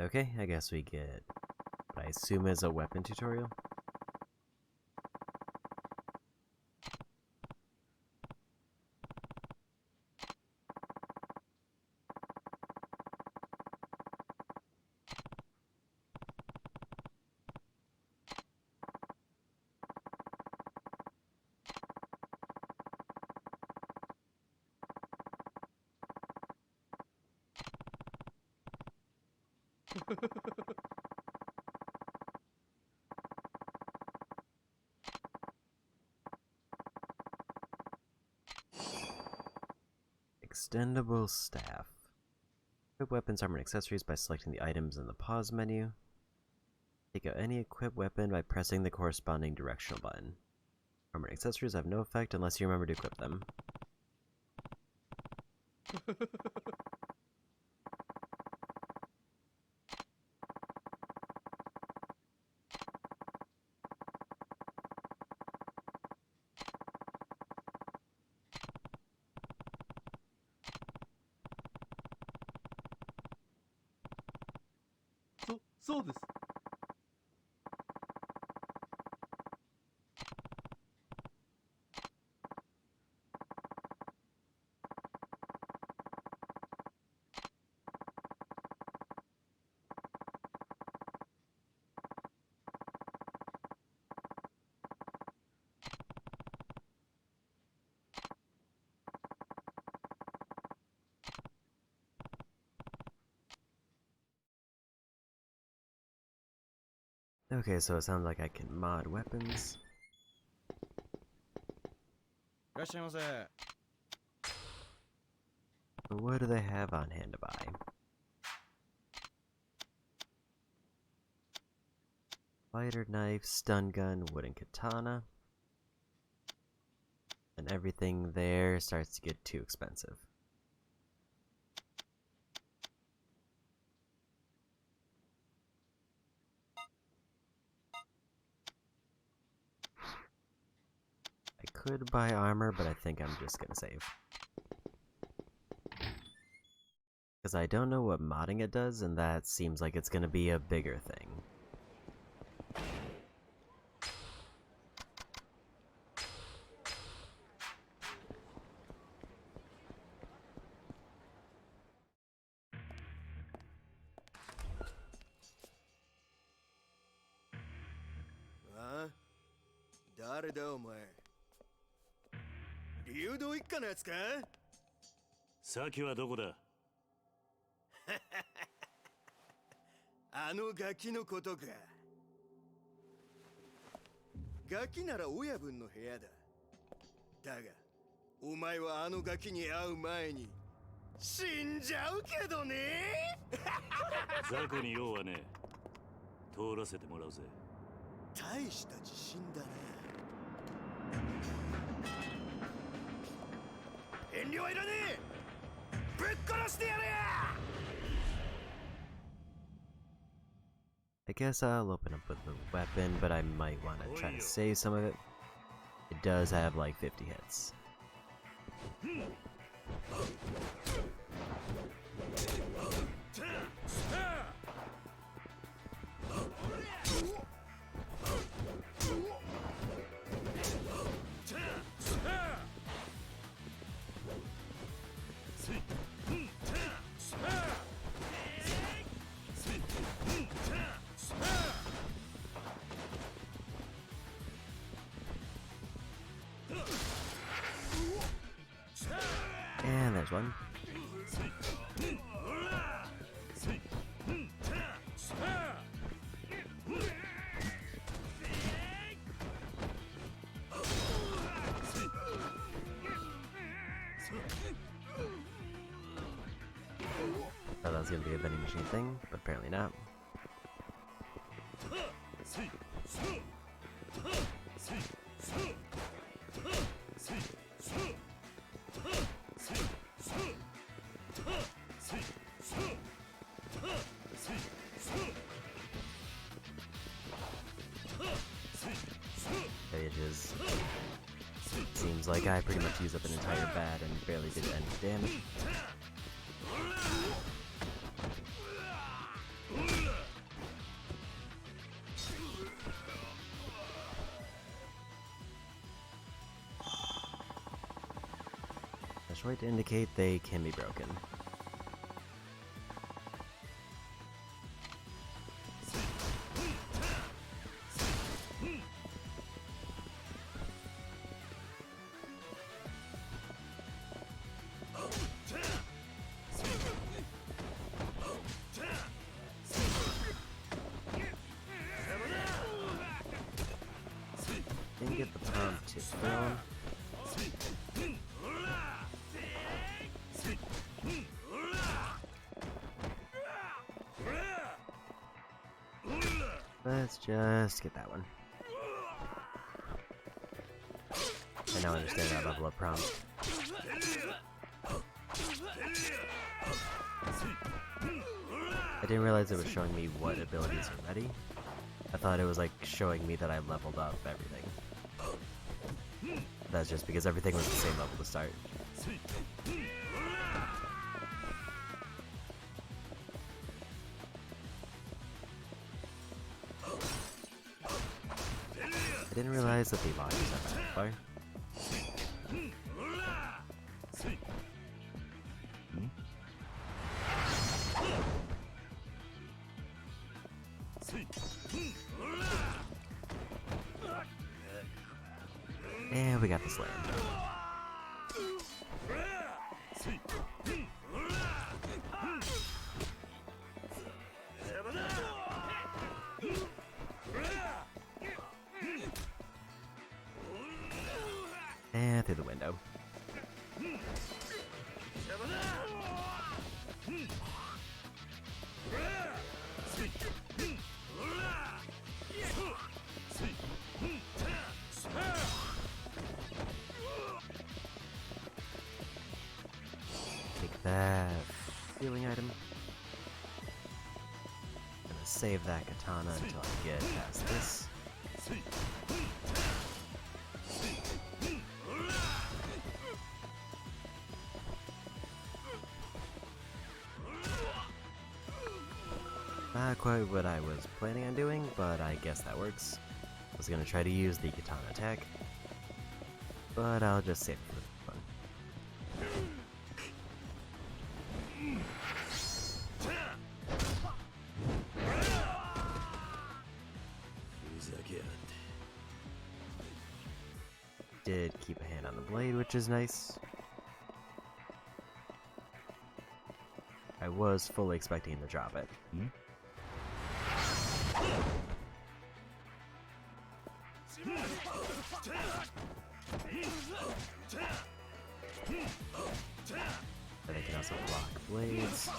Okay, I guess we get what I assume is a weapon tutorial. Extendable staff. Equip weapons, armor, and accessories by selecting the items in the pause menu. Take out any equipped weapon by pressing the corresponding directional button. Armor and accessories have no effect unless you remember to equip them.そうです。Okay, so it sounds like I can mod weapons. いらっしゃいませ。 But what do they have on hand to buy? Fighter knife, stun gun, wooden katana. And everything there starts to get too expensive. I could buy armor, but I think I'm just gonna save. Because I don't know what modding it does, and that seems like it's gonna be a bigger thing.あ？誰だお前？流動一家のやつか？さきはどこだ？あのガキのことか。ガキなら親分の部屋だ。だが、お前はあのガキに会う前に死んじゃうけどね。雑魚に用はねえ。通らせてもらうぜ。大した自信だな。遠慮はいらねえ。ぶっ殺してやれや。I guess I'll open up with the weapon, but I might want to try to save some of it. It does have like 50 hits. And there's one. Thought that was gonna be a vending machine thing, but apparently not. It just seems like I pretty much used up an entire bat and barely did any damage. flashlight to indicate they can be broken. Didn't get the palm tip down. Let's just get that one. I now understand that level of prompt. I didn't realize it was showing me what abilities are ready. I thought it was like showing me that I leveled up everything. That's just because everything was the same level to start. I didn't realize that the lockers have that fire. And we got the slam. And through the window. Take that healing item. Gonna save that katana until I get past this. Not quite what I was planning on doing, but I guess that works. I was gonna try to use the katana attack, but I'll just save it for fun. Did keep a hand on the blade, which is nice. I was fully expecting to drop it. But I can also block blades.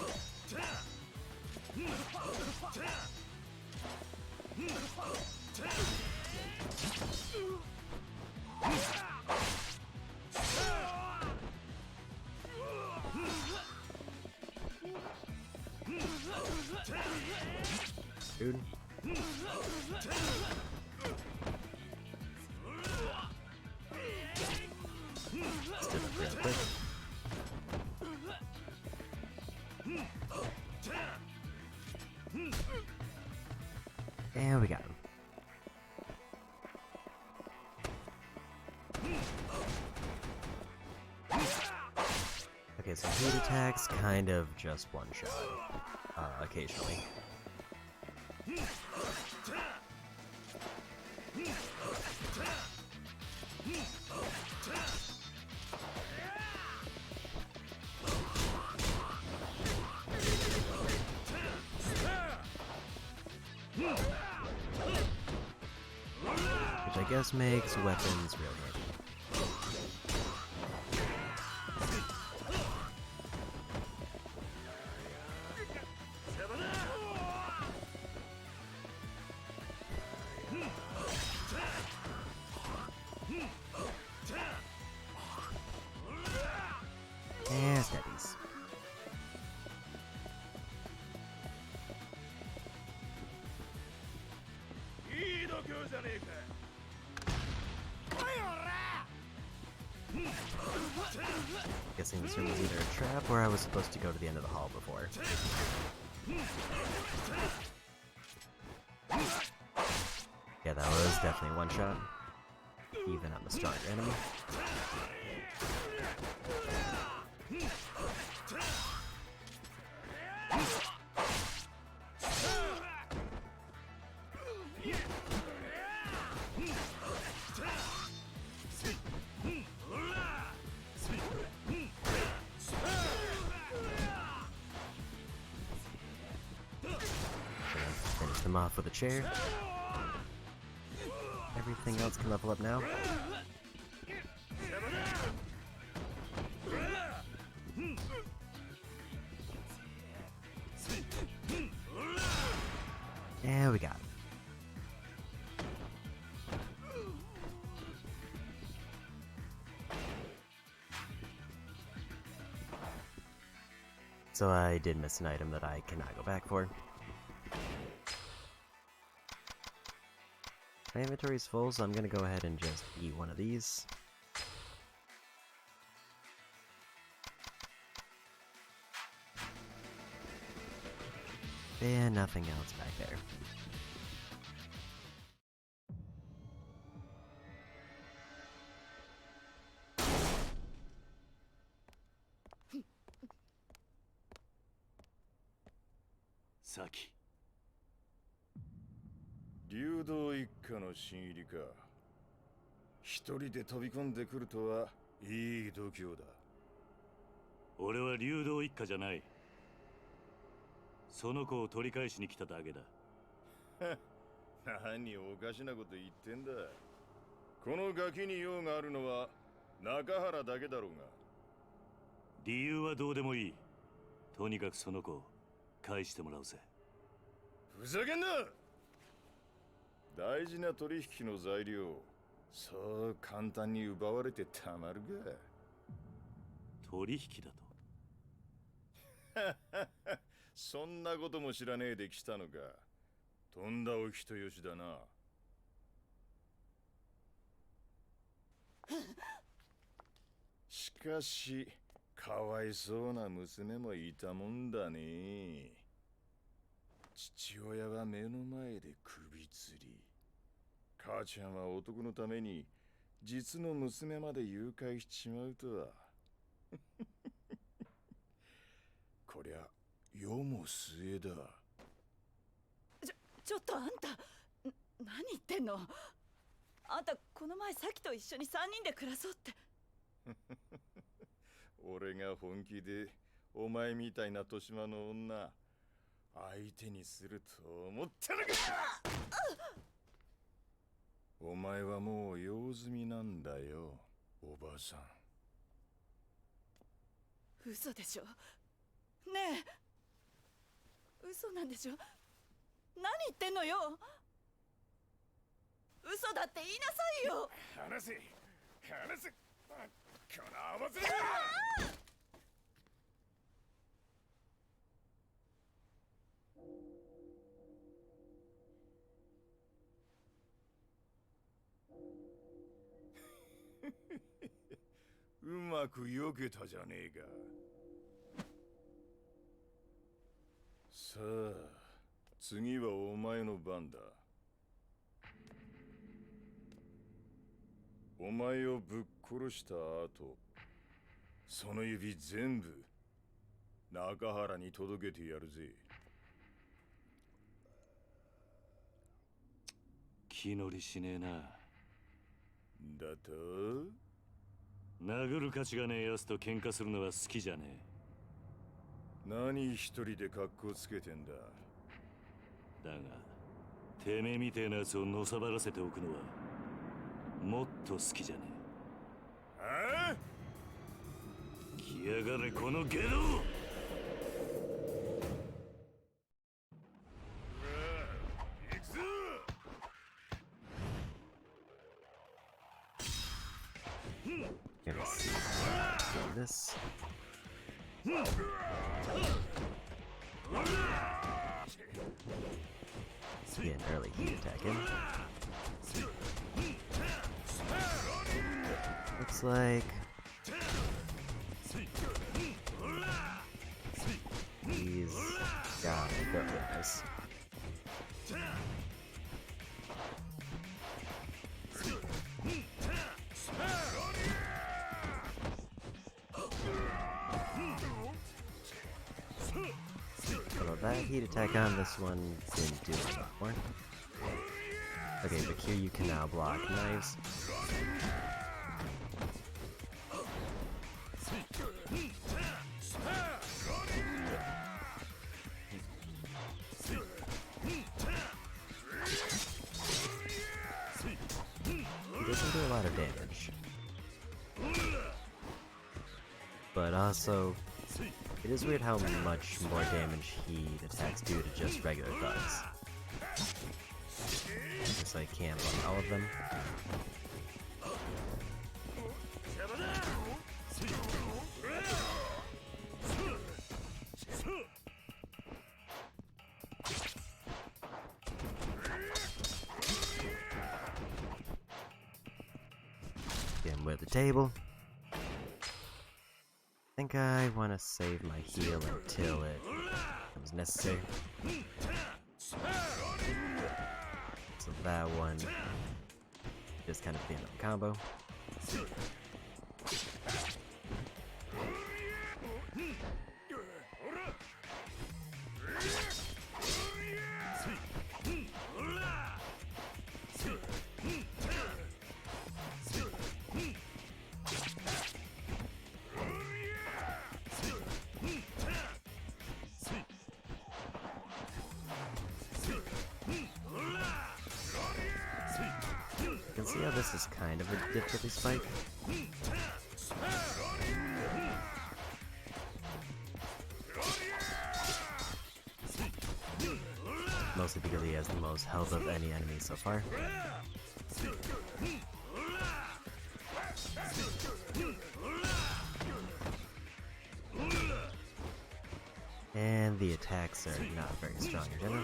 Dude. Stood up real quick. And we got him. Okay, so heat attacks kind of just one shot, occasionally. Which I guess makes weapons real handy. And stabbies. Guessing this room was either a trap or I was supposed to go to the end of the hall before. Yeah, that was definitely one shot. Even on the stronger enemy. him off with a chair. Everything else can level up now. There we got it. So I did miss an item that I cannot go back for. My inventory's full, so I'm gonna go ahead and just eat one of these. And nothing else back there. Saki. 流動一家の新入りか。一人で飛び込んでくるとはいい度胸だ。俺は流動一家じゃない。その子を取り返しに来ただけだ。何おかしなこと言ってんだ。このガキに用があるのは中原だけだろうが。理由はどうでもいい。とにかくその子を返してもらうぜ。ふざけんな。大事な取引の材料、そう簡単に奪われてたまるか。取引だと。そんなことも知らねえで来たのか。とんだお人よしだな。しかし、かわいそうな娘もいたもんだね。父親は目の前で首吊り。母ちゃんは男のために実の娘まで誘拐しちまうとは。こりゃ世も末だ。ちょっとあんた、何言ってんの？あんたこの前さきと一緒に3人で暮らそうって。俺が本気でお前みたいな年増の女相手にすると思ったのか。お前はもう用済みなんだよ、おばさん。嘘でしょ。ねえ、嘘なんでしょ。何言ってんのよ。嘘だって言いなさいよ。話せ話せ、この合わせが。うまく避けたじゃねえか。さあ、次はお前の番だ。お前をぶっ殺した後、その指全部中原に届けてやるぜ。気乗りしねえな。だと？殴る価値がねえやつと喧嘩するのは好きじゃねえ。何一人で格好つけてんだ。だが、てめえみてえなやつをのさばらせておくのはもっと好きじゃねえ。ああ？来やがれこのゲド！Gonna see this. Get an early heat attack in. Looks like he's got a nice. Although that heat attack on this one didn't do a lot more. Okay, but here you can now block knives. lot of damage. But also, it is weird how much more damage heat attacks do to just regular thugs. Guess I can't on all of them. Get him with the table. I think I want to save my heal until it becomes necessary. So that one is kind of the end of the combo. You can see how this is kind of a difficulty spike. Mostly because he has the most health of any enemy so far. And the attacks are not very strong in general.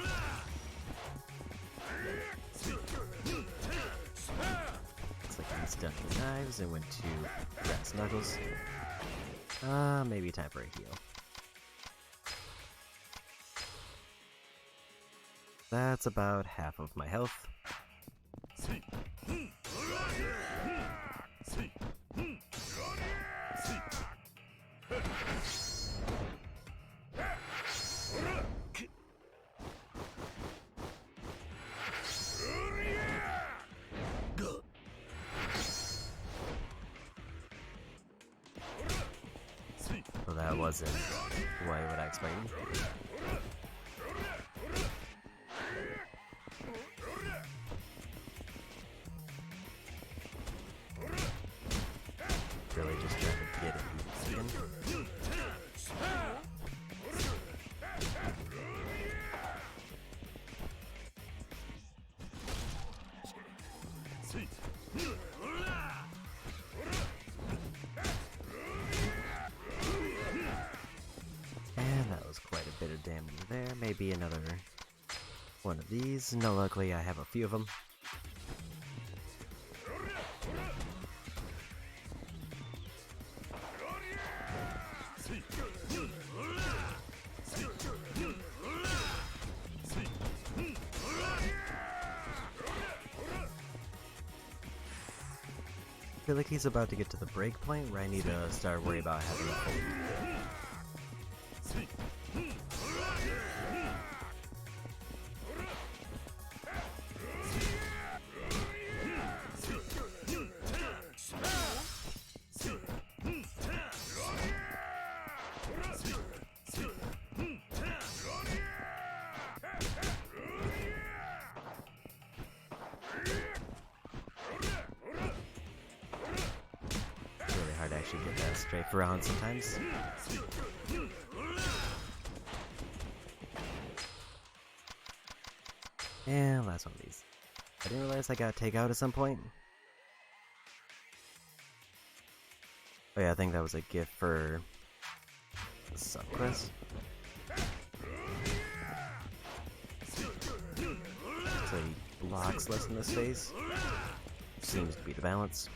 Looks like he's done with knives and went to brass knuckles. Maybe time for a heal. That's about half of my health. Well, that wasn't quite what I expected. Really just trying to get it in. And that was quite a bit of damage there. Maybe another one of these. No, luckily I have a few of them. I feel like he's about to get to the break point where I need to start worrying about having a full. Really hard to actually get that strafe around sometimes. And last one of these. I didn't realize I got take out at some point. Oh yeah, I think that was a gift for the subquest. So he blocks less in this phase. Seems to be the balance.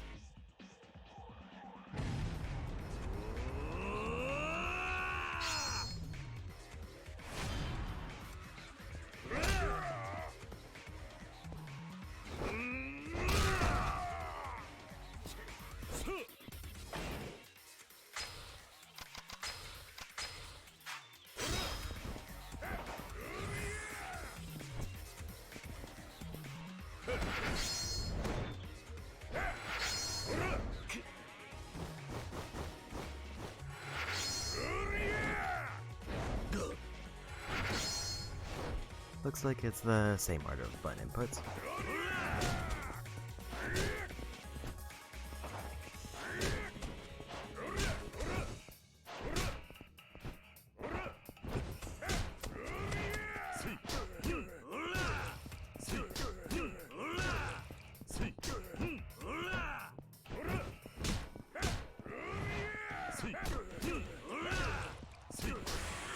Looks like it's the same order of button inputs.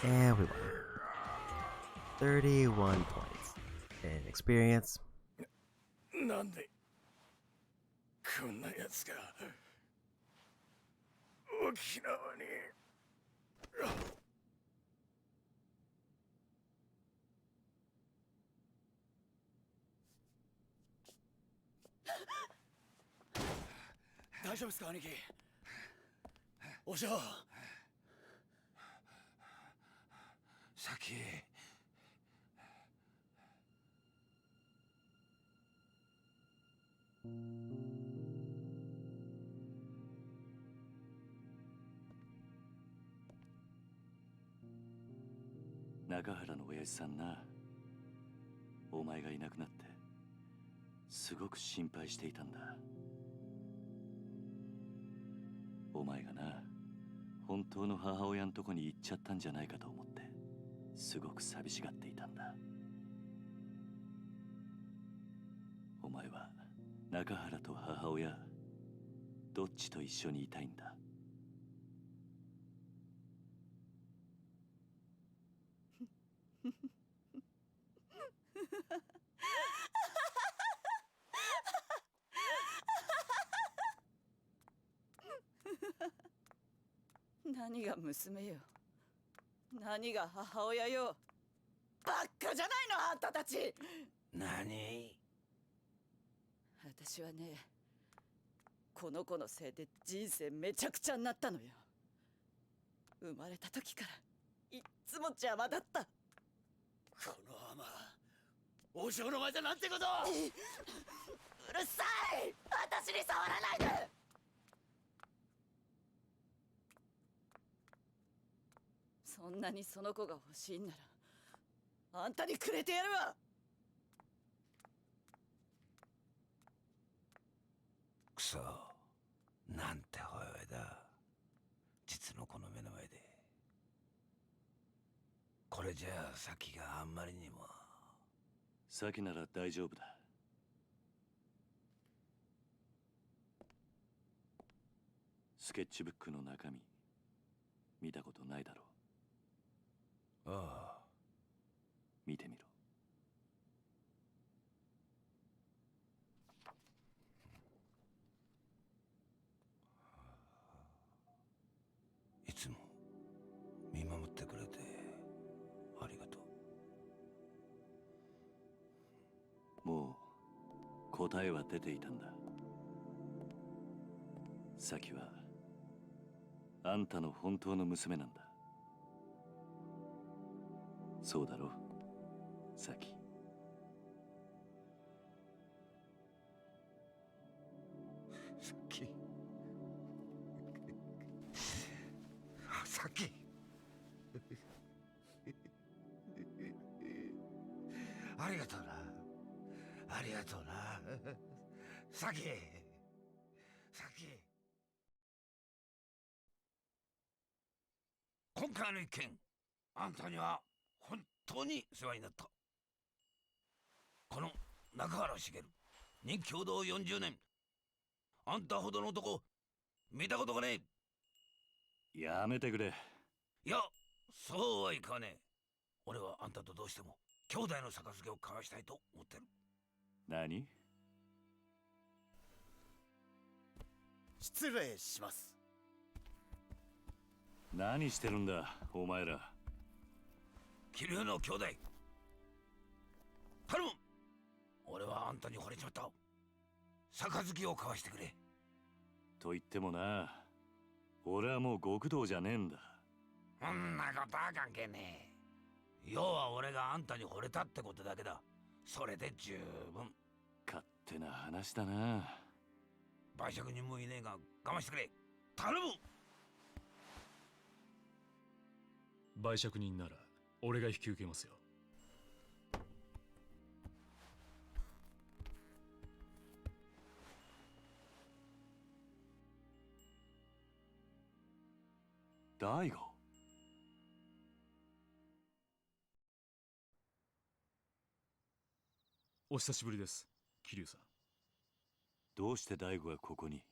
And we won. 31 points. In experience. なんでこんなやつが沖縄に。大丈夫ですか兄貴。お嬢。先。中原の親父さんな、お前がいなくなってすごく心配していたんだ。お前がな、本当の母親のとこに行っちゃったんじゃないかと思ってすごく寂しがっていたんだ。お前は中原と母親どっちと一緒にいたいんだ。何が娘よ、何が母親よ。バッカじゃないのあんたたち。何？私はね、この子のせいで人生めちゃくちゃになったのよ。生まれた時からいっつも邪魔だった。この甘お嬢の前でなんてこと。うるさい、私に触らないで。そんなにその子が欲しいんならあんたにくれてやるわ。くそ、なんて母親だ。実の子の目の前で。これじゃあ先があんまりにも。先なら大丈夫だ。スケッチブックの中身見たことないだろう。ああ、見てみろ。いつも見守ってくれてありがとう。もう答えは出ていたんだ。サキはあんたの本当の娘なんだ。そうだろ、サキ。さっきありがとうな、ありがとうな、さき。今回の一件、あんたには本当に世話になった。この中原茂、任共同40年、あんたほどの男見たことがねえ。やめてくれ。いや、そうはいかねえ。俺はあんたとどうしても兄弟の杯を交わしたいと思ってる。何？失礼します。何してるんだお前ら。桐生の兄弟頼む。俺はあんたに惚れちまった。杯を交わしてくれ。と言ってもな、俺はもう極道じゃねえんだ。そんなことは関係ねえ。要は俺があんたに惚れたってことだけだ。それで十分。勝手な話だな。売借人もいねえが我慢してくれ。頼む。売借人なら俺が引き受けますよ。大悟。お久しぶりです、桐生さん。どうして大悟がここに？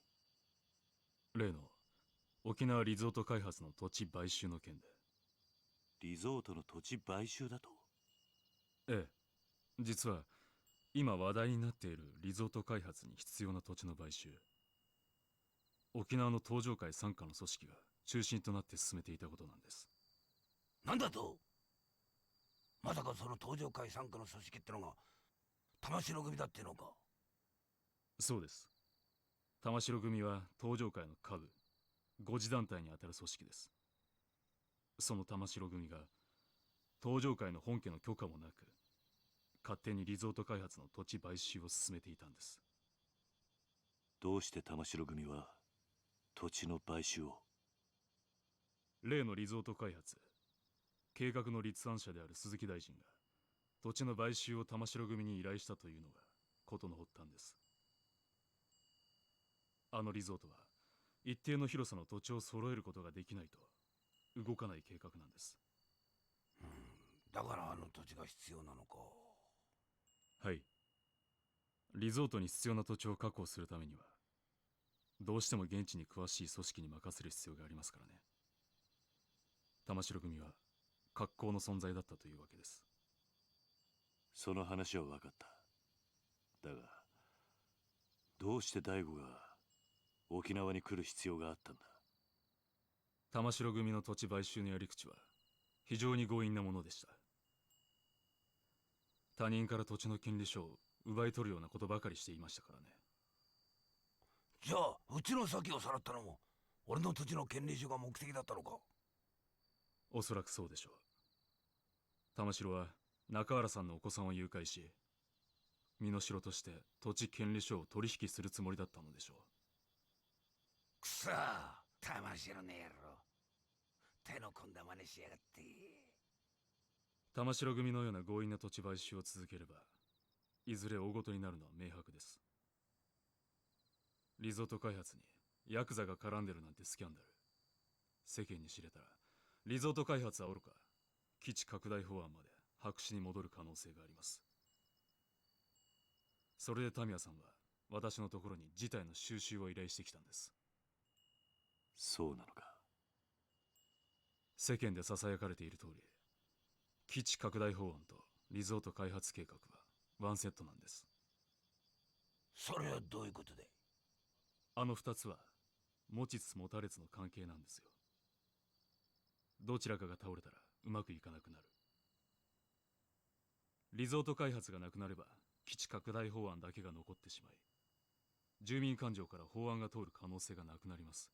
例の沖縄リゾート開発の土地買収の件で。リゾートの土地買収だと？ええ、実は今話題になっているリゾート開発に必要な土地の買収、沖縄の東上会傘下の組織が中心となって進めていたことなんです。なんだと？まさかその東上会傘下の組織ってのが玉城組だってのか？そうです。玉城組は東上会の下部5次団体にあたる組織です。その玉城組が東上会の本家の許可もなく、勝手にリゾート開発の土地買収を進めていたんです。どうして玉城組は土地の買収を？例のリゾート開発、計画の立案者である鈴木大臣が土地の買収を玉城組に依頼したというのが事の発端です。あのリゾートは一定の広さの土地を揃えることができないと動かない計画なんです。だからあの土地が必要なのか。はい。リゾートに必要な土地を確保するためには、どうしても現地に詳しい組織に任せる必要がありますからね。玉城組は格好の存在だったというわけです。その話は分かった。だが、どうして大悟が沖縄に来る必要があったんだ？玉城組の土地買収のやり口は非常に強引なものでした。他人から土地の権利書を奪い取るようなことばかりしていましたからね。じゃあうちの先をさらったのも俺の土地の権利書が目的だったのか？おそらくそうでしょう。玉城は中原さんのお子さんを誘拐し、身代として土地権利書を取引するつもりだったのでしょう。くそー、玉城の野郎、手の込んだ真似しやがって。玉城組のような強引な土地買収を続ければ、いずれ大ごとになるのは明白です。リゾート開発にヤクザが絡んでるなんてスキャンダル、世間に知れたらリゾート開発はおろか基地拡大法案まで白紙に戻る可能性があります。それでタミヤさんは私のところに事態の収拾を依頼してきたんです。そうなのか。世間でささやかれている通り、基地拡大法案とリゾート開発計画はワンセットなんです。それはどういうことで？あの二つは持ちつ持たれつの関係なんですよ。どちらかが倒れたらうまくいかなくなる。リゾート開発がなくなれば基地拡大法案だけが残ってしまい、住民感情から法案が通る可能性がなくなります。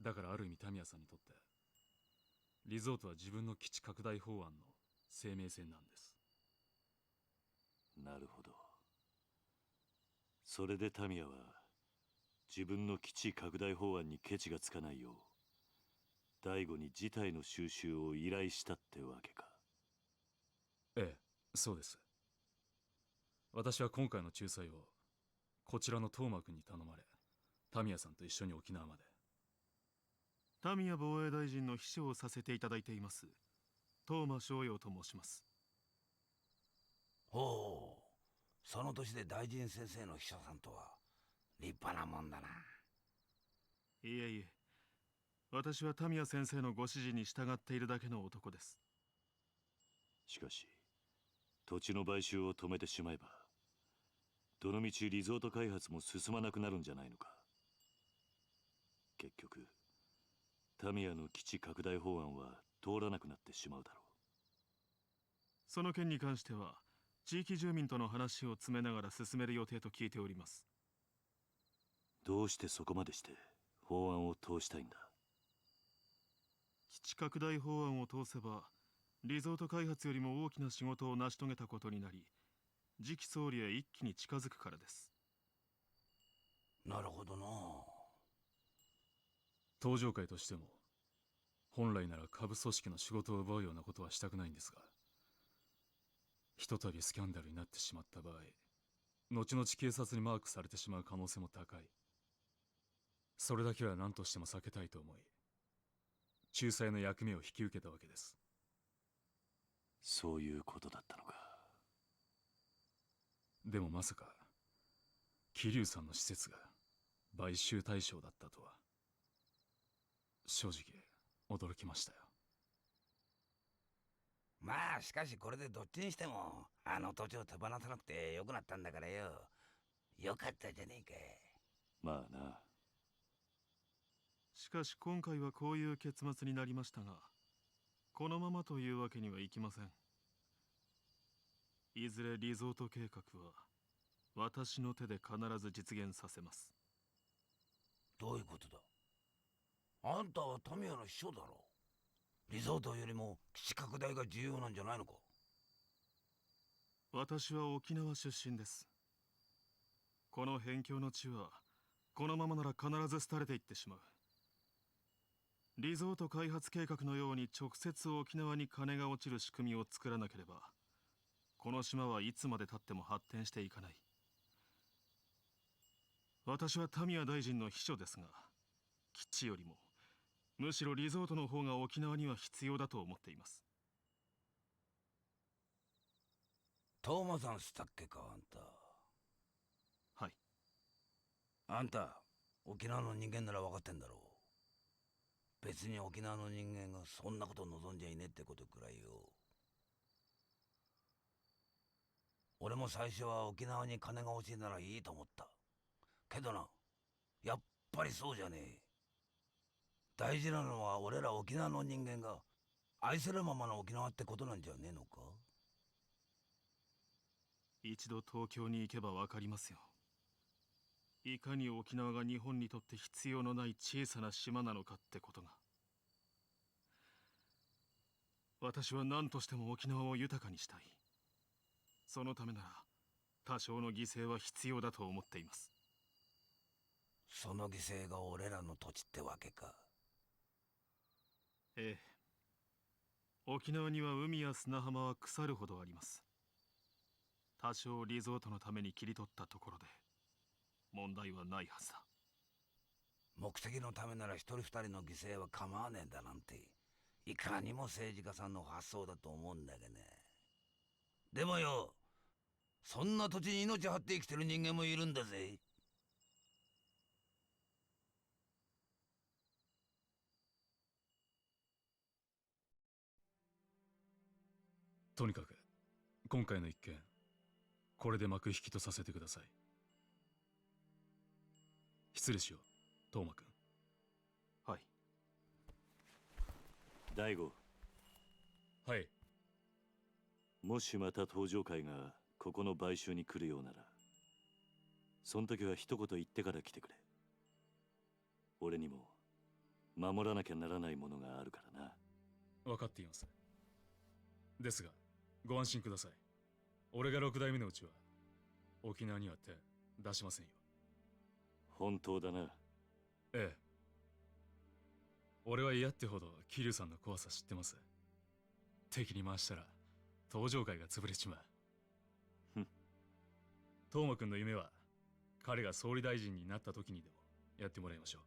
だからある意味タミヤさんにとってリゾートは自分の基地拡大法案の生命線なんです。なるほど。それでタミヤは自分の基地拡大法案にケチがつかないよう大悟に事態の収拾を依頼したってわけか。ええ、そうです。私は今回の仲裁をこちらの東間君に頼まれ、タミヤさんと一緒に沖縄まで。タミヤ防衛大臣の秘書をさせていただいています東間翔陽と申します。ほう、その年で大臣先生の秘書さんとは立派なもんだな。いえいえ、私はタミヤ先生のご指示に従っているだけの男です。しかし土地の買収を止めてしまえばどのみちリゾート開発も進まなくなるんじゃないのか。結局タミヤの基地拡大法案は通らなくなってしまうだろう。その件に関しては地域住民との話を詰めながら進める予定と聞いております。どうしてそこまでして法案を通したいんだ？基地拡大法案を通せばリゾート開発よりも大きな仕事を成し遂げたことになり、次期総理へ一気に近づくからです。なるほどな。東上会としても本来なら下部組織の仕事を奪うようなことはしたくないんですが、ひとたびスキャンダルになってしまった場合、後々警察にマークされてしまう可能性も高い。それだけは何としても避けたいと思い、仲裁の役目を引き受けたわけです。そういうことだったのか。でもまさか桐生さんの施設が買収対象だったとは。正直驚きましたよ。まあしかしこれでどっちにしてもあの土地を手放さなくてよくなったんだからよ。よかったじゃねえか。まあな。しかし今回はこういう結末になりましたが、このままというわけにはいきません。いずれリゾート計画は私の手で必ず実現させます。どういうことだ。あんたはタミヤの秘書だろ。リゾートよりも基地拡大が重要なんじゃないのか。私は沖縄出身です。この辺境の地はこのままなら必ず廃れていってしまう。リゾート開発計画のように直接沖縄に金が落ちる仕組みを作らなければ、この島はいつまでたっても発展していかない。私はタミヤ大臣の秘書ですが、基地よりもむしろリゾートの方が沖縄には必要だと思っています。トーマさんしたっけか、あんた。はい。あんた沖縄の人間なら分かってんだろう。別に沖縄の人間がそんなこと望んじゃいねえってことくらいよ。俺も最初は沖縄に金が欲しいならいいと思った。けどな、やっぱりそうじゃねえ。大事なのは俺ら沖縄の人間が愛せるままの沖縄ってことなんじゃねえのか。一度東京に行けばわかりますよ。いかに沖縄が日本にとって必要のない小さな島なのかってことが。私は何としても沖縄を豊かにしたい。そのためなら多少の犠牲は必要だと思っています。その犠牲が俺らの土地ってわけか。ええ。沖縄には海や砂浜は腐るほどあります。多少リゾートのために切り取ったところで問題はないはずだ。目的のためなら一人二人の犠牲は構わねえんだなんて、いかにも政治家さんの発想だと思うんだけどね。でもよ、そんな土地に命張って生きてる人間もいるんだぜ。とにかく今回の一件、これで幕引きとさせてください。失礼しよう、トーマ君。はい。大悟。はい。もしまた登場会がここの買収に来るようなら、その時は一言言ってから来てくれ。俺にも守らなきゃならないものがあるからな。分かっています。ですがご安心ください。俺が6代目のうちは沖縄には手出しませんよ。本当だな。ええ。俺は嫌ってほど桐生さんの怖さ知ってます。敵に回したら登場会が潰れちまう。トーマ君の夢は彼が総理大臣になった時にでもやってもらいましょ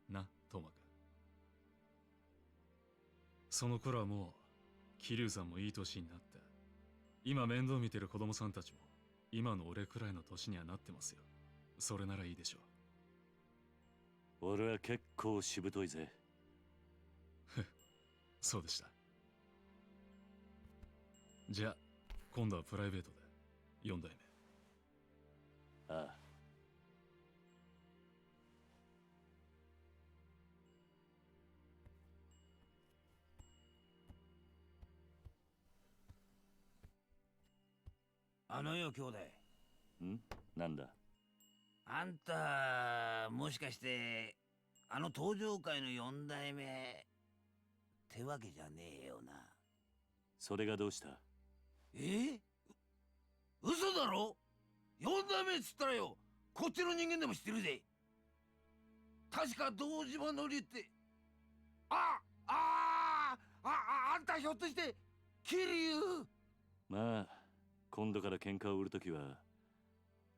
うな、トーマ君。その頃はもう桐生さんもいい年になって、今面倒見てる子供さんたちも今の俺くらいの年にはなってますよ。それならいいでしょう。俺は結構しぶといぜ。そうでした。じゃあ今度はプライベートで4代目。ああ。あのよ兄弟。ん？なんだ。あんたもしかしてあの登場会の4代目ってわけじゃねえよな。それがどうした？嘘だろ。4代目っつったらよ、こっちの人間でも知ってるぜ。確か堂島のりってあんたひょっとして桐生。まあ今度から喧嘩を売るときは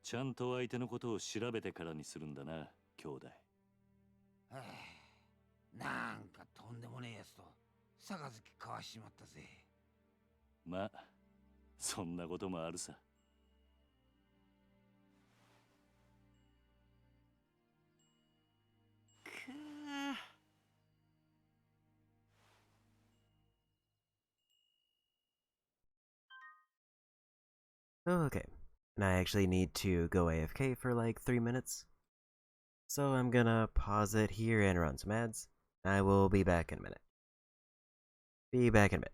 ちゃんと相手のことを調べてからにするんだな、兄弟。なんかとんでもねえやつと杯交わしちまったぜ。まあそんなこともあるさ。Okay, and I actually need to go AFK for like 3 minutes. So I'm gonna pause it here and run some ads. I will be back in a minute. Be back in a bit.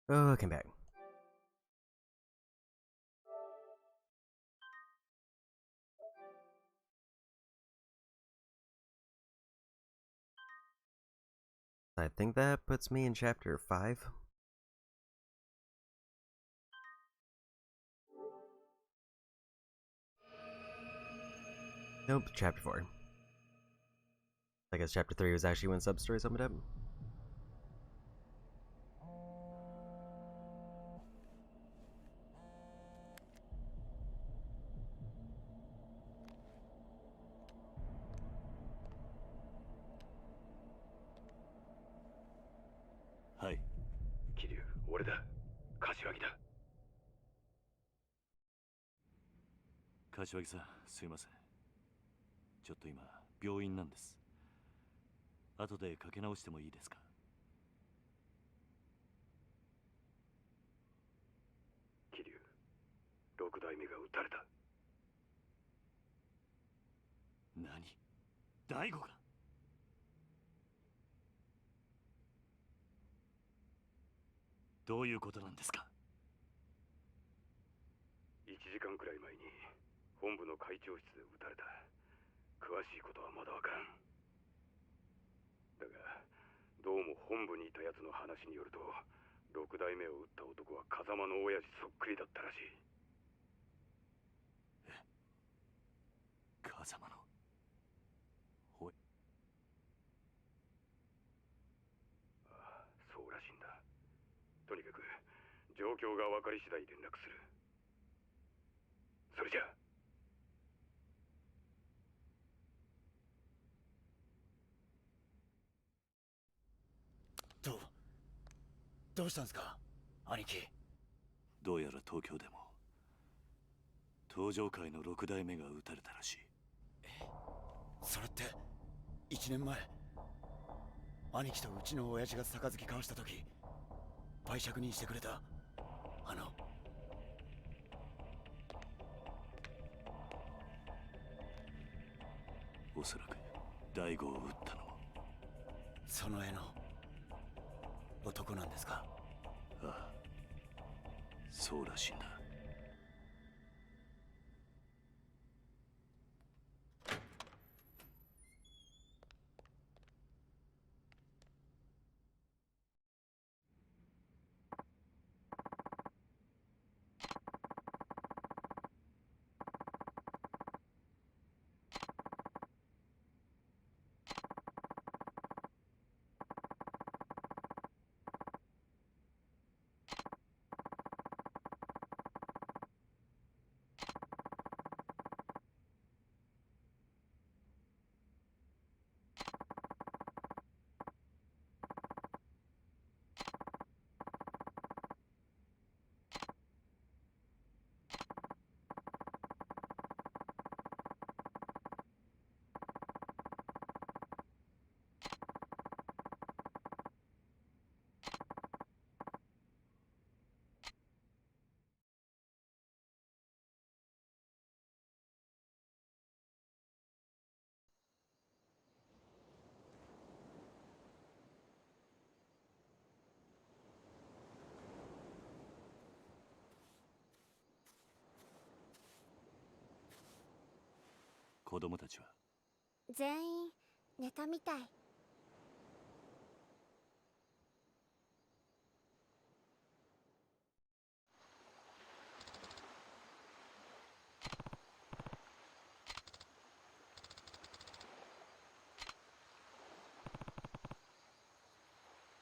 Okay, back. I think that puts me in chapter 5. Nope, chapter 4. I guess chapter 3 was actually when sub-stories opened up.はい桐生、俺だ。柏木だ。柏木さん、すいません。ちょっと今病院なんです。後でかけ直してもいいですか？桐生、六代目が撃たれた。何？大悟が？どういうことなんですか？1時間くらい前に本部の会長室で撃たれた。詳しいことはまだわからん。だがどうも本部にいた奴の話によると、六代目を撃った男は風間の親父そっくりだったらしい。風間のおい。ああ、そうらしいんだ。とにかく状況が分かり次第連絡する。それじゃあ。どうしたんですか、兄貴。どうやら東京でも登場界の六代目が撃たれたらしい。それって1年前、兄貴とうちの親父が杯交わした時売借人してくれたおそらく大悟を撃ったのもその絵の男なんですか。ああ、そうらしいんだ。子供たちは全員寝たみたい。ね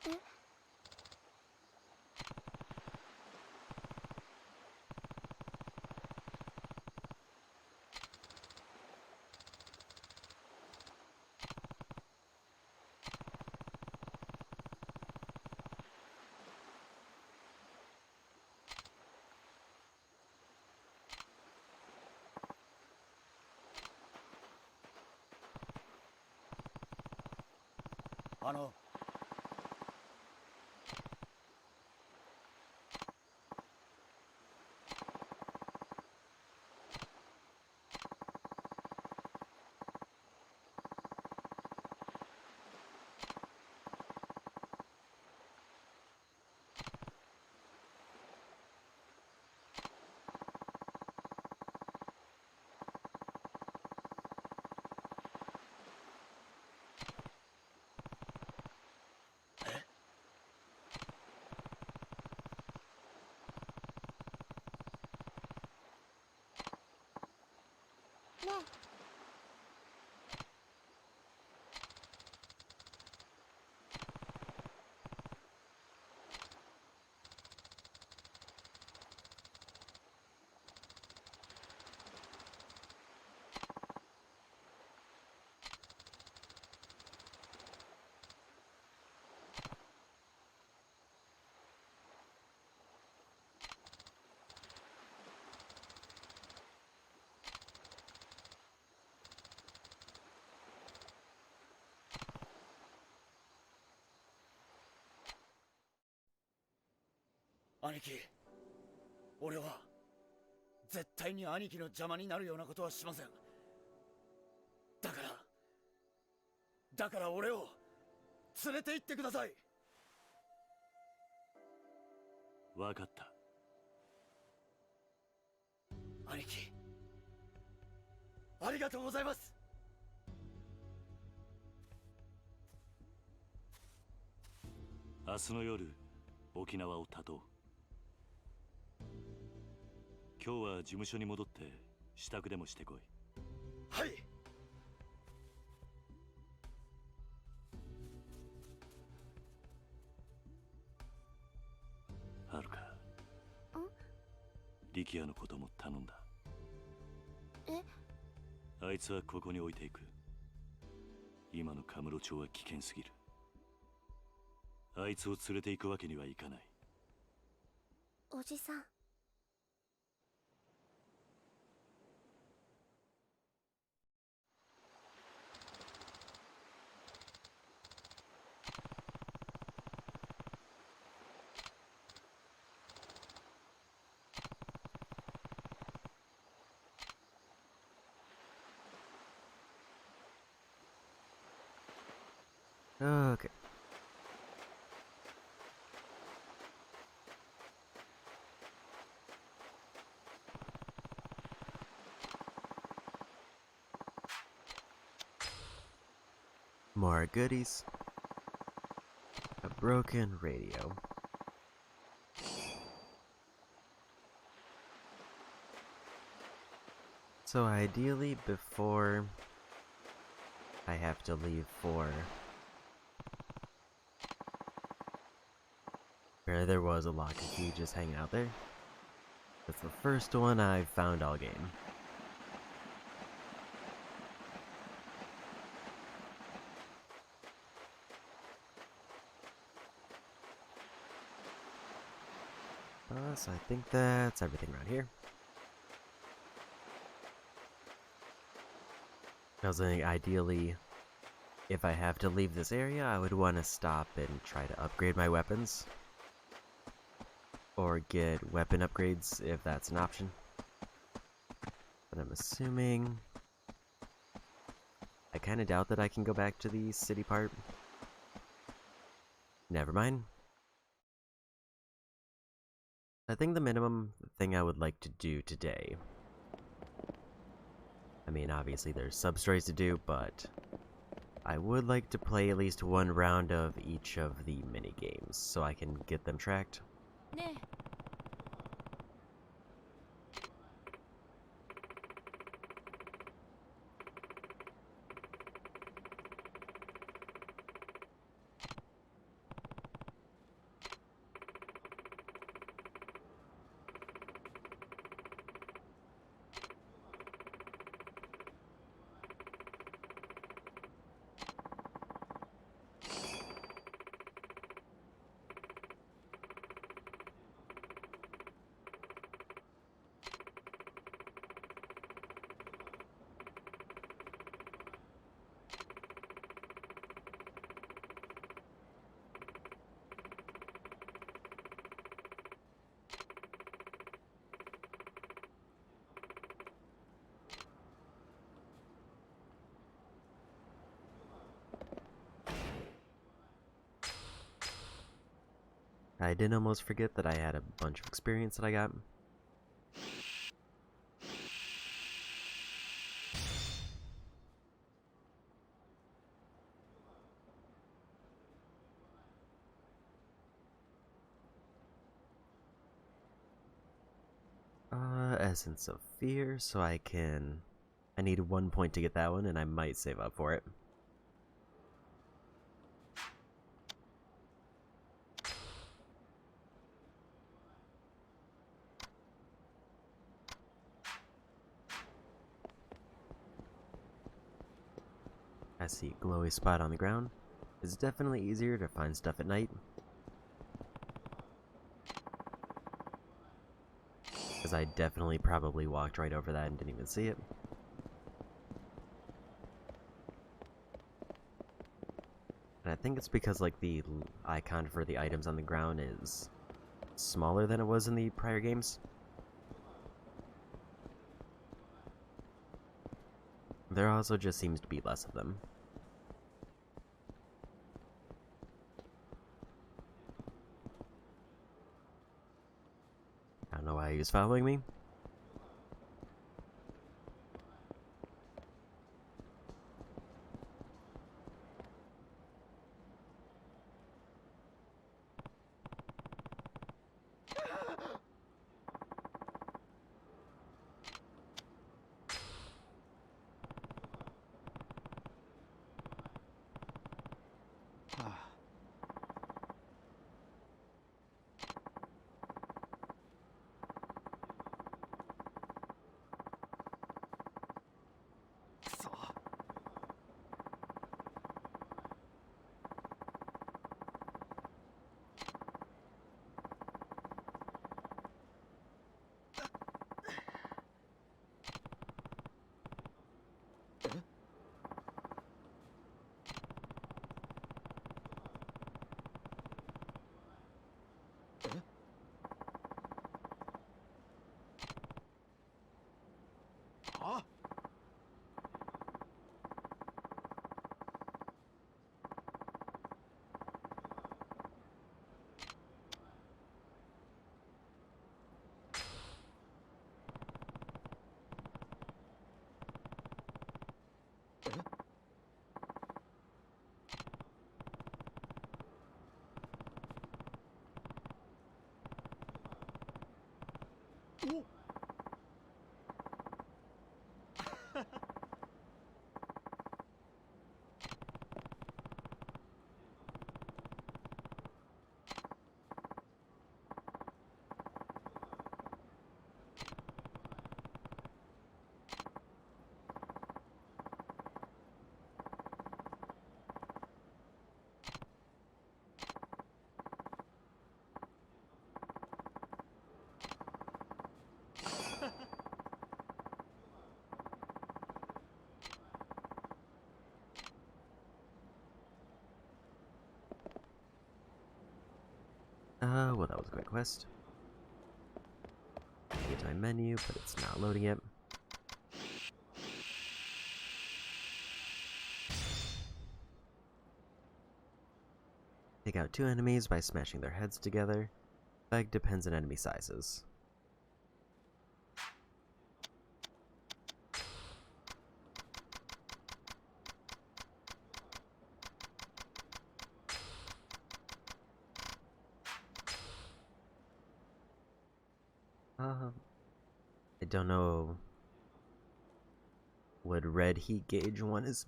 え、兄貴、俺は絶対に兄貴の邪魔になるようなことはしません。だから俺を連れて行ってください。分かった。兄貴、ありがとうございます。明日の夜沖縄を断とう。今日は事務所に戻って支度でもしてこい。はい。はるか、力也のことも頼んだ。あいつはここに置いていく。今のカムロ町は危険すぎる。あいつを連れて行くわけにはいかない。おじさん。Okay. More goodies. A broken radio. So ideally, before I have to leave for... There was a lock and key just hanging out there. That's the first one I've found all game. So I think that's everything around here. I was thinking, ideally, if I have to leave this area, I would want to stop and try to upgrade my weapons. Or get weapon upgrades, if that's an option. But I'm assuming... I kind of doubt that I can go back to the city part. Never mind. I think the minimum thing I would like to do today... I mean, obviously there's sub-stories to do, but... I would like to play at least one round of each of the mini-games, so I can get them tracked. 네. I did almost forget that I had a bunch of experience that I got. Essence of Fear, so I need 1 point to get that one, and I might save up for it. I see a glowy spot on the ground. It's definitely easier to find stuff at night. Because I definitely probably walked right over that and didn't even see it. And I think it's because, like, the icon for the items on the ground is smaller than it was in the prior games. There also just seems to be less of them. I don't know why he was following me. Well, that was a quick quest. Get to my menu, but it's not loading it. Take out 2 enemies by smashing their heads together. Effect depends on enemy sizes. I don't know what red heat gauge one is.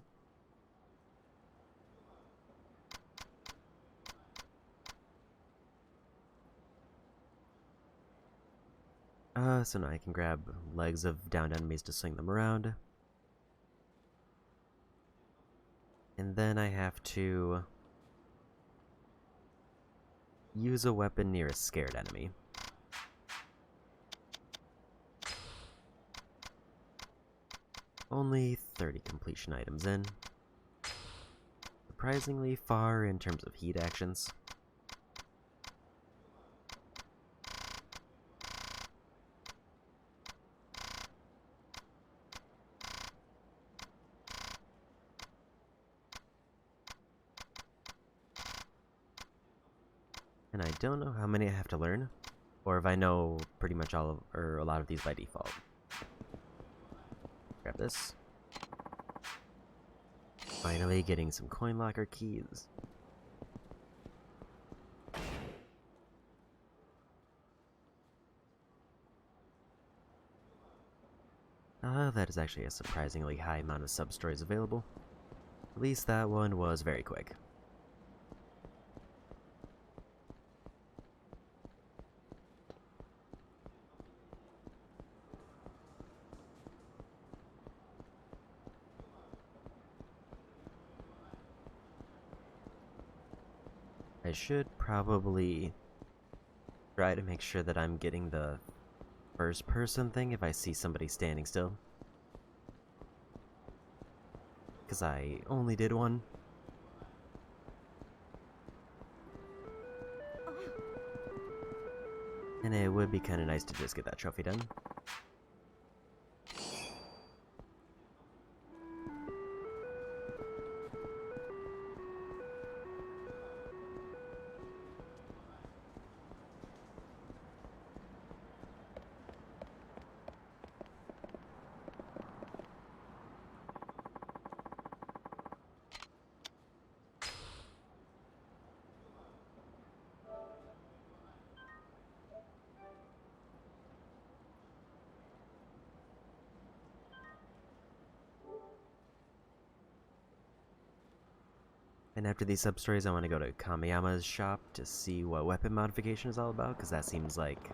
So now I can grab legs of downed enemies to swing them around. And then I have to use a weapon near a scared enemy. Only 30 completion items in. Surprisingly far in terms of heat actions. And I don't know how many I have to learn, or if I know pretty much all of, or a lot of these by default. Grab this. Finally getting some coin locker keys. That is actually a surprisingly high amount of sub-stories available. At least that one was very quick. I should probably try to make sure that I'm getting the first person thing if I see somebody standing still. Because I only did one. And it would be kind of nice to just get that trophy done. And after these sub-stories, I want to go to Kamiyama's shop to see what weapon modification is all about, because that seems like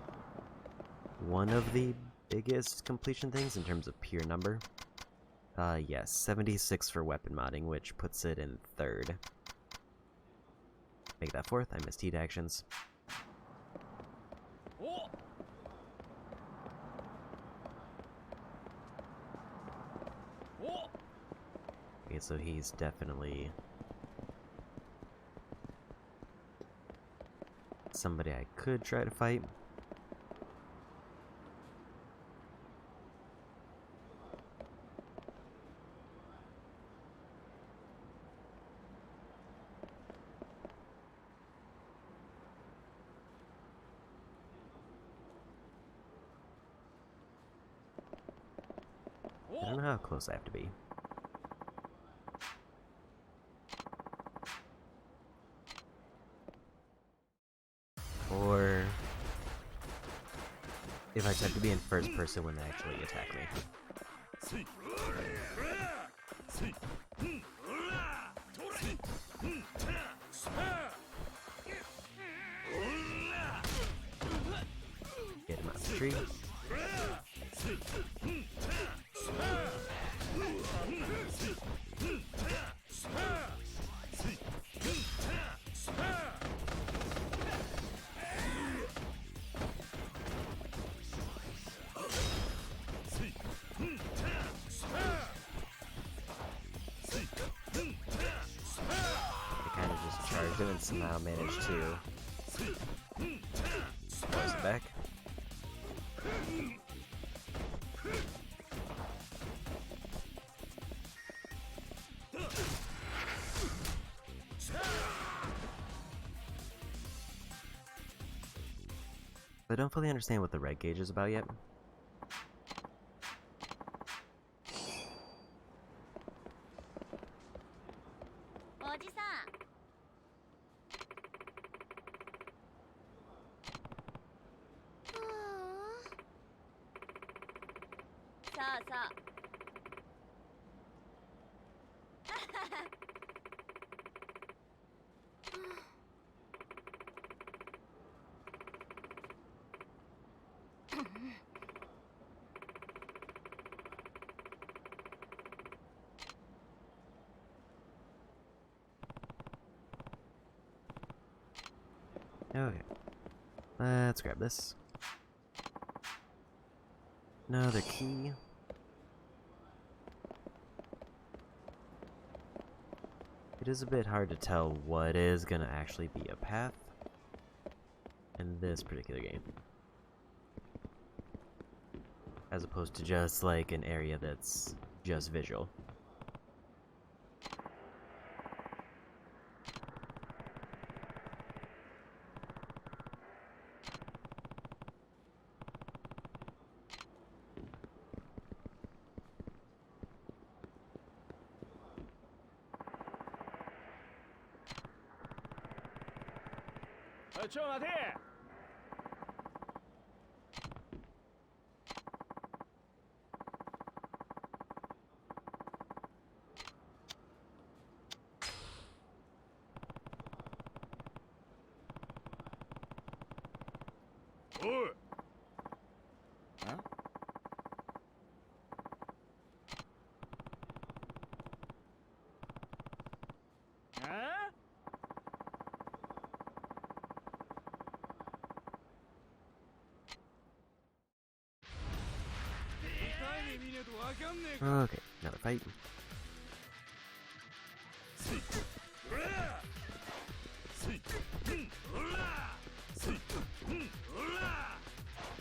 one of the biggest completion things in terms of pure number. Yes, 76 for weapon modding, which puts it in 3rd. Make that 4th, I missed heat actions. Okay, so he's definitely somebody I could try to fight. I don't know how close I have to be. Or if I have to be in first person when they actually attack me. Get him out of the tree. And somehow managed to Close it back. I don't fully understand what the red gauge is about yet. Okay. Let's grab this. Another key. It is a bit hard to tell what is gonna actually be a path in this particular game, as opposed to just like an area that's just visual. Okay, another fight.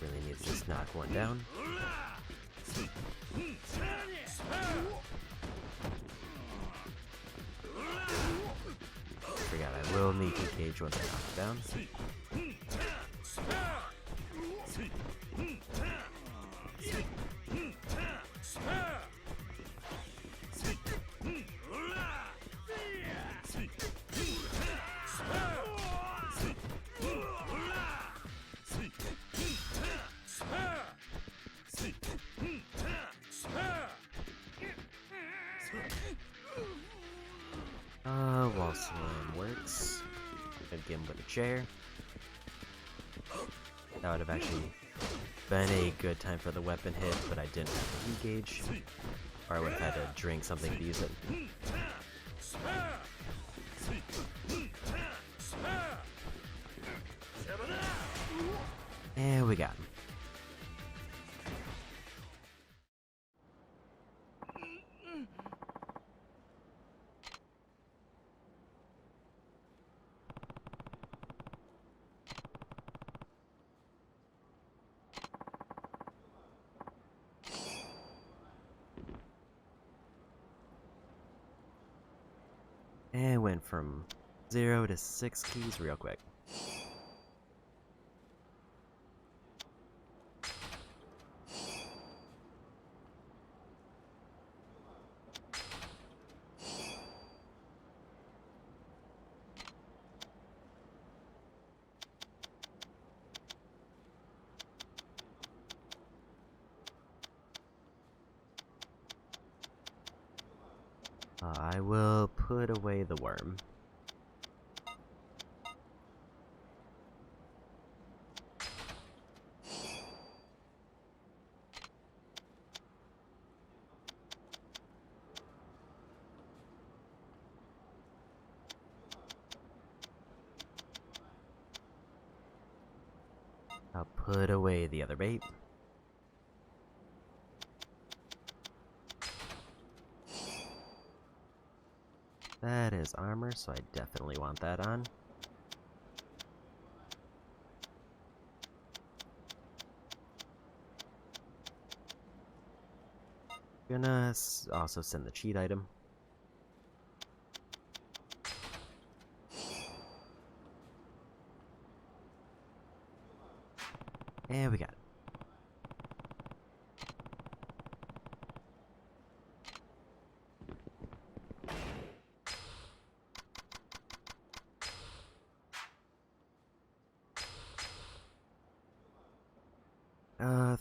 Really need to just knock one down. Forgot I will need to engage once I knock it down. Wall slam works. I'd give him with a chair. That would have actually been a good time for the weapon hit, but I didn't have the gauge, or I would have had to drink something to use it. And we got him. And went from 0 to 6 keys real quick. I will put away the worm. I'll put away the other bait. That is armor, so I definitely want that on. Gonna also send the cheat item. And we got it.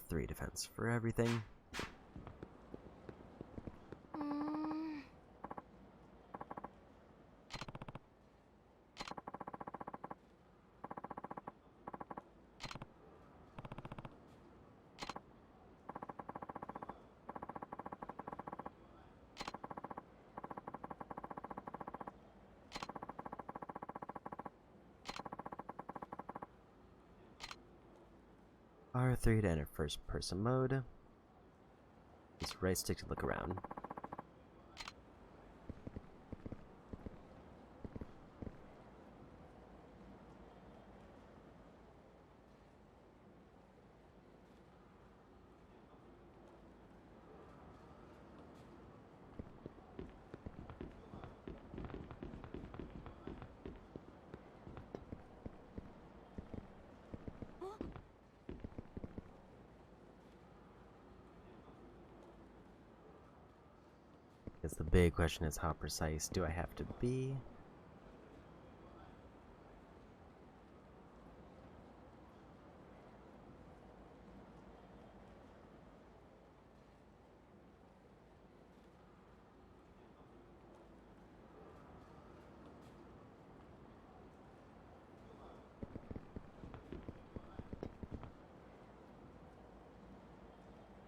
Three defense for everything. R3 to enter first person mode. Use right stick to look around. Because the big question is, how precise do I have to be?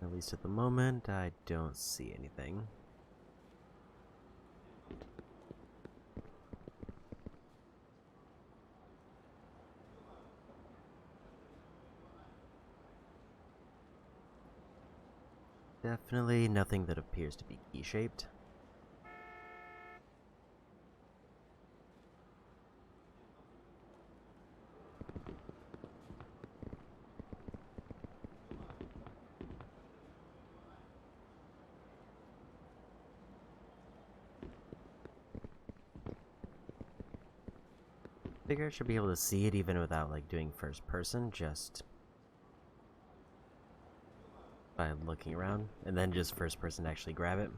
At least at the moment, I don't see anything. Definitely nothing that appears to be key-shaped. Figure I should be able to see it even without like doing first person, just by looking around, and then just first person actually grab it.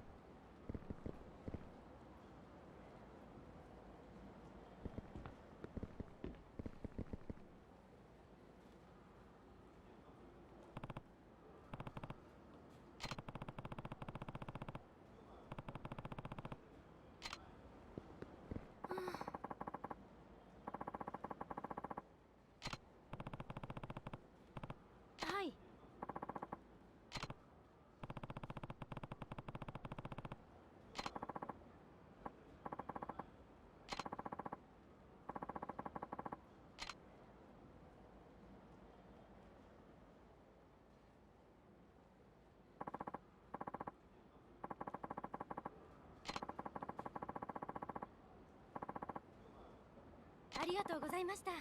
ありがとうございました。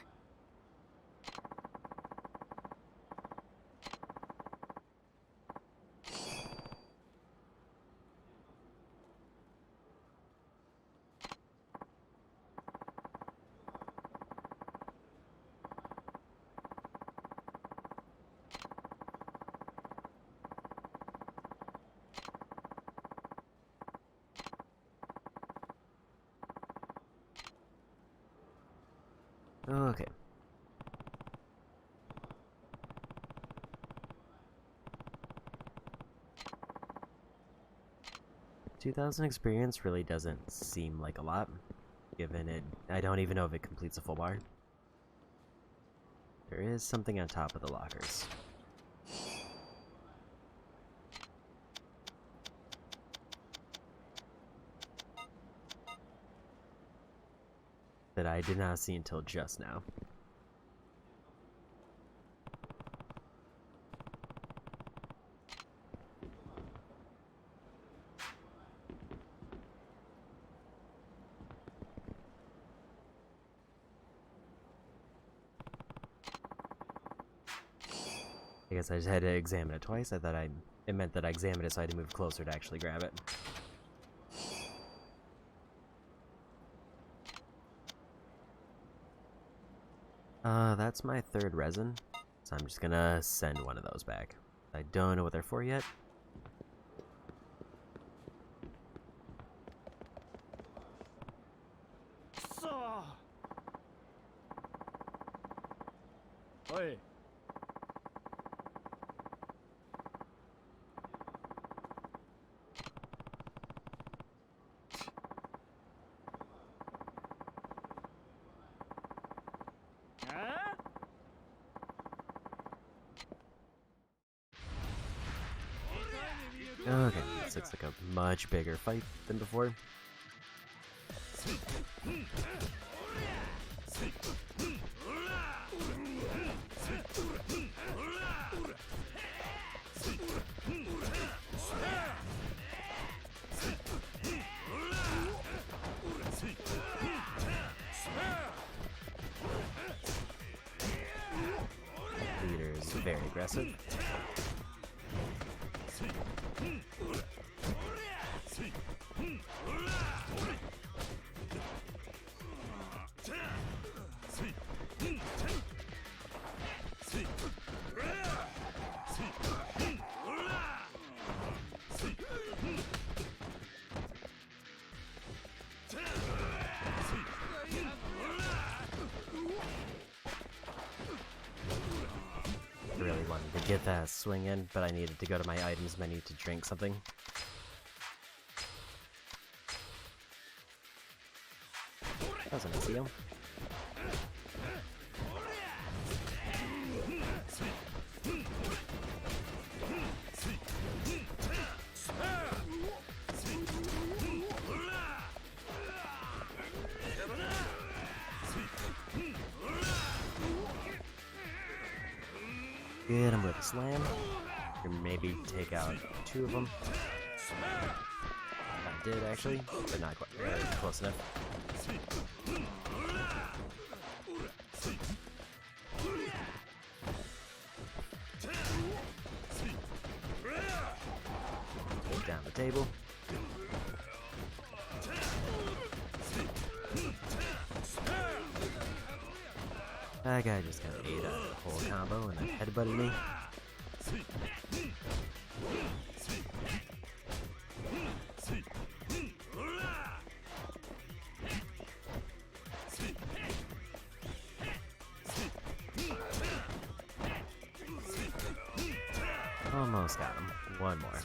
Okay. $2,000 experience really doesn't seem like a lot, given it. I don't even know if it completes a full bar. There is something on top of the lockers. That I did not see until just now. I guess I just had to examine it twice. It meant that I examined it, so I had to move closer to actually grab it. That's my third resin, so I'm just gonna send one of those back. I don't know what they're for yet. Oi. Okay, this looks like a much bigger fight than before. Leader is very aggressive. I really wanted to get that swing in, but I needed to go to my items menu to drink something. That was a nice deal. Get him with a slam. Or maybe take out two of them. I did actually, but not quite close enough. Take down the table. That guy just got ate a whole combo and then headbutted me. Almost got him. One more.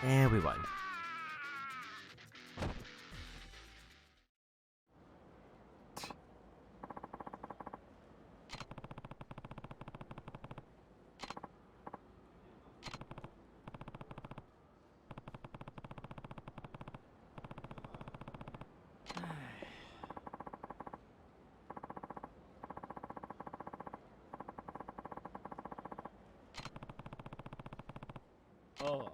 And we won. Oh.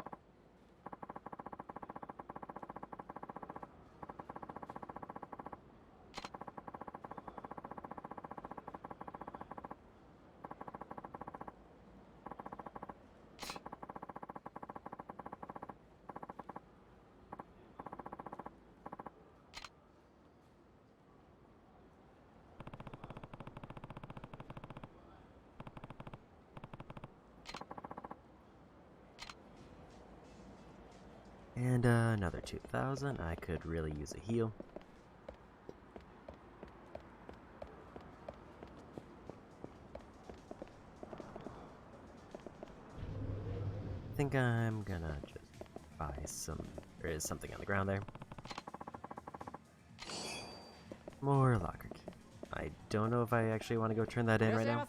And another 2,000. I could really use a heal. I think I'm gonna just buy some. There is something on the ground there. More locker key. I don't know if I actually want to go turn that in right now.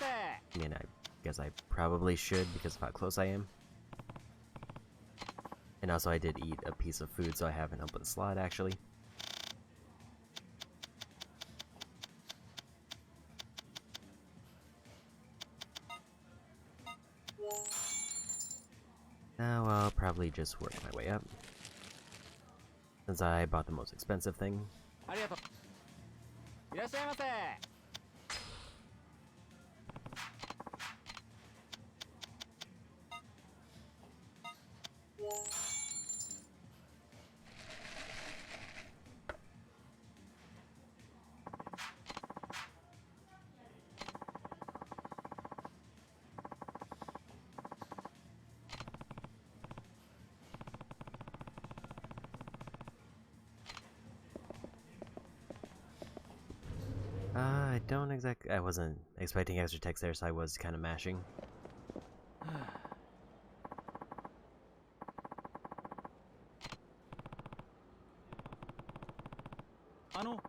I mean, I guess I probably should because of how close I am. And also I did eat a piece of food, so I have an open slot actually. Now I'll probably just work my way up, since I bought the most expensive thing. いらっしゃいませ。I wasn't expecting extra text there, so I was kind of mashing. あの。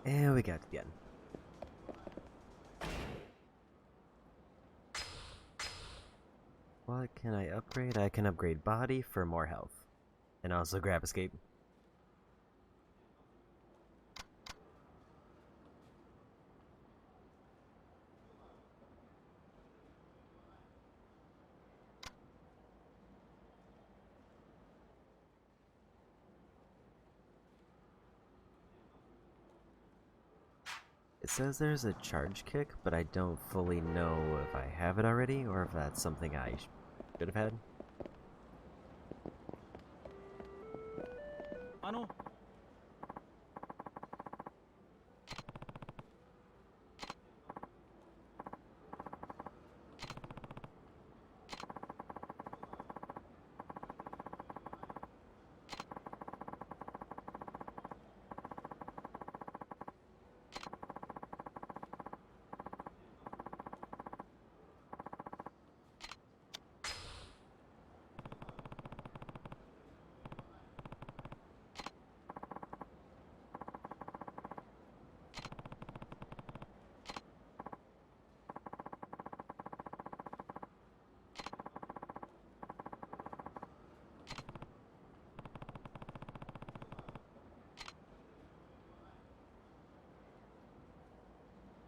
And we got to the end. What can I upgrade? I can upgrade body for more health. And also grab escape. It says there's a charge kick, but I don't fully know if I have it already or if that's something I should have had.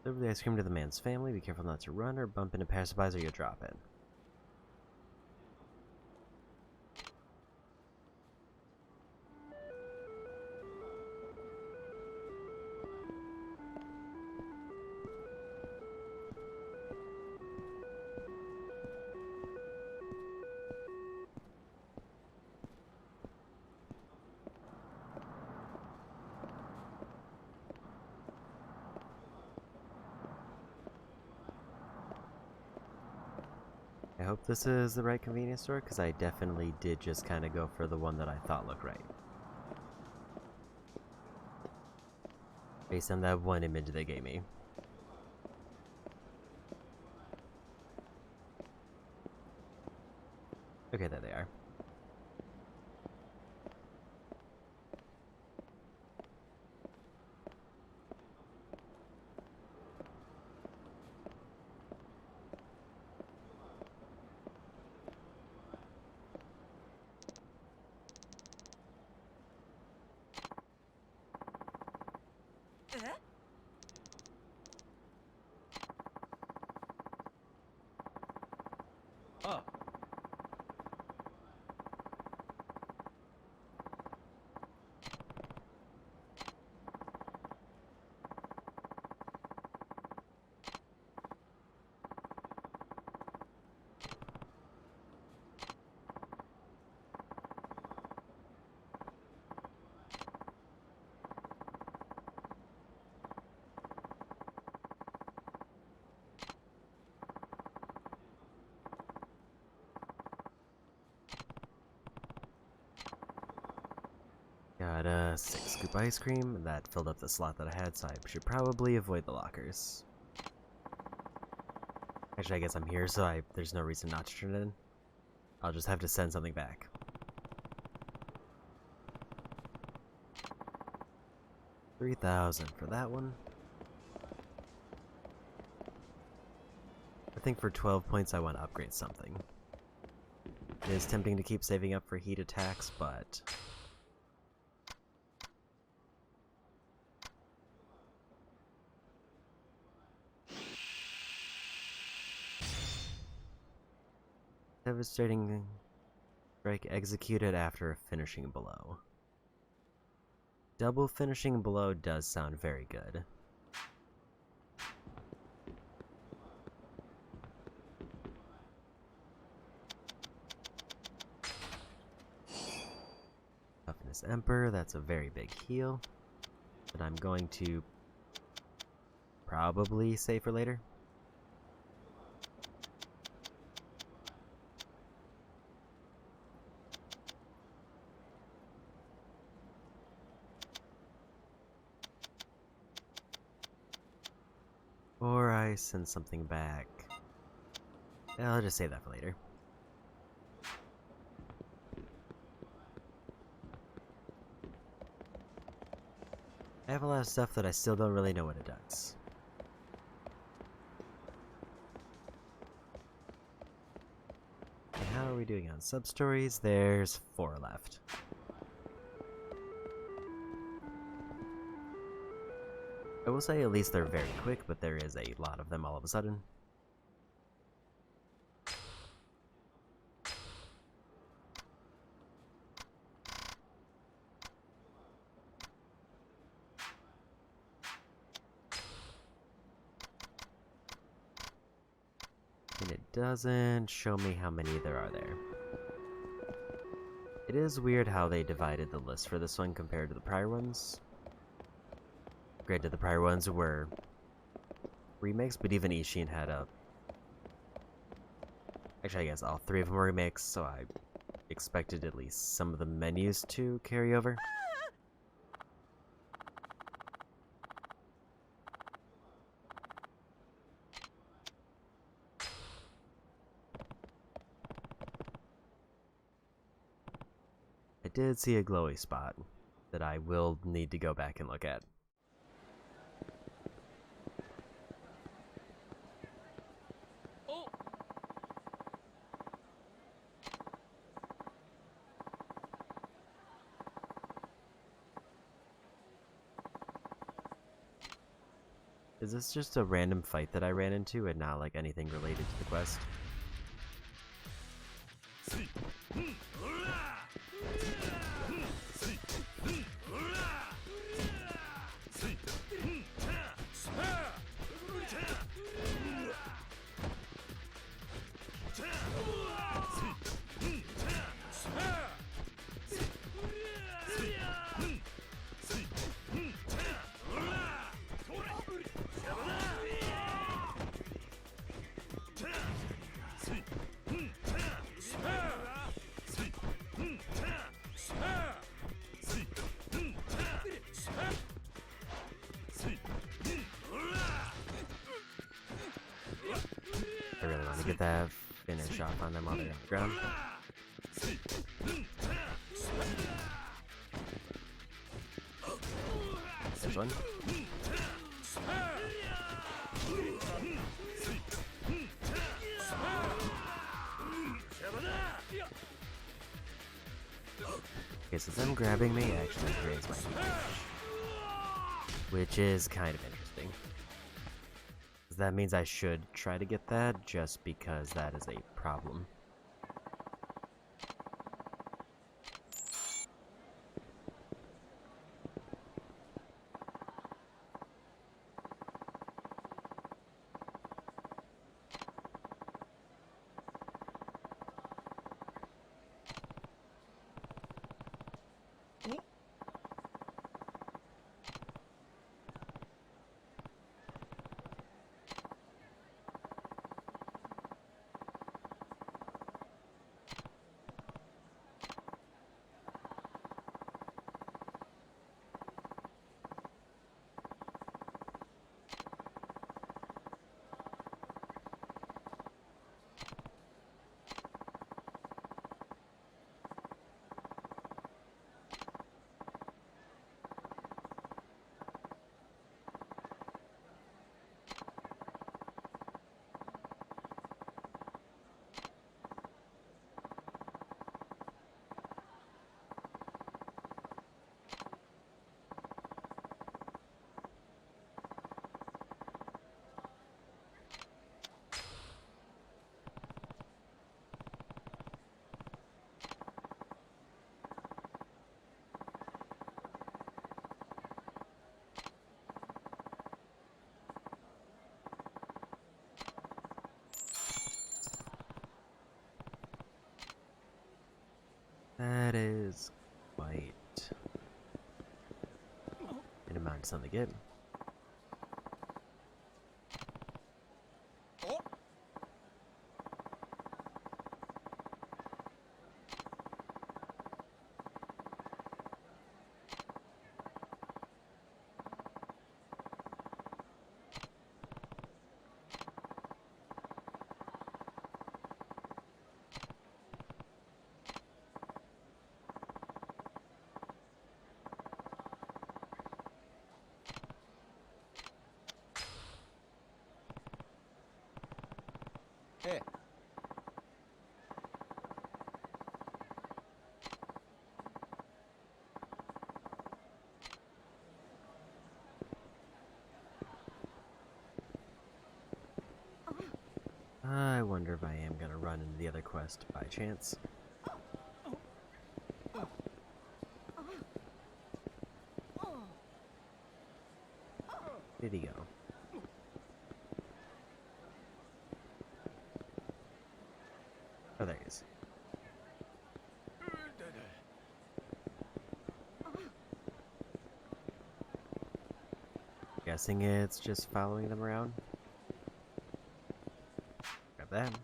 Deliver the ice cream to the man's family. Be careful not to run or bump into passerbys or you'll drop it. I hope this is the right convenience store, because I definitely did just kind of go for the one that I thought looked right. Based on that one image they gave me. Okay, there they are. Got a 6 scoop ice cream, and that filled up the slot that I had, so I should probably avoid the lockers. Actually, I guess I'm here, so there's no reason not to turn it in. I'll just have to send something back. $3,000 for that one. I think for 12 points I want to upgrade something. It is tempting to keep saving up for heat attacks, but... Devastating strike executed after finishing below. Double finishing below does sound very good. Toughness Emperor, that's a very big heal. That I'm going to probably save for later. Or I send something back. I'll just save that for later. I have a lot of stuff that I still don't really know what it does. And how are we doing on sub-stories? There's 4 left. I will say at least they're very quick, but there is a lot of them all of a sudden. And it doesn't show me how many there are there. It is weird how they divided the list for this one compared to the prior ones. Granted, the prior ones were remakes, but even Ishin had a... Actually, I guess all 3 of them were remakes, so I expected at least some of the menus to carry over. I did see a glowy spot that I will need to go back and look at. Is this just a random fight that I ran into and not like anything related to the quest? I really want to get that finish off on them while they're on the ground. There's one. Okay, so them grabbing me actually drains my heat damage, which is kind of interesting. That means I should try to get that, just because that is a problem. That is quite an amount of something to get. wonder if I am gonna run into the other quest by chance. Where did he go? Oh, there he is. Guessing it's just following them around. Grab that.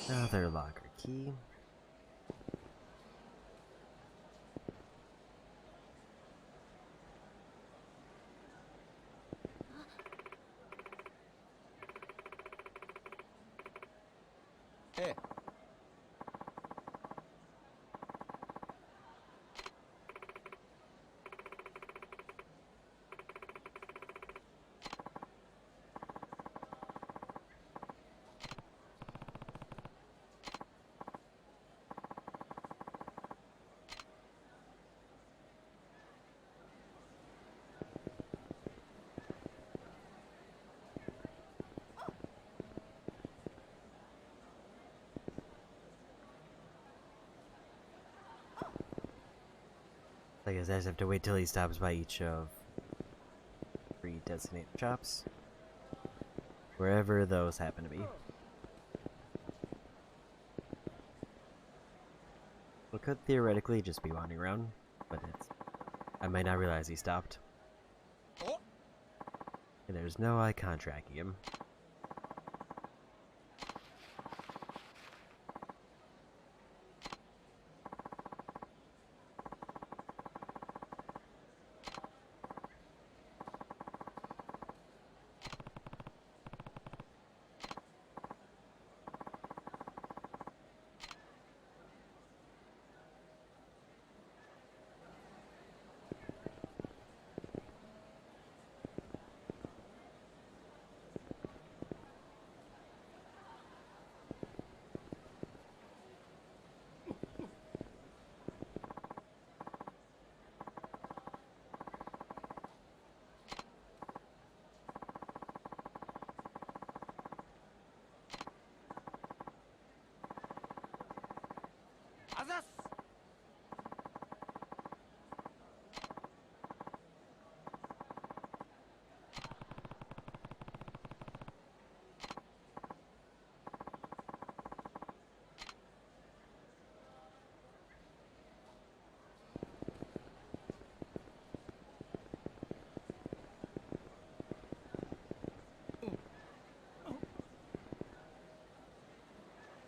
Another locker key. Hey. I guess I just have to wait till he stops by each of 3 designated shops. Wherever those happen to be. We could theoretically just be wandering around, but I might not realize he stopped. And there's no icon tracking him.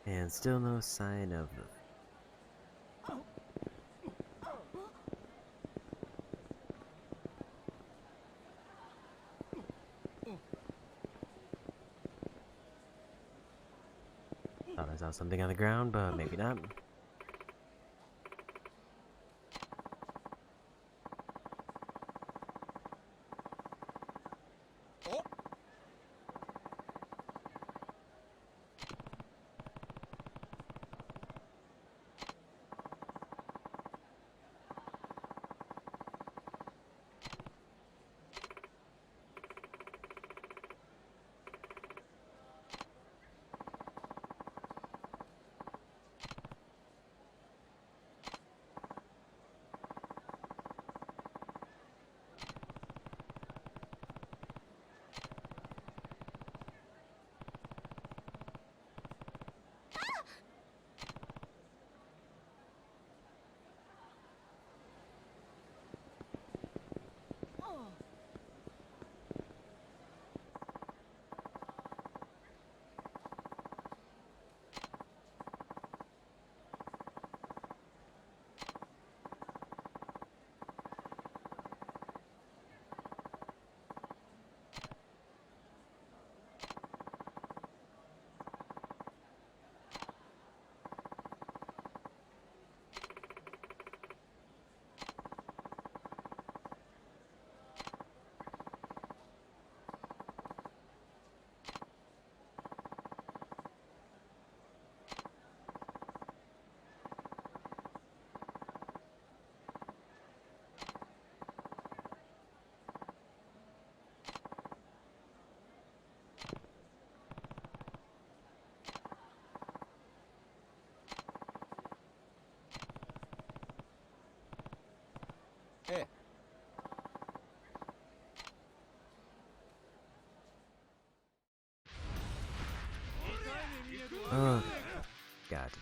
And still no sign of the... Thought I saw something on the ground, but maybe not.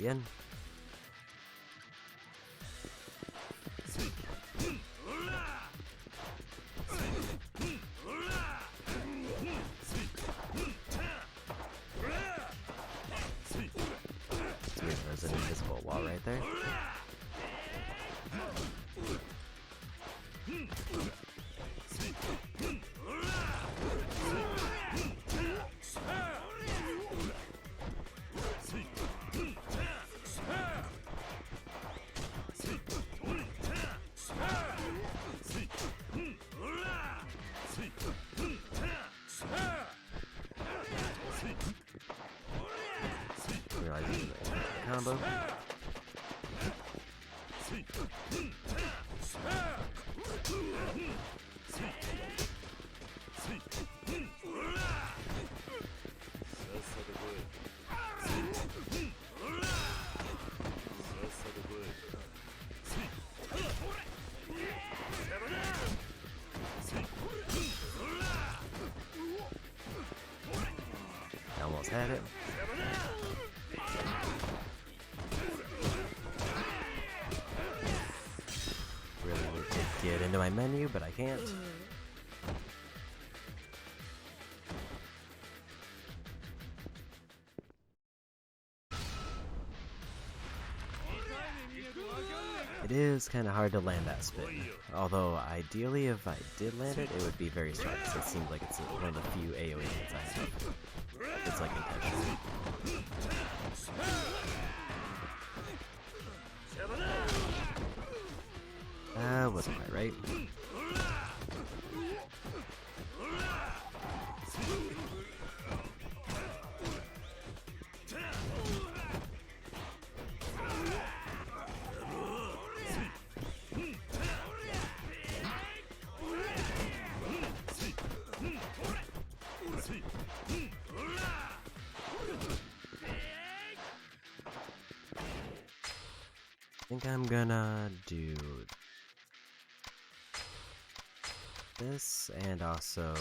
bien. It's weird, there's an invisible wall right there. Realizing the combo. Almost had it. Really need to get into my menu, but I can't. It is kind of hard to land that spin. Although, ideally, if I did land it, it would be very strong, because it seems like it's one of the few AoE hits I have. It's like intentional. Wasn't quite right. I think I'm gonna do this, and also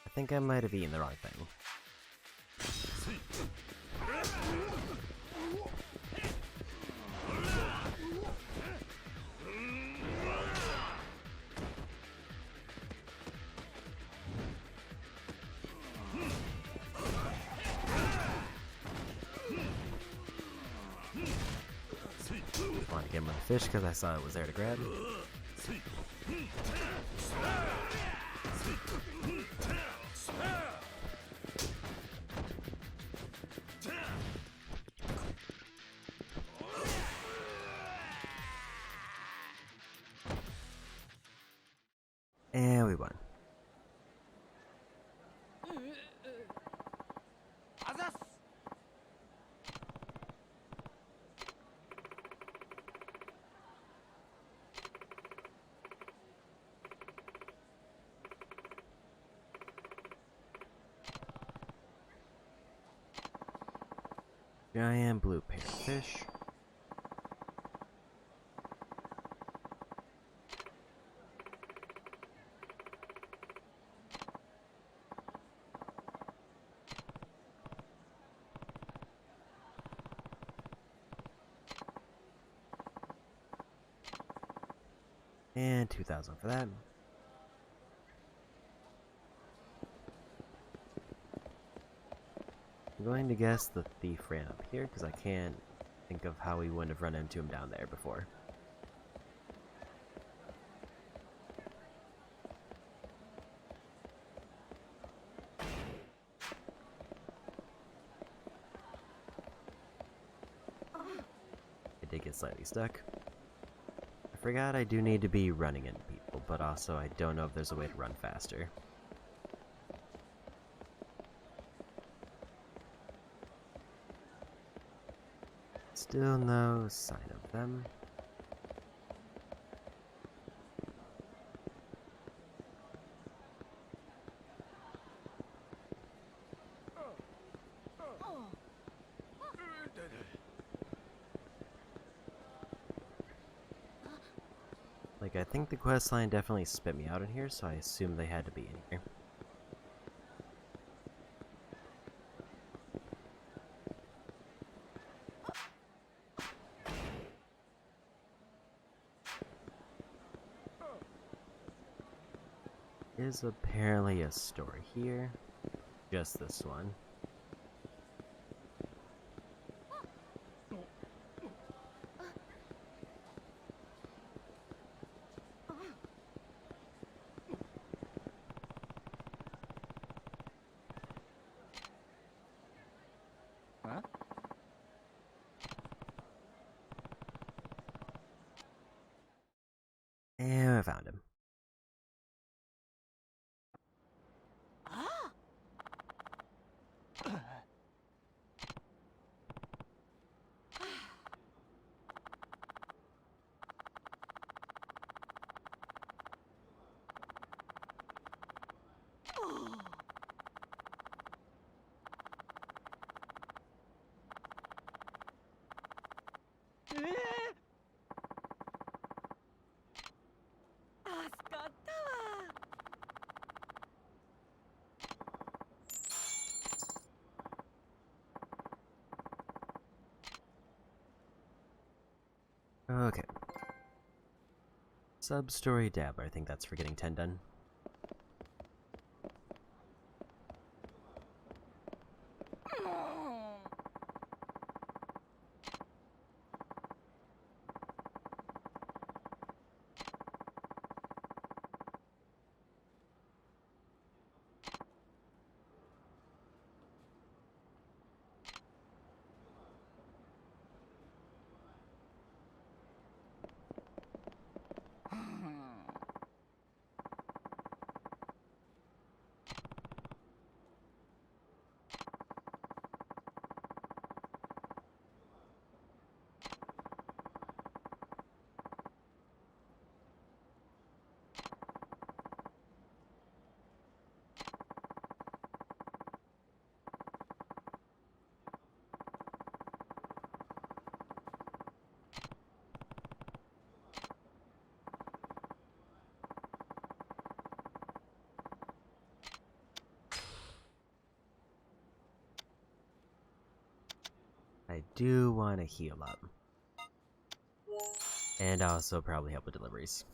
I think I might have eaten the wrong thing. Want to get my fish because I saw it was there to grab. And we won. Giant blue parrotfish. And 2,000 for that. I'm going to guess the thief ran up here because I can't think of how we wouldn't have run into him down there before. I did get slightly stuck. I forgot I do need to be running into people, but also I don't know if there's a way to run faster. Still no sign of them. Like, I think the quest line definitely spit me out in here, so I assume they had to be in here. Is apparently a store here. Just this one. Huh? And I found him. Okay. Sub-story dabbler, I think that's for getting 10 done. I do want to heal up. And also probably help with deliveries.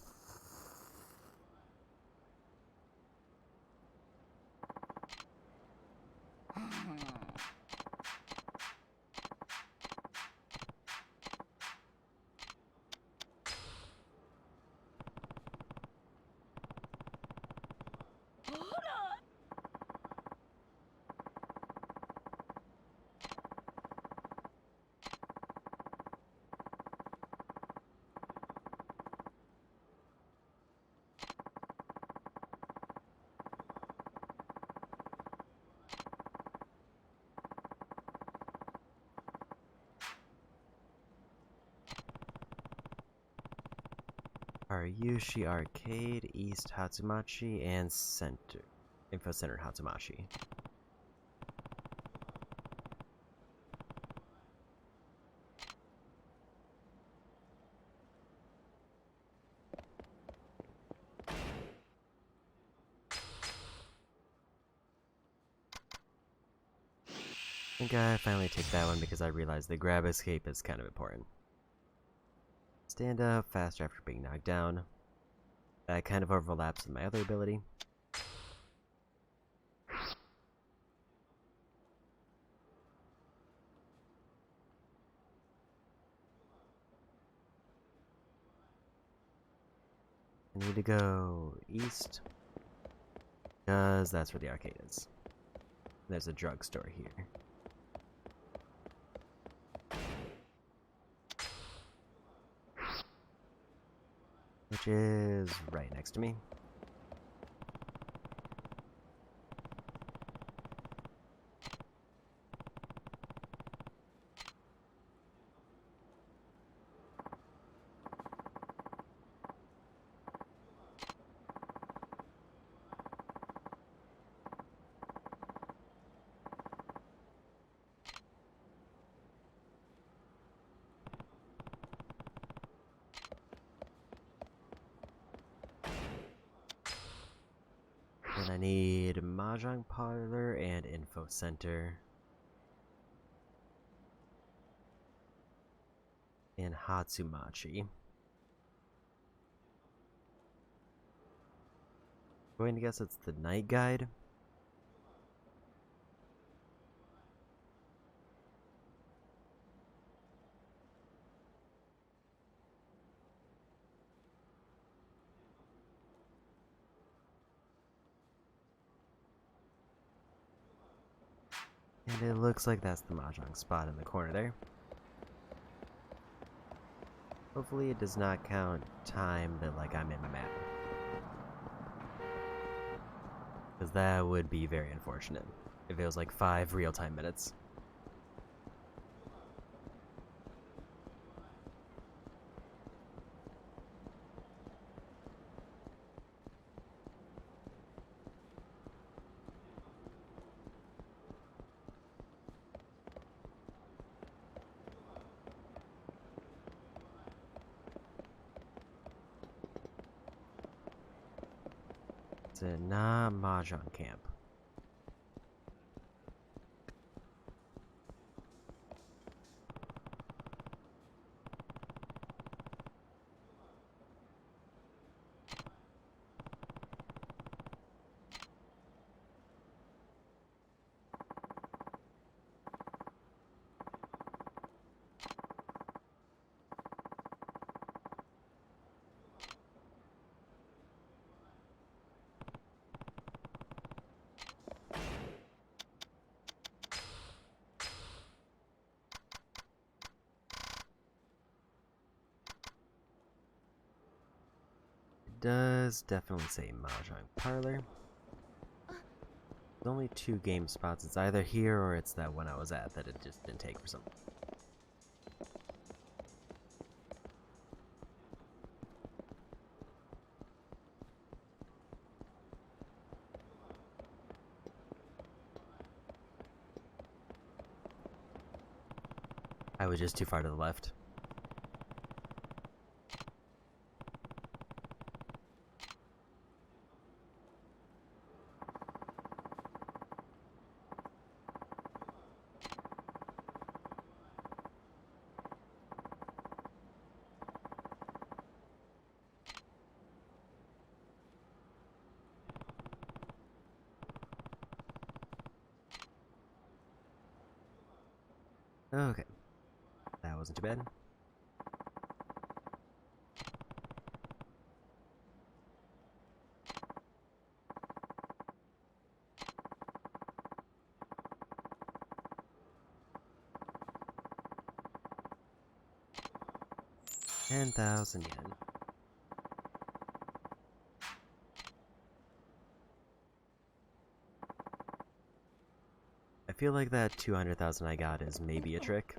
Aryushi Arcade, East Hatsumachi, and Center. Info Center Hatsumachi. I think I finally take that one because I realized the grab escape is kind of important. Stand up faster after being knocked down. That kind of overlaps with my other ability. I need to go east, because that's where the arcade is. There's a drugstore here. Which is right next to me. And I need Mahjong Parlor and Info Center. In Hatsumachi. Going to guess it's the night guide. And it looks like that's the mahjong spot in the corner there. Hopefully it does not count time that like I'm in the map. Because that would be very unfortunate if it was like 5 real-time minutes. It's a mahjong camp. Does definitely say mahjong parlor. There's only 2 game spots. It's either here or it's that one I was at that it just didn't take for some. I was just too far to the left. Okay. That wasn't too bad. $10,000 yen. I feel like that 200,000 I got is maybe a trick.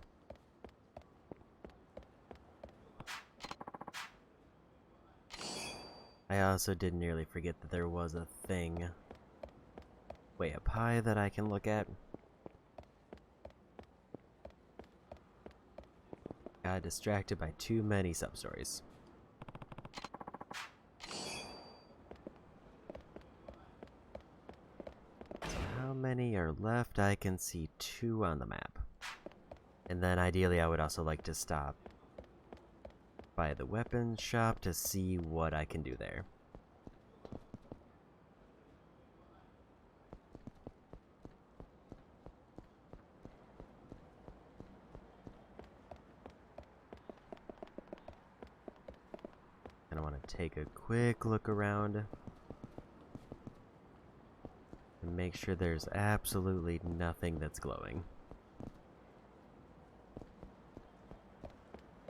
I also did nearly forget that there was a thing way up high that I can look at. Got distracted by too many sub-stories. So how many are left? I can see 2 on the map. And then ideally I would also like to stop by the weapons shop to see what I can do there. And I want to take a quick look around and make sure there's absolutely nothing that's glowing.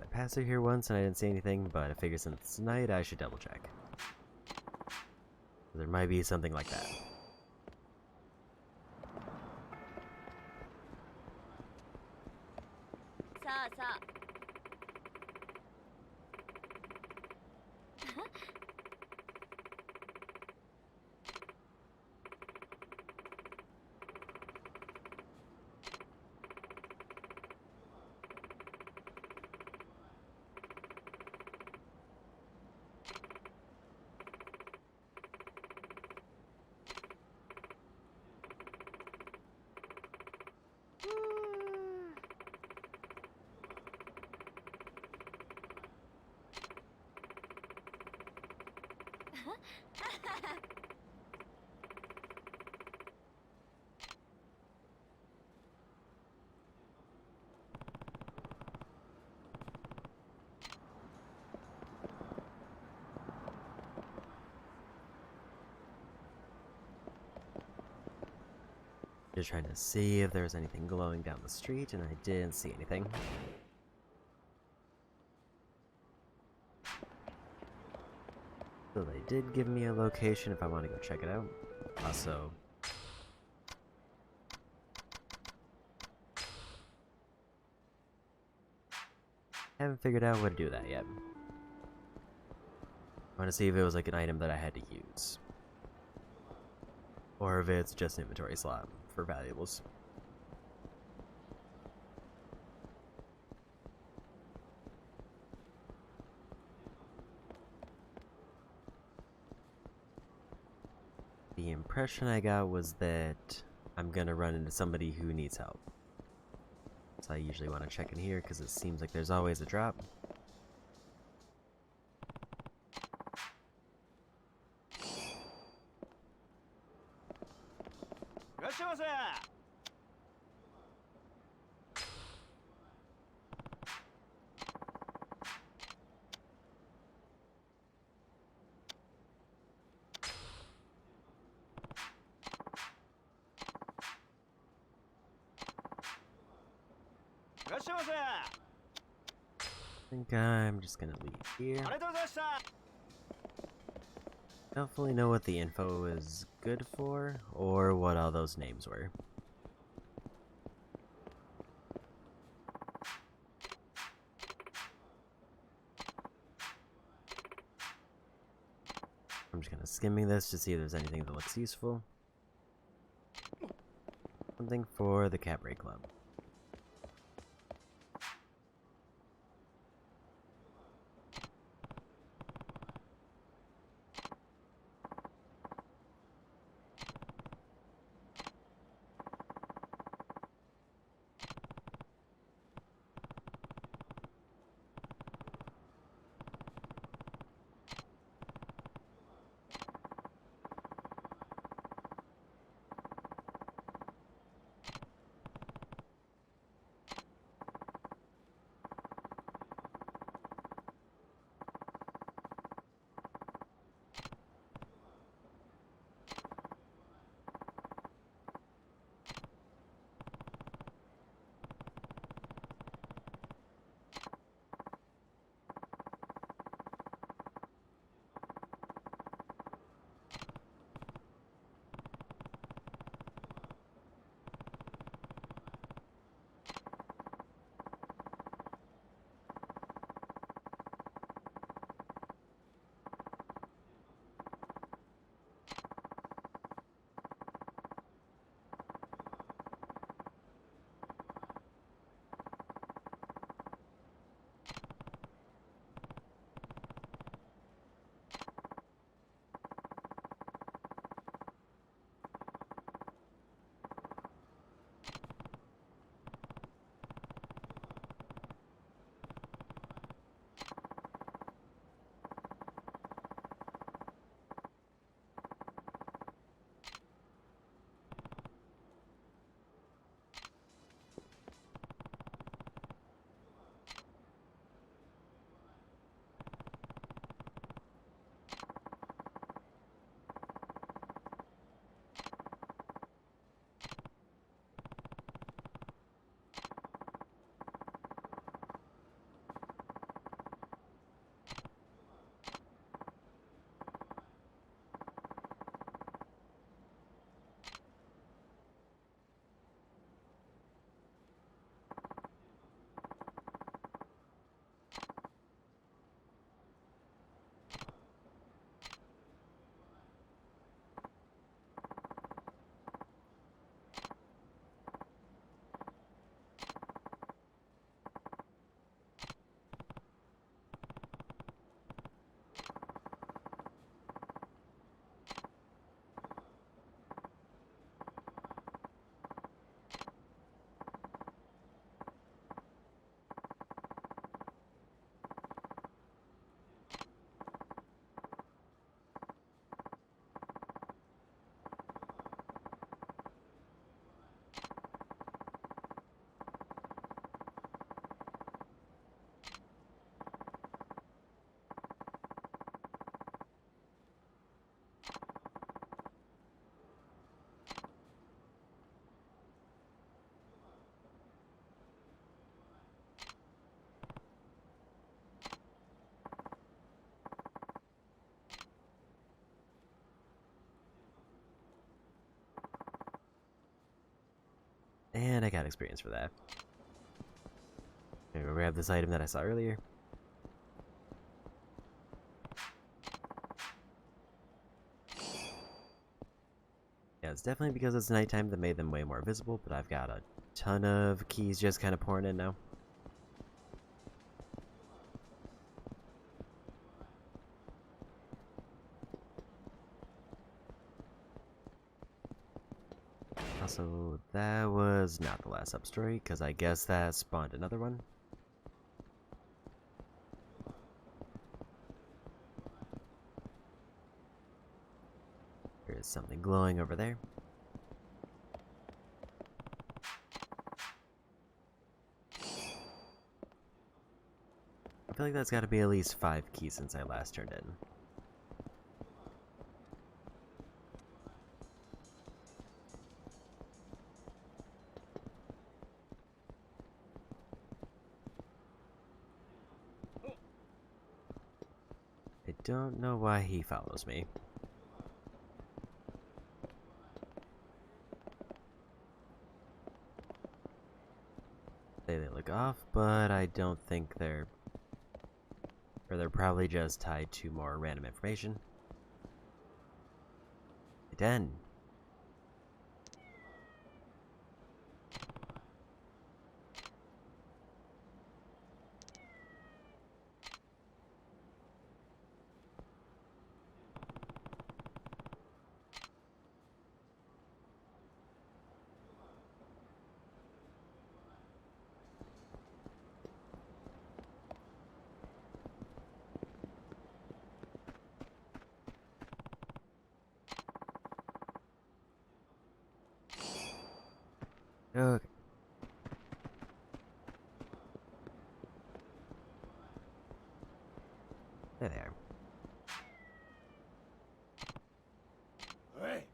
I passed through here once and I didn't see anything, but I figure since it's night I should double check. There might be something like that. Just trying to see if there was anything glowing down the street, and I didn't see anything. So they did give me a location if I want to go check it out. Also, haven't figured out what to do with that yet. I want to see if it was like an item that I had to use. Or if it's just an inventory slot for valuables. The impression I got was that I'm gonna run into somebody who needs help. So I usually want to check in here because it seems like there's always a drop. I think I'm just gonna leave here. I don't fully know what the info is good for, or what all those names were. I'm just gonna skimming this to see if there's anything that looks useful. Something for the Cabaret Club. And I got experience for that. I'm gonna grab this item that I saw earlier. Yeah, it's definitely because it's nighttime that made them way more visible, but I've got a ton of keys just kind of pouring in now. Also, that was not the last sub-story, because I guess that spawned another one. There's something glowing over there. I feel like that's got to be at least 5 keys since I last turned in. I don't know why he follows me. They look off, but I don't think they're... Or they're probably just tied to more random information. Den. Okay. There they are. Hey.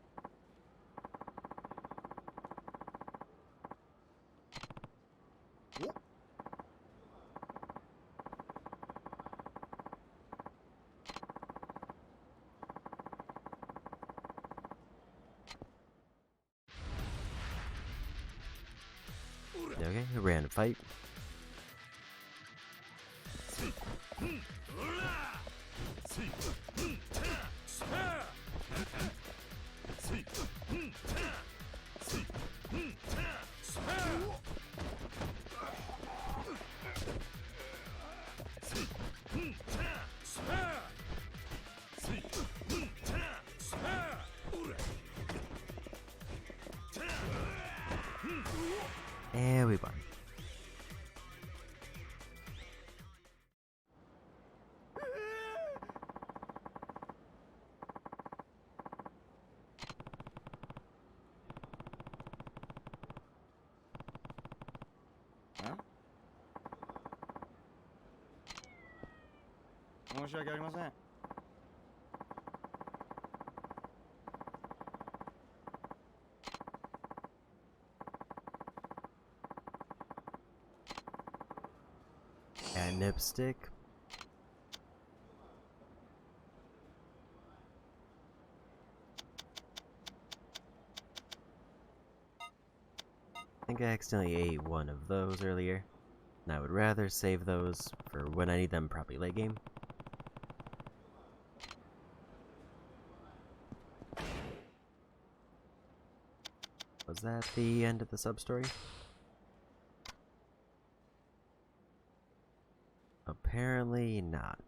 Okay, a random fight. And we won. Huh? 申し訳ありません。Catnip stick. I think I accidentally ate one of those earlier, and I would rather save those for when I need them probably late game. Was that the end of the sub-story? Apparently not.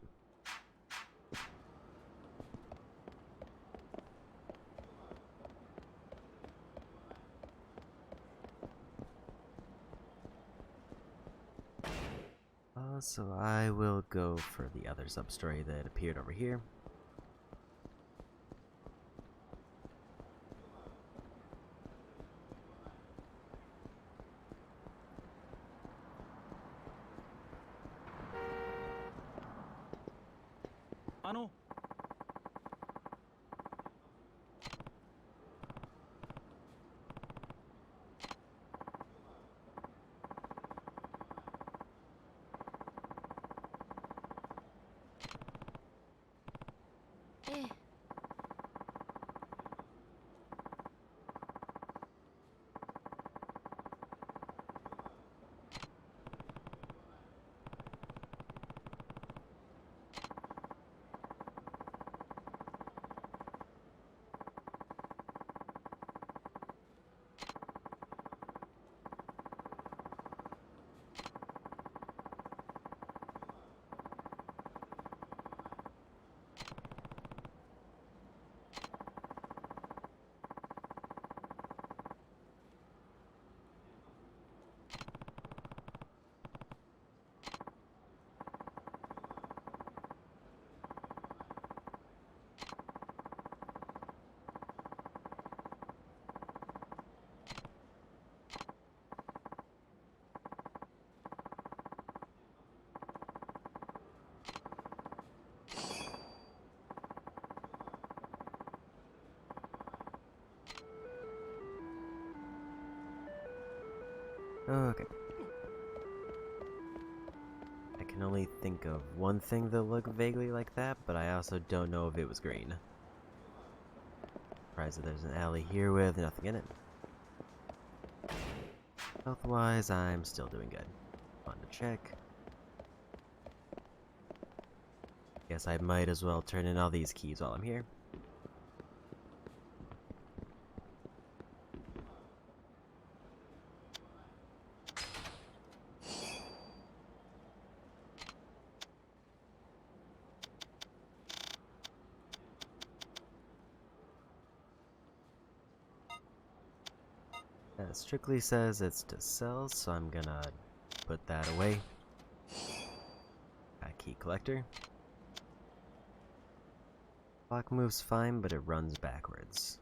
So I will go for the other sub-story that appeared over here. Okay. I can only think of one thing that looked vaguely like that, but I also don't know if it was green. Surprised that there's an alley here with nothing in it. Health-wise, I'm still doing good. Fun to check. Guess I might as well turn in all these keys while I'm here. It strictly says it's to sell, so I'm gonna put that away. Got key collector. Clock moves fine, but it runs backwards.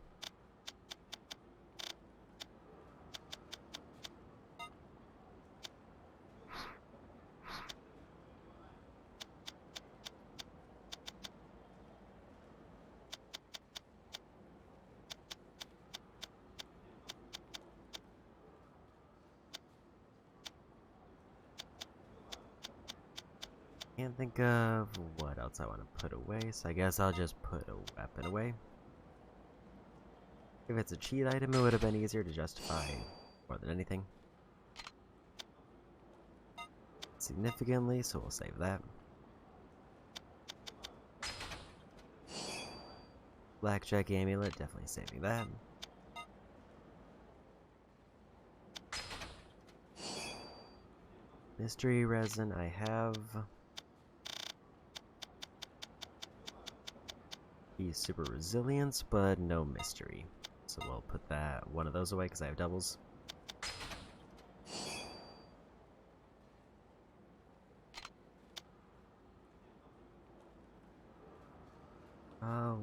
Can't think of what else I want to put away, so I guess I'll just put a weapon away. If it's a cheat item, it would have been easier to justify more than anything. Significantly, so we'll save that. Blackjack amulet, definitely saving that. Mystery resin, I have. He's super resilience, but no mystery. So we'll put one of those away because I have doubles.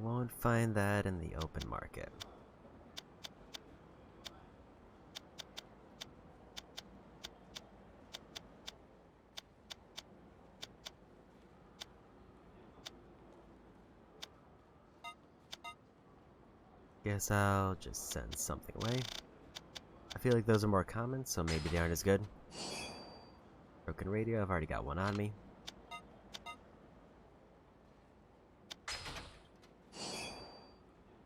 Won't find that in the open market. Guess I'll just send something away. I feel like those are more common, so maybe they aren't as good. Broken radio, I've already got one on me.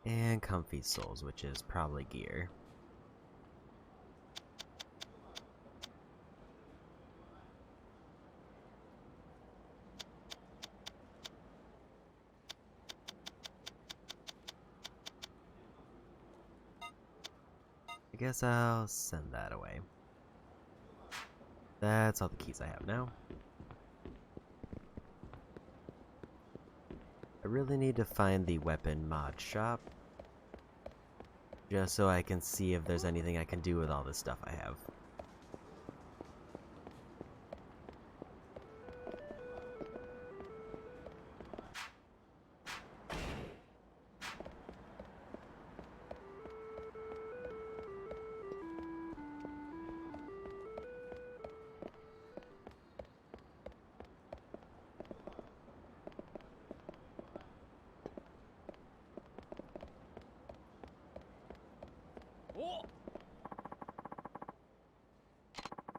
And comfy souls, which is probably gear. I guess I'll send that away. That's all the keys I have now. I really need to find the weapon mod shop, just so I can see if there's anything I can do with all this stuff I have.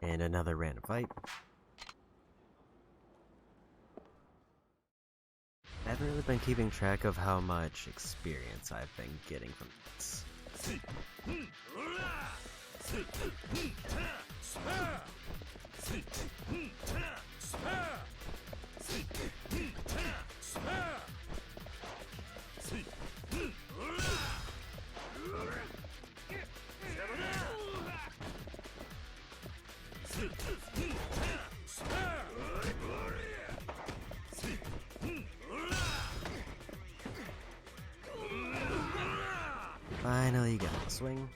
And another random fight. I haven't really been keeping track of how much experience I've been getting from this. Finally got the swing.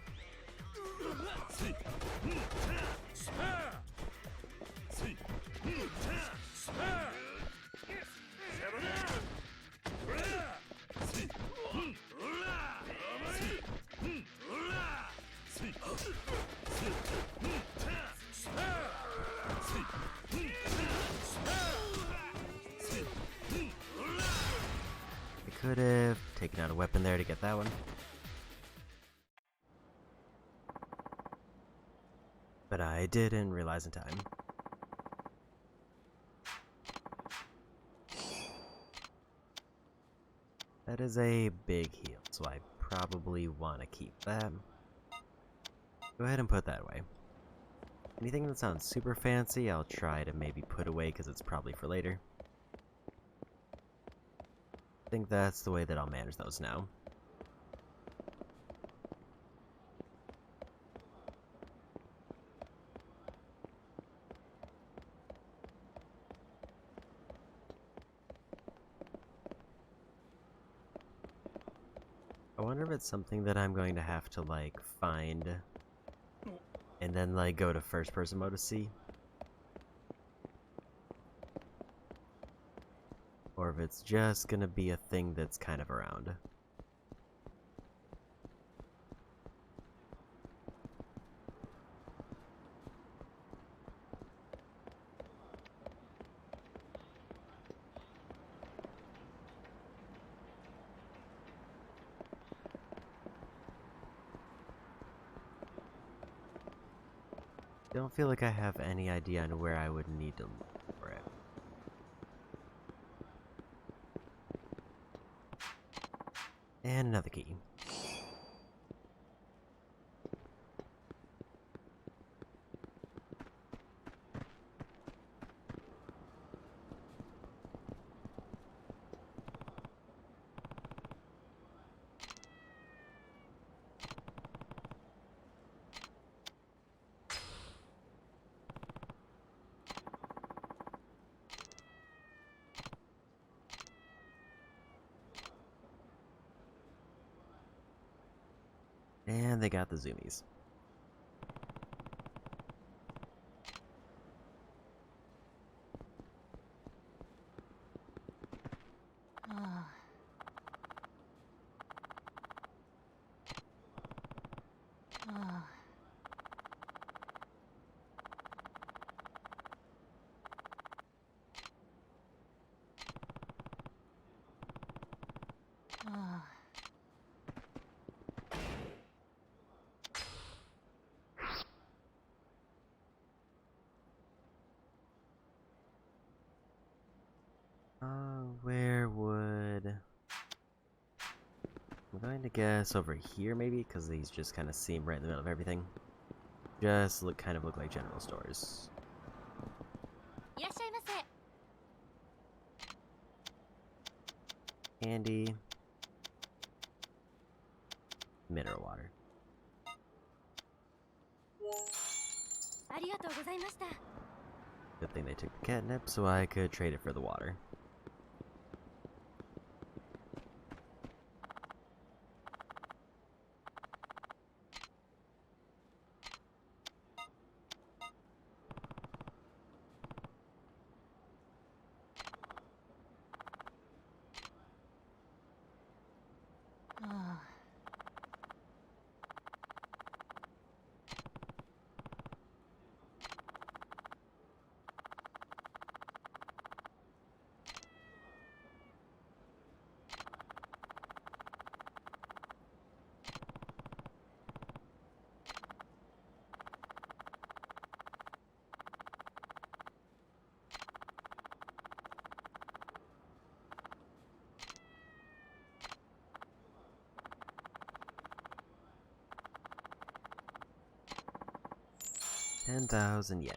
I could have taken out a weapon there to get that one. But I I didn't realize in time. That is a big heal, so I probably want to keep that. Go ahead and put that away. Anything that sounds super fancy, I'll try to maybe put away because it's probably for later. I think that's the way that I'll manage those now. I wonder if it's something that I'm going to have to, like, find and then, like, go to first person mode to see. Or if it's just gonna be a thing that's kind of around. Don't feel like I have any idea on where I would need to look for it. And another key. And they got the zoomies. Where would... I'm going to guess over here, maybe, because these just kind of seem right in the middle of everything. Just kind of look like general stores. Candy. Mineral water. Good thing they took the catnip so I could trade it for the water. $10,000 yen.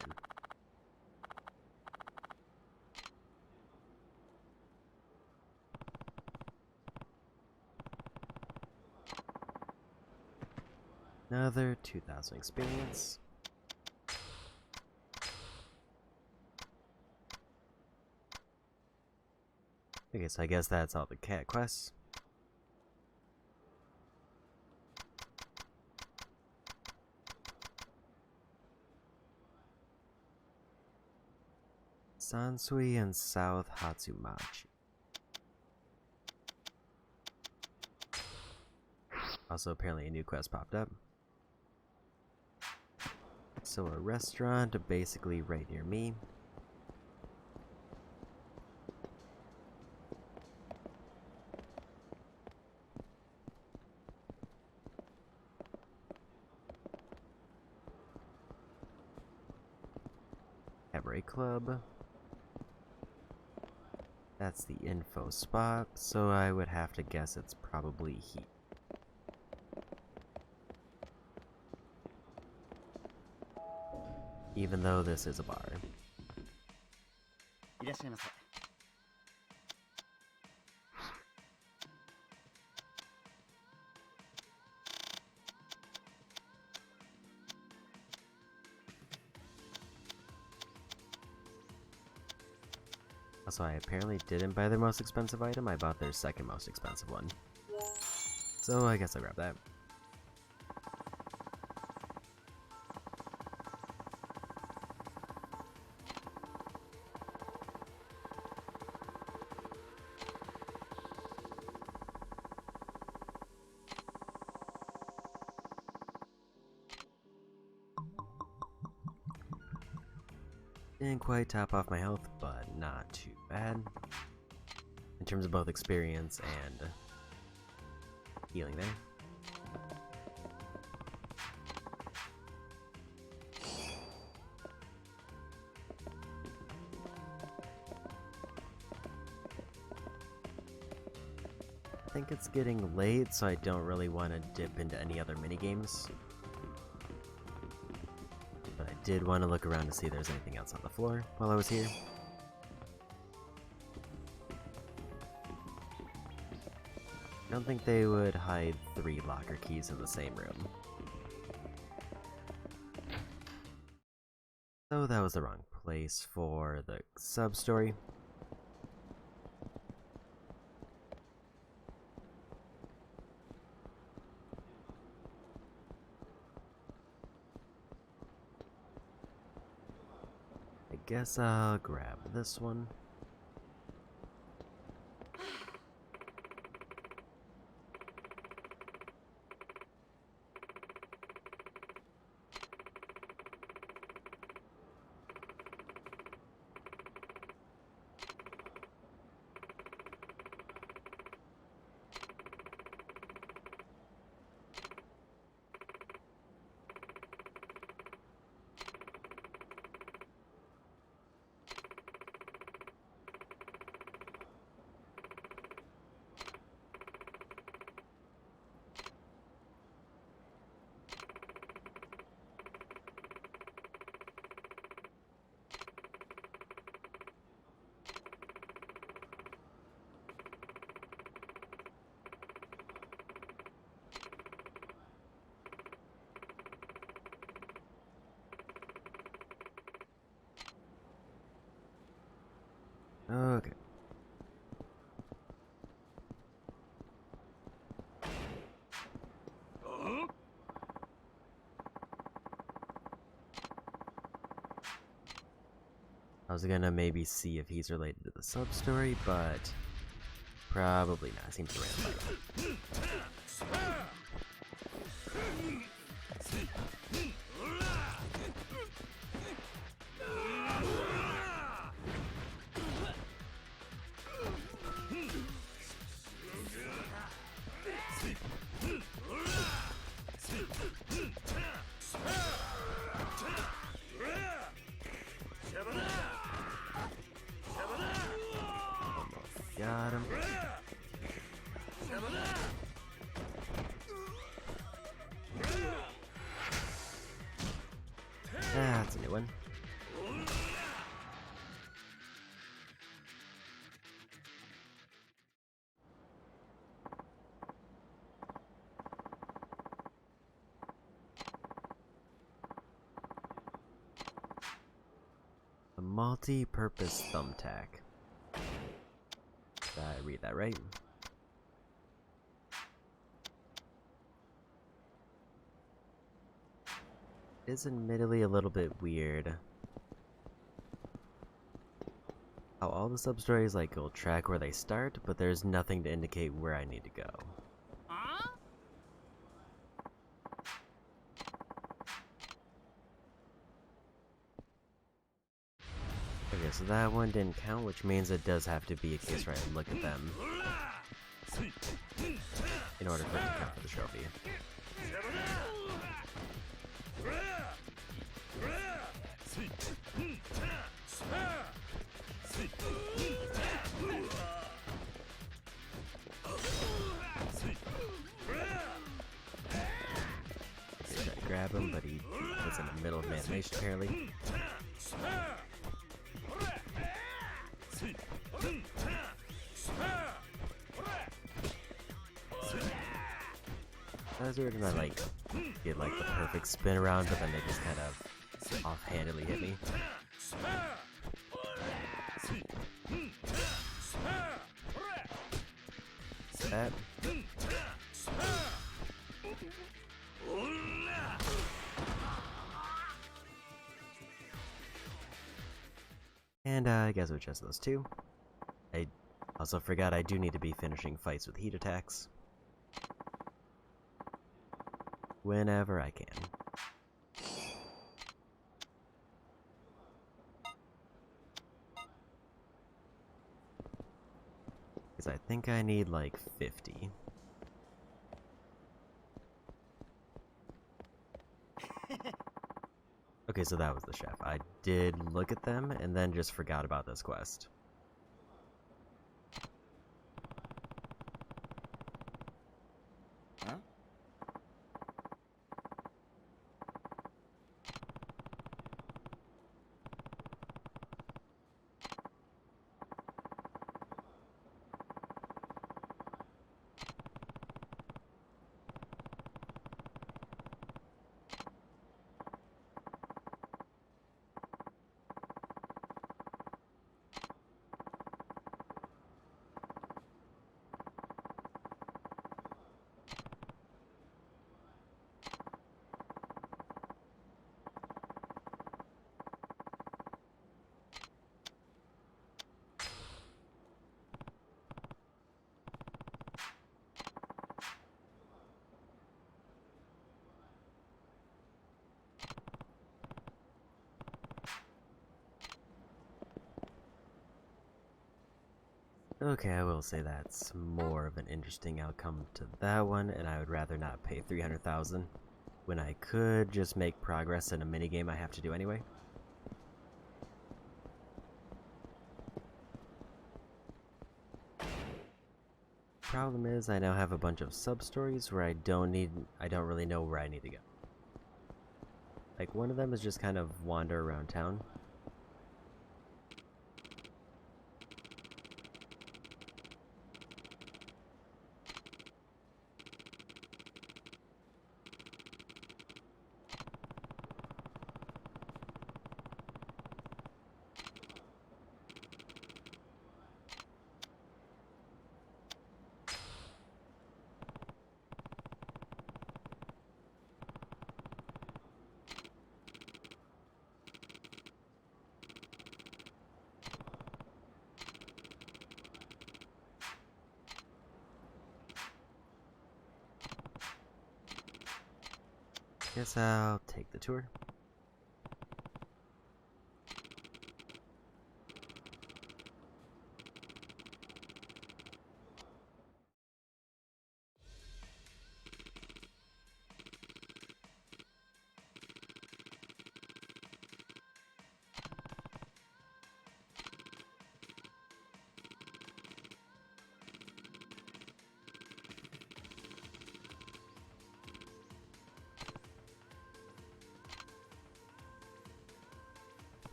Another 2,000 experience. Okay, so I guess that's all the cat quests. Sansui and South Hatsumachi. Also, apparently a new quest popped up. So a restaurant basically right near me. for a club. That's the info spot, so I would have to guess it's probably heat. Even though this is a bar. いらっしゃいませ。Also, I apparently didn't buy their most expensive item, I bought their second most expensive one. So I guess I'll grab that. Didn't quite top off my health, but not too bad. In terms of both experience and healing there. I think it's getting late, so I don't really want to dip into any other minigames. But I did want to look around to see if there's anything else on the floor while I was here. I don't think they would hide 3 locker keys in the same room. So that was the wrong place for the sub-story. I guess I'll grab this one. Okay. I was gonna maybe see if he's related to the sub-story, but probably not. Seems random. Got him. That's a new one. A multi-purpose thumbtack. Did I read that right? It is admittedly a little bit weird how all the sub-stories like will track where they start, but there's nothing to indicate where I need to go. Okay, so that one didn't count, which means it does have to be a case where I look at them in order for it to count for the trophy. Try to grab him, but he was in the middle of an animation apparently. I was weird when I like did like the perfect spin around, but then they just kind of offhandedly hit me. That. And I guess it was just those two. I also forgot I do need to be finishing fights with heat attacks. Whenever I can. Because I think I need like 50. Okay, so that was the chef. I did look at them and then just forgot about this quest. Huh? Okay, I will say that's more of an interesting outcome to that one, and I would rather not pay 300,000 when I could just make progress in a minigame I have to do anyway. Problem is, I now have a bunch of sub-stories where I don't really know where I need to go. Like, one of them is just kind of wander around town. Guess I'll take the tour.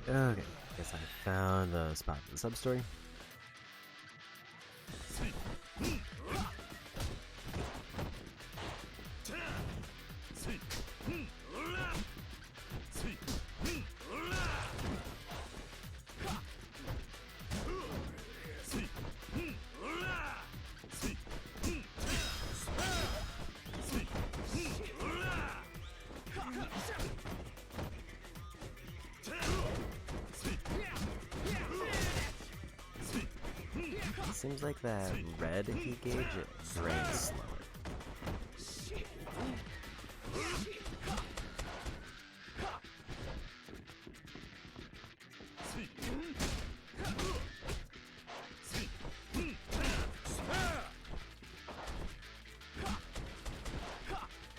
Okay. Guess I found the spot for the sub-story. Seems like that red heat gauge drains slower.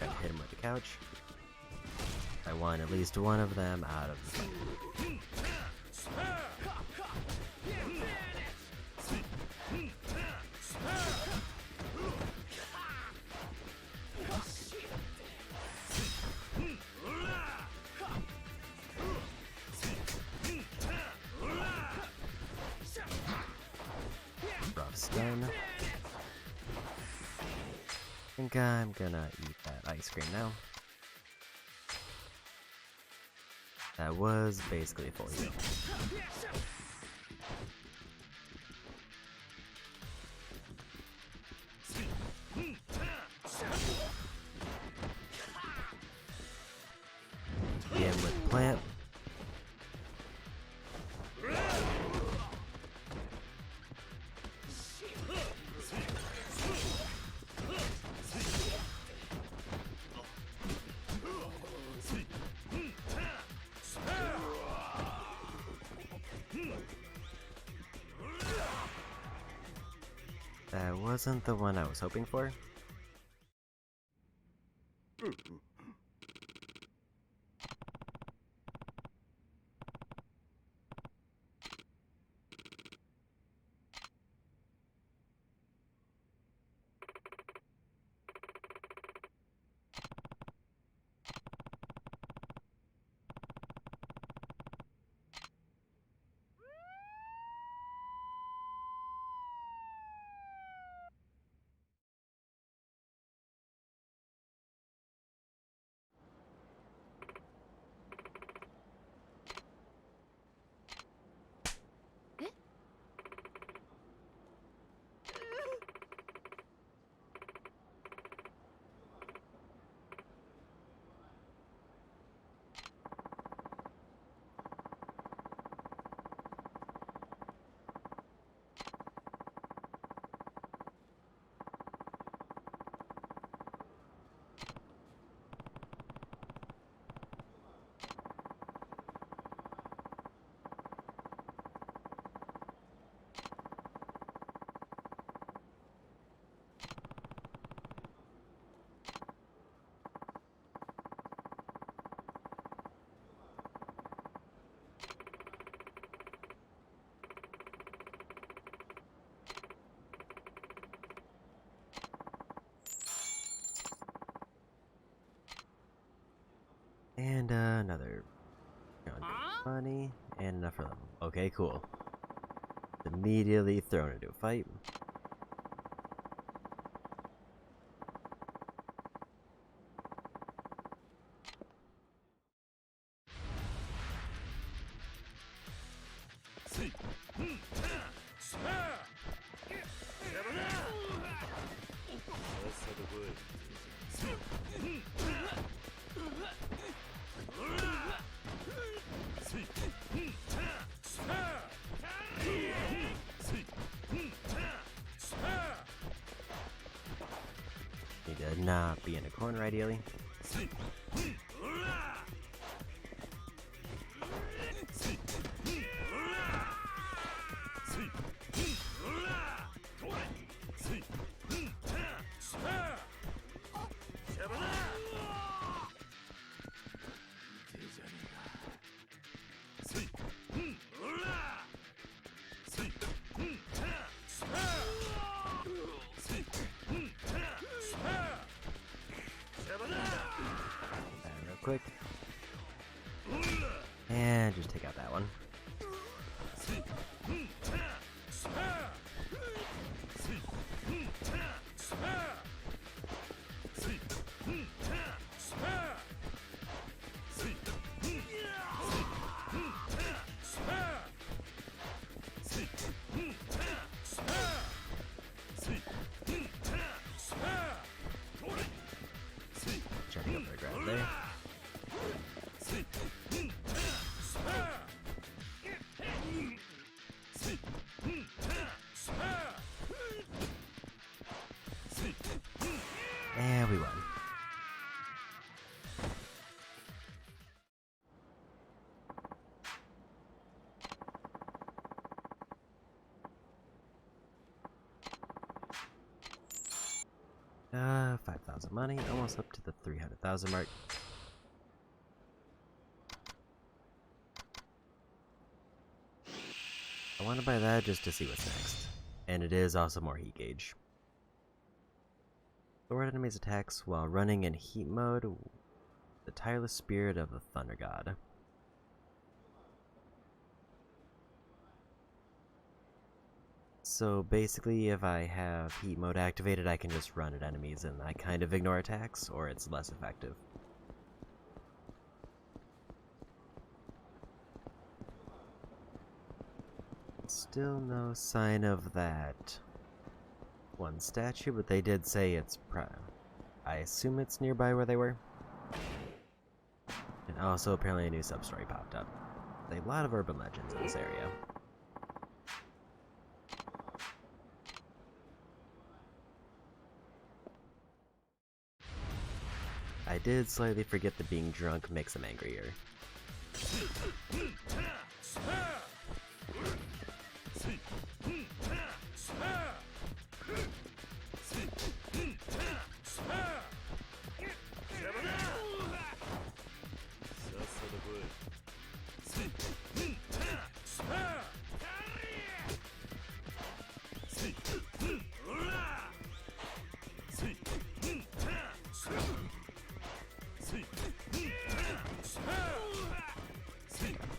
Gotta hit him with the couch. I want at least one of them out of the fight. Rough stun. I think I'm gonna eat that ice cream now. That was basically a full heal. Again with plant. That wasn't the one I was hoping for. And another money and enough for them. Okay, cool. Immediately thrown into a fight. Need to not be in a corner, ideally. Real quick. And just take out that one. Yeah, we won. Uh, 5,000 money, almost up to the 300,000 mark. I want to buy that just to see what's next. And it is also more heat gauge. Thwart enemies' attacks while running in heat mode. The tireless spirit of the Thunder God. So basically, if I have heat mode activated, I can just run at enemies and I kind of ignore attacks, or it's less effective. Still no sign of that one statue, but they did say it's I assume it's nearby where they were. And also, apparently a new sub-story popped up. There's a lot of urban legends in this area. I did slightly forget that being drunk makes them angrier.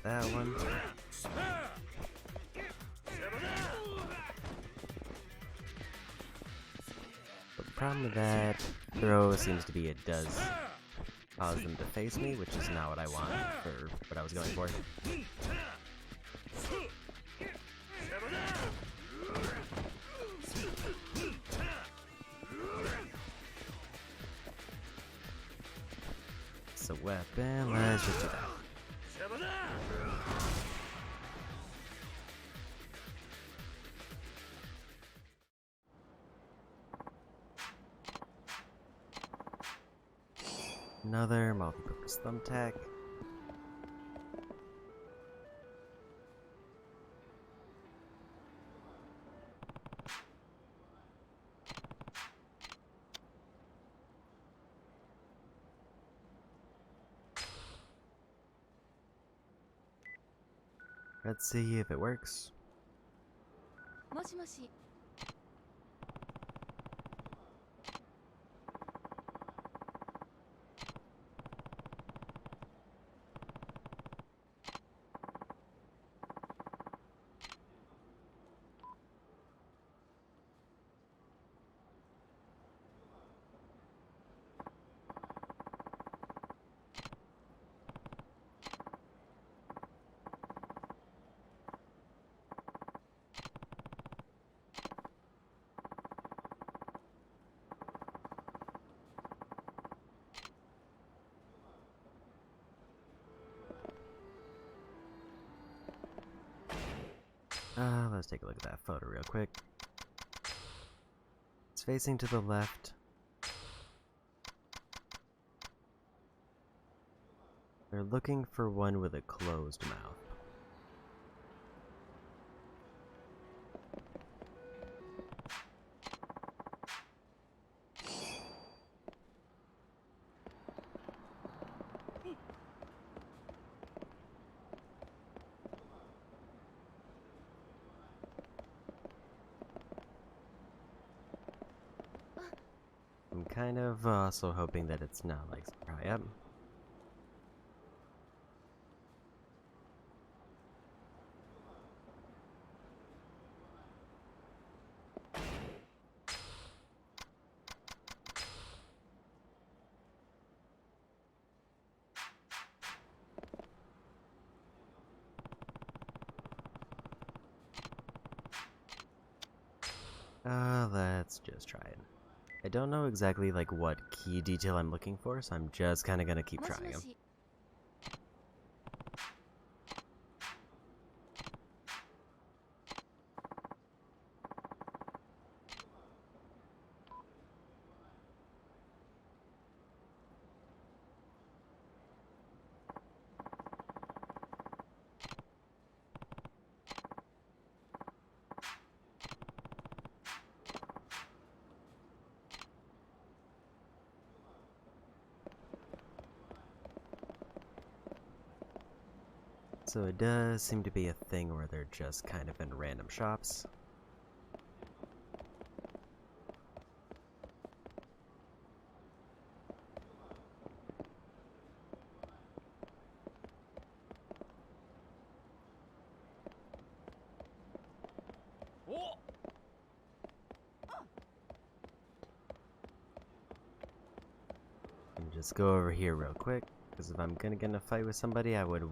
That one. The problem with that throw seems to be it does cause them to face me, which is not what I want for what I was going for. It's a weapon, let's just do that. Another multi-purpose thumbtack. Let's see if it works. もしもし。Let's take a look at that photo real quick. It's facing to the left. They're looking for one with a closed mouth. I'm kind of also hoping that it's not like yep. Let's just try it. I don't know exactly like what key detail I'm looking for, so I'm just kind of gonna keep trying them. So it does seem to be a thing where they're just kind of in random shops. And just go over here real quick, because if I'm gonna get in a fight with somebody, I would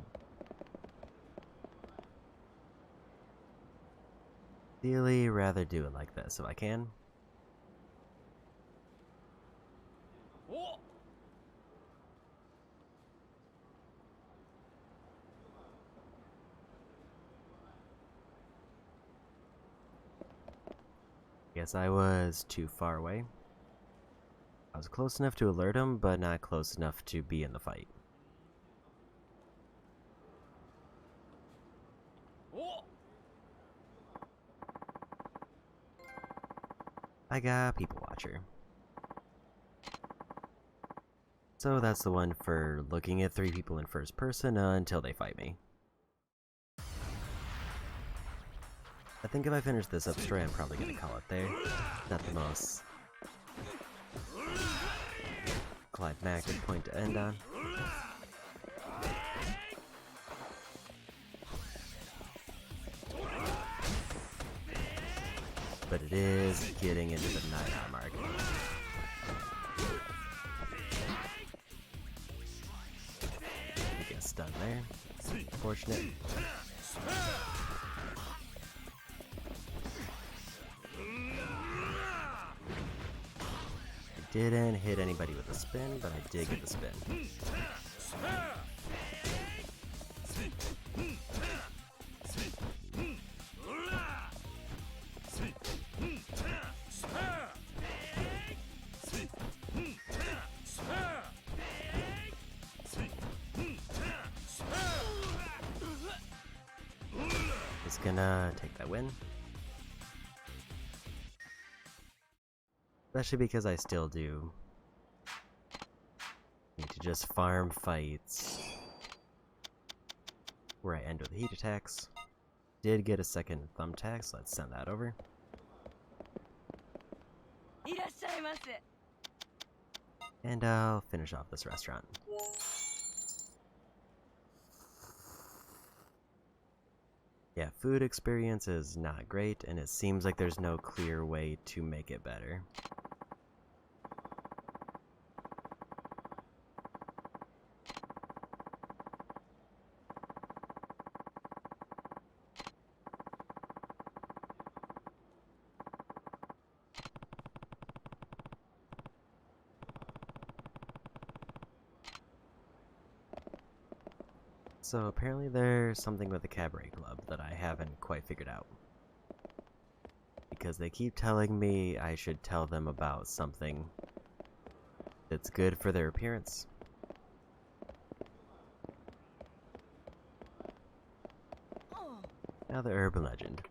ideally rather do it like this if I can. Guess I was too far away. I was close enough to alert him, but not close enough to be in the fight. I got People Watcher. So that's the one for looking at 3 people in first person until they fight me. I think if I finish this up story, I'm probably gonna call it there. Not the most climactic point to end on. But it is getting into the 9-hour mark. We get stunned there. Unfortunate. I didn't hit anybody with a spin, but I did get the spin. Just gonna take that win. Especially because I still do need to just farm fights where I end with heat attacks. Did get a second thumbtack, so let's send that over. And I'll finish off this restaurant. Yeah, food experience is not great, and it seems like there's no clear way to make it better. So apparently there's something with the cabaret club that I haven't quite figured out. Because they keep telling me I should tell them about something that's good for their appearance. Now the urban legend.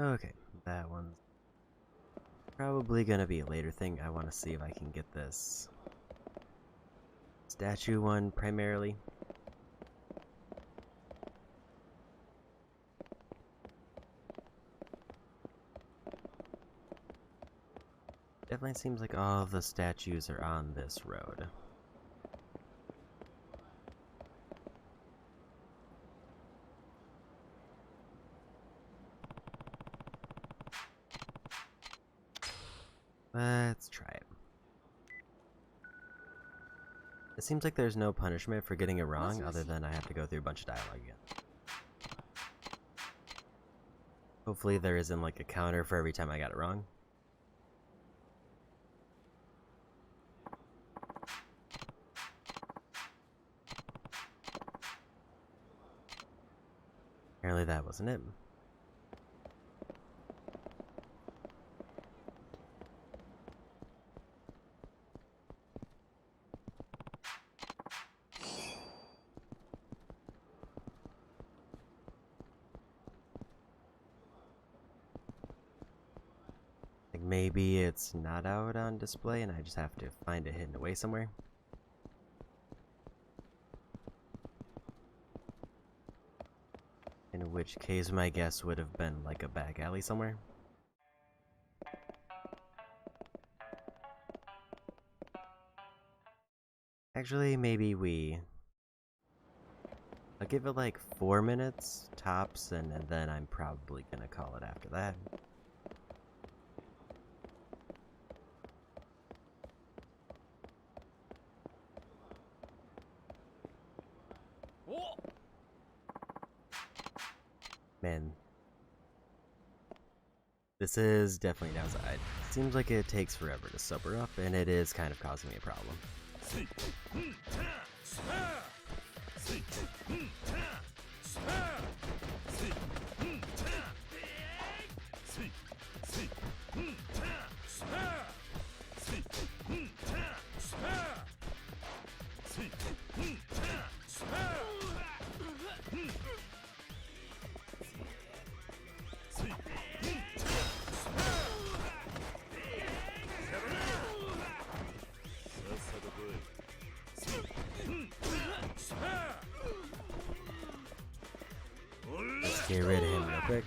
Okay, that one's probably gonna be a later thing. I want to see if I can get this statue one primarily. Definitely seems like all the statues are on this road. Let's try it. It seems like there's no punishment for getting it wrong other than I have to go through a bunch of dialogue again. Hopefully there isn't like a counter for every time I got it wrong. Apparently that wasn't it. Like maybe it's not out on display and I just have to find it hidden away somewhere. In which case my guess would have been like a back alley somewhere. Actually, maybe I'll give it like 4 minutes tops and then I'm probably gonna call it after that. Man, this is definitely downside. Seems like it takes forever to sober up, and it is kind of causing me a problem. Let's get rid of him real quick.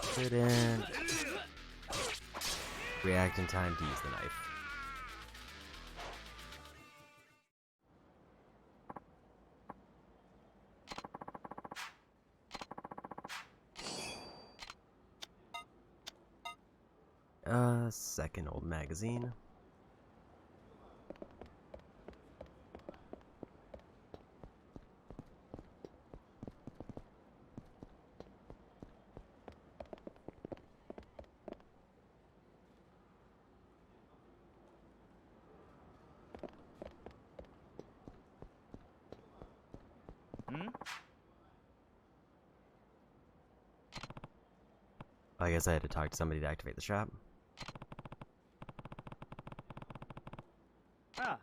Put in. React in time to use the knife. Second old magazine. I guess I had to talk to somebody to activate the shop. Ah.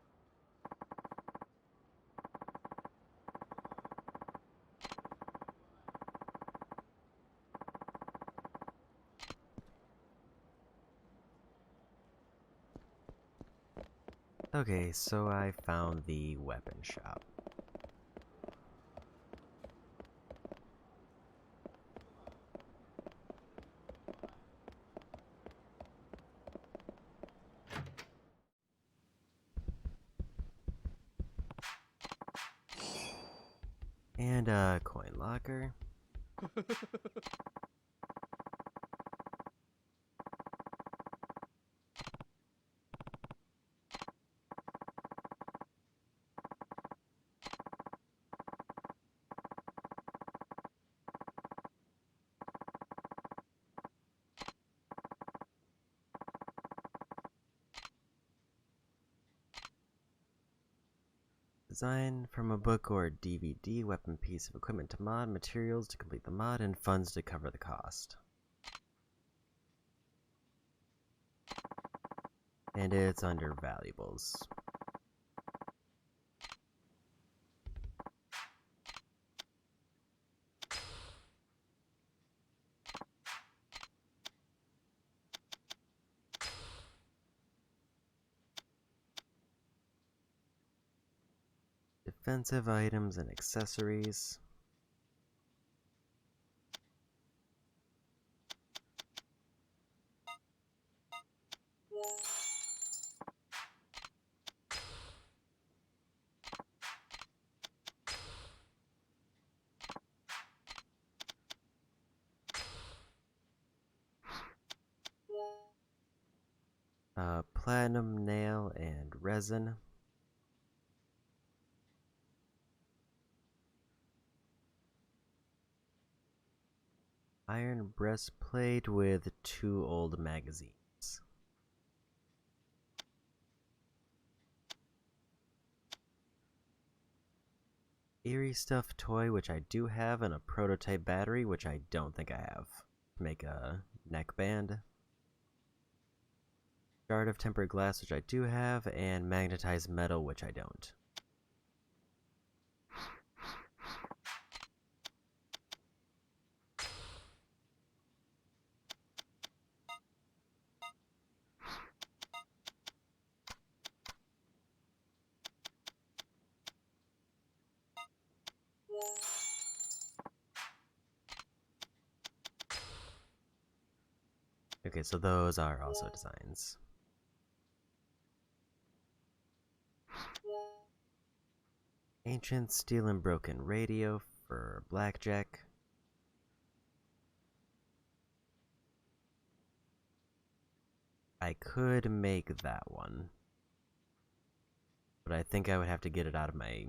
Okay, so I found the weapon shop. And a coin locker. Design from a book or DVD, weapon piece of equipment to mod, materials to complete the mod, and funds to cover the cost. And it's under valuables. Defensive items and accessories. Platinum nail and resin. Iron breastplate with 2 old magazines. Eerie stuffed toy, which I do have, and a prototype battery, which I don't think I have. Make a neckband. Shard of tempered glass, which I do have, and magnetized metal, which I don't. Okay, so those are also designs. Ancient steel and broken radio for blackjack. I could make that one, but I think I would have to get it out of my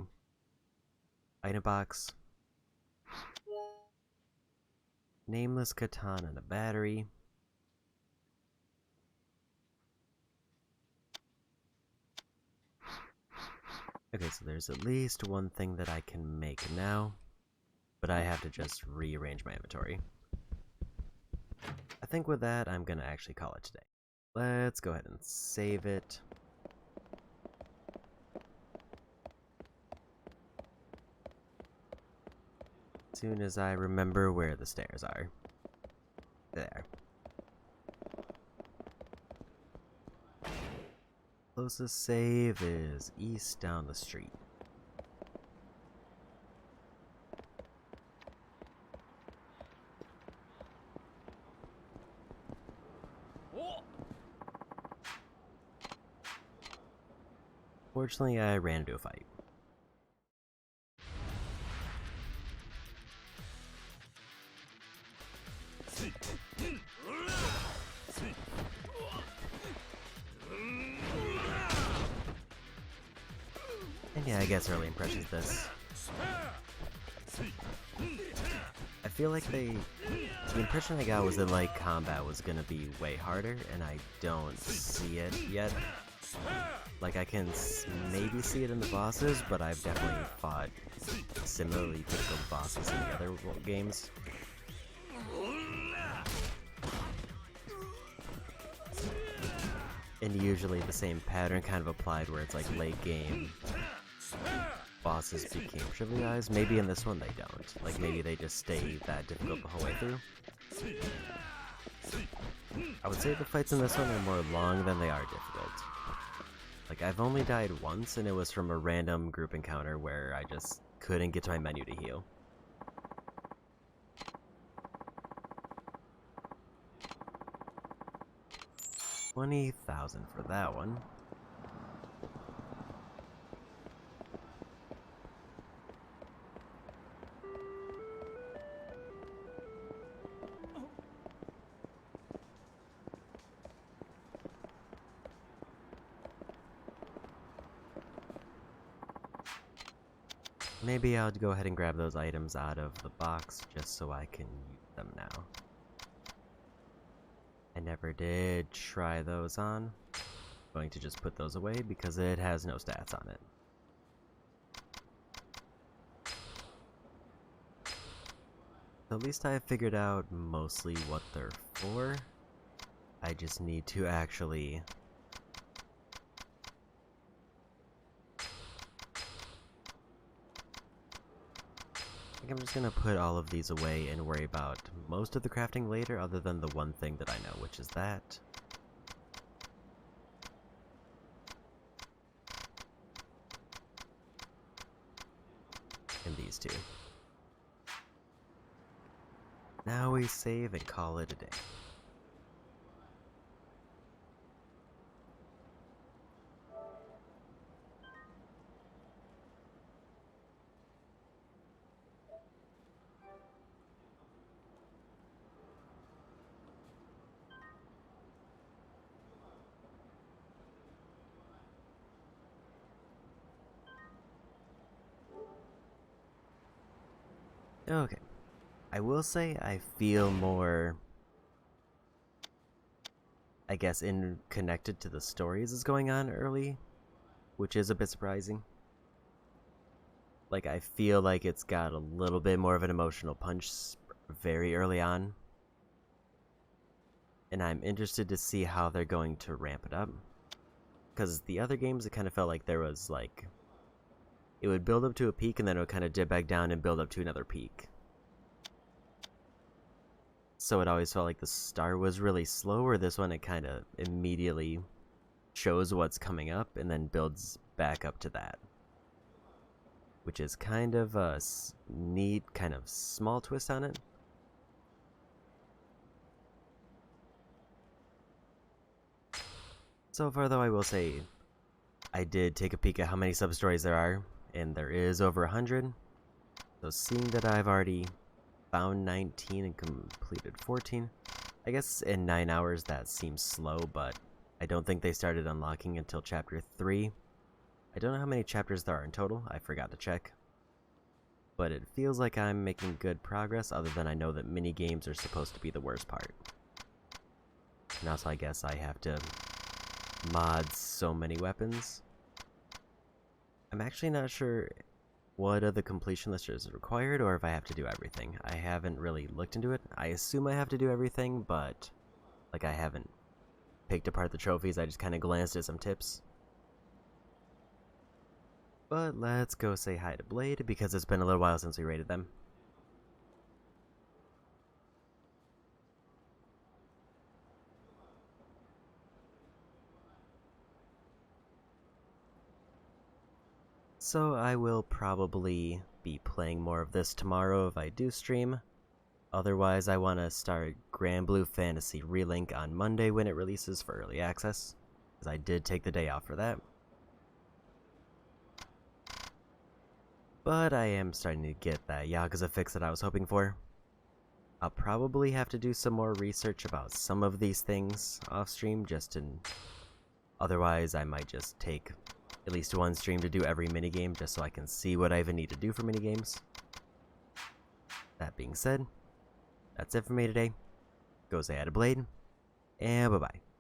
item box. Nameless katana and a battery. Okay, so there's at least one thing that I can make now, but I have to just rearrange my inventory. I think with that, I'm gonna actually call it today. Let's go ahead and save it. As soon as I remember where the stairs are. There. Closest save is east down the street. Fortunately, I ran into a fight. And yeah, I guess early impressions this. I feel like the impression I got was that like combat was gonna be way harder, and I don't see it yet. Like I can maybe see it in the bosses, but I've definitely fought similarly difficult bosses in the other games. And usually the same pattern kind of applied where it's like late game bosses became trivialized. Maybe in this one they don't. Like maybe they just stay that difficult the whole way through. I would say the fights in this one are more long than they are difficult. Like I've only died once, and it was from a random group encounter where I just couldn't get to my menu to heal. $20,000 for that one. Maybe I'll go ahead and grab those items out of the box just so I can use them now. I never did try those on. I'm going to just put those away because it has no stats on it. So at least I have figured out mostly what they're for. I just need to actually I think I'm just gonna put all of these away and worry about most of the crafting later, other than the one thing that I know, which is that. these two. Now we save and call it a day. Okay. I will say I feel more, I guess, connected to the stories that's going on early, which is a bit surprising. Like, I feel like it's got a little bit more of an emotional punch very early on. And I'm interested to see how they're going to ramp it up. Because the other games, it kind of felt like there was, like, it would build up to a peak and then it would kind of dip back down and build up to another peak. So it always felt like the start was really slow, where this one it kind of immediately shows what's coming up and then builds back up to that. Which is kind of a neat, kind of small twist on it. So far though, I will say, I did take a peek at how many sub-stories there are, and there is over 100. So seeing that I've already found 19 and completed 14, I guess in 9 hours that seems slow, but I don't think they started unlocking until chapter 3. I don't know how many chapters there are in total, I forgot to check. But it feels like I'm making good progress, other than I know that mini-games are supposed to be the worst part. And also I guess I have to mod so many weapons. I'm actually not sure what of the completion list is required, or if I have to do everything. I haven't really looked into it. I assume I have to do everything, but like I haven't picked apart the trophies, I just kind of glanced at some tips. But let's go say hi to Blade, because it's been a little while since we raided them. So I will probably be playing more of this tomorrow if I do stream. Otherwise, I want to start Grand Blue Fantasy Relink on Monday when it releases for early access, because I did take the day off for that. But I am starting to get that Yakuza fix that I was hoping for. I'll probably have to do some more research about some of these things off stream, otherwise I might just take at least one stream to do every minigame, just so I can see what I even need to do for minigames. That being said, that's it for me today. Go say hi to Blade, and bye-bye.